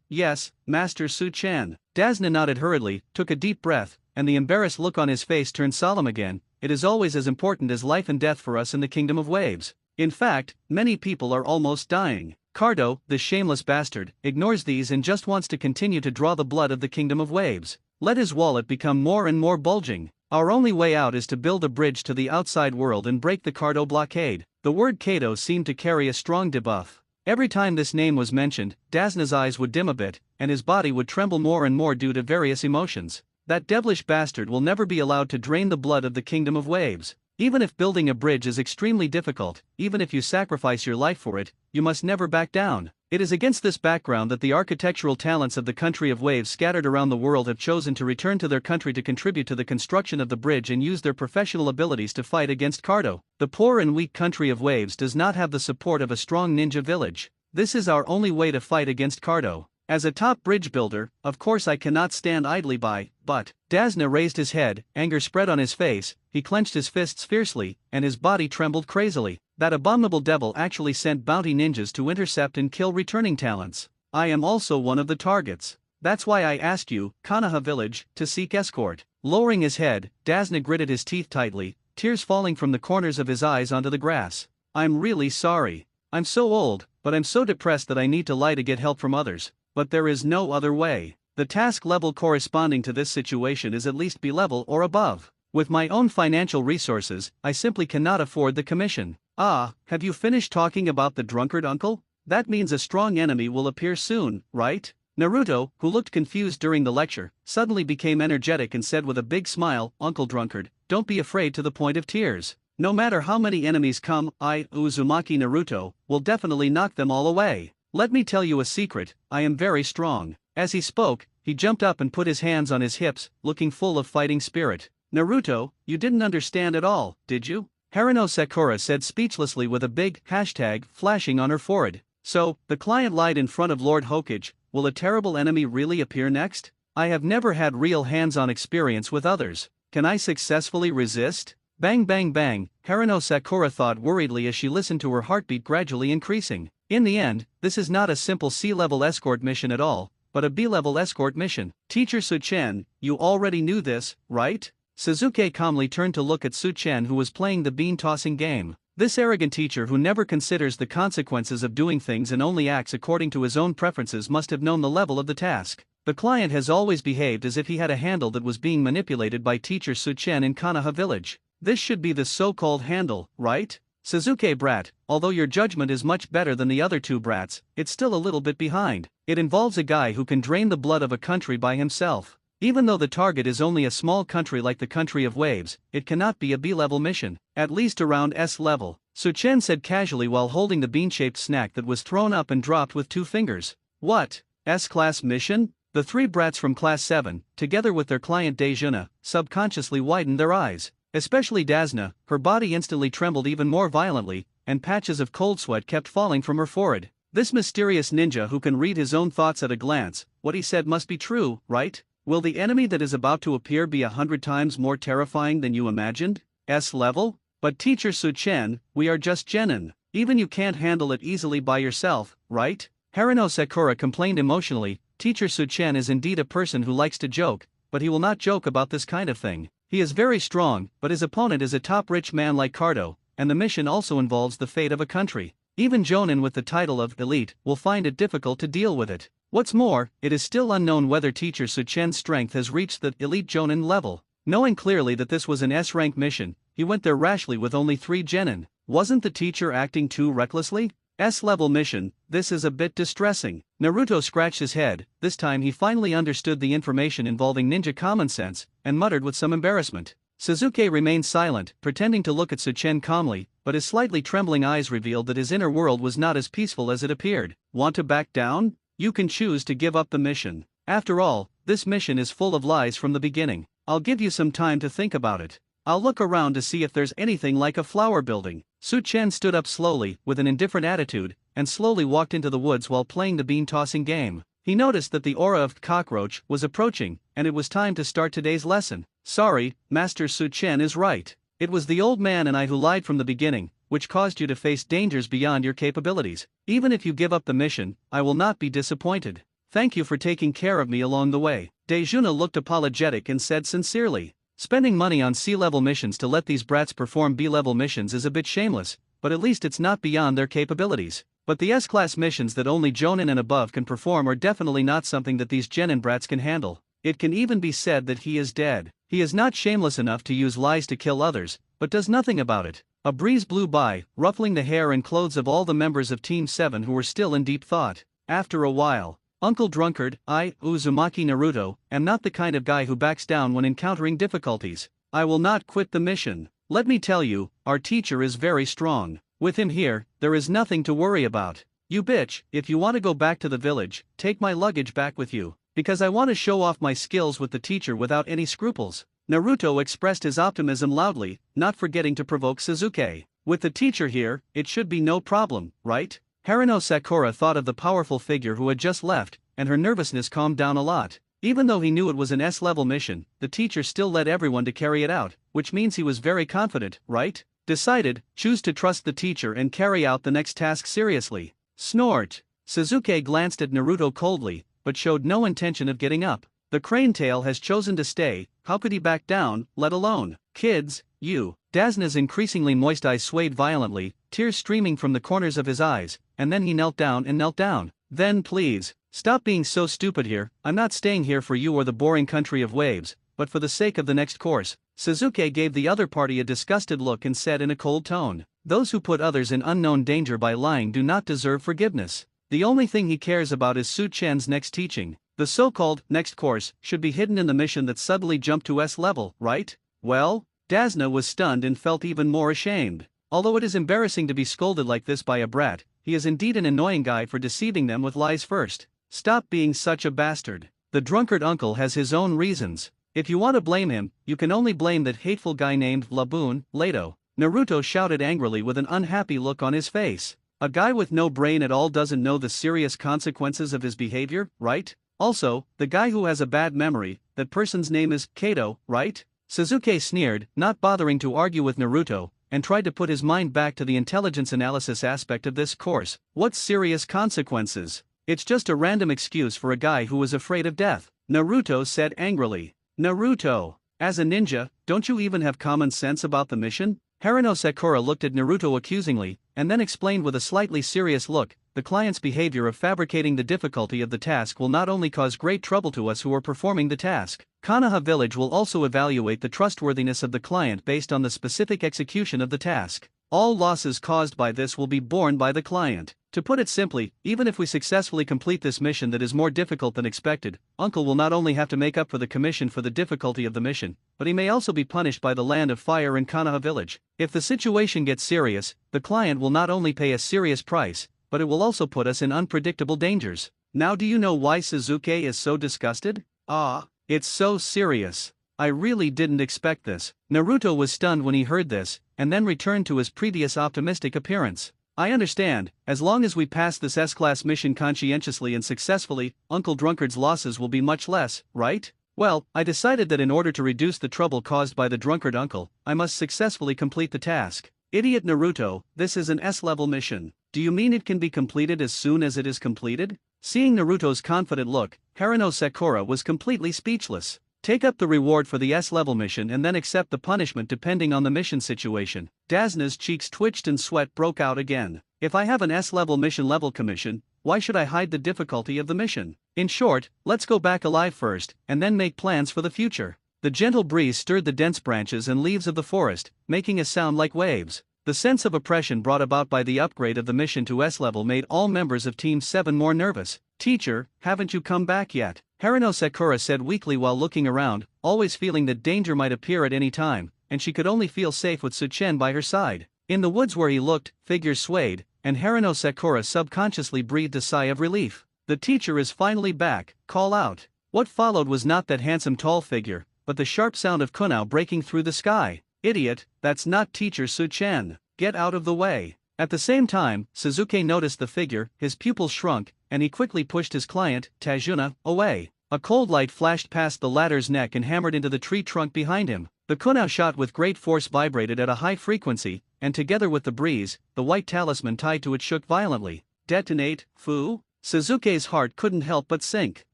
Yes, Master Suchen. Dazna nodded hurriedly, took a deep breath, and the embarrassed look on his face turned solemn again. It is always as important as life and death for us in the Kingdom of Waves. In fact, many people are almost dying. Kato, the shameless bastard, ignores these and just wants to continue to draw the blood of the Kingdom of Waves. Let his wallet become more and more bulging. Our only way out is to build a bridge to the outside world and break the Kato blockade. The word Kato seemed to carry a strong debuff. Every time this name was mentioned, Dazna's eyes would dim a bit, and his body would tremble more and more due to various emotions. That devilish bastard will never be allowed to drain the blood of the Kingdom of Waves. Even if building a bridge is extremely difficult, even if you sacrifice your life for it, you must never back down. It is against this background that the architectural talents of the country of waves scattered around the world have chosen to return to their country to contribute to the construction of the bridge and use their professional abilities to fight against Cardo. The poor and weak country of waves does not have the support of a strong ninja village. This is our only way to fight against Cardo. As a top bridge builder, of course I cannot stand idly by, but Dasna raised his head, anger spread on his face, he clenched his fists fiercely, and his body trembled crazily. That abominable devil actually sent bounty ninjas to intercept and kill returning talents. I am also one of the targets. That's why I asked you, Kanaha village, to seek escort. Lowering his head, Dasna gritted his teeth tightly, tears falling from the corners of his eyes onto the grass. I'm really sorry. I'm so old, but I'm so depressed that I need to lie to get help from others. But there is no other way. The task level corresponding to this situation is at least B level or above. With my own financial resources, I simply cannot afford the commission. Ah, have you finished talking about the drunkard uncle? That means a strong enemy will appear soon, right? Naruto, who looked confused during the lecture, suddenly became energetic and said with a big smile, Uncle Drunkard, don't be afraid to the point of tears. No matter how many enemies come, I, Uzumaki Naruto, will definitely knock them all away. Let me tell you a secret, I am very strong. As he spoke, he jumped up and put his hands on his hips, looking full of fighting spirit. Naruto, you didn't understand at all, did you? Haruno Sakura said speechlessly with a big hashtag flashing on her forehead. So, the client lied in front of Lord Hokage. Will a terrible enemy really appear next? I have never had real hands-on experience with others. Can I successfully resist? Bang bang bang, Haruno Sakura thought worriedly as she listened to her heartbeat gradually increasing. In the end, this is not a simple C-level escort mission at all, but a B-level escort mission. Teacher Su-chen, you already knew this, right? Suzuki calmly turned to look at Su-chen, who was playing the bean-tossing game. This arrogant teacher who never considers the consequences of doing things and only acts according to his own preferences must have known the level of the task. The client has always behaved as if he had a handle that was being manipulated by teacher Su-chen in Kanaha village. This should be the so-called handle, right? Suzuki brat, although your judgment is much better than the other two brats, it's still a little bit behind. It involves a guy who can drain the blood of a country by himself. Even though the target is only a small country like the country of waves, it cannot be a B-level mission, at least around S level. Su-chen said casually while holding the bean-shaped snack that was thrown up and dropped with 2 fingers. What? S-class mission? The 3 brats from class 7, together with their client Daijuna, subconsciously widened their eyes. Especially Dasna, her body instantly trembled even more violently, and patches of cold sweat kept falling from her forehead. This mysterious ninja who can read his own thoughts at a glance, what he said must be true, right? Will the enemy that is about to appear be 100 times more terrifying than you imagined? S level? But teacher Su-chen, we are just genin. Even you can't handle it easily by yourself, right? Haruno Sakura complained emotionally. Teacher Su-chen is indeed a person who likes to joke, but he will not joke about this kind of thing. He is very strong, but his opponent is a top rich man like Cardo, and the mission also involves the fate of a country. Even Jonin with the title of elite will find it difficult to deal with it. What's more, it is still unknown whether teacher Su-chen's strength has reached the elite Jonin level. Knowing clearly that this was an S-rank mission, he went there rashly with only 3 genin. Wasn't the teacher acting too recklessly? S-level mission, this is a bit distressing. Naruto scratched his head. This time he finally understood the information involving ninja common sense, and muttered with some embarrassment. Suzuki remained silent, pretending to look at Su-chen calmly, but his slightly trembling eyes revealed that his inner world was not as peaceful as it appeared. Want to back down? You can choose to give up the mission. After all, this mission is full of lies from the beginning. I'll give you some time to think about it. I'll look around to see if there's anything like a flower building. Su-chen stood up slowly, with an indifferent attitude, and slowly walked into the woods while playing the bean-tossing game. He noticed that the aura of cockroach was approaching, and it was time to start today's lesson. Sorry, Master Su-chen is right. It was the old man and I who lied from the beginning, which caused you to face dangers beyond your capabilities. Even if you give up the mission, I will not be disappointed. Thank you for taking care of me along the way. Daijuna looked apologetic and said sincerely. Spending money on C-level missions to let these brats perform B-level missions is a bit shameless, but at least it's not beyond their capabilities. But the S-class missions that only Jonin and above can perform are definitely not something that these genin brats can handle. It can even be said that he is dead. He is not shameless enough to use lies to kill others, but does nothing about it. A breeze blew by, ruffling the hair and clothes of all the members of Team 7 who were still in deep thought. After a while, Uncle Drunkard, I, Uzumaki Naruto, am not the kind of guy who backs down when encountering difficulties. I will not quit the mission. Let me tell you, our teacher is very strong. With him here, there is nothing to worry about. You bitch, if you want to go back to the village, take my luggage back with you, because I want to show off my skills with the teacher without any scruples. Naruto expressed his optimism loudly, not forgetting to provoke Sasuke. With the teacher here, it should be no problem, right? Haruno Sakura thought of the powerful figure who had just left, and her nervousness calmed down a lot. Even though he knew it was an S-level mission, the teacher still led everyone to carry it out, which means he was very confident, right? Decided, choose to trust the teacher and carry out the next task seriously. Snort. Sasuke glanced at Naruto coldly, but showed no intention of getting up. The crane tail has chosen to stay, how could he back down, let alone? Kids, you. Dazna's increasingly moist eyes swayed violently, tears streaming from the corners of his eyes, and then he knelt down and knelt down. Then please, stop being so stupid here, I'm not staying here for you or the boring country of waves, but for the sake of the next course. Sasuke gave the other party a disgusted look and said in a cold tone, those who put others in unknown danger by lying do not deserve forgiveness. The only thing he cares about is Su-chan's next teaching. The so-called next course should be hidden in the mission that suddenly jumped to S level, right? Well, Dazna was stunned and felt even more ashamed. Although it is embarrassing to be scolded like this by a brat, he is indeed an annoying guy for deceiving them with lies first. Stop being such a bastard. The drunkard uncle has his own reasons. If you want to blame him, you can only blame that hateful guy named Laboon, Leto. Naruto shouted angrily with an unhappy look on his face. A guy with no brain at all doesn't know the serious consequences of his behavior, right? Also, the guy who has a bad memory, that person's name is Kato, right? Sasuke sneered, not bothering to argue with Naruto, and tried to put his mind back to the intelligence analysis aspect of this course. What serious consequences? It's just a random excuse for a guy who was afraid of death, Naruto said angrily. Naruto, as a ninja, don't you even have common sense about the mission? Haruno Sakura looked at Naruto accusingly, and then explained with a slightly serious look, the client's behavior of fabricating the difficulty of the task will not only cause great trouble to us who are performing the task, Konoha Village will also evaluate the trustworthiness of the client based on the specific execution of the task. All losses caused by this will be borne by the client. To put it simply, even if we successfully complete this mission that is more difficult than expected, Uncle will not only have to make up for the commission for the difficulty of the mission, but he may also be punished by the Land of Fire in Konoha Village. If the situation gets serious, the client will not only pay a serious price, but it will also put us in unpredictable dangers. Now do you know why Sasuke is so disgusted? It's so serious. I really didn't expect this. Naruto was stunned when he heard this, and then returned to his previous optimistic appearance. I understand, as long as we pass this S-class mission conscientiously and successfully, Uncle Drunkard's losses will be much less, right? Well, I decided that in order to reduce the trouble caused by the drunkard uncle, I must successfully complete the task. Idiot Naruto, this is an S-level mission. Do you mean it can be completed as soon as it is completed? Seeing Naruto's confident look, Haruno Sakura was completely speechless. Take up the reward for the S-level mission and then accept the punishment depending on the mission situation. Dazna's cheeks twitched and sweat broke out again. If I have an S-level mission level commission, why should I hide the difficulty of the mission? In short, let's go back alive first, and then make plans for the future. The gentle breeze stirred the dense branches and leaves of the forest, making a sound like waves. The sense of oppression brought about by the upgrade of the mission to S-level made all members of Team 7 more nervous. Teacher, haven't you come back yet? Haruno Sakura said weakly while looking around, always feeling that danger might appear at any time, and she could only feel safe with Su-chen by her side. In the woods where he looked, figures swayed, and Haruno Sakura subconsciously breathed a sigh of relief. The teacher is finally back, call out. What followed was not that handsome tall figure, but the sharp sound of Kunao breaking through the sky. Idiot, that's not Teacher Su-chen. Get out of the way. At the same time, Sasuke noticed the figure, his pupils shrunk, and he quickly pushed his client, Tajuna, away. A cold light flashed past the latter's neck and hammered into the tree trunk behind him. The kunao shot with great force vibrated at a high frequency, and together with the breeze, the white talisman tied to it shook violently. Detonate, Fu? Sasuke's heart couldn't help but sink.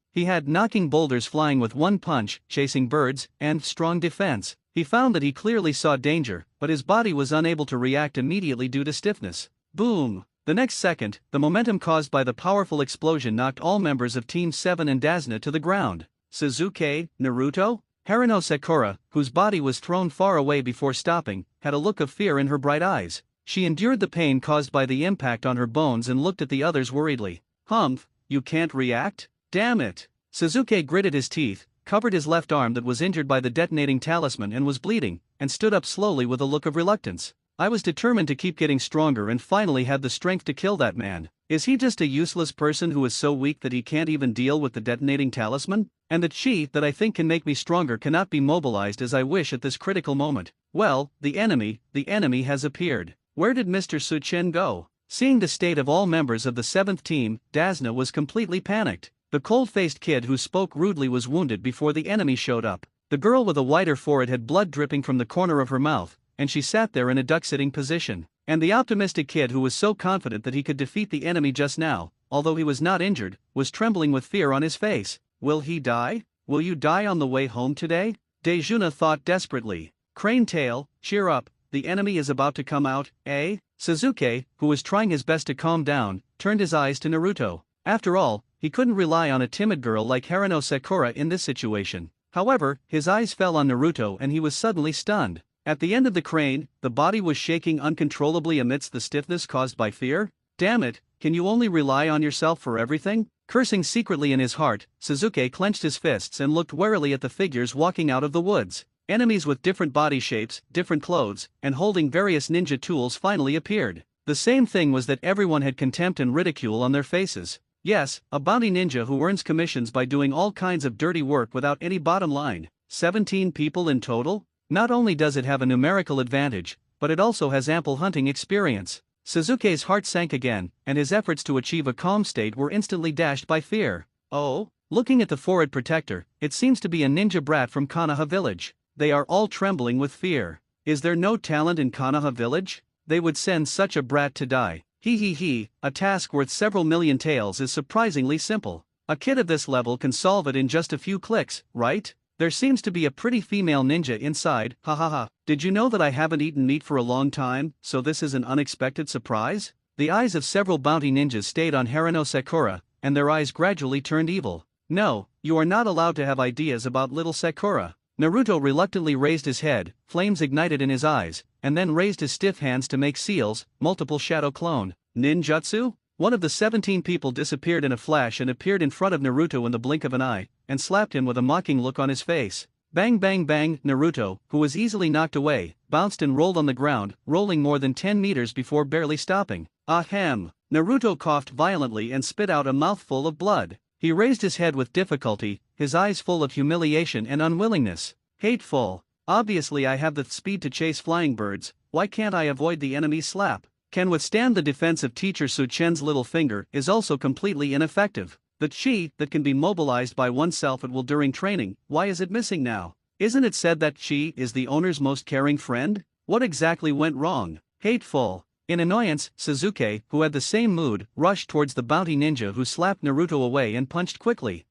He had knocking boulders flying with one punch, chasing birds, and strong defense. He found that he clearly saw danger, but his body was unable to react immediately due to stiffness. Boom! The next second, the momentum caused by the powerful explosion knocked all members of Team 7 and Dazna to the ground. Sasuke, Naruto? Haruno Sakura, whose body was thrown far away before stopping, had a look of fear in her bright eyes. She endured the pain caused by the impact on her bones and looked at the others worriedly. Humph, you can't react? Damn it! Sasuke gritted his teeth, covered his left arm that was injured by the detonating talisman and was bleeding, and stood up slowly with a look of reluctance. I was determined to keep getting stronger and finally had the strength to kill that man. Is he just a useless person who is so weak that he can't even deal with the detonating talisman? And the chi that I think can make me stronger cannot be mobilized as I wish at this critical moment. Well, the enemy has appeared. Where did Mr. Su-chen go? Seeing the state of all members of the 7th team, Dasna was completely panicked. The cold-faced kid who spoke rudely was wounded before the enemy showed up. The girl with a whiter forehead had blood dripping from the corner of her mouth, and she sat there in a duck-sitting position. And the optimistic kid who was so confident that he could defeat the enemy just now, although he was not injured, was trembling with fear on his face. Will he die? Will you die on the way home today? Dejuna thought desperately. Crane Tail, cheer up, the enemy is about to come out, eh? Suzuki, who was trying his best to calm down, turned his eyes to Naruto. After all, he couldn't rely on a timid girl like Harano Sakura in this situation. However, his eyes fell on Naruto and he was suddenly stunned. At the end of the crane, the body was shaking uncontrollably amidst the stiffness caused by fear. Damn it, can you only rely on yourself for everything? Cursing secretly in his heart, Suzuki clenched his fists and looked warily at the figures walking out of the woods. Enemies with different body shapes, different clothes, and holding various ninja tools finally appeared. The same thing was that everyone had contempt and ridicule on their faces. Yes, a bounty ninja who earns commissions by doing all kinds of dirty work without any bottom line. 17 people in total? Not only does it have a numerical advantage, but it also has ample hunting experience. Suzuki's heart sank again, and his efforts to achieve a calm state were instantly dashed by fear. Oh? Looking at the forehead protector, it seems to be a ninja brat from Konoha village. They are all trembling with fear. Is there no talent in Konoha village? They would send such a brat to die. A task worth several million taels is surprisingly simple. A kid of this level can solve it in just a few clicks, right? There seems to be a pretty female ninja inside, Did you know that I haven't eaten meat for a long time, so this is an unexpected surprise? The eyes of several bounty ninjas stayed on Harano Sakura, and their eyes gradually turned evil. No, you are not allowed to have ideas about little Sakura. Naruto reluctantly raised his head, flames ignited in his eyes, and then raised his stiff hands to make seals, multiple shadow clone. Ninjutsu? One of the 17 people disappeared in a flash and appeared in front of Naruto in the blink of an eye, and slapped him with a mocking look on his face. Bang bang bang, Naruto, who was easily knocked away, bounced and rolled on the ground, rolling more than 10 meters before barely stopping. Ahem! Naruto coughed violently and spit out a mouthful of blood. He raised his head with difficulty, his eyes full of humiliation and unwillingness. Hateful. Obviously I have the speed to chase flying birds, why can't I avoid the enemy's slap? Can withstand the defense of teacher Su-chen's little finger is also completely ineffective. The chi that can be mobilized by oneself at will during training, why is it missing now? Isn't it said that chi is the owner's most caring friend? What exactly went wrong? Hateful. In annoyance, Suzuki, who had the same mood, rushed towards the bounty ninja who slapped Naruto away and punched quickly.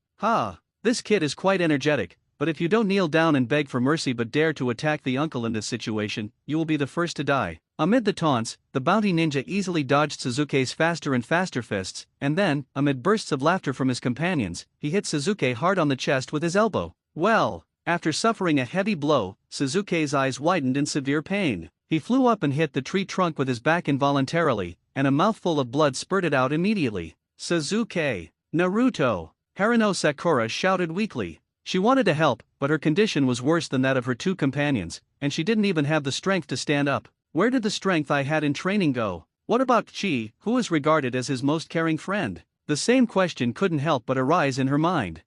This kid is quite energetic, but if you don't kneel down and beg for mercy but dare to attack the uncle in this situation, you will be the first to die. Amid the taunts, the bounty ninja easily dodged Suzuki's faster and faster fists, and then, amid bursts of laughter from his companions, he hit Suzuki hard on the chest with his elbow. Well, after suffering a heavy blow, Suzuki's eyes widened in severe pain. He flew up and hit the tree trunk with his back involuntarily, and a mouthful of blood spurted out immediately. Suzuki! Naruto! Harano Sakura shouted weakly. She wanted to help, but her condition was worse than that of her two companions, and she didn't even have the strength to stand up. Where did the strength I had in training go? What about Chi, who is regarded as his most caring friend? The same question couldn't help but arise in her mind.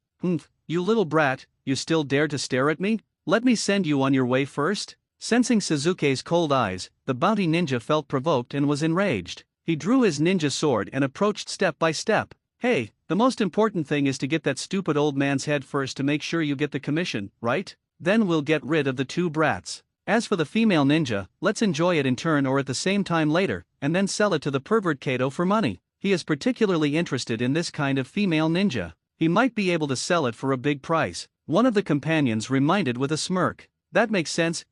You little brat, you still dare to stare at me? Let me send you on your way first? Sensing Suzuki's cold eyes, the bounty ninja felt provoked and was enraged. He drew his ninja sword and approached step by step. Hey, the most important thing is to get that stupid old man's head first to make sure you get the commission, right? Then we'll get rid of the two brats. As for the female ninja, let's enjoy it in turn or at the same time later, and then sell it to the pervert Kato for money. He is particularly interested in this kind of female ninja. He might be able to sell it for a big price. One of the companions reminded with a smirk. That makes sense,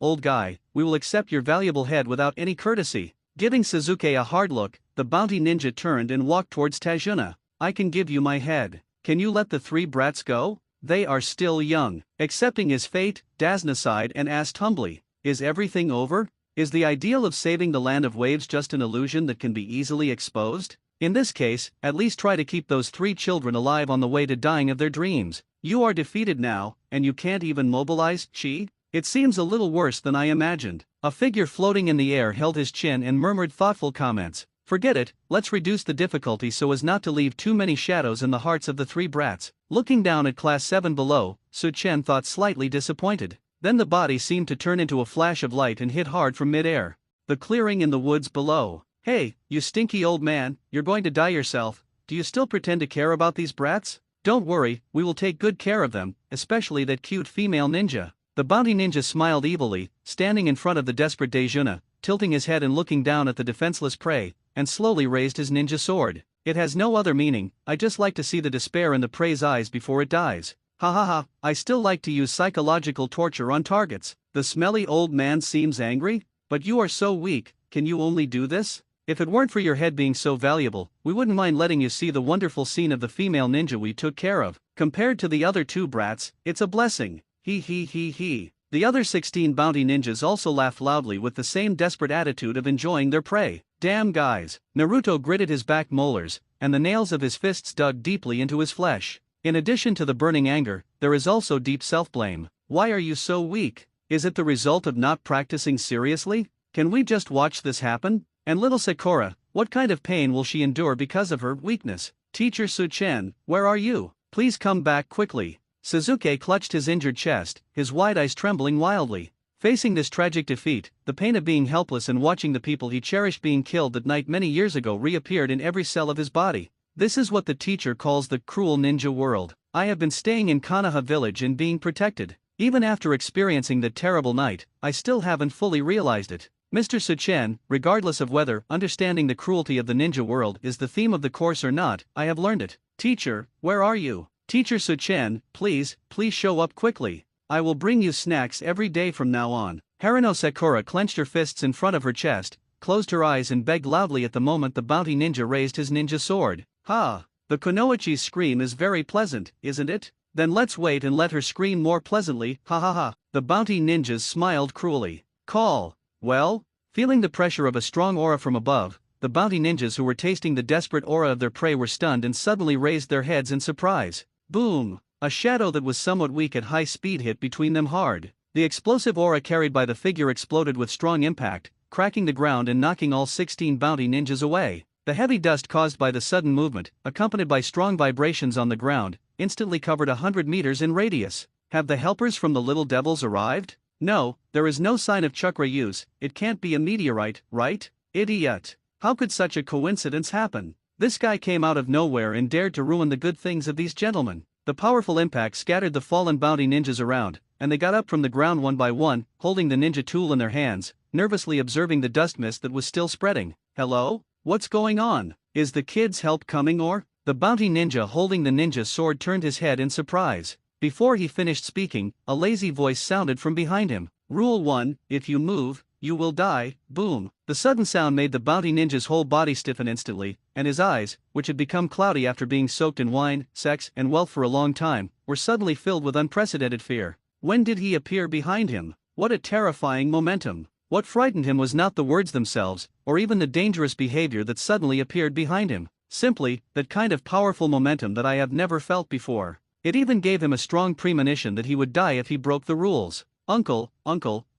old guy, we will accept your valuable head without any courtesy. Giving Suzuki a hard look, the bounty ninja turned and walked towards Tajuna. I can give you my head. Can you let the three brats go? They are still young. Accepting his fate, Dasna sighed and asked humbly, is everything over? Is the ideal of saving the land of waves just an illusion that can be easily exposed? In this case, at least try to keep those three children alive on the way to dying of their dreams. You are defeated now, and you can't even mobilize chi? It seems a little worse than I imagined. A figure floating in the air held his chin and murmured thoughtful comments. Forget it, let's reduce the difficulty so as not to leave too many shadows in the hearts of the three brats. Looking down at class 7 below, Su Chen thought slightly disappointed. Then the body seemed to turn into a flash of light and hit hard from mid-air. The clearing in the woods below. Hey, you stinky old man, you're going to die yourself. Do you still pretend to care about these brats? Don't worry, we will take good care of them, especially that cute female ninja. The bounty ninja smiled evilly, standing in front of the desperate Dejuna, tilting his head and looking down at the defenseless prey, and slowly raised his ninja sword. It has no other meaning, I just like to see the despair in the prey's eyes before it dies. Ha ha ha, I still like to use psychological torture on targets. The smelly old man seems angry? But you are so weak, can you only do this? If it weren't for your head being so valuable, we wouldn't mind letting you see the wonderful scene of the female ninja we took care of. Compared to the other two brats, it's a blessing. He. The other 16 bounty ninjas also laughed loudly with the same desperate attitude of enjoying their prey. Damn guys. Naruto gritted his back molars, and the nails of his fists dug deeply into his flesh. In addition to the burning anger, there is also deep self-blame. Why are you so weak? Is it the result of not practicing seriously? Can we just watch this happen? And little Sakura, what kind of pain will she endure because of her weakness? Teacher Su Chen, where are you? Please come back quickly. Suzuki clutched his injured chest, his wide eyes trembling wildly. Facing this tragic defeat, the pain of being helpless and watching the people he cherished being killed that night many years ago reappeared in every cell of his body. This is what the teacher calls the cruel ninja world. I have been staying in Konoha village and being protected. Even after experiencing that terrible night, I still haven't fully realized it. Mr. Su Chen, regardless of whether understanding the cruelty of the ninja world is the theme of the course or not, I have learned it. Teacher, where are you? Teacher Su Chen, please show up quickly. I will bring you snacks every day from now on. Harino Sakura clenched her fists in front of her chest, closed her eyes and begged loudly at the moment the bounty ninja raised his ninja sword. Ha! The Kunoichi's scream is very pleasant, isn't it? Then let's wait and let her scream more pleasantly, ha ha ha. The bounty ninjas smiled cruelly. Call. Well? Feeling the pressure of a strong aura from above, the bounty ninjas who were tasting the desperate aura of their prey were stunned and suddenly raised their heads in surprise. Boom! A shadow that was somewhat weak at high speed hit between them hard. The explosive aura carried by the figure exploded with strong impact, cracking the ground and knocking all 16 bounty ninjas away. The heavy dust caused by the sudden movement, accompanied by strong vibrations on the ground, instantly covered 100 meters in radius. Have the helpers from the little devils arrived? No, there is no sign of chakra use. It can't be a meteorite, right? Idiot. How could such a coincidence happen? This guy came out of nowhere and dared to ruin the good things of these gentlemen. The powerful impact scattered the fallen bounty ninjas around, and they got up from the ground one by one, holding the ninja tool in their hands, nervously observing the dust mist that was still spreading. Hello? What's going on? Is the kid's help coming or? The bounty ninja holding the ninja sword turned his head in surprise. Before he finished speaking, a lazy voice sounded from behind him. Rule 1, if you move, you will die. Boom. The sudden sound made the bounty ninja's whole body stiffen instantly, and his eyes, which had become cloudy after being soaked in wine, sex, and wealth for a long time, were suddenly filled with unprecedented fear. When did he appear behind him? What a terrifying momentum. What frightened him was not the words themselves, or even the dangerous behavior that suddenly appeared behind him. Simply, that kind of powerful momentum that I have never felt before. It even gave him a strong premonition that he would die if he broke the rules. Uncle,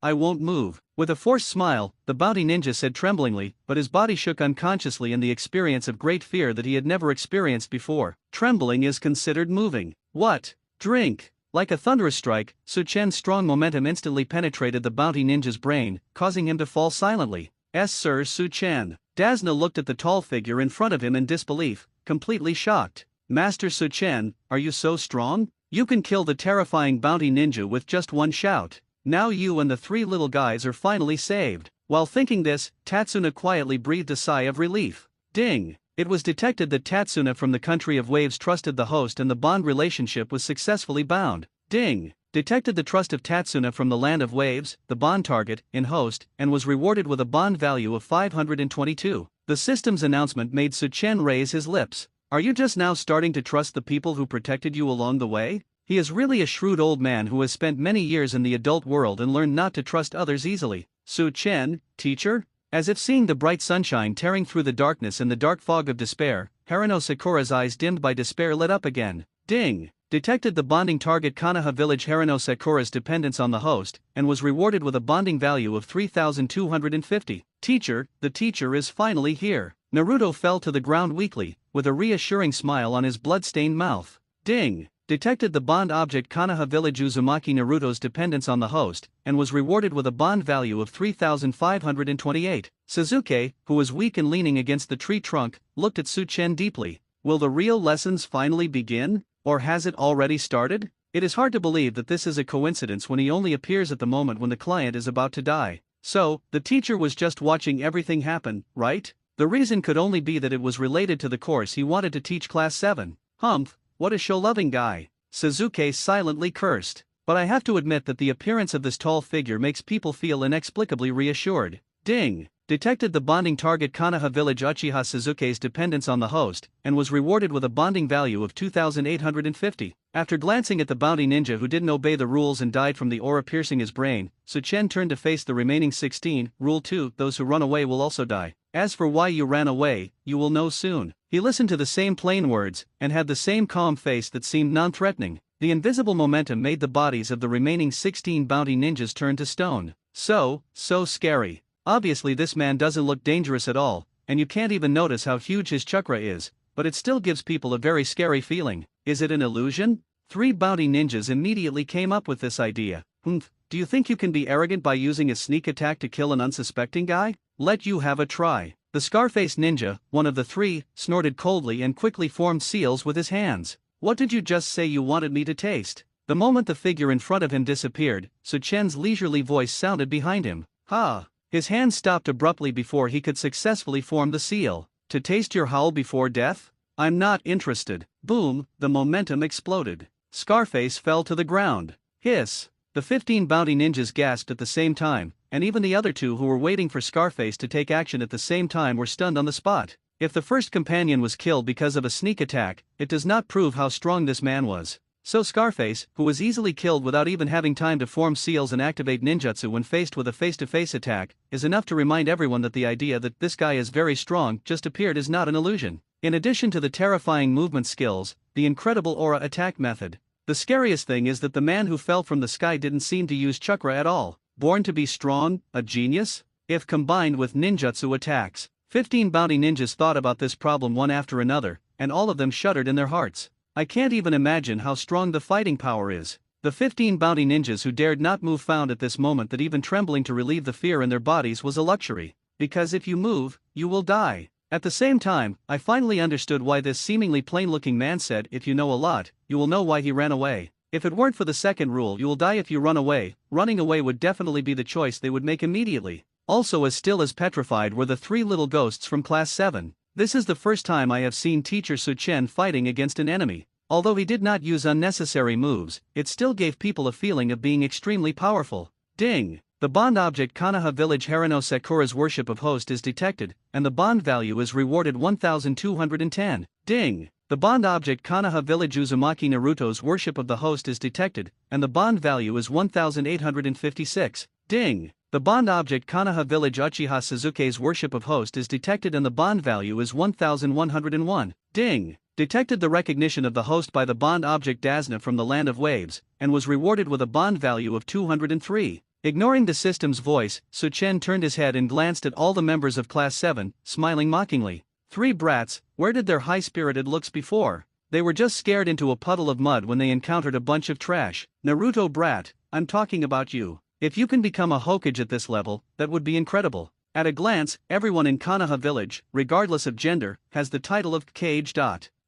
I won't move. With a forced smile, the bounty ninja said tremblingly, but his body shook unconsciously in the experience of great fear that he had never experienced before. Trembling is considered moving. What? Drink. Like a thunderous strike, Su Chen's strong momentum instantly penetrated the bounty ninja's brain, causing him to fall silently. Sir Su Chen. Dasna looked at the tall figure in front of him in disbelief, completely shocked. Master Su Chen, are you so strong? You can kill the terrifying bounty ninja with just one shout. Now you and the three little guys are finally saved. While thinking this, Tatsuna quietly breathed a sigh of relief. Ding! It was detected that Tatsuna from the country of waves trusted the host and the bond relationship was successfully bound. Ding! Detected the trust of Tatsuna from the land of waves, the bond target, in host, and was rewarded with a bond value of 522. The system's announcement made Su Chen raise his lips. Are you just now starting to trust the people who protected you along the way? He is really a shrewd old man who has spent many years in the adult world and learned not to trust others easily. Su Chen, teacher? As if seeing the bright sunshine tearing through the darkness in the dark fog of despair, Harino Sakura's eyes dimmed by despair lit up again. Ding! detected the bonding target Konoha village Harano Sakura's dependence on the host, and was rewarded with a bonding value of 3,250. Teacher, the teacher is finally here. Naruto fell to the ground weakly, with a reassuring smile on his blood-stained mouth. Ding! Detected the bond object Konoha village Uzumaki Naruto's dependence on the host, and was rewarded with a bond value of 3,528. Sasuke, who was weak and leaning against the tree trunk, looked at Suchen deeply. Will the real lessons finally begin? Or has it already started? It is hard to believe that this is a coincidence when he only appears at the moment when the client is about to die. So, the teacher was just watching everything happen, right? The reason could only be that it was related to the course he wanted to teach class 7. Humph, what a show-loving guy. Sasuke silently cursed. But I have to admit that the appearance of this tall figure makes people feel inexplicably reassured. Ding! Detected the bonding target Konoha village Uchiha Sasuke's dependence on the host, and was rewarded with a bonding value of 2,850. After glancing at the bounty ninja who didn't obey the rules and died from the aura piercing his brain, Suchen turned to face the remaining 16. Rule 2, those who run away will also die. As for why you ran away, you will know soon. He listened to the same plain words, and had the same calm face that seemed non-threatening. The invisible momentum made the bodies of the remaining 16 bounty ninjas turn to stone. So scary. Obviously this man doesn't look dangerous at all, and you can't even notice how huge his chakra is, but it still gives people a very scary feeling. Is it an illusion? 3 bounty ninjas immediately came up with this idea. Do you think you can be arrogant by using a sneak attack to kill an unsuspecting guy? Let you have a try. The Scarface ninja, one of the 3, snorted coldly and quickly formed seals with his hands. What did you just say you wanted me to taste? The moment the figure in front of him disappeared, Suchen's leisurely voice sounded behind him. Ha! His hand stopped abruptly before he could successfully form the seal. To taste your howl before death? I'm not interested. Boom, the momentum exploded. Scarface fell to the ground. Hiss! The 15 bounty ninjas gasped at the same time, and even the other 2 who were waiting for Scarface to take action at the same time were stunned on the spot. If the first companion was killed because of a sneak attack, it does not prove how strong this man was. So Scarface, who was easily killed without even having time to form seals and activate ninjutsu when faced with a face-to-face attack, is enough to remind everyone that the idea that this guy is very strong just appeared is not an illusion. In addition to the terrifying movement skills, the incredible aura attack method. The scariest thing is that the man who fell from the sky didn't seem to use chakra at all. Born to be strong, a genius? If combined with ninjutsu attacks. 15 bounty ninjas thought about this problem one after another, and all of them shuddered in their hearts. I can't even imagine how strong the fighting power is. The 15 bounty ninjas who dared not move found at this moment that even trembling to relieve the fear in their bodies was a luxury. Because if you move, you will die. At the same time, I finally understood why this seemingly plain-looking man said, if you know a lot, you will know why he ran away. If it weren't for the second rule, you will die if you run away, running away would definitely be the choice they would make immediately. Also as still as petrified were the 3 little ghosts from class 7. This is the first time I have seen teacher Suchen fighting against an enemy. Although he did not use unnecessary moves, it still gave people a feeling of being extremely powerful. Ding! The bond object Konoha village Harano Sakura's worship of host is detected, and the bond value is rewarded 1,210. Ding! The bond object Konoha village Uzumaki Naruto's worship of the host is detected, and the bond value is 1,856. Ding! The bond object Konoha village Uchiha Sasuke's worship of host is detected and the bond value is 1,101. Ding! Detected the recognition of the host by the bond object Dasna from the Land of Waves, and was rewarded with a bond value of 203. Ignoring the system's voice, Suchen turned his head and glanced at all the members of Class 7, smiling mockingly. 3 brats, where did their high-spirited looks before? They were just scared into a puddle of mud when they encountered a bunch of trash. Naruto brat, I'm talking about you. If you can become a Hokage at this level, that would be incredible. At a glance, everyone in Konoha village, regardless of gender, has the title of Kage.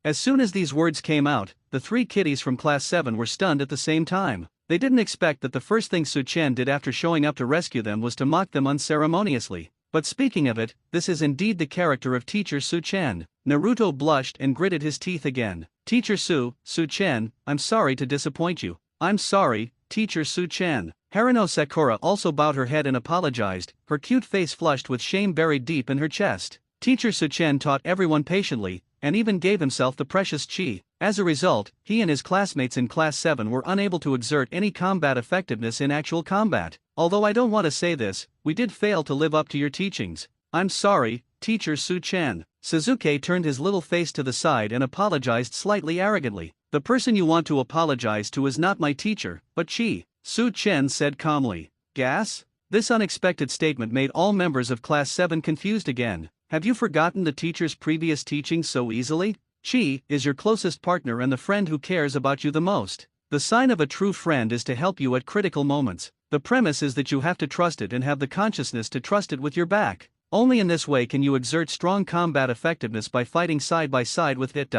As soon as these words came out, the 3 kiddies from Class 7 were stunned at the same time. They didn't expect that the first thing Suchen did after showing up to rescue them was to mock them unceremoniously. But speaking of it, this is indeed the character of Teacher Suchen. Naruto blushed and gritted his teeth again. Teacher Suchen, I'm sorry to disappoint you. I'm sorry, Teacher Suchen. Harano Sakura also bowed her head and apologized, her cute face flushed with shame buried deep in her chest. Teacher Suchen taught everyone patiently, and even gave himself the precious chi. As a result, he and his classmates in Class 7 were unable to exert any combat effectiveness in actual combat. Although I don't want to say this, we did fail to live up to your teachings. I'm sorry, Teacher Suchen. Sasuke turned his little face to the side and apologized slightly arrogantly. The person you want to apologize to is not my teacher, but Chi, Su Chen said calmly. Gas? This unexpected statement made all members of Class 7 confused again. Have you forgotten the teacher's previous teachings so easily? Chi is your closest partner and the friend who cares about you the most. The sign of a true friend is to help you at critical moments. The premise is that you have to trust it and have the consciousness to trust it with your back. Only in this way can you exert strong combat effectiveness by fighting side by side with it.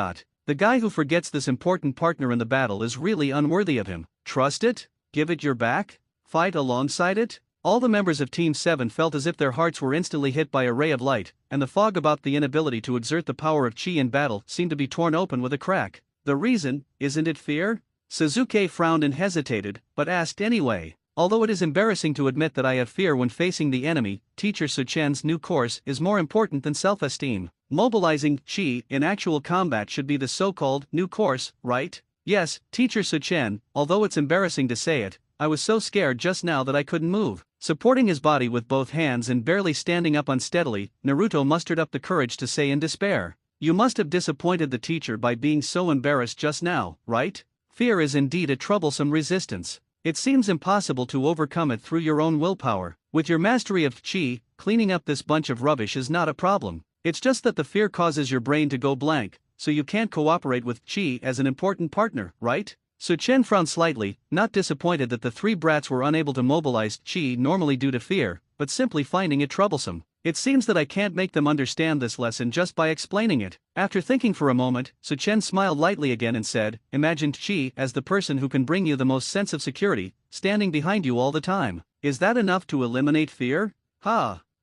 The guy who forgets this important partner in the battle is really unworthy of him. Trust it? Give it your back? Fight alongside it? All the members of Team 7 felt as if their hearts were instantly hit by a ray of light, and the fog about the inability to exert the power of Chi in battle seemed to be torn open with a crack. The reason, isn't it fear? Suzuki frowned and hesitated, but asked anyway. Although it is embarrassing to admit that I have fear when facing the enemy, Teacher Su-chen's new course is more important than self-esteem. Mobilizing Chi in actual combat should be the so-called new course, right? Yes, Teacher Su-chen, although it's embarrassing to say it, I was so scared just now that I couldn't move. Supporting his body with both hands and barely standing up unsteadily, Naruto mustered up the courage to say in despair. You must have disappointed the teacher by being so embarrassed just now, right? Fear is indeed a troublesome resistance. It seems impossible to overcome it through your own willpower. With your mastery of Chi, cleaning up this bunch of rubbish is not a problem. It's just that the fear causes your brain to go blank, so you can't cooperate with Chi as an important partner, right? Su-chen frowned slightly, not disappointed that the three brats were unable to mobilize Chi normally due to fear, but simply finding it troublesome. It seems that I can't make them understand this lesson just by explaining it. After thinking for a moment, Su-chen smiled lightly again and said, imagine Chi as the person who can bring you the most sense of security, standing behind you all the time. Is that enough to eliminate fear?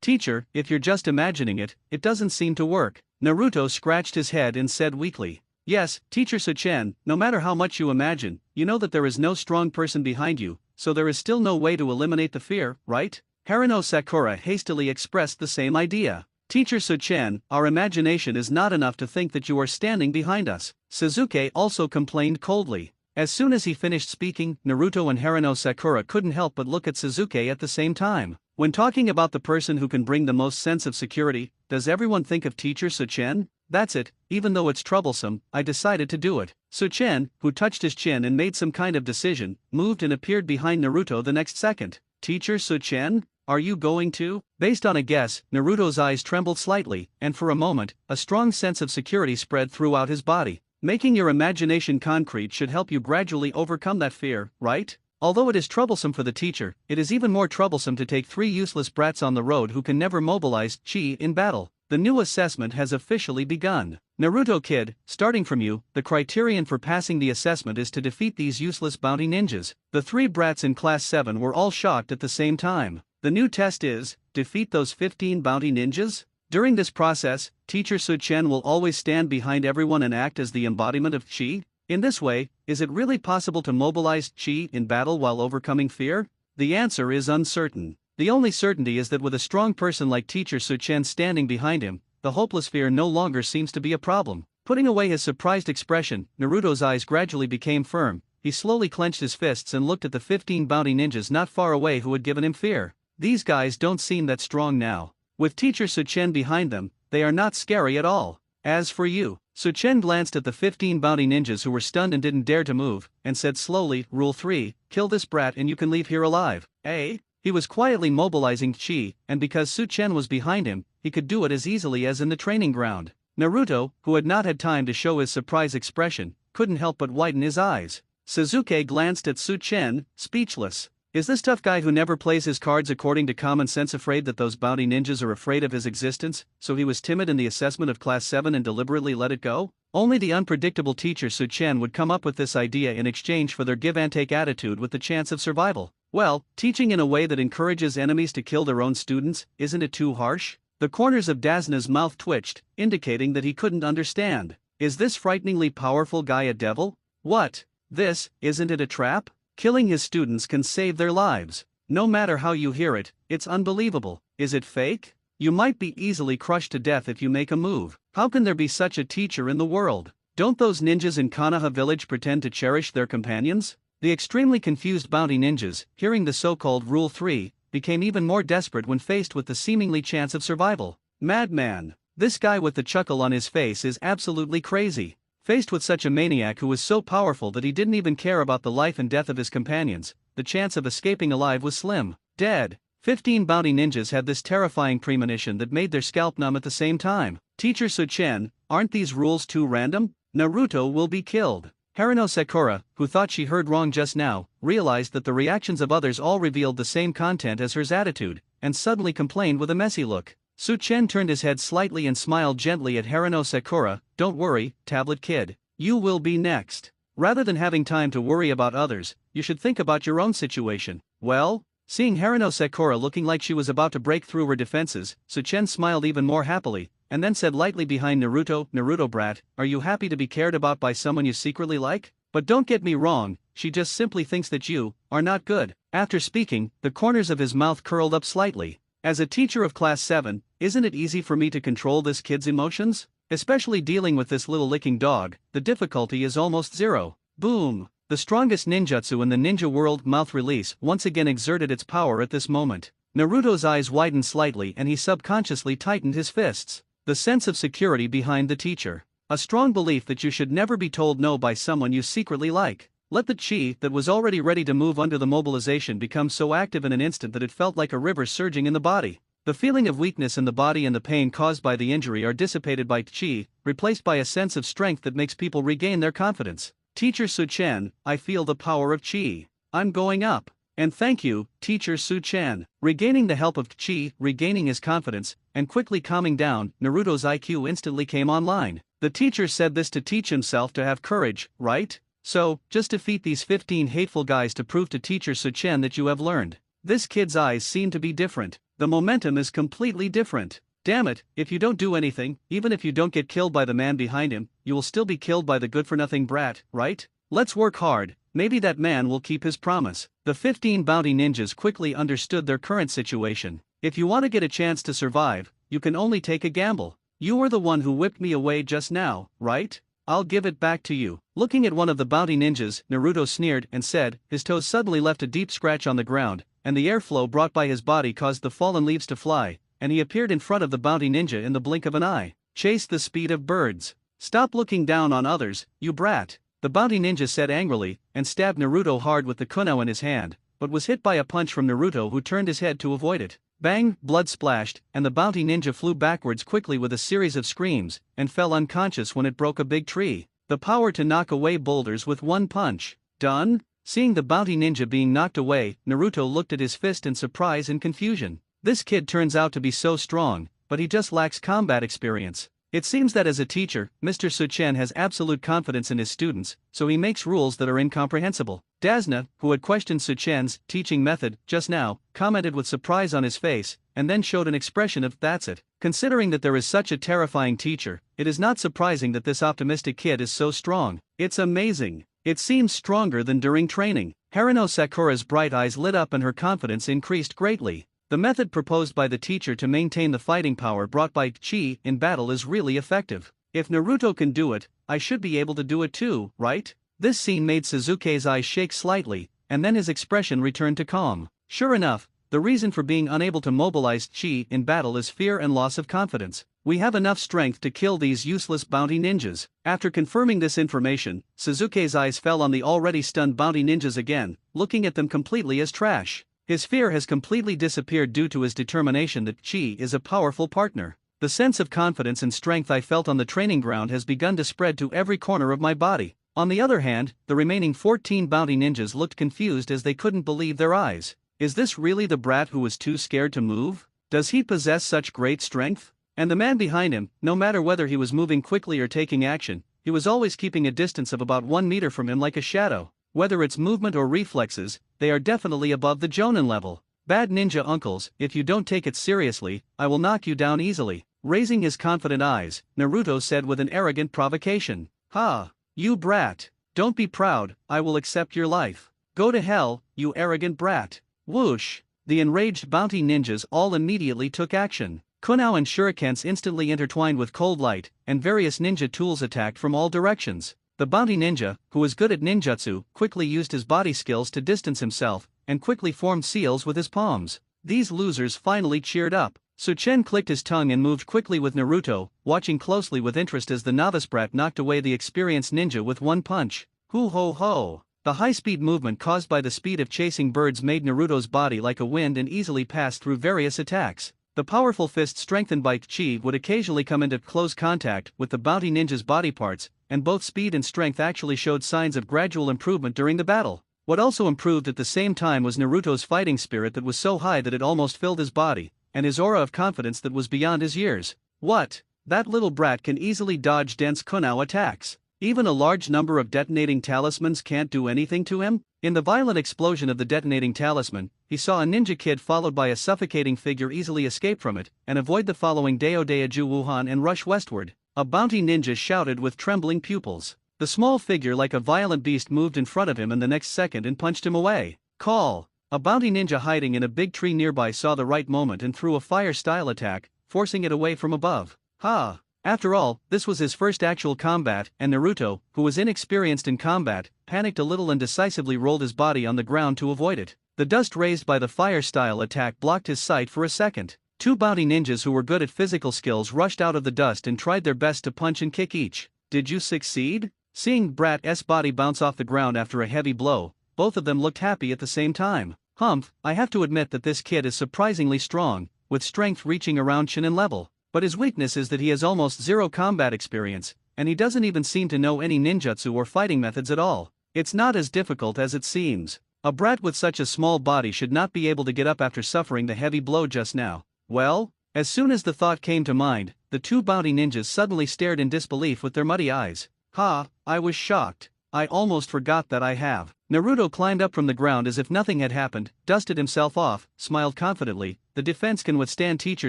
Teacher, if you're just imagining it, it doesn't seem to work. Naruto scratched his head and said weakly. Yes, Teacher Su-chen, no matter how much you imagine, you know that there is no strong person behind you, so there is still no way to eliminate the fear, right? Haruno Sakura hastily expressed the same idea. Teacher Su-chen, our imagination is not enough to think that you are standing behind us. Suzuki also complained coldly. As soon as he finished speaking, Naruto and Haruno Sakura couldn't help but look at Suzuki at the same time. When talking about the person who can bring the most sense of security, does everyone think of Teacher Su-chen? That's it, even though it's troublesome, I decided to do it. Su-chen, who touched his chin and made some kind of decision, moved and appeared behind Naruto the next second. Teacher Su-chen? Are you going to? Based on a guess, Naruto's eyes trembled slightly, and for a moment, a strong sense of security spread throughout his body. Making your imagination concrete should help you gradually overcome that fear, right? Although it is troublesome for the teacher, it is even more troublesome to take three useless brats on the road who can never mobilize Chi in battle. The new assessment has officially begun. Naruto kid, starting from you, the criterion for passing the assessment is to defeat these useless bounty ninjas. The three brats in Class 7 were all shocked at the same time. The new test is, defeat those 15 bounty ninjas? During this process, Teacher Su-chen will always stand behind everyone and act as the embodiment of Chi? In this way, is it really possible to mobilize Chi in battle while overcoming fear? The answer is uncertain. The only certainty is that with a strong person like Teacher Su-chen standing behind him, the hopeless fear no longer seems to be a problem. Putting away his surprised expression, Naruto's eyes gradually became firm. He slowly clenched his fists and looked at the 15 bounty ninjas not far away who had given him fear. These guys don't seem that strong now. With Teacher Su-chen behind them, they are not scary at all. As for you, Su-chen glanced at the 15 bounty ninjas who were stunned and didn't dare to move, and said slowly, Rule 3, kill this brat and you can leave here alive. He was quietly mobilizing Chi, and because Su-chen was behind him, he could do it as easily as in the training ground. Naruto, who had not had time to show his surprise expression, couldn't help but widen his eyes. Suzuki glanced at Su-chen, speechless. Is this tough guy who never plays his cards according to common sense afraid that those bounty ninjas are afraid of his existence, so he was timid in the assessment of Class 7 and deliberately let it go? Only the unpredictable Teacher Su-chen would come up with this idea in exchange for their give-and-take attitude with the chance of survival. Well, teaching in a way that encourages enemies to kill their own students, isn't it too harsh? The corners of Dazna's mouth twitched, indicating that he couldn't understand. Is this frighteningly powerful guy a devil? What? Isn't it a trap? Killing his students can save their lives. No matter how you hear it, it's unbelievable. Is it fake? You might be easily crushed to death if you make a move. How can there be such a teacher in the world? Don't those ninjas in Konoha village pretend to cherish their companions? The extremely confused bounty ninjas, hearing the so-called Rule 3, became even more desperate when faced with the seemingly chance of survival. Madman! This guy with the chuckle on his face is absolutely crazy. Faced with such a maniac who was so powerful that he didn't even care about the life and death of his companions, the chance of escaping alive was slim. Dead. 15 bounty ninjas had this terrifying premonition that made their scalp numb at the same time. Teacher Suchen, aren't these rules too random? Naruto will be killed. Haruno Sakura, who thought she heard wrong just now, realized that the reactions of others all revealed the same content as her attitude, and suddenly complained with a messy look. Suchen turned his head slightly and smiled gently at Haruno Sakura. Don't worry, tablet kid. You will be next. Rather than having time to worry about others, you should think about your own situation. Well? Seeing Haruno Sakura looking like she was about to break through her defenses, Suchen smiled even more happily, and then said lightly behind Naruto, Naruto brat, are you happy to be cared about by someone you secretly like? But don't get me wrong, she just simply thinks that you are not good. After speaking, the corners of his mouth curled up slightly. As a teacher of class 7, isn't it easy for me to control this kid's emotions? Especially dealing with this little licking dog, the difficulty is almost zero. Boom! The strongest ninjutsu in the ninja world, mouth release, once again exerted its power at this moment. Naruto's eyes widened slightly and he subconsciously tightened his fists. The sense of security behind the teacher. A strong belief that you should never be told no by someone you secretly like. Let the chi that was already ready to move under the mobilization become so active in an instant that it felt like a river surging in the body. The feeling of weakness in the body and the pain caused by the injury are dissipated by chi, replaced by a sense of strength that makes people regain their confidence. Teacher Suchen, I feel the power of chi. I'm going up. And thank you, Teacher Suchen. Regaining the help of chi, regaining his confidence, and quickly calming down, Naruto's IQ instantly came online. The teacher said this to teach himself to have courage, right? So, just defeat these 15 hateful guys to prove to Teacher Suchen that you have learned. This kid's eyes seem to be different. The momentum is completely different. Damn it, if you don't do anything, even if you don't get killed by the man behind him, you will still be killed by the good-for-nothing brat, right? Let's work hard, maybe that man will keep his promise. The 15 bounty ninjas quickly understood their current situation. If you want to get a chance to survive, you can only take a gamble. You were the one who whipped me away just now, right? I'll give it back to you. Looking at one of the bounty ninjas, Naruto sneered and said, his toes suddenly left a deep scratch on the ground, and the airflow brought by his body caused the fallen leaves to fly, and he appeared in front of the bounty ninja in the blink of an eye. Chase the speed of birds. Stop looking down on others, you brat. The bounty ninja said angrily, and stabbed Naruto hard with the kunai in his hand, but was hit by a punch from Naruto who turned his head to avoid it. Bang, blood splashed, and the bounty ninja flew backwards quickly with a series of screams, and fell unconscious when it broke a big tree. The power to knock away boulders with one punch. Done? Seeing the bounty ninja being knocked away, Naruto looked at his fist in surprise and confusion. This kid turns out to be so strong, but he just lacks combat experience. It seems that as a teacher, Mr. Suchen has absolute confidence in his students, so he makes rules that are incomprehensible. Dasna, who had questioned Suchen's teaching method just now, commented with surprise on his face, and then showed an expression of "that's it." Considering that there is such a terrifying teacher, it is not surprising that this optimistic kid is so strong. It's amazing. It seems stronger than during training. Haruno Sakura's bright eyes lit up and her confidence increased greatly. The method proposed by the teacher to maintain the fighting power brought by chi in battle is really effective. If Naruto can do it, I should be able to do it too, right? This scene made Sasuke's eyes shake slightly, and then his expression returned to calm. Sure enough, the reason for being unable to mobilize chi in battle is fear and loss of confidence. We have enough strength to kill these useless bounty ninjas. After confirming this information, Sasuke's eyes fell on the already stunned bounty ninjas again, looking at them completely as trash. His fear has completely disappeared due to his determination that chi is a powerful partner. The sense of confidence and strength I felt on the training ground has begun to spread to every corner of my body. On the other hand, the remaining 14 bounty ninjas looked confused as they couldn't believe their eyes. Is this really the brat who was too scared to move? Does he possess such great strength? And the man behind him, no matter whether he was moving quickly or taking action, he was always keeping a distance of about 1 meter from him like a shadow. Whether it's movement or reflexes, they are definitely above the Jonin level. Bad ninja uncles, if you don't take it seriously, I will knock you down easily. Raising his confident eyes, Naruto said with an arrogant provocation. Ha! You brat! Don't be proud, I will accept your life. Go to hell, you arrogant brat! Whoosh! The enraged bounty ninjas all immediately took action. Kunai and shurikens instantly intertwined with cold light, and various ninja tools attacked from all directions. The bounty ninja, who was good at ninjutsu, quickly used his body skills to distance himself, and quickly formed seals with his palms. These losers finally cheered up. Suchen clicked his tongue and moved quickly with Naruto, watching closely with interest as the novice brat knocked away the experienced ninja with one punch. Hoo ho ho! The high-speed movement caused by the speed of chasing birds made Naruto's body like a wind and easily passed through various attacks. The powerful fist strengthened by chi would occasionally come into close contact with the bounty ninja's body parts, and both speed and strength actually showed signs of gradual improvement during the battle. What also improved at the same time was Naruto's fighting spirit that was so high that it almost filled his body, and his aura of confidence that was beyond his years. What? That little brat can easily dodge dense kunao attacks. Even a large number of detonating talismans can't do anything to him? In the violent explosion of the detonating talisman, he saw a ninja kid followed by a suffocating figure easily escape from it and avoid the following Deo Daiju Wuhan and rush westward. A bounty ninja shouted with trembling pupils. The small figure like a violent beast moved in front of him in the next second and punched him away. Call! A bounty ninja hiding in a big tree nearby saw the right moment and threw a fire-style attack, forcing it away from above. Ha! After all, this was his first actual combat, and Naruto, who was inexperienced in combat, panicked a little and decisively rolled his body on the ground to avoid it. The dust raised by the fire-style attack blocked his sight for a second. Two bounty ninjas who were good at physical skills rushed out of the dust and tried their best to punch and kick each. Did you succeed? Seeing Brat's body bounce off the ground after a heavy blow, both of them looked happy at the same time. Humph, I have to admit that this kid is surprisingly strong, with strength reaching around Chunin level. But his weakness is that he has almost zero combat experience, and he doesn't even seem to know any ninjutsu or fighting methods at all. It's not as difficult as it seems. A brat with such a small body should not be able to get up after suffering the heavy blow just now. Well? As soon as the thought came to mind, the two bounty ninjas suddenly stared in disbelief with their muddy eyes. Ha, I was shocked. I almost forgot that I have. Naruto climbed up from the ground as if nothing had happened, dusted himself off, smiled confidently. The defense can withstand teacher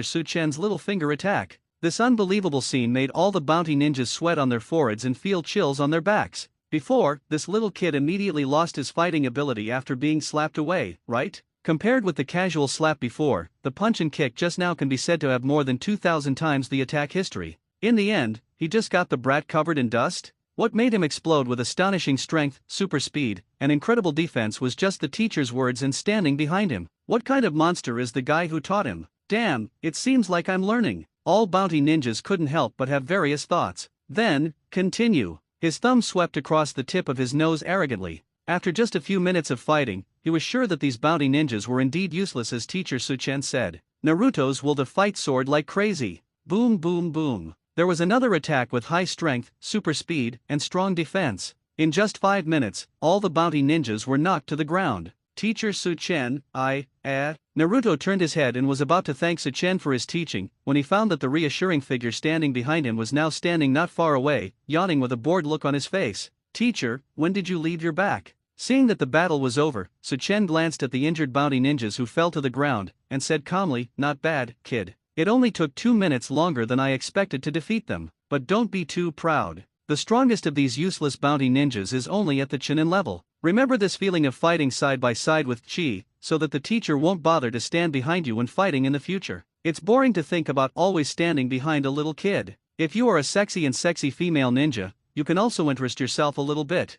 Suchen's little finger attack. This unbelievable scene made all the bounty ninjas sweat on their foreheads and feel chills on their backs. Before, this little kid immediately lost his fighting ability after being slapped away, right? Compared with the casual slap before, the punch and kick just now can be said to have more than 2,000 times the attack history. In the end, he just got the brat covered in dust? What made him explode with astonishing strength, super speed, and incredible defense was just the teacher's words and standing behind him. What kind of monster is the guy who taught him? Damn, it seems like I'm learning. All bounty ninjas couldn't help but have various thoughts. Then, continue. His thumb swept across the tip of his nose arrogantly. After just a few minutes of fighting, he was sure that these bounty ninjas were indeed useless as teacher Suchen said. Naruto's will to fight sword like crazy. Boom boom boom. There was another attack with high strength, super speed, and strong defense. In just 5 minutes, all the bounty ninjas were knocked to the ground. Teacher Suchen, Naruto turned his head and was about to thank Suchen for his teaching, when he found that the reassuring figure standing behind him was now standing not far away, yawning with a bored look on his face. Teacher, when did you leave your back? Seeing that the battle was over, Suchen glanced at the injured bounty ninjas who fell to the ground, and said calmly, not bad, kid. It only took 2 minutes longer than I expected to defeat them, but don't be too proud. The strongest of these useless bounty ninjas is only at the Chunin level. Remember this feeling of fighting side by side with Chi, so that the teacher won't bother to stand behind you when fighting in the future. It's boring to think about always standing behind a little kid. If you are a sexy female ninja, you can also interest yourself a little bit.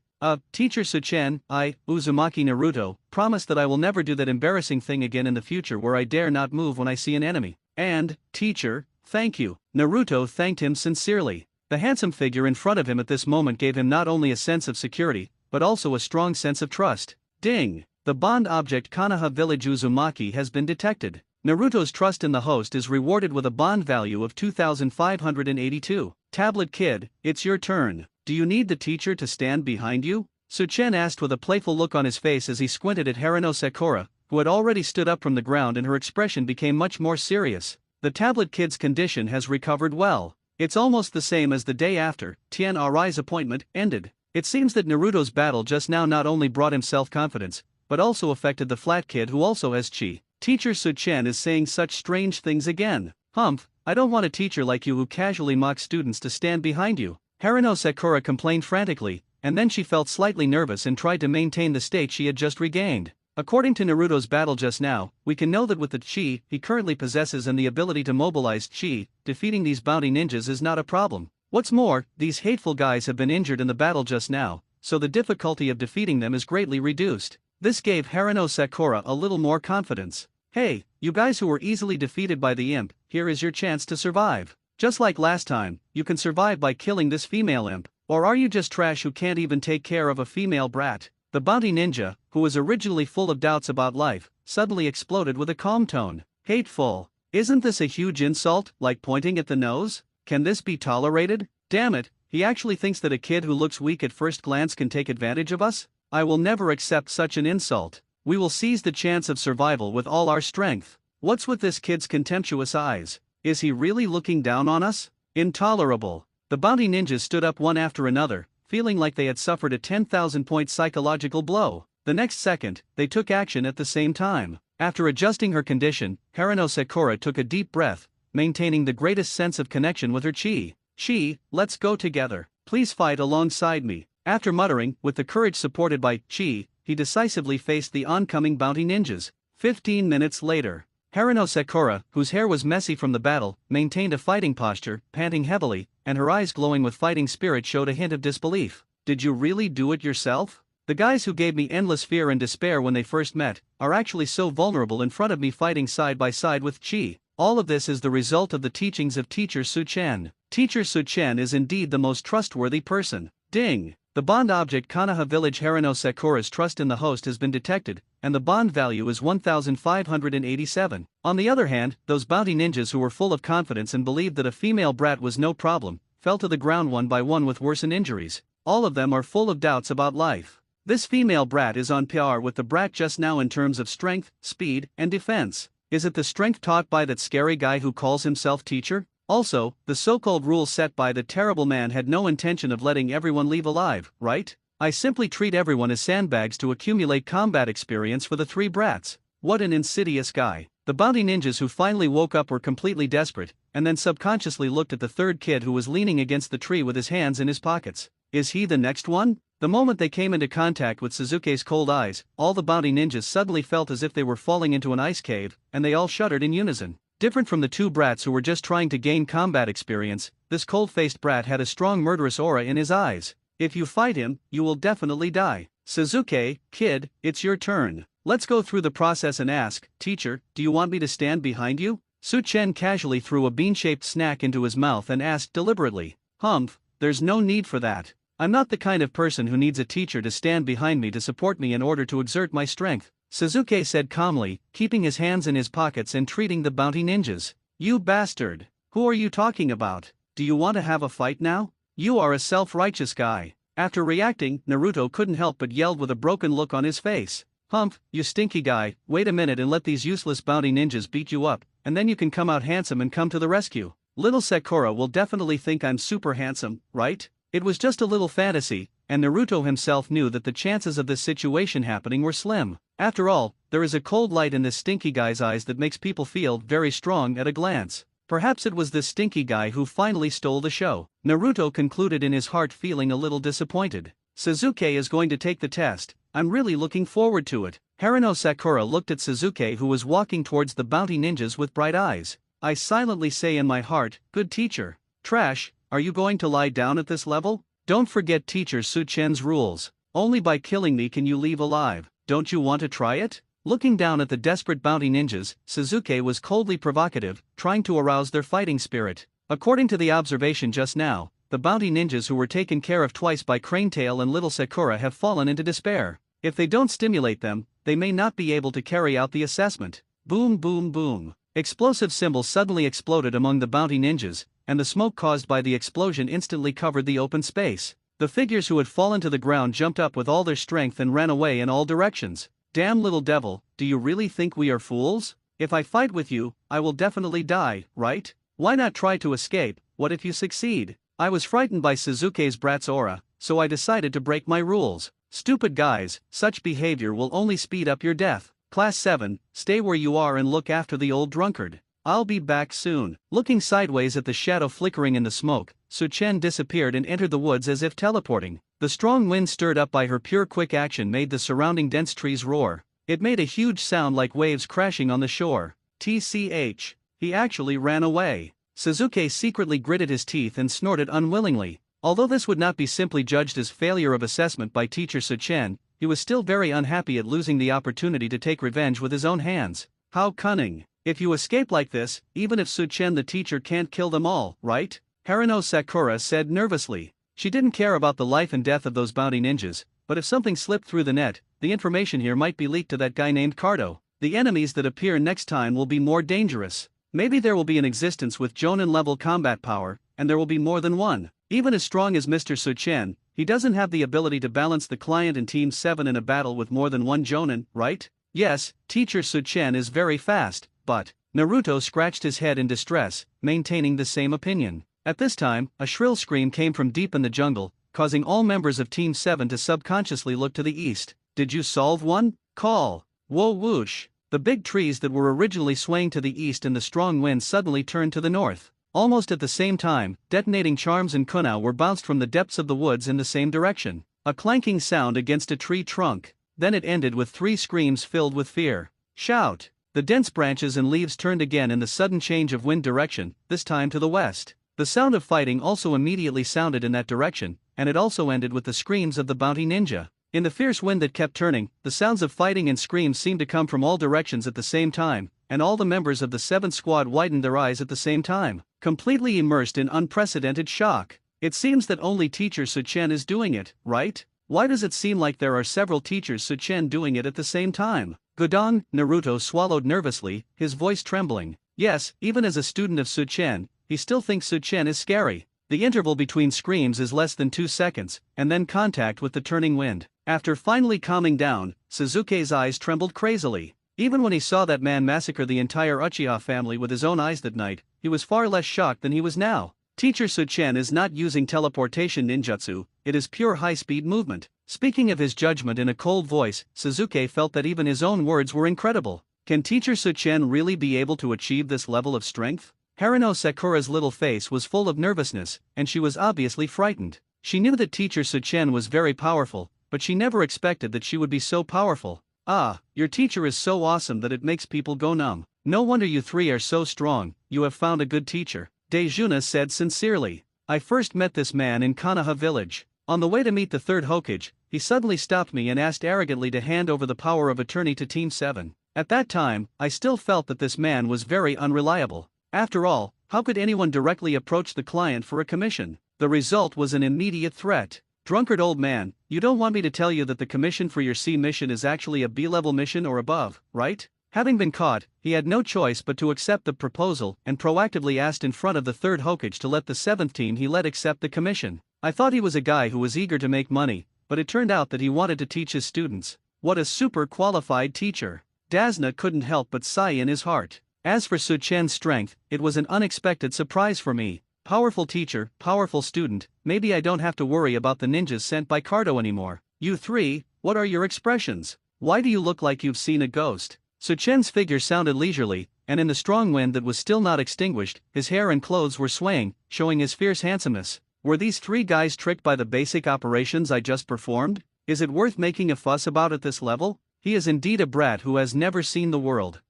Teacher Suchen, Uzumaki Naruto, promise that I will never do that embarrassing thing again in the future where I dare not move when I see an enemy. And, teacher, thank you. Naruto thanked him sincerely. The handsome figure in front of him at this moment gave him not only a sense of security, but also a strong sense of trust. Ding! The bond object Konoha Village Uzumaki has been detected. Naruto's trust in the host is rewarded with a bond value of 2,582. Tablet Kid, it's your turn. Do you need the teacher to stand behind you? Suchen asked with a playful look on his face as he squinted at Harano Sakura, who had already stood up from the ground, and her expression became much more serious. The Tablet Kid's condition has recovered well. It's almost the same as the day after Tien Arai's appointment ended. It seems that Naruto's battle just now not only brought him self-confidence, but also affected the flat kid who also has chi. Teacher Suchen is saying such strange things again. Humph, I don't want a teacher like you who casually mocks students to stand behind you. Harano Sakura complained frantically, and then she felt slightly nervous and tried to maintain the state she had just regained. According to Naruto's battle just now, we can know that with the chi he currently possesses and the ability to mobilize chi, defeating these bounty ninjas is not a problem. What's more, these hateful guys have been injured in the battle just now, so the difficulty of defeating them is greatly reduced. This gave Harano Sakura a little more confidence. Hey, you guys who were easily defeated by the imp, here is your chance to survive. Just like last time, you can survive by killing this female imp, or are you just trash who can't even take care of a female brat? The bounty ninja, who was originally full of doubts about life, suddenly exploded with a calm tone. Hateful. Isn't this a huge insult, like pointing at the nose? Can this be tolerated? Damn it, he actually thinks that a kid who looks weak at first glance can take advantage of us? I will never accept such an insult. We will seize the chance of survival with all our strength. What's with this kid's contemptuous eyes? Is he really looking down on us? Intolerable. The bounty ninjas stood up one after another, feeling like they had suffered a 10,000-point psychological blow. The next second, they took action at the same time. After adjusting her condition, Haruno Sakura took a deep breath, maintaining the greatest sense of connection with her chi. Chi, let's go together. Please fight alongside me. After muttering, with the courage supported by chi, he decisively faced the oncoming bounty ninjas. 15 minutes later, Haruno Sakura, whose hair was messy from the battle, maintained a fighting posture, panting heavily, and her eyes glowing with fighting spirit showed a hint of disbelief. Did you really do it yourself? The guys who gave me endless fear and despair when they first met, are actually so vulnerable in front of me fighting side by side with Chi. All of this is the result of the teachings of Teacher Su-chen. Teacher Su-chen is indeed the most trustworthy person. Ding! The bond object Konoha Village Haruno Sakura's trust in the host has been detected, and the bond value is 1,587. On the other hand, those bounty ninjas who were full of confidence and believed that a female brat was no problem, fell to the ground one by one with worsened injuries. All of them are full of doubts about life. This female brat is on par with the brat just now in terms of strength, speed, and defense. Is it the strength taught by that scary guy who calls himself teacher? Also, the so-called rules set by the terrible man had no intention of letting everyone leave alive, right? I simply treat everyone as sandbags to accumulate combat experience for the three brats. What an insidious guy. The bounty ninjas who finally woke up were completely desperate, and then subconsciously looked at the third kid who was leaning against the tree with his hands in his pockets. Is he the next one? The moment they came into contact with Suzuki's cold eyes, all the bounty ninjas suddenly felt as if they were falling into an ice cave, and they all shuddered in unison. Different from the two brats who were just trying to gain combat experience, this cold-faced brat had a strong murderous aura in his eyes. If you fight him, you will definitely die. Suzuki, kid, it's your turn. Let's go through the process and ask, teacher, do you want me to stand behind you? Su-chen casually threw a bean-shaped snack into his mouth and asked deliberately. Humph, there's no need for that. I'm not the kind of person who needs a teacher to stand behind me to support me in order to exert my strength, Suzuki said calmly, keeping his hands in his pockets and treating the bounty ninjas. You bastard! Who are you talking about? Do you want to have a fight now? You are a self-righteous guy. After reacting, Naruto couldn't help but yelled with a broken look on his face. Humph, you stinky guy, wait a minute and let these useless bounty ninjas beat you up, and then you can come out handsome and come to the rescue. Little Sakura will definitely think I'm super handsome, right? It was just a little fantasy, and Naruto himself knew that the chances of this situation happening were slim. After all, there is a cold light in this stinky guy's eyes that makes people feel very strong at a glance. Perhaps it was this stinky guy who finally stole the show. Naruto concluded in his heart, feeling a little disappointed. Suzuki is going to take the test. I'm really looking forward to it. Haruno Sakura looked at Suzuki, who was walking towards the bounty ninjas with bright eyes. I silently say in my heart, good teacher. Trash, are you going to lie down at this level? Don't forget Teacher Su-chen's rules. Only by killing me can you leave alive. Don't you want to try it? Looking down at the desperate bounty ninjas, Suzuki was coldly provocative, trying to arouse their fighting spirit. According to the observation just now, the bounty ninjas who were taken care of twice by Cranetail and Little Sakura have fallen into despair. If they don't stimulate them, they may not be able to carry out the assessment. Boom boom boom. Explosive symbols suddenly exploded among the bounty ninjas, and the smoke caused by the explosion instantly covered the open space. The figures who had fallen to the ground jumped up with all their strength and ran away in all directions. Damn little devil, do you really think we are fools? If I fight with you, I will definitely die, right? Why not try to escape? What if you succeed? I was frightened by Suzuki's brat's aura, so I decided to break my rules. Stupid guys, such behavior will only speed up your death. Class 7, stay where you are and look after the old drunkard. I'll be back soon. Looking sideways at the shadow flickering in the smoke, Su-chen disappeared and entered the woods as if teleporting. The strong wind stirred up by her pure quick action made the surrounding dense trees roar. It made a huge sound like waves crashing on the shore. TCH. He actually ran away. Suzuki secretly gritted his teeth and snorted unwillingly. Although this would not be simply judged as failure of assessment by Teacher Su-chen, he was still very unhappy at losing the opportunity to take revenge with his own hands. How cunning. If you escape like this, even if Suchen the teacher can't kill them all, right? Haruno Sakura said nervously. She didn't care about the life and death of those bounty ninjas, but if something slipped through the net, the information here might be leaked to that guy named Cardo. The enemies that appear next time will be more dangerous. Maybe there will be an existence with Jonin-level combat power, and there will be more than one. Even as strong as Mr. Suchen, he doesn't have the ability to balance the client and Team 7 in a battle with more than one Jonin, right? Yes, Teacher Suchen is very fast, but Naruto scratched his head in distress, maintaining the same opinion. At this time, a shrill scream came from deep in the jungle, causing all members of Team 7 to subconsciously look to the east. Did you solve one? Call. Whoa whoosh. The big trees that were originally swaying to the east in the strong wind suddenly turned to the north. Almost at the same time, detonating charms and kunai were bounced from the depths of the woods in the same direction. A clanking sound against a tree trunk. Then it ended with 3 screams filled with fear. Shout! The dense branches and leaves turned again in the sudden change of wind direction, this time to the west. The sound of fighting also immediately sounded in that direction, and it also ended with the screams of the bounty ninja. In the fierce wind that kept turning, the sounds of fighting and screams seemed to come from all directions at the same time, and all the members of the 7th squad widened their eyes at the same time, completely immersed in unprecedented shock. It seems that only Teacher Suchen is doing it, right? Why does it seem like there are several Teachers Suchen doing it at the same time? Gudong, Naruto swallowed nervously, his voice trembling. Yes, even as a student of Suchen, he still thinks Suchen is scary. The interval between screams is less than 2 seconds, and then contact with the turning wind. After finally calming down, Suzuki's eyes trembled crazily. Even when he saw that man massacre the entire Uchiha family with his own eyes that night, he was far less shocked than he was now. Teacher Suchen is not using teleportation ninjutsu, it is pure high-speed movement. Speaking of his judgment in a cold voice, Suzuki felt that even his own words were incredible. Can Teacher Suchen really be able to achieve this level of strength? Haruno Sakura's little face was full of nervousness, and she was obviously frightened. She knew that Teacher Suchen was very powerful, but she never expected that she would be so powerful. Ah, your teacher is so awesome that it makes people go numb. No wonder you 3 are so strong, you have found a good teacher, Dejuna said sincerely. I first met this man in Konoha village. On the way to meet the 3rd Hokage, he suddenly stopped me and asked arrogantly to hand over the power of attorney to Team 7. At that time, I still felt that this man was very unreliable. After all, how could anyone directly approach the client for a commission? The result was an immediate threat. Drunkard old man, you don't want me to tell you that the commission for your C mission is actually a B-level mission or above, right? Having been caught, he had no choice but to accept the proposal and proactively asked in front of the 3rd Hokage to let the 7th team he led accept the commission. I thought he was a guy who was eager to make money, but it turned out that he wanted to teach his students. What a super qualified teacher. Dazna couldn't help but sigh in his heart. As for Suchen's strength, it was an unexpected surprise for me. Powerful teacher, powerful student, maybe I don't have to worry about the ninjas sent by Cardo anymore. You 3, what are your expressions? Why do you look like you've seen a ghost? Suchen's figure sounded leisurely, and in the strong wind that was still not extinguished, his hair and clothes were swaying, showing his fierce handsomeness. Were these 3 guys tricked by the basic operations I just performed? Is it worth making a fuss about at this level? He is indeed a brat who has never seen the world.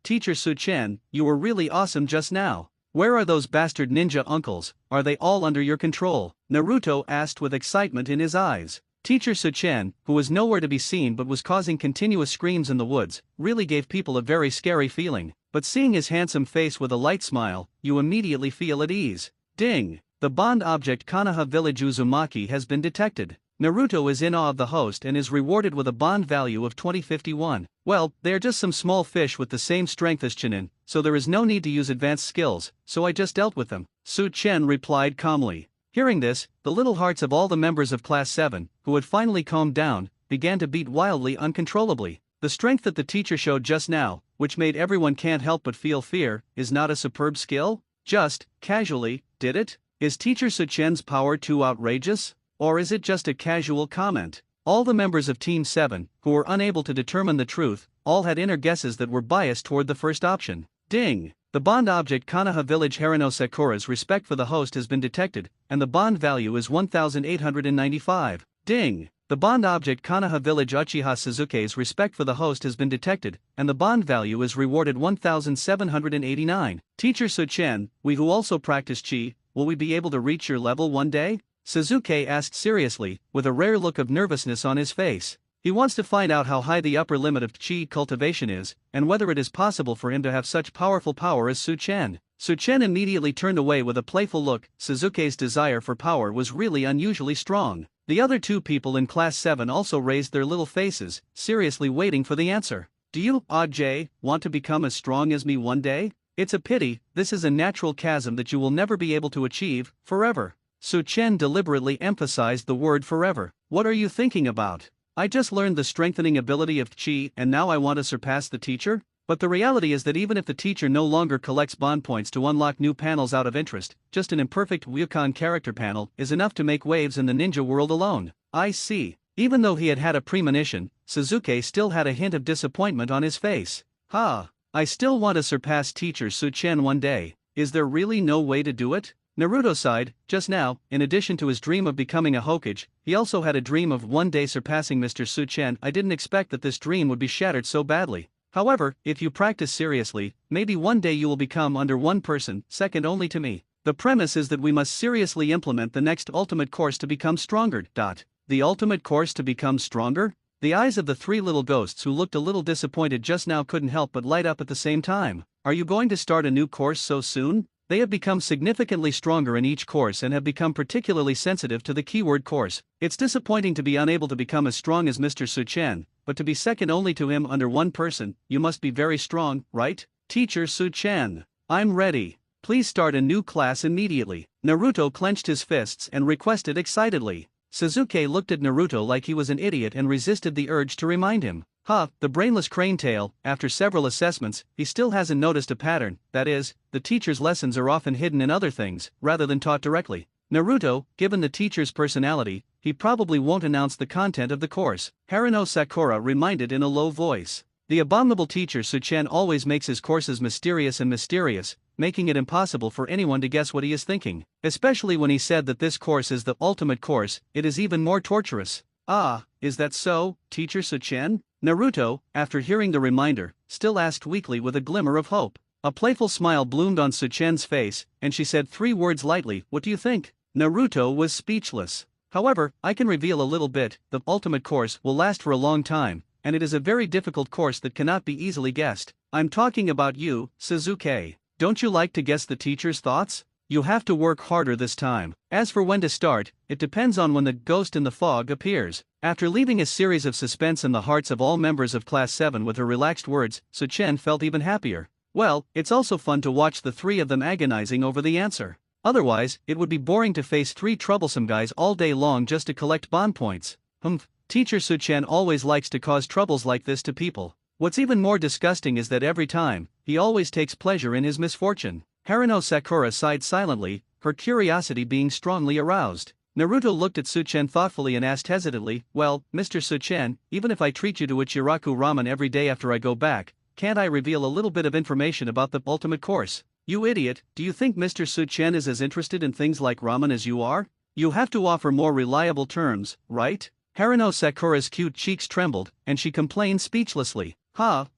Teacher Suchen, you were really awesome just now. Where are those bastard ninja uncles, are they all under your control? Naruto asked with excitement in his eyes. Teacher Suchen, who was nowhere to be seen but was causing continuous screams in the woods, really gave people a very scary feeling, but seeing his handsome face with a light smile, you immediately feel at ease. Ding! The bond object Konoha Village Uzumaki has been detected. Naruto is in awe of the host and is rewarded with a bond value of 2051. Well, they are just some small fish with the same strength as Chunin, so there is no need to use advanced skills, so I just dealt with them, Su Chen replied calmly. Hearing this, the little hearts of all the members of Class 7, who had finally calmed down, began to beat wildly uncontrollably. The strength that the teacher showed just now, which made everyone can't help but feel fear, is not a superb skill? Just, casually, did it? Is Teacher Su Chen's power too outrageous? Or is it just a casual comment? All the members of Team 7, who were unable to determine the truth, all had inner guesses that were biased toward the first option. Ding! The bond object Konoha Village Haruno Sakura's respect for the host has been detected, and the bond value is 1,895. Ding! The bond object Konoha Village Uchiha Suzuki's respect for the host has been detected, and the bond value is rewarded 1,789. Teacher Suchen, we who also practice Chi, will we be able to reach your level one day? Suzuki asked seriously, with a rare look of nervousness on his face. He wants to find out how high the upper limit of chi cultivation is, and whether it is possible for him to have such powerful power as Su-chen. Su-chen immediately turned away with a playful look. Suzuki's desire for power was really unusually strong. The other two people in Class 7 also raised their little faces, seriously waiting for the answer. Do you, Jay, want to become as strong as me one day? It's a pity, this is a natural chasm that you will never be able to achieve, forever. Su-chen deliberately emphasized the word forever. What are you thinking about? I just learned the strengthening ability of chi and now I want to surpass the teacher? But the reality is that even if the teacher no longer collects bond points to unlock new panels out of interest, just an imperfect Ryukan character panel is enough to make waves in the ninja world alone. I see. Even though he had had a premonition, Suzuki still had a hint of disappointment on his face. I still want to surpass teacher Su-chen one day. Is there really no way to do it? Naruto sighed. Just now, in addition to his dream of becoming a Hokage, he also had a dream of one day surpassing Mr. Su-chen. I didn't expect that this dream would be shattered so badly. However, if you practice seriously, maybe one day you will become under one person, second only to me. The premise is that we must seriously implement the next ultimate course to become stronger. The ultimate course to become stronger? The eyes of the three little ghosts who looked a little disappointed just now couldn't help but light up at the same time. Are you going to start a new course so soon? They have become significantly stronger in each course and have become particularly sensitive to the keyword course. It's disappointing to be unable to become as strong as Mr. Su-chen, but to be second only to him under one person, you must be very strong, right? Teacher Su-chen. I'm ready. Please start a new class immediately. Naruto clenched his fists and requested excitedly. Suzuki looked at Naruto like he was an idiot and resisted the urge to remind him. The brainless crane tail, after several assessments, he still hasn't noticed a pattern, that is, the teacher's lessons are often hidden in other things, rather than taught directly. Naruto, given the teacher's personality, he probably won't announce the content of the course, Haruno Sakura reminded in a low voice. The abominable teacher Su-chen always makes his courses mysterious and mysterious, making it impossible for anyone to guess what he is thinking. Especially when he said that this course is the ultimate course, it is even more torturous. Is that so, teacher Su-chen? Naruto, after hearing the reminder, still asked weakly with a glimmer of hope. A playful smile bloomed on Su-chen's face, and she said 3 words lightly, "What do you think?" Naruto was speechless. However, I can reveal a little bit. The ultimate course will last for a long time, and it is a very difficult course that cannot be easily guessed. I'm talking about you, Suzuki. Don't you like to guess the teacher's thoughts? You have to work harder this time. As for when to start, it depends on when the ghost in the fog appears. After leaving a series of suspense in the hearts of all members of Class 7 with her relaxed words, Su-chen felt even happier. Well, it's also fun to watch the 3 of them agonizing over the answer. Otherwise, it would be boring to face 3 troublesome guys all day long just to collect bond points. Teacher Su-chen always likes to cause troubles like this to people. What's even more disgusting is that every time, he always takes pleasure in his misfortune. Haruno Sakura sighed silently, her curiosity being strongly aroused. Naruto looked at Su-chen thoughtfully and asked hesitantly, "Well, Mr. Su-chen, even if I treat you to Ichiraku ramen every day after I go back, can't I reveal a little bit of information about the ultimate course?" You idiot, do you think Mr. Su-chen is as interested in things like ramen as you are? You have to offer more reliable terms, right? Haruno Sakura's cute cheeks trembled, and she complained speechlessly.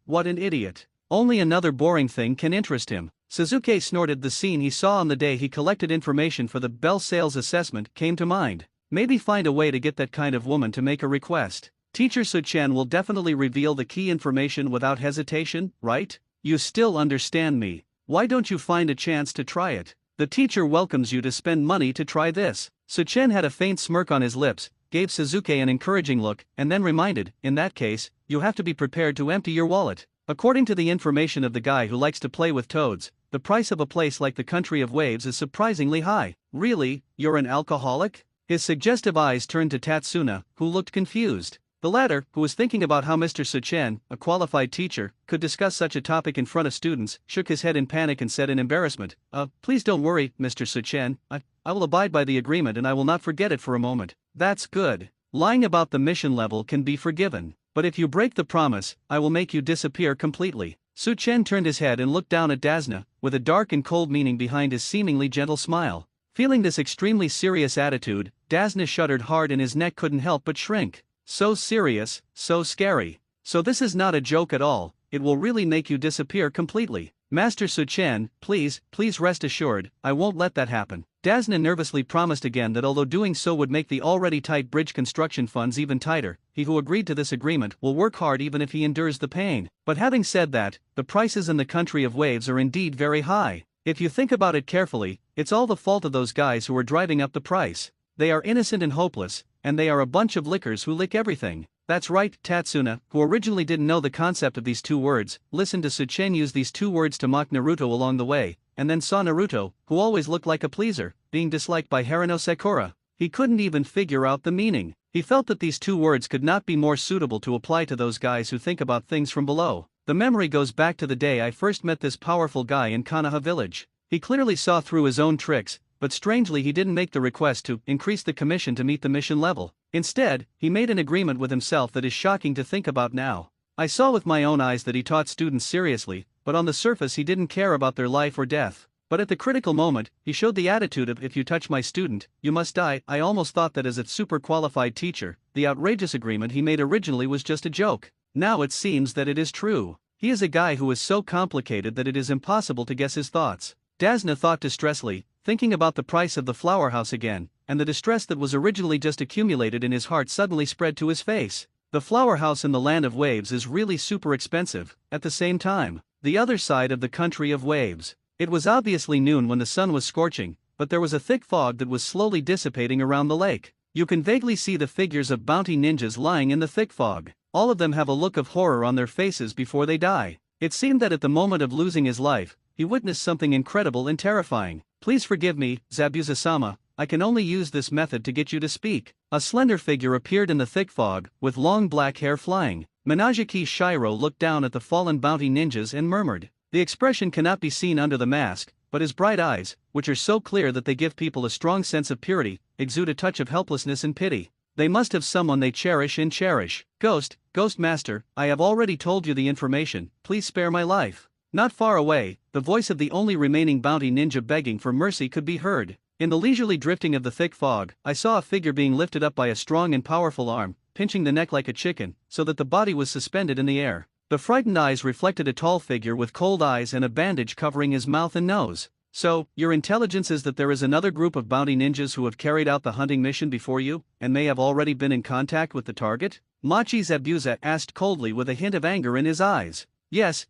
What an idiot. Only another boring thing can interest him. Suzuki snorted. The scene he saw on the day he collected information for the Bell sales assessment came to mind. Maybe find a way to get that kind of woman to make a request. Teacher Su-chen will definitely reveal the key information without hesitation, right? You still understand me. Why don't you find a chance to try it? The teacher welcomes you to spend money to try this. Su-chen had a faint smirk on his lips, gave Suzuki an encouraging look, and then reminded, in that case, you have to be prepared to empty your wallet. According to the information of the guy who likes to play with toads, the price of a place like the Country of Waves is surprisingly high. Really, you're an alcoholic? His suggestive eyes turned to Tatsuna, who looked confused. The latter, who was thinking about how Mr. Su-chen, a qualified teacher, could discuss such a topic in front of students, shook his head in panic and said in embarrassment, Please don't worry, Mr. Su-chen, I will abide by the agreement and I will not forget it for a moment." That's good. Lying about the mission level can be forgiven. But if you break the promise, I will make you disappear completely. Su-chen turned his head and looked down at Dasna, with a dark and cold meaning behind his seemingly gentle smile. Feeling this extremely serious attitude, Dasna shuddered hard and his neck couldn't help but shrink. So serious, so scary. So this is not a joke at all, it will really make you disappear completely. Master Su-chen, please rest assured, I won't let that happen. Dasna nervously promised again that although doing so would make the already tight bridge construction funds even tighter, he who agreed to this agreement will work hard even if he endures the pain. But having said that, the prices in the country of waves are indeed very high. If you think about it carefully, it's all the fault of those guys who are driving up the price. They are innocent and hopeless, and they are a bunch of lickers who lick everything. That's right, Tatsuna, who originally didn't know the concept of these two words, listened to Suchen use these two words to mock Naruto along the way, and then saw Naruto, who always looked like a pleaser, being disliked by Haruno Sakura. He couldn't even figure out the meaning. He felt that these two words could not be more suitable to apply to those guys who think about things from below. The memory goes back to the day I first met this powerful guy in Konoha village. He clearly saw through his own tricks, but strangely he didn't make the request to increase the commission to meet the mission level. Instead, he made an agreement with himself that is shocking to think about now. I saw with my own eyes that he taught students seriously, but on the surface he didn't care about their life or death. But at the critical moment, he showed the attitude of if you touch my student, you must die. I almost thought that as a super qualified teacher, the outrageous agreement he made originally was just a joke. Now it seems that it is true. He is a guy who is so complicated that it is impossible to guess his thoughts. Dasna thought distressfully, thinking about the price of the flower house again, and the distress that was originally just accumulated in his heart suddenly spread to his face. The flower house in the land of waves is really super expensive. At the same time, the other side of the country of waves. It was obviously noon when the sun was scorching, but there was a thick fog that was slowly dissipating around the lake. You can vaguely see the figures of bounty ninjas lying in the thick fog. All of them have a look of horror on their faces before they die. It seemed that at the moment of losing his life, he witnessed something incredible and terrifying. Please forgive me, Zabuza-sama, I can only use this method to get you to speak. A slender figure appeared in the thick fog, with long black hair flying. Minajiki Shiro looked down at the fallen bounty ninjas and murmured. The expression cannot be seen under the mask, but his bright eyes, which are so clear that they give people a strong sense of purity, exude a touch of helplessness and pity. They must have someone they cherish and cherish. Ghost Master, I have already told you the information, please spare my life. Not far away, the voice of the only remaining bounty ninja begging for mercy could be heard. In the leisurely drifting of the thick fog, I saw a figure being lifted up by a strong and powerful arm, pinching the neck like a chicken, so that the body was suspended in the air. The frightened eyes reflected a tall figure with cold eyes and a bandage covering his mouth and nose. So, your intelligence is that there is another group of bounty ninjas who have carried out the hunting mission before you, and may have already been in contact with the target? Machi Zabuza asked coldly with a hint of anger in his eyes. Yes,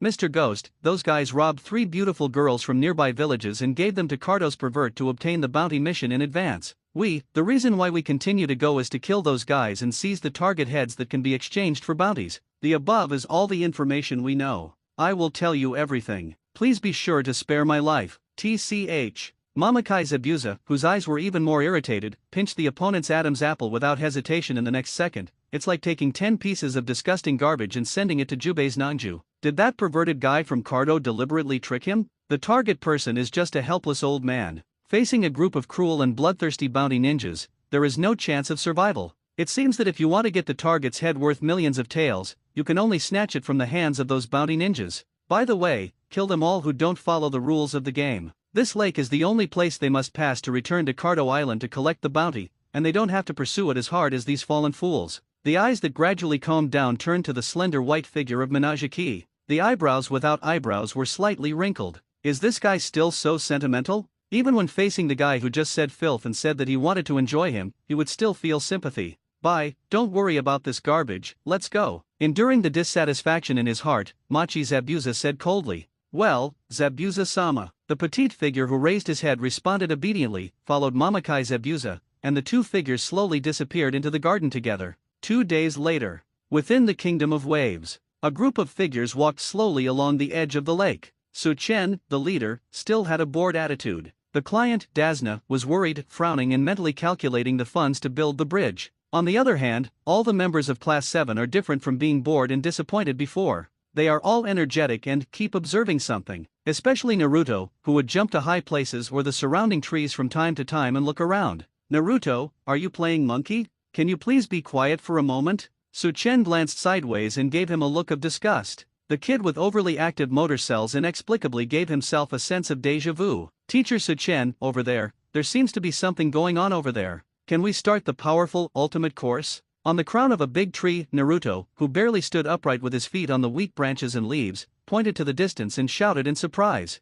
Mr. Ghost, those guys robbed 3 beautiful girls from nearby villages and gave them to Cardos Pervert to obtain the bounty mission in advance. The reason why we continue to go is to kill those guys and seize the target heads that can be exchanged for bounties. The above is all the information we know. I will tell you everything. Please be sure to spare my life. TCH. Mamakai Zabuza, whose eyes were even more irritated, pinched the opponent's Adam's apple without hesitation in the next second. It's like taking 10 pieces of disgusting garbage and sending it to Jubei's Nangju. Did that perverted guy from Cardo deliberately trick him? The target person is just a helpless old man. Facing a group of cruel and bloodthirsty bounty ninjas, there is no chance of survival. It seems that if you want to get the target's head worth millions of taels, you can only snatch it from the hands of those bounty ninjas. By the way, kill them all who don't follow the rules of the game. This lake is the only place they must pass to return to Cardo Island to collect the bounty, and they don't have to pursue it as hard as these fallen fools. The eyes that gradually calmed down turned to the slender white figure of Minajiki. The eyebrows without eyebrows were slightly wrinkled. Is this guy still so sentimental? Even when facing the guy who just said filth and said that he wanted to enjoy him, he would still feel sympathy. Don't worry about this garbage, let's go. Enduring the dissatisfaction in his heart, Machi Zabuza said coldly. Well, Zabuza-sama. The petite figure who raised his head responded obediently, followed Mamakai Zabuza, and the two figures slowly disappeared into the garden together. 2 days later, within the Kingdom of Waves, a group of figures walked slowly along the edge of the lake. Suchen, the leader, still had a bored attitude. The client, Dasna, was worried, frowning and mentally calculating the funds to build the bridge. On the other hand, all the members of Class 7 are different from being bored and disappointed before. They are all energetic and keep observing something, especially Naruto, who would jump to high places or the surrounding trees from time to time and look around. Naruto, are you playing monkey? Can you please be quiet for a moment? Suchen glanced sideways and gave him a look of disgust. The kid with overly active motor cells inexplicably gave himself a sense of déjà vu. Teacher Suchen, over there seems to be something going on over there. Can we start the powerful, ultimate course? On the crown of a big tree, Naruto, who barely stood upright with his feet on the weak branches and leaves, pointed to the distance and shouted in surprise.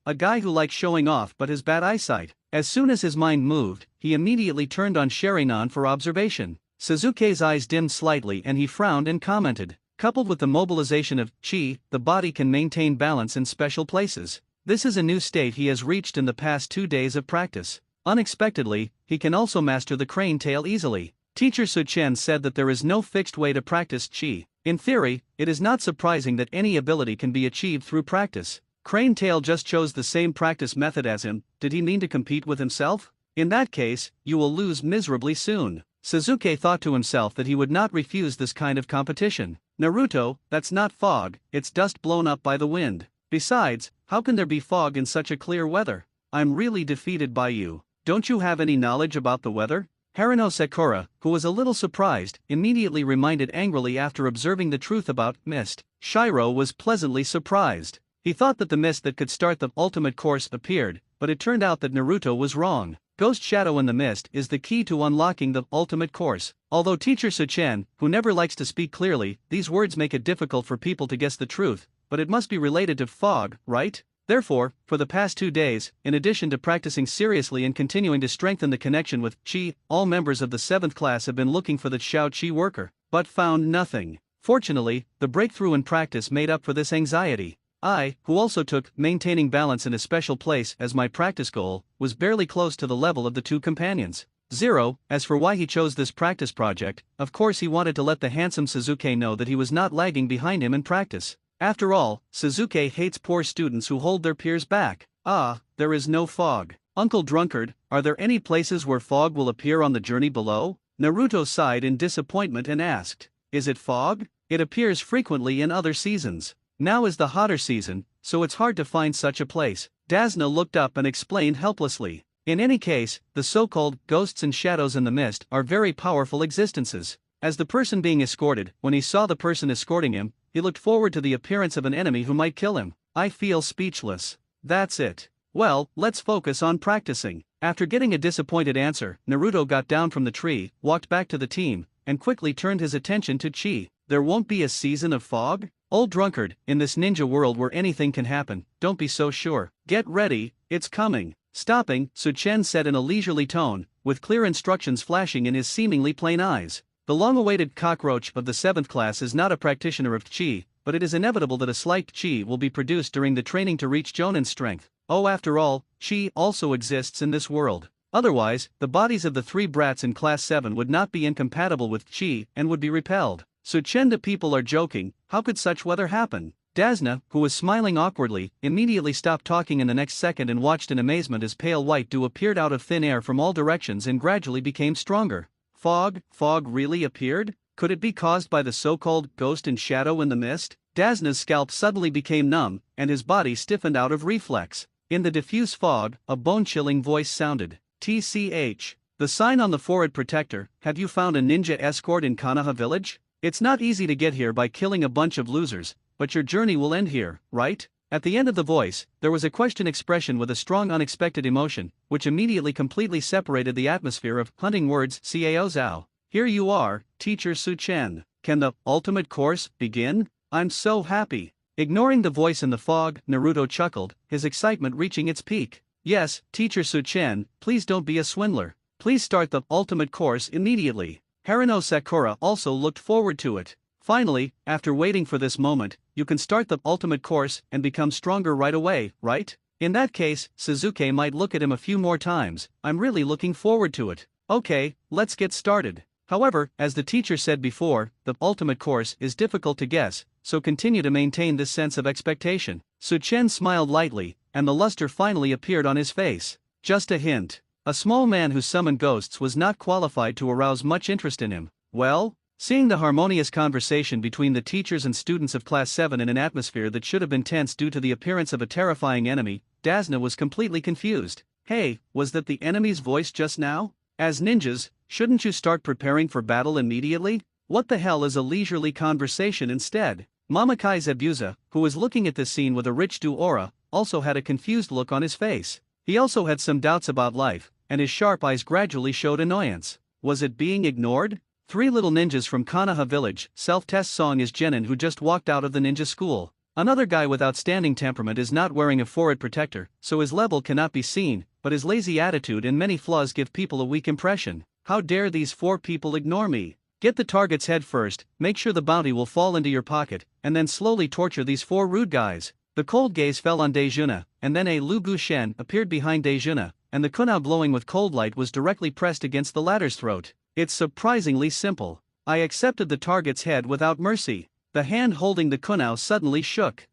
A guy who likes showing off but has bad eyesight. As soon as his mind moved, he immediately turned on Sherinan for observation. Suzuki's eyes dimmed slightly and he frowned and commented. Coupled with the mobilization of chi, the body can maintain balance in special places. This is a new state he has reached in the past 2 days of practice. Unexpectedly, he can also master the crane tail easily. Teacher Su-chen said that there is no fixed way to practice chi. In theory, it is not surprising that any ability can be achieved through practice. Crane tail just chose the same practice method as him. Did he mean to compete with himself? In that case, you will lose miserably soon. Suzuki thought to himself that he would not refuse this kind of competition. Naruto, that's not fog, it's dust blown up by the wind. Besides, how can there be fog in such a clear weather? I'm really defeated by you. Don't you have any knowledge about the weather? Harino Sakura, who was a little surprised, immediately reminded angrily after observing the truth about mist. Shiro was pleasantly surprised. He thought that the mist that could start the ultimate course appeared, but it turned out that Naruto was wrong. Ghost Shadow in the Mist is the key to unlocking the ultimate course. Although Teacher Su-chen, who never likes to speak clearly, these words make it difficult for people to guess the truth, but it must be related to fog, right? Therefore, for the past 2 days, in addition to practicing seriously and continuing to strengthen the connection with Chi, all members of the 7th class have been looking for the Xiao Qi worker, but found nothing. Fortunately, the breakthrough in practice made up for this anxiety. I, who also took maintaining balance in a special place as my practice goal, was barely close to the level of the 2 companions. 0. As for why he chose this practice project, of course he wanted to let the handsome Suzuki know that he was not lagging behind him in practice. After all, Suzuki hates poor students who hold their peers back. Ah, there is no fog. Uncle Drunkard, are there any places where fog will appear on the journey below? Naruto sighed in disappointment and asked, is it fog? It appears frequently in other seasons. Now is the hotter season, so it's hard to find such a place. Dasna looked up and explained helplessly. In any case, the so-called ghosts and shadows in the mist are very powerful existences. As the person being escorted, when he saw the person escorting him, he looked forward to the appearance of an enemy who might kill him. I feel speechless. That's it. Well, let's focus on practicing. After getting a disappointed answer, Naruto got down from the tree, walked back to the team, and quickly turned his attention to Chi. There won't be a season of fog? Old Drunkard, in this ninja world where anything can happen, don't be so sure. Get ready, it's coming. Stopping, Su-chen said in a leisurely tone, with clear instructions flashing in his seemingly plain eyes. The long-awaited cockroach of the 7th class is not a practitioner of Chi, but it is inevitable that a slight Chi will be produced during the training to reach Jonin strength. Oh, after all, Chi also exists in this world. Otherwise, the bodies of the 3 brats in Class 7 would not be incompatible with Chi and would be repelled. Su-chen, the people are joking, how could such weather happen? Dasna, who was smiling awkwardly, immediately stopped talking in the next second and watched in amazement as pale white dew appeared out of thin air from all directions and gradually became stronger. Fog really appeared? Could it be caused by the so-called ghost and shadow in the mist? Dasna's scalp suddenly became numb, and his body stiffened out of reflex. In the diffuse fog, a bone-chilling voice sounded. TCH. The sign on the forehead protector, have you found a ninja escort in Kanaha village? It's not easy to get here by killing a bunch of losers, but your journey will end here, right? At the end of the voice, there was a question expression with a strong unexpected emotion, which immediately completely separated the atmosphere of hunting words. Cao Zhao. Here you are, Teacher Su-chen. Can the ultimate course begin? I'm so happy. Ignoring the voice in the fog, Naruto chuckled, his excitement reaching its peak. Yes, Teacher Su-chen, please don't be a swindler. Please start the ultimate course immediately. Harino Sakura also looked forward to it. Finally, after waiting for this moment, you can start the ultimate course and become stronger right away, right? In that case, Suzuki might look at him a few more times. I'm really looking forward to it. Okay, let's get started. However, as the teacher said before, the ultimate course is difficult to guess, so continue to maintain this sense of expectation. Su-chen smiled lightly, and the luster finally appeared on his face. Just a hint. A small man who summoned ghosts was not qualified to arouse much interest in him. Well? Seeing the harmonious conversation between the teachers and students of Class 7 in an atmosphere that should have been tense due to the appearance of a terrifying enemy, Dasna was completely confused. Hey, was that the enemy's voice just now? As ninjas, shouldn't you start preparing for battle immediately? What the hell is a leisurely conversation instead? Mamakai Zabuza, who was looking at this scene with a rich dew aura, also had a confused look on his face. He also had some doubts about life, and his sharp eyes gradually showed annoyance. Was it being ignored? 3 little ninjas from Kanaha village, self-test song is Jenin who just walked out of the ninja school. Another guy with outstanding temperament is not wearing a forehead protector, so his level cannot be seen, but his lazy attitude and many flaws give people a weak impression. How dare these 4 people ignore me? Get the target's head first, make sure the bounty will fall into your pocket, and then slowly torture these 4 rude guys. The cold gaze fell on Dejuna, and then a Lu Gushen appeared behind Dejuna, and the kunao glowing with cold light was directly pressed against the latter's throat. It's surprisingly simple. I accepted the target's head without mercy. The hand holding the kunao suddenly shook.